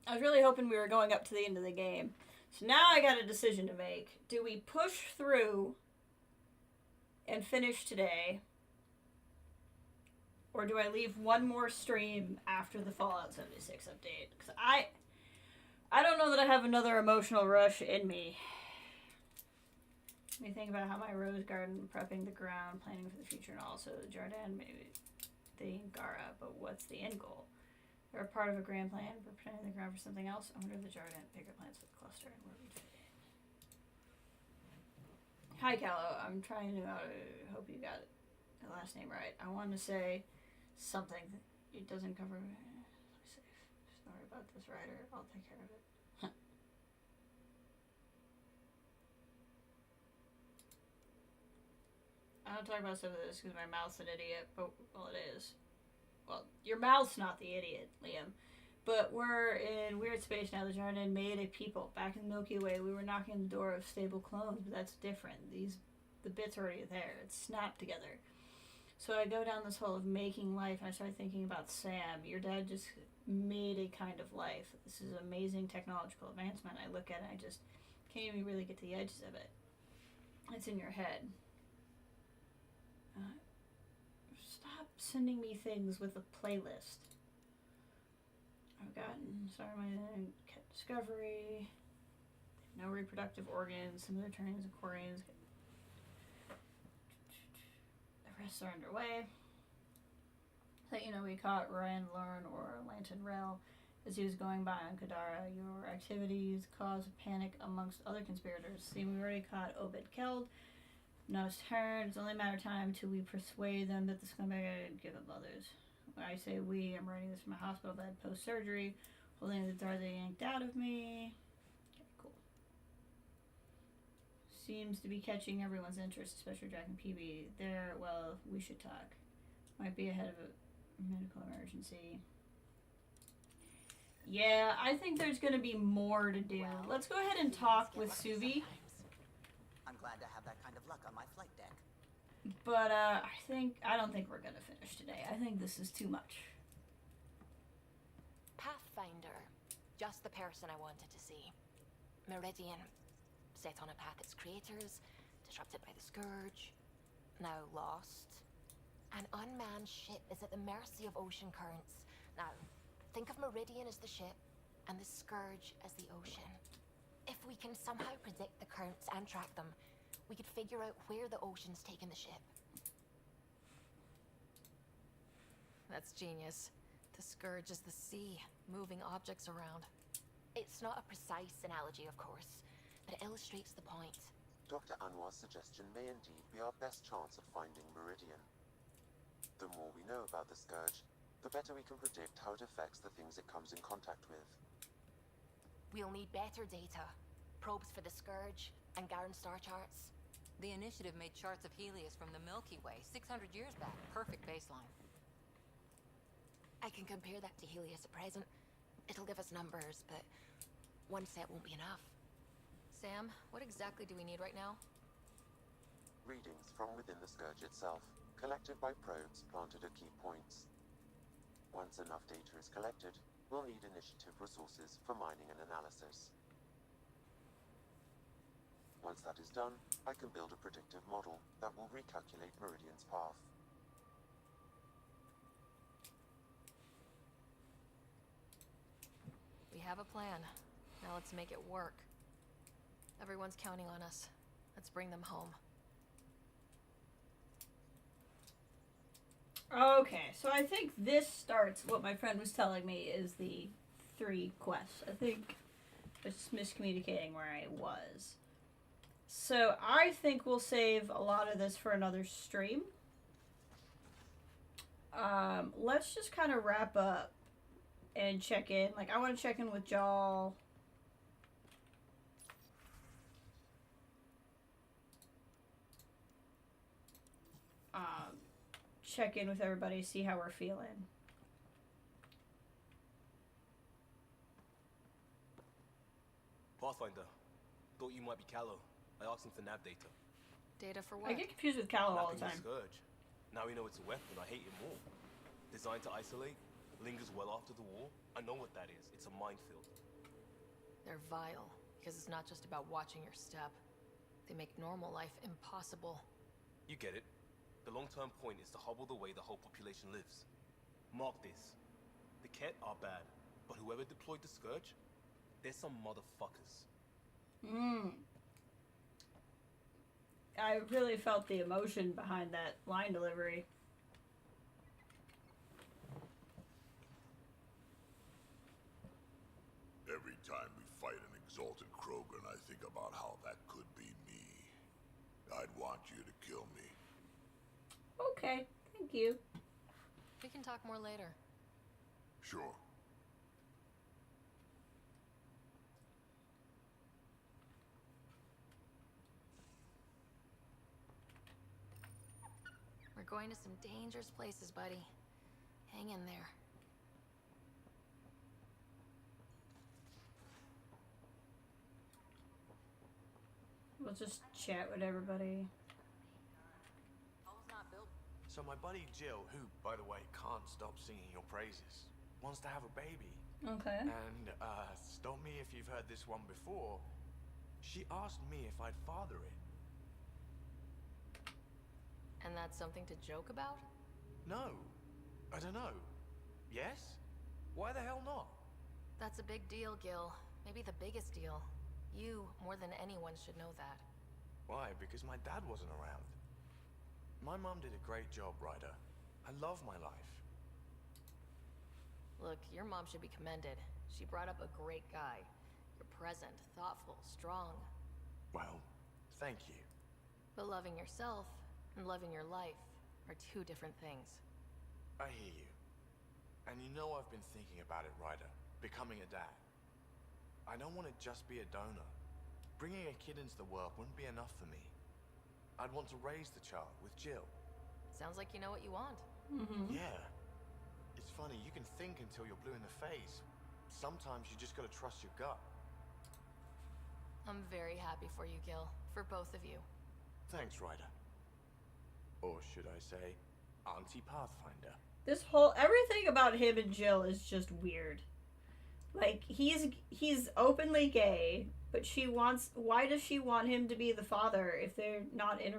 I was really hoping we were going up to the end of the game. So now I got a decision to make. Do we push through and finish today? Or do I leave one more stream after the Fallout 76 update? Because I don't know that I have another emotional rush in me. Let me think about how my rose garden, prepping the ground, planning for the future, and also the Jardin, maybe the Ngara. But what's the end goal? They're a part of a grand plan, but preparing the ground for something else. I wonder if the Jardin bigger plans for the cluster and where we fit in. Hi, Callow. I'm trying to hope you got the last name right. I want to say something. It doesn't cover. Let me see. Sorry about this writer. I'll take care of it. I don't talk about some of this because my mouth's an idiot, but well, it is. Well, your mouth's not the idiot, Liam. But we're in weird space now. The Jardin made a people. Back in the Milky Way, we were knocking on the door of stable clones, but that's different. The bits are already there. It's snapped together. So I go down this hole of making life, and I start thinking about Sam. Your dad just made a kind of life. This is amazing technological advancement. I look at it, and I just can't even really get to the edges of it. It's in your head. Stop sending me things with a playlist. I've gotten started my Kett discovery. No reproductive organs. Some of their trains and Quarians. The rest are underway. So you know we caught Ryan Lorne or Lantern Rel as he was going by on Kadara. Your activities caused panic amongst other conspirators. See, we already caught Obed Keld. Now it's turn. It's only a matter of time till we persuade them that the scumbag give up others. When I say we, I'm writing this from a hospital bed post-surgery, holding the dart they yanked out of me. Okay, cool. Seems to be catching everyone's interest, especially Jack and PB. Well, we should talk. Might be ahead of a medical emergency. Yeah, I think there's going to be more to do. Well, let's go ahead and talk with Suvi. I'm glad to have that kind of luck on my flight deck. But I don't think we're gonna finish today. I think this is too much. Pathfinder. Just the person I wanted to see. Meridian. Set on a path its creators, disrupted by the Scourge, now lost. An unmanned ship is at the mercy of ocean currents. Now, think of Meridian as the ship, and the Scourge as the ocean. If we can somehow predict the currents and track them, we could figure out where the ocean's taken the ship. That's genius. The Scourge is the sea, moving objects around. It's not a precise analogy, of course, but it illustrates the point. Dr. Anwar's suggestion may indeed be our best chance of finding Meridian. The more we know about the Scourge, the better we can predict how it affects the things it comes in contact with. We'll need better data. Probes for the Scourge, and Garen star charts. The Initiative made charts of Helios from the Milky Way 600 years back. Perfect baseline. I can compare that to Helios at present. It'll give us numbers, but one set won't be enough. Sam, what exactly do we need right now? Readings from within the Scourge itself, collected by probes planted at key points. Once enough data is collected, we'll need Initiative resources for mining and analysis. Once that is done, I can build a predictive model that will recalculate Meridian's path. have a plan. Now let's make it work. Everyone's counting on us. Let's bring them home. Okay, so I think this starts what my friend was telling me is the 3 quests. I think I was just miscommunicating where I was. So I think we'll save a lot of this for another stream. Let's just kind of wrap up and check in. Like, I want to check in with y'all. Check in with everybody, see how we're feeling. Pathfinder, thought you might be Callow. I asked him for nav data. Data for what? I get confused with Callow all the Mapping time. Scourge. Now we know it's a weapon, I hate it more. Designed to isolate, lingers well after the war. I know what that is. It's a minefield. They're vile, because it's not just about watching your step. They make normal life impossible. You get it. The long-term point is to hobble the way the whole population lives. Mark this. The Kett are bad, but whoever deployed the Scourge, they're some motherfuckers. I really felt the emotion behind that line delivery. Every time we fight an exalted Krogan, I think about how that could be me. I'd want you to kill me. Okay, thank you. We can talk more later. Sure. We're going to some dangerous places, buddy. Hang in there. We'll just chat with everybody. So my buddy Jill, who, by the way, can't stop singing your praises, wants to have a baby. Okay. And, stop me if you've heard this one before, she asked me if I'd father it. And that's something to joke about? No. I don't know. Yes? Why the hell not? That's a big deal, Gil. Maybe the biggest deal. You, more than anyone, should know that. Why? Because my dad wasn't around. My mom did a great job, Ryder. I love my life. Look, your mom should be commended. She brought up a great guy. You're present, thoughtful, strong. Well, thank you. But loving yourself and loving your life are 2 different things. I hear you. And you know I've been thinking about it, Ryder. Becoming a dad. I don't want to just be a donor. Bringing a kid into the world wouldn't be enough for me. I'd want to raise the child with Jill. Sounds like you know what you want. Yeah. It's funny, you can think until you're blue in the face. Sometimes you just gotta trust your gut. I'm very happy for you, Gil. For both of you. Thanks, Ryder. Or should I say, Auntie Pathfinder. This whole everything about him and Jill is just weird. Like, he's openly gay, but why does she want him to be the father if they're not in a,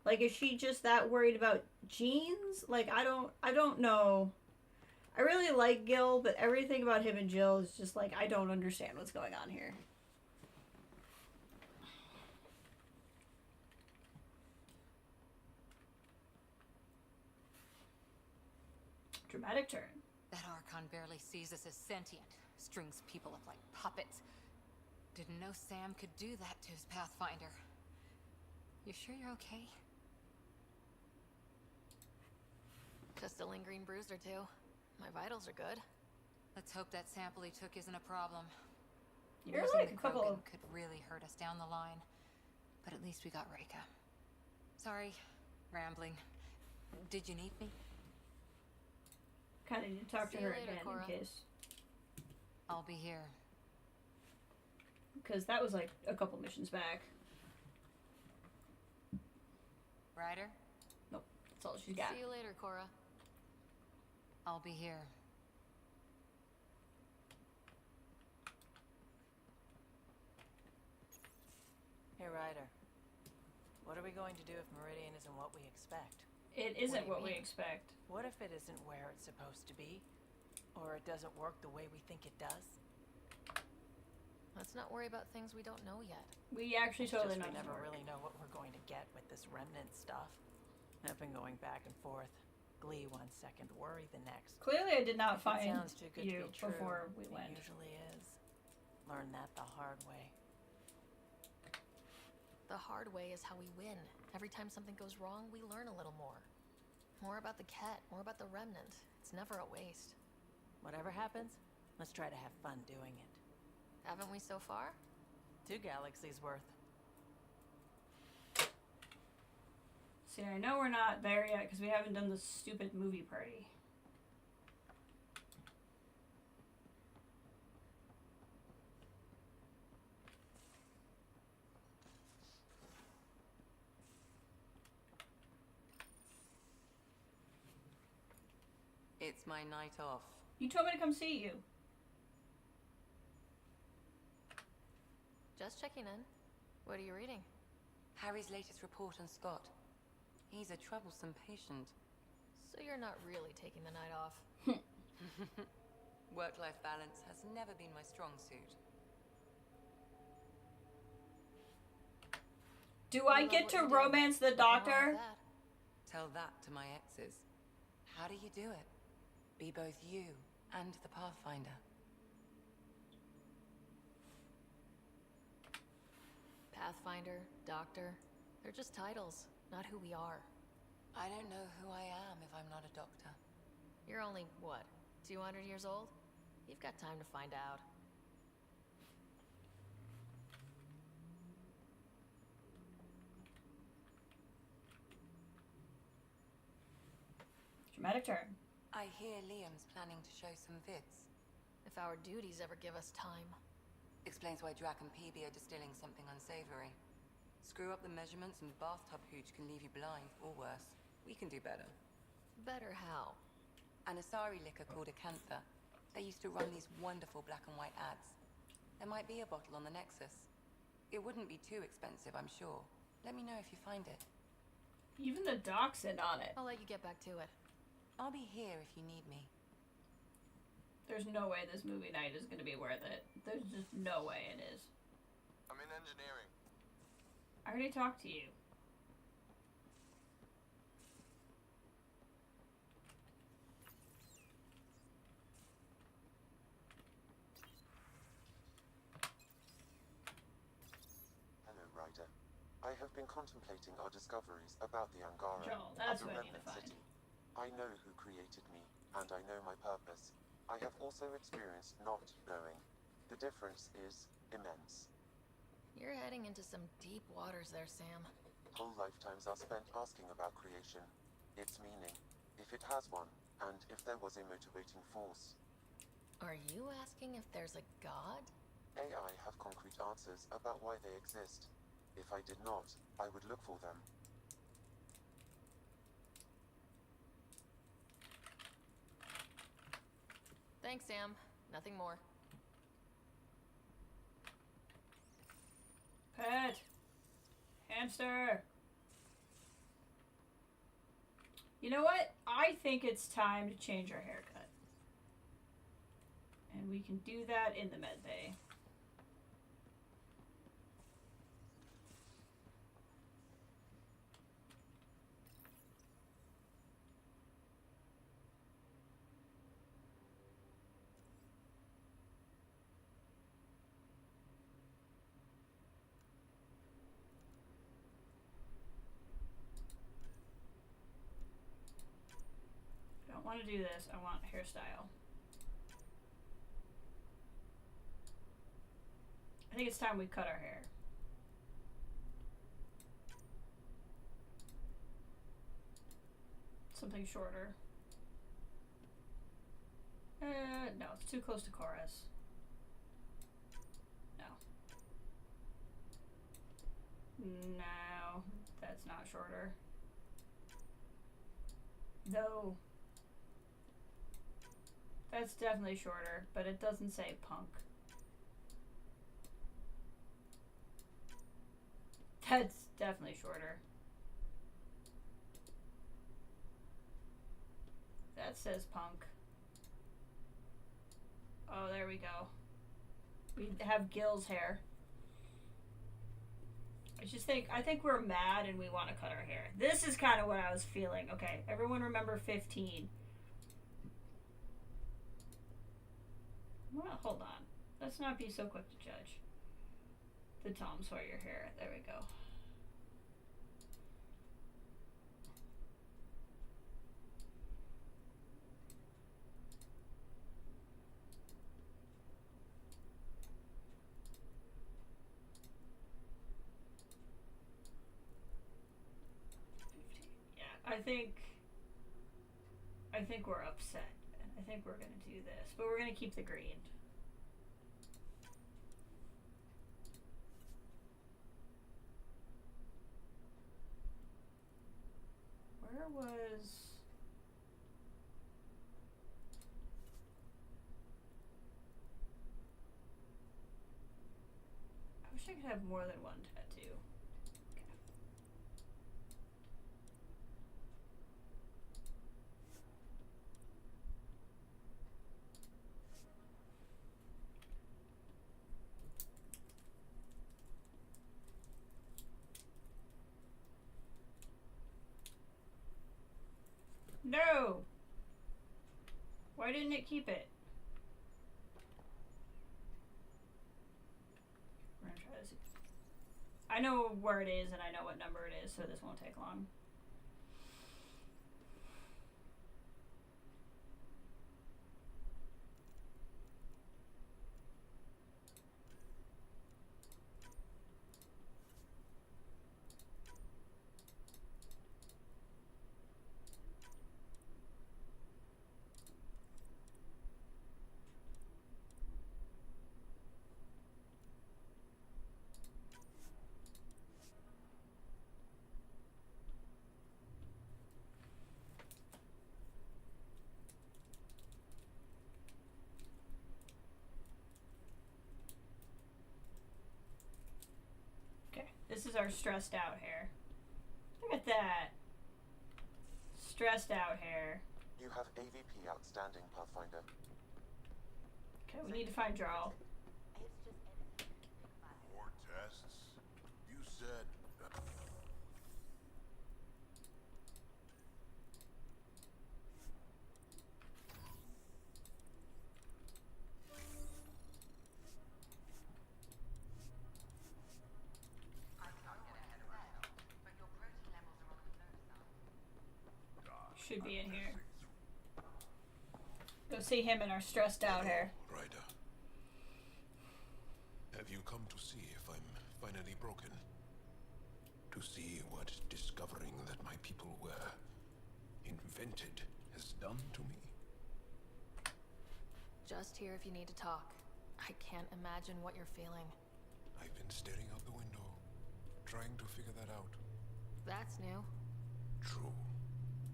like, is she just that worried about genes? Like, I don't know. I really like Gil, but everything about him and Jill is just like, I don't understand what's going on here. Dramatic turn. That Archon barely sees us as sentient. Strings people up like puppets. Didn't know Sam could do that to his Pathfinder. You sure you're okay? Just a lingering bruise or 2. My vitals are good. Let's hope that sample he took isn't a problem. You're Losing like the a couple Krogan of... could really hurt us down the line. But at least we got Reika. Sorry, rambling. Did you need me? Kind of need to talk to See you her later, again Cora. in case. I'll be here. Because that was like a couple missions back. Ryder? Nope, that's all she's got. See you later, Cora. I'll be here. Hey, Ryder. What are we going to do if Meridian isn't what we expect? It isn't What do you what we mean? expect. What if it isn't where it's supposed to be? Or it doesn't work the way we think it does? Let's not worry about things we don't know yet. We actually It's totally just know. we never really know what we're going to get with this remnant stuff. I've been going back and forth. Glee 1 second, worry the next. Clearly, I did not If it find sounds too good to you be true, before we it went. usually is. Learn that the hard way. The hard way is how we win. Every time something goes wrong, we learn a little more. More about the Kett, more about the remnant. It's never a waste. Whatever happens, let's try to have fun doing it. Haven't we so far? 2 galaxies worth. See, I know we're not there yet because we haven't done the stupid movie party. It's my night off. You told me to come see you. Just checking in. What are you reading? Harry's latest report on Scott. He's a troublesome patient. So you're not really taking the night off. Work-life balance has never been my strong suit. Do I get to romance the doctor? Tell that to my exes. How do you do it? Be both you and the Pathfinder. Pathfinder, doctor, they're just titles, not who we are. I don't know who I am if I'm not a doctor. You're only, what, 200 years old? You've got time to find out. Dramatic turn. I hear Liam's planning to show some vids. If our duties ever give us time. Explains why Drac and PB are distilling something unsavory. Screw up the measurements and bathtub hooch can leave you blind, or worse. We can do better. Better how? An Asari liquor called Acantha. They used to run these wonderful black and white ads. There might be a bottle on the Nexus. It wouldn't be too expensive, I'm sure. Let me know if you find it. Even the doc's in on it. I'll let you get back to it. I'll be here if you need me. There's no way this movie night is going to be worth it. There's just no way it is. I'm in engineering. I already talked to you. Hello, Ryder. I have been contemplating our discoveries about the Angara Joel, of that's the what I need to Remnant find. City. I know who created me, and I know my purpose. I have also experienced not knowing. The difference is immense. You're heading into some deep waters there, Sam. Whole lifetimes are spent asking about creation, its meaning, if it has one, and if there was a motivating force. Are you asking if there's a god? AI have concrete answers about why they exist. If I did not, I would look for them. Thanks, Sam. Nothing more. Pet. Hamster. You know what? I think it's time to change our haircut. And we can do that in the med bay. I don't want to do this. I want hairstyle. I think it's time we cut our hair. Something shorter. No, it's too close to chorus. No. No, that's not shorter. No. That's definitely shorter, but it doesn't say punk. That's definitely shorter. That says punk. Oh, there we go. We have Gil's hair. I think we're mad and we want to cut our hair. This is kind of what I was feeling. Okay, everyone remember 15. Well, hold on. Let's not be so quick to judge. The Tom Sawyer hair. There we go. I think we're upset. I think we're gonna do this, but we're gonna keep the green. Where was... I wish I could have more than one tattoo. No! Why didn't it keep it? We're gonna try this. I know where it is and I know what number it is, so this won't take long. This is our stressed out hair. Look at that. Stressed out hair. You have AVP outstanding, Pathfinder. Okay, we need to find Jarl. More tests? You said... Should be in here. Go see him in our stressed out hair. Ryder. Have you come to see if I'm finally broken? To see what discovering that my people were invented has done to me? Just here if you need to talk. I can't imagine what you're feeling. I've been staring out the window, trying to figure that out. That's new. True.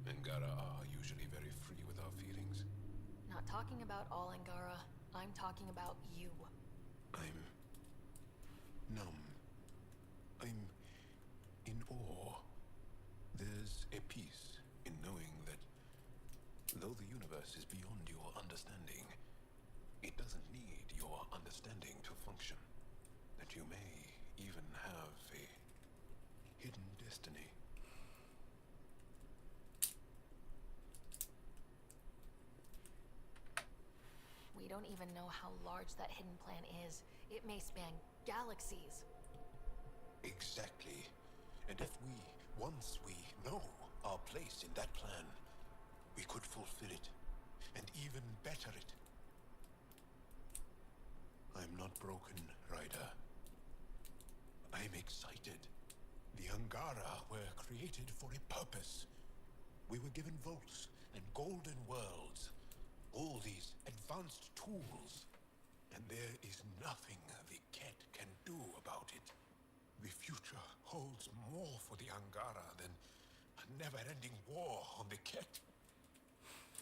Angara are usually very free with our feelings. Not talking about all Angara. I'm talking about you. I'm numb. I'm in awe. There's a peace in knowing that though the universe is beyond your understanding, it doesn't need your understanding to function. That you may even have a hidden destiny. We don't even know how large that hidden plan is. It may span galaxies. Exactly. And if once we know our place in that plan, we could fulfill it, and even better it. I'm not broken, Ryder. I'm excited. The Angara were created for a purpose. We were given vaults and golden worlds. All these advanced tools. And there is nothing the Kett can do about it. The future holds more for the Angara than a never-ending war on the Kett.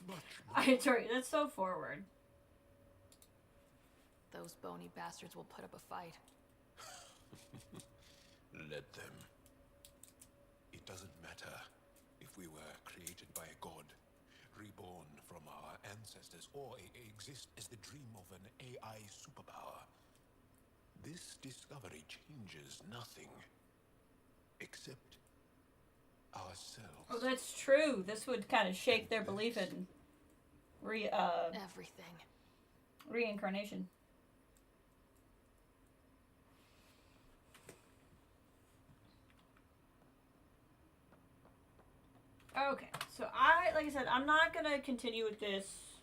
Much more. Sorry, that's so forward. Those bony bastards will put up a fight. Let them. It doesn't matter if we were created by a god, reborn from our ancestors, or exist as the dream of an AI superpower. This discovery changes nothing except ourselves. Oh, that's true. This would kind of shake their belief in everything. Reincarnation. Okay, so like I said, I'm not gonna continue with this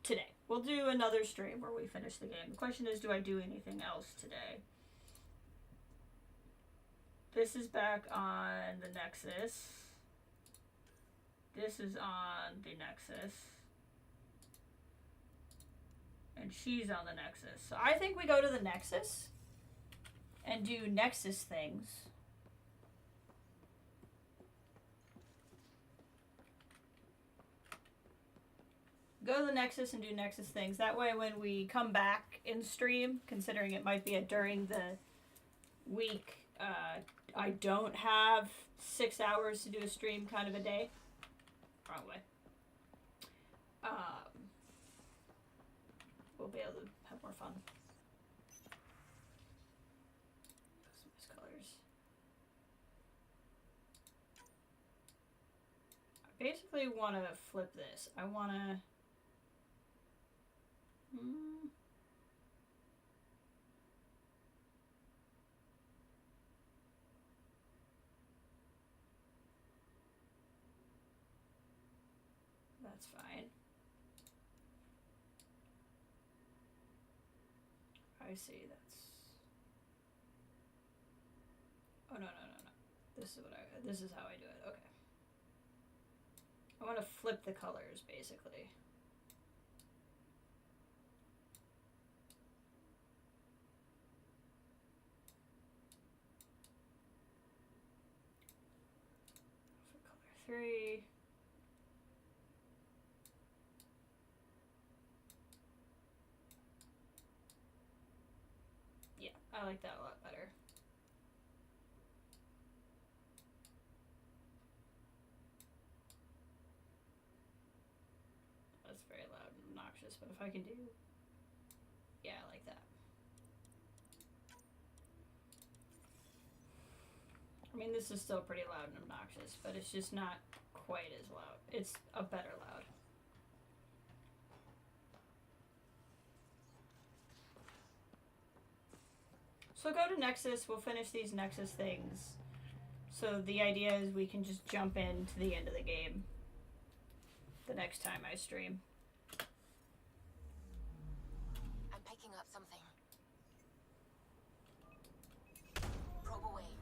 today. We'll do another stream where we finish the game. The question is, do I do anything else today? This is back on the Nexus. This is on the Nexus. And she's on the Nexus. So I think we go to the Nexus and do Nexus things. Go to the Nexus and do Nexus things. That way when we come back in stream, considering it might be during the week, I don't have 6 hours to do a stream kind of a day. Wrong way. We'll be able to have more fun. Those colors. I basically want to flip this. I want to... That's fine. I see, that's... Oh, no. This is how I do it, okay. I want to flip the colors, basically. For color 3... I like that a lot better. That's very loud and obnoxious, but if I can do... Yeah, I like that. I mean, this is still pretty loud and obnoxious, but it's just not quite as loud. It's a better loud. So go to Nexus, we'll finish these Nexus things. So the idea is we can just jump into the end of the game the next time I stream. I'm picking up something. Probe away.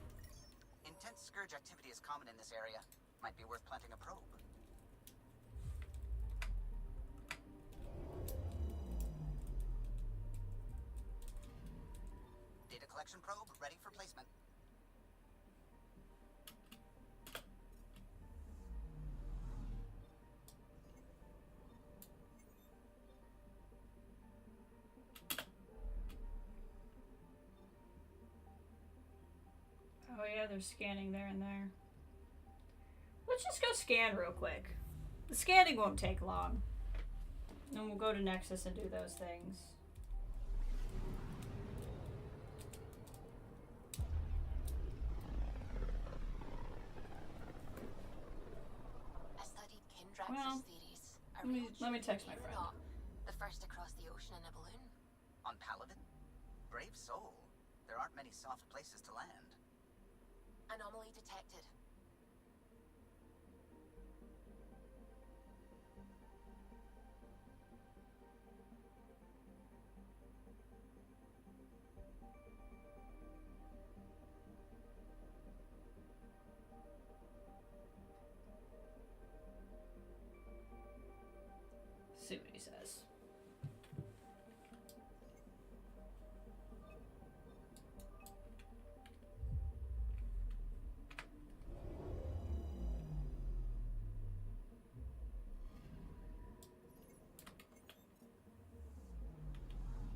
Intense scourge activity is common in this area. Might be worth planting a probe. Collection probe ready for placement. Oh yeah, they're scanning there and there. Let's just go scan real quick. The scanning won't take long. And we'll go to Nexus and do those things. Well, let me text my friend. The first to cross the ocean in a balloon? On Paladin? Brave soul. There aren't many soft places to land. Anomaly detected. See what he says.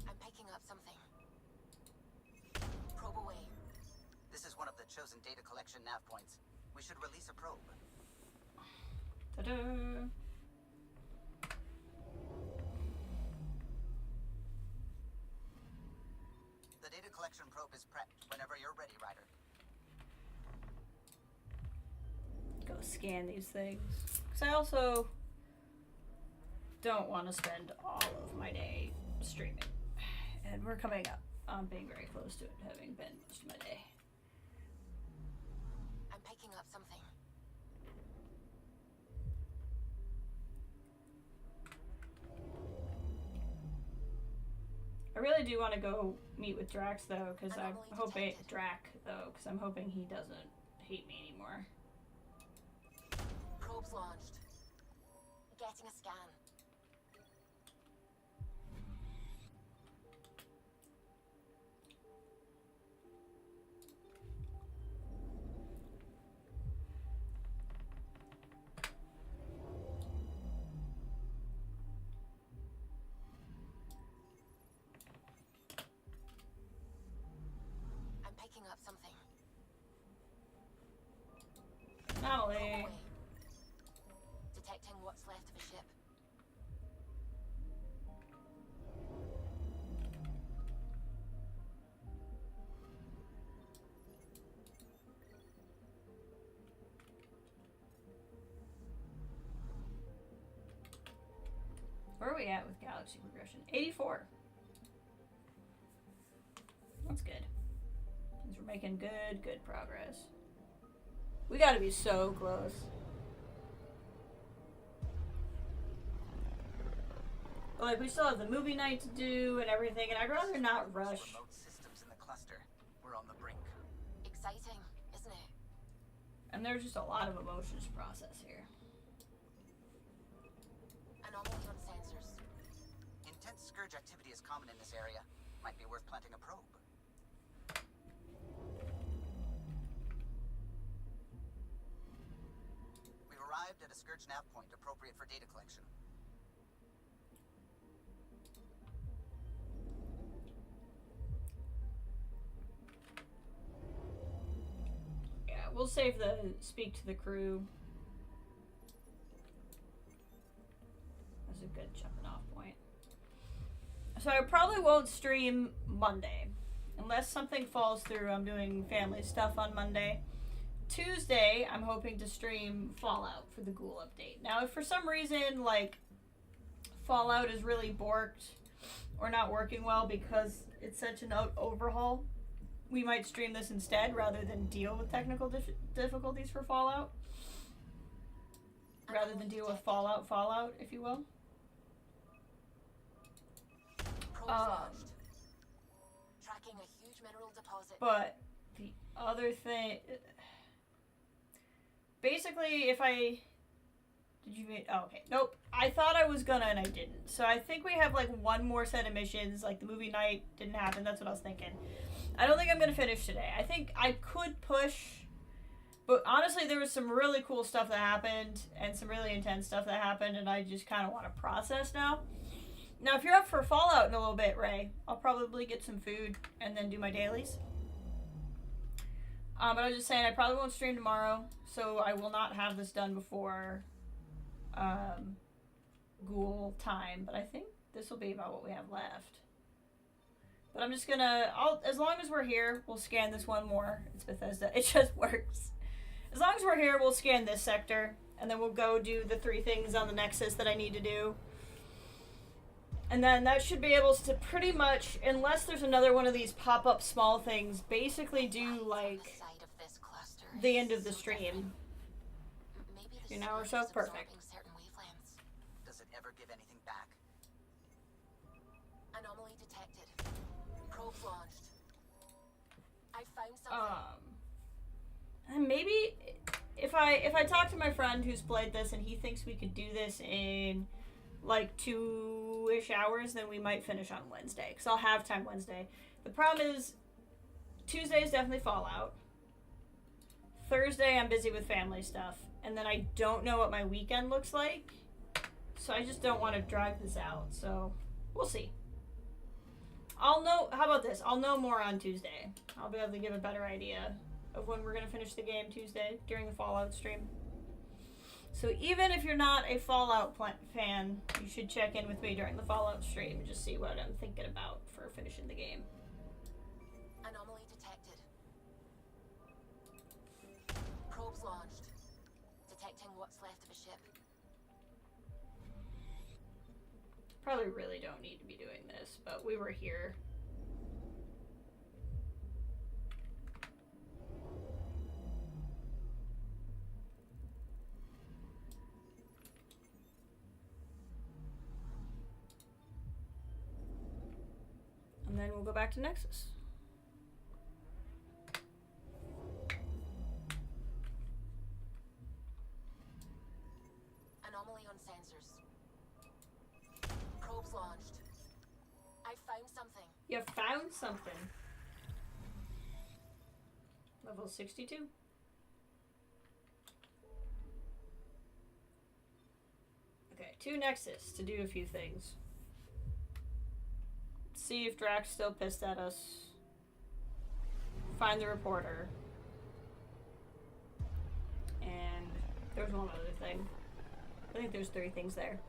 I'm picking up something. Probe away. This is one of the chosen data collection nav points. We should release a probe. Ta-da! The extraction probe is prepped whenever you're ready, Ryder. Go scan these things. Because I also don't want to spend all of my day streaming. And we're coming up on being very close to it, having been most of my day. I'm picking up something. I really do want to go meet with Drax though, because I'm hoping I'm hoping he doesn't hate me anymore. Probe's launched. Getting a scan. I'm picking up something. Natalie. Detecting what's left of a ship. Where are we at with galaxy progression? 84. That's good. Means we're making good progress. We gotta be so close. But like, we still have the movie night to do and everything, and I'd rather not rush. Remote systems in the cluster. We're on the brink. Exciting, isn't it? And there's just a lot of emotions to process here. Anomaly on sensors. Intense scourge activity is common in this area. Might be worth planting a probe. We've arrived at a scourge nav point appropriate for data collection. Yeah, we'll save the speak to the crew. That's a good jumping off point. So I probably won't stream Monday. Unless something falls through, I'm doing family stuff on Monday. Tuesday, I'm hoping to stream Fallout for the Ghoul update. Now, if for some reason, like, Fallout is really borked or not working well because it's such an overhaul, we might stream this instead rather than deal with technical difficulties for Fallout. Rather than deal with Fallout, if you will. Tracking a huge mineral deposit. But the other thing, basically, if I did you mean? Oh, okay, nope. I thought I was gonna and I didn't. So I think we have like one more set of missions. Like the movie night didn't happen. That's what I was thinking. I don't think I'm gonna finish today. I think I could push, but honestly, there was some really cool stuff that happened and some really intense stuff that happened, and I just kind of want to process now. Now, if you're up for Fallout in a little bit, Ray, I'll probably get some food and then do my dailies. But I was just saying, I probably won't stream tomorrow, so I will not have this done before Ghoul time. But I think this will be about what we have left. But I'm just gonna, as long as we're here, we'll scan this one more. It's Bethesda. It just works. As long as we're here, we'll scan this sector, and then we'll go do the 3 things on the Nexus that I need to do. And then that should be able to pretty much, unless there's another one of these pop-up small things, basically do, like, the end of the stream. An hour or so? Perfect. Does it ever give anything back? Anomaly detected. Probe launched. I found something. And maybe if I talk to my friend who's played this and he thinks we could do this in like 2-ish hours, then we might finish on Wednesday, because I'll have time Wednesday. The problem is Tuesday is definitely Fallout. Thursday I'm busy with family stuff, and then I don't know what my weekend looks like, so I just don't want to drag this out, so we'll see. I'll know, how about this, I'll know more on Tuesday. I'll be able to give a better idea of when we're going to finish the game Tuesday during the Fallout stream. So even if you're not a Fallout fan, you should check in with me during the Fallout stream and just see what I'm thinking about for finishing the game. Anomaly detected. Probes launched. Detecting what's left of a ship. Probably really don't need to be doing this, but we were here. And then we'll go back to Nexus. Anomaly on sensors. Probes launched. I found something. You found something. Level 62. Okay, to Nexus to do a few things. See if Drax's still pissed at us. Find the reporter. And there's one other thing. I think there's 3 things there.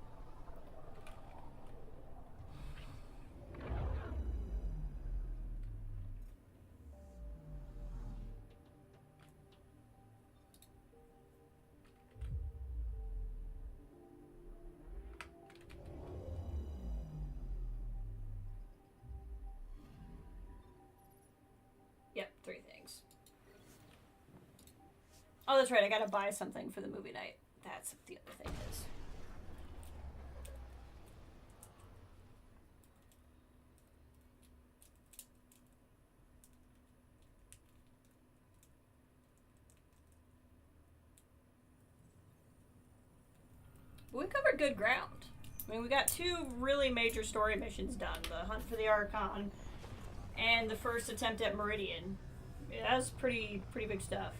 Yep, 3 things. Oh, that's right. I gotta buy something for the movie night. That's what the other thing is. We covered good ground. I mean, we got 2 really major story missions done. The Hunt for the Archon and the first attempt at Meridian. Yeah, that's pretty big stuff.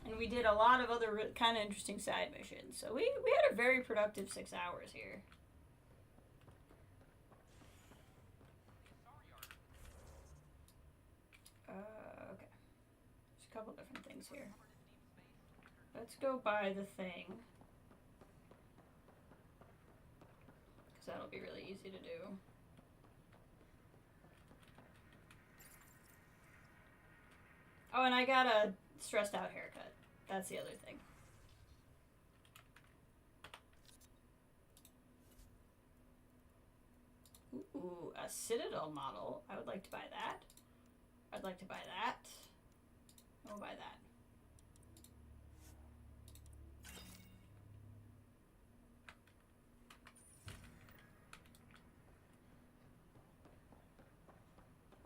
And we did a lot of other kind of interesting side missions. So we had a very productive 6 hours here. Okay. There's a couple different things here. Let's go buy the thing. Because that'll be really easy to do. Oh, and I got a stressed out haircut. That's the other thing. Ooh, a Citadel model. I would like to buy that. I'd like to buy that. I'll buy that.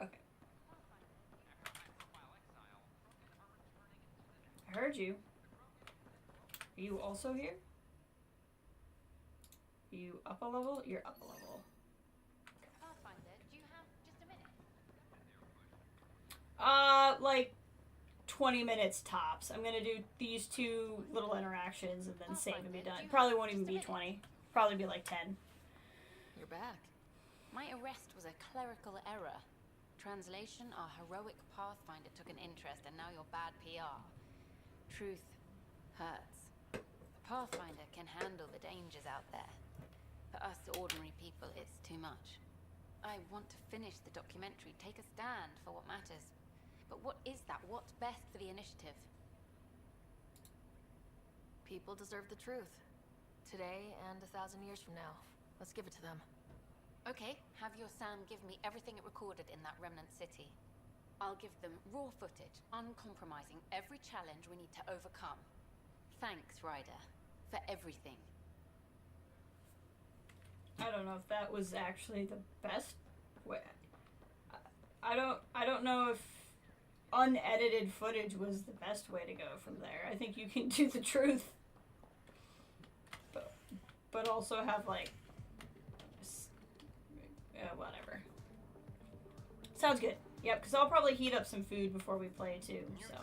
Okay. I heard you. Are you also here? Are you up a level? You're up a level. Pathfinder, do you have just a minute? Like 20 minutes tops. I'm gonna do these 2 little interactions and then save and be done. Probably won't even be 20. Probably be like 10. You're back. My arrest was a clerical error. Translation, our heroic Pathfinder took an interest and now you're bad PR. Truth hurts. The Pathfinder can handle the dangers out there. For us ordinary people, it's too much. I want to finish the documentary, take a stand for what matters. But what is that? What's best for the initiative? People deserve the truth. Today and 1,000 years from now. Let's give it to them. Okay, have your Sam give me everything it recorded in that remnant city. I'll give them raw footage, uncompromising every challenge we need to overcome. Thanks, Ryder, for everything. I don't know if that was actually the best way. I don't know if unedited footage was the best way to go from there. I think you can do the truth, but also have like, whatever. Sounds good. Yep, because I'll probably heat up some food before we play too. So.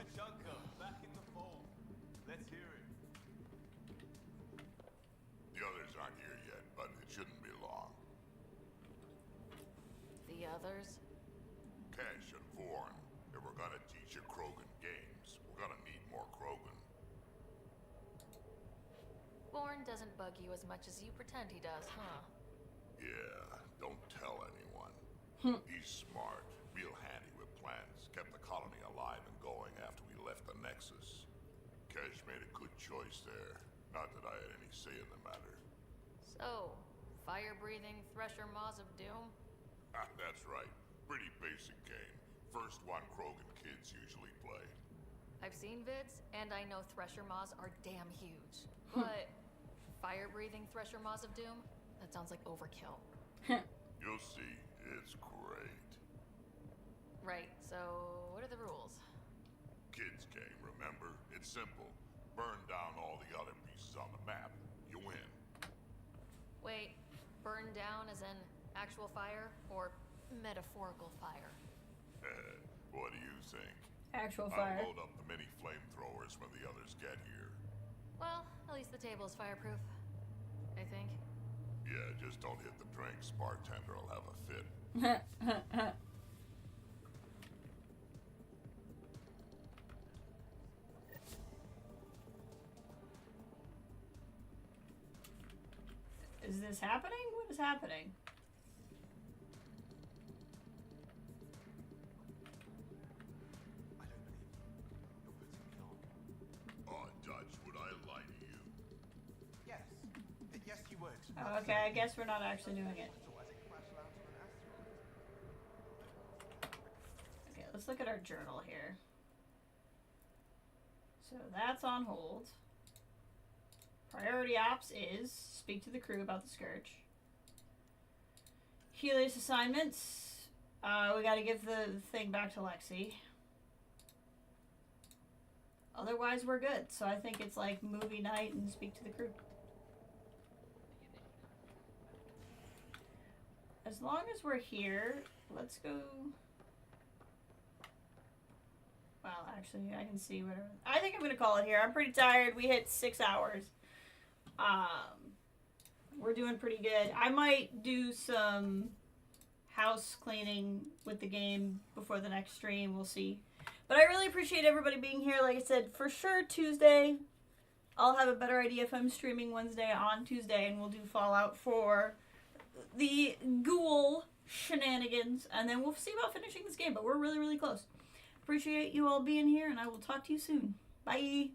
Back in the fold. Let's hear it. The others aren't here yet, but it shouldn't be long. The others? Kesh and Vorn. If we're gonna teach a Krogan games, we're gonna need more Krogan. Born doesn't bug you as much as you pretend he does, huh? Yeah, don't tell anyone. He's smart, real handy with plans, kept the colony alive and going after we left the Nexus. Kesh made a good choice there. Not that I had any say in the matter. So, fire-breathing Thresher Maws of Doom? That's right. Pretty basic game. First one Krogan kids usually play. I've seen vids, and I know Thresher Maws are damn huge. But fire-breathing Thresher Maws of Doom? That sounds like overkill. You'll see. It's great. Right, so what are the rules? Kids game, remember? It's simple. Burn down all the other pieces on the map. You win. Wait, burn down as in actual fire, or metaphorical fire? What do you think? Actual fire. I'll load up the mini flamethrowers when the others get here. Well, at least the table is fireproof. I think. Yeah, just don't hit the drinks. Bartender will have a fit. Is this happening? What is happening? Oh, Dutch, would I lie to you? Yes. Yes, you would. Oh, okay, I guess we're not actually doing it. Okay, let's look at our journal here. So that's on hold. Priority ops is speak to the crew about the Scourge. Helios assignments. We gotta give the thing back to Lexi. Otherwise, we're good. So I think it's like movie night and speak to the crew. As long as we're here, let's go. Well, actually, I can see whatever. I think I'm gonna call it here. I'm pretty tired. We hit 6 hours. We're doing pretty good. I might do some house cleaning with the game before the next stream. We'll see. But I really appreciate everybody being here. Like I said, for sure Tuesday, I'll have a better idea if I'm streaming Wednesday on Tuesday, and we'll do Fallout 4, the ghoul shenanigans, and then we'll see about finishing this game. But we're really, really close. Appreciate you all being here, and I will talk to you soon. Bye.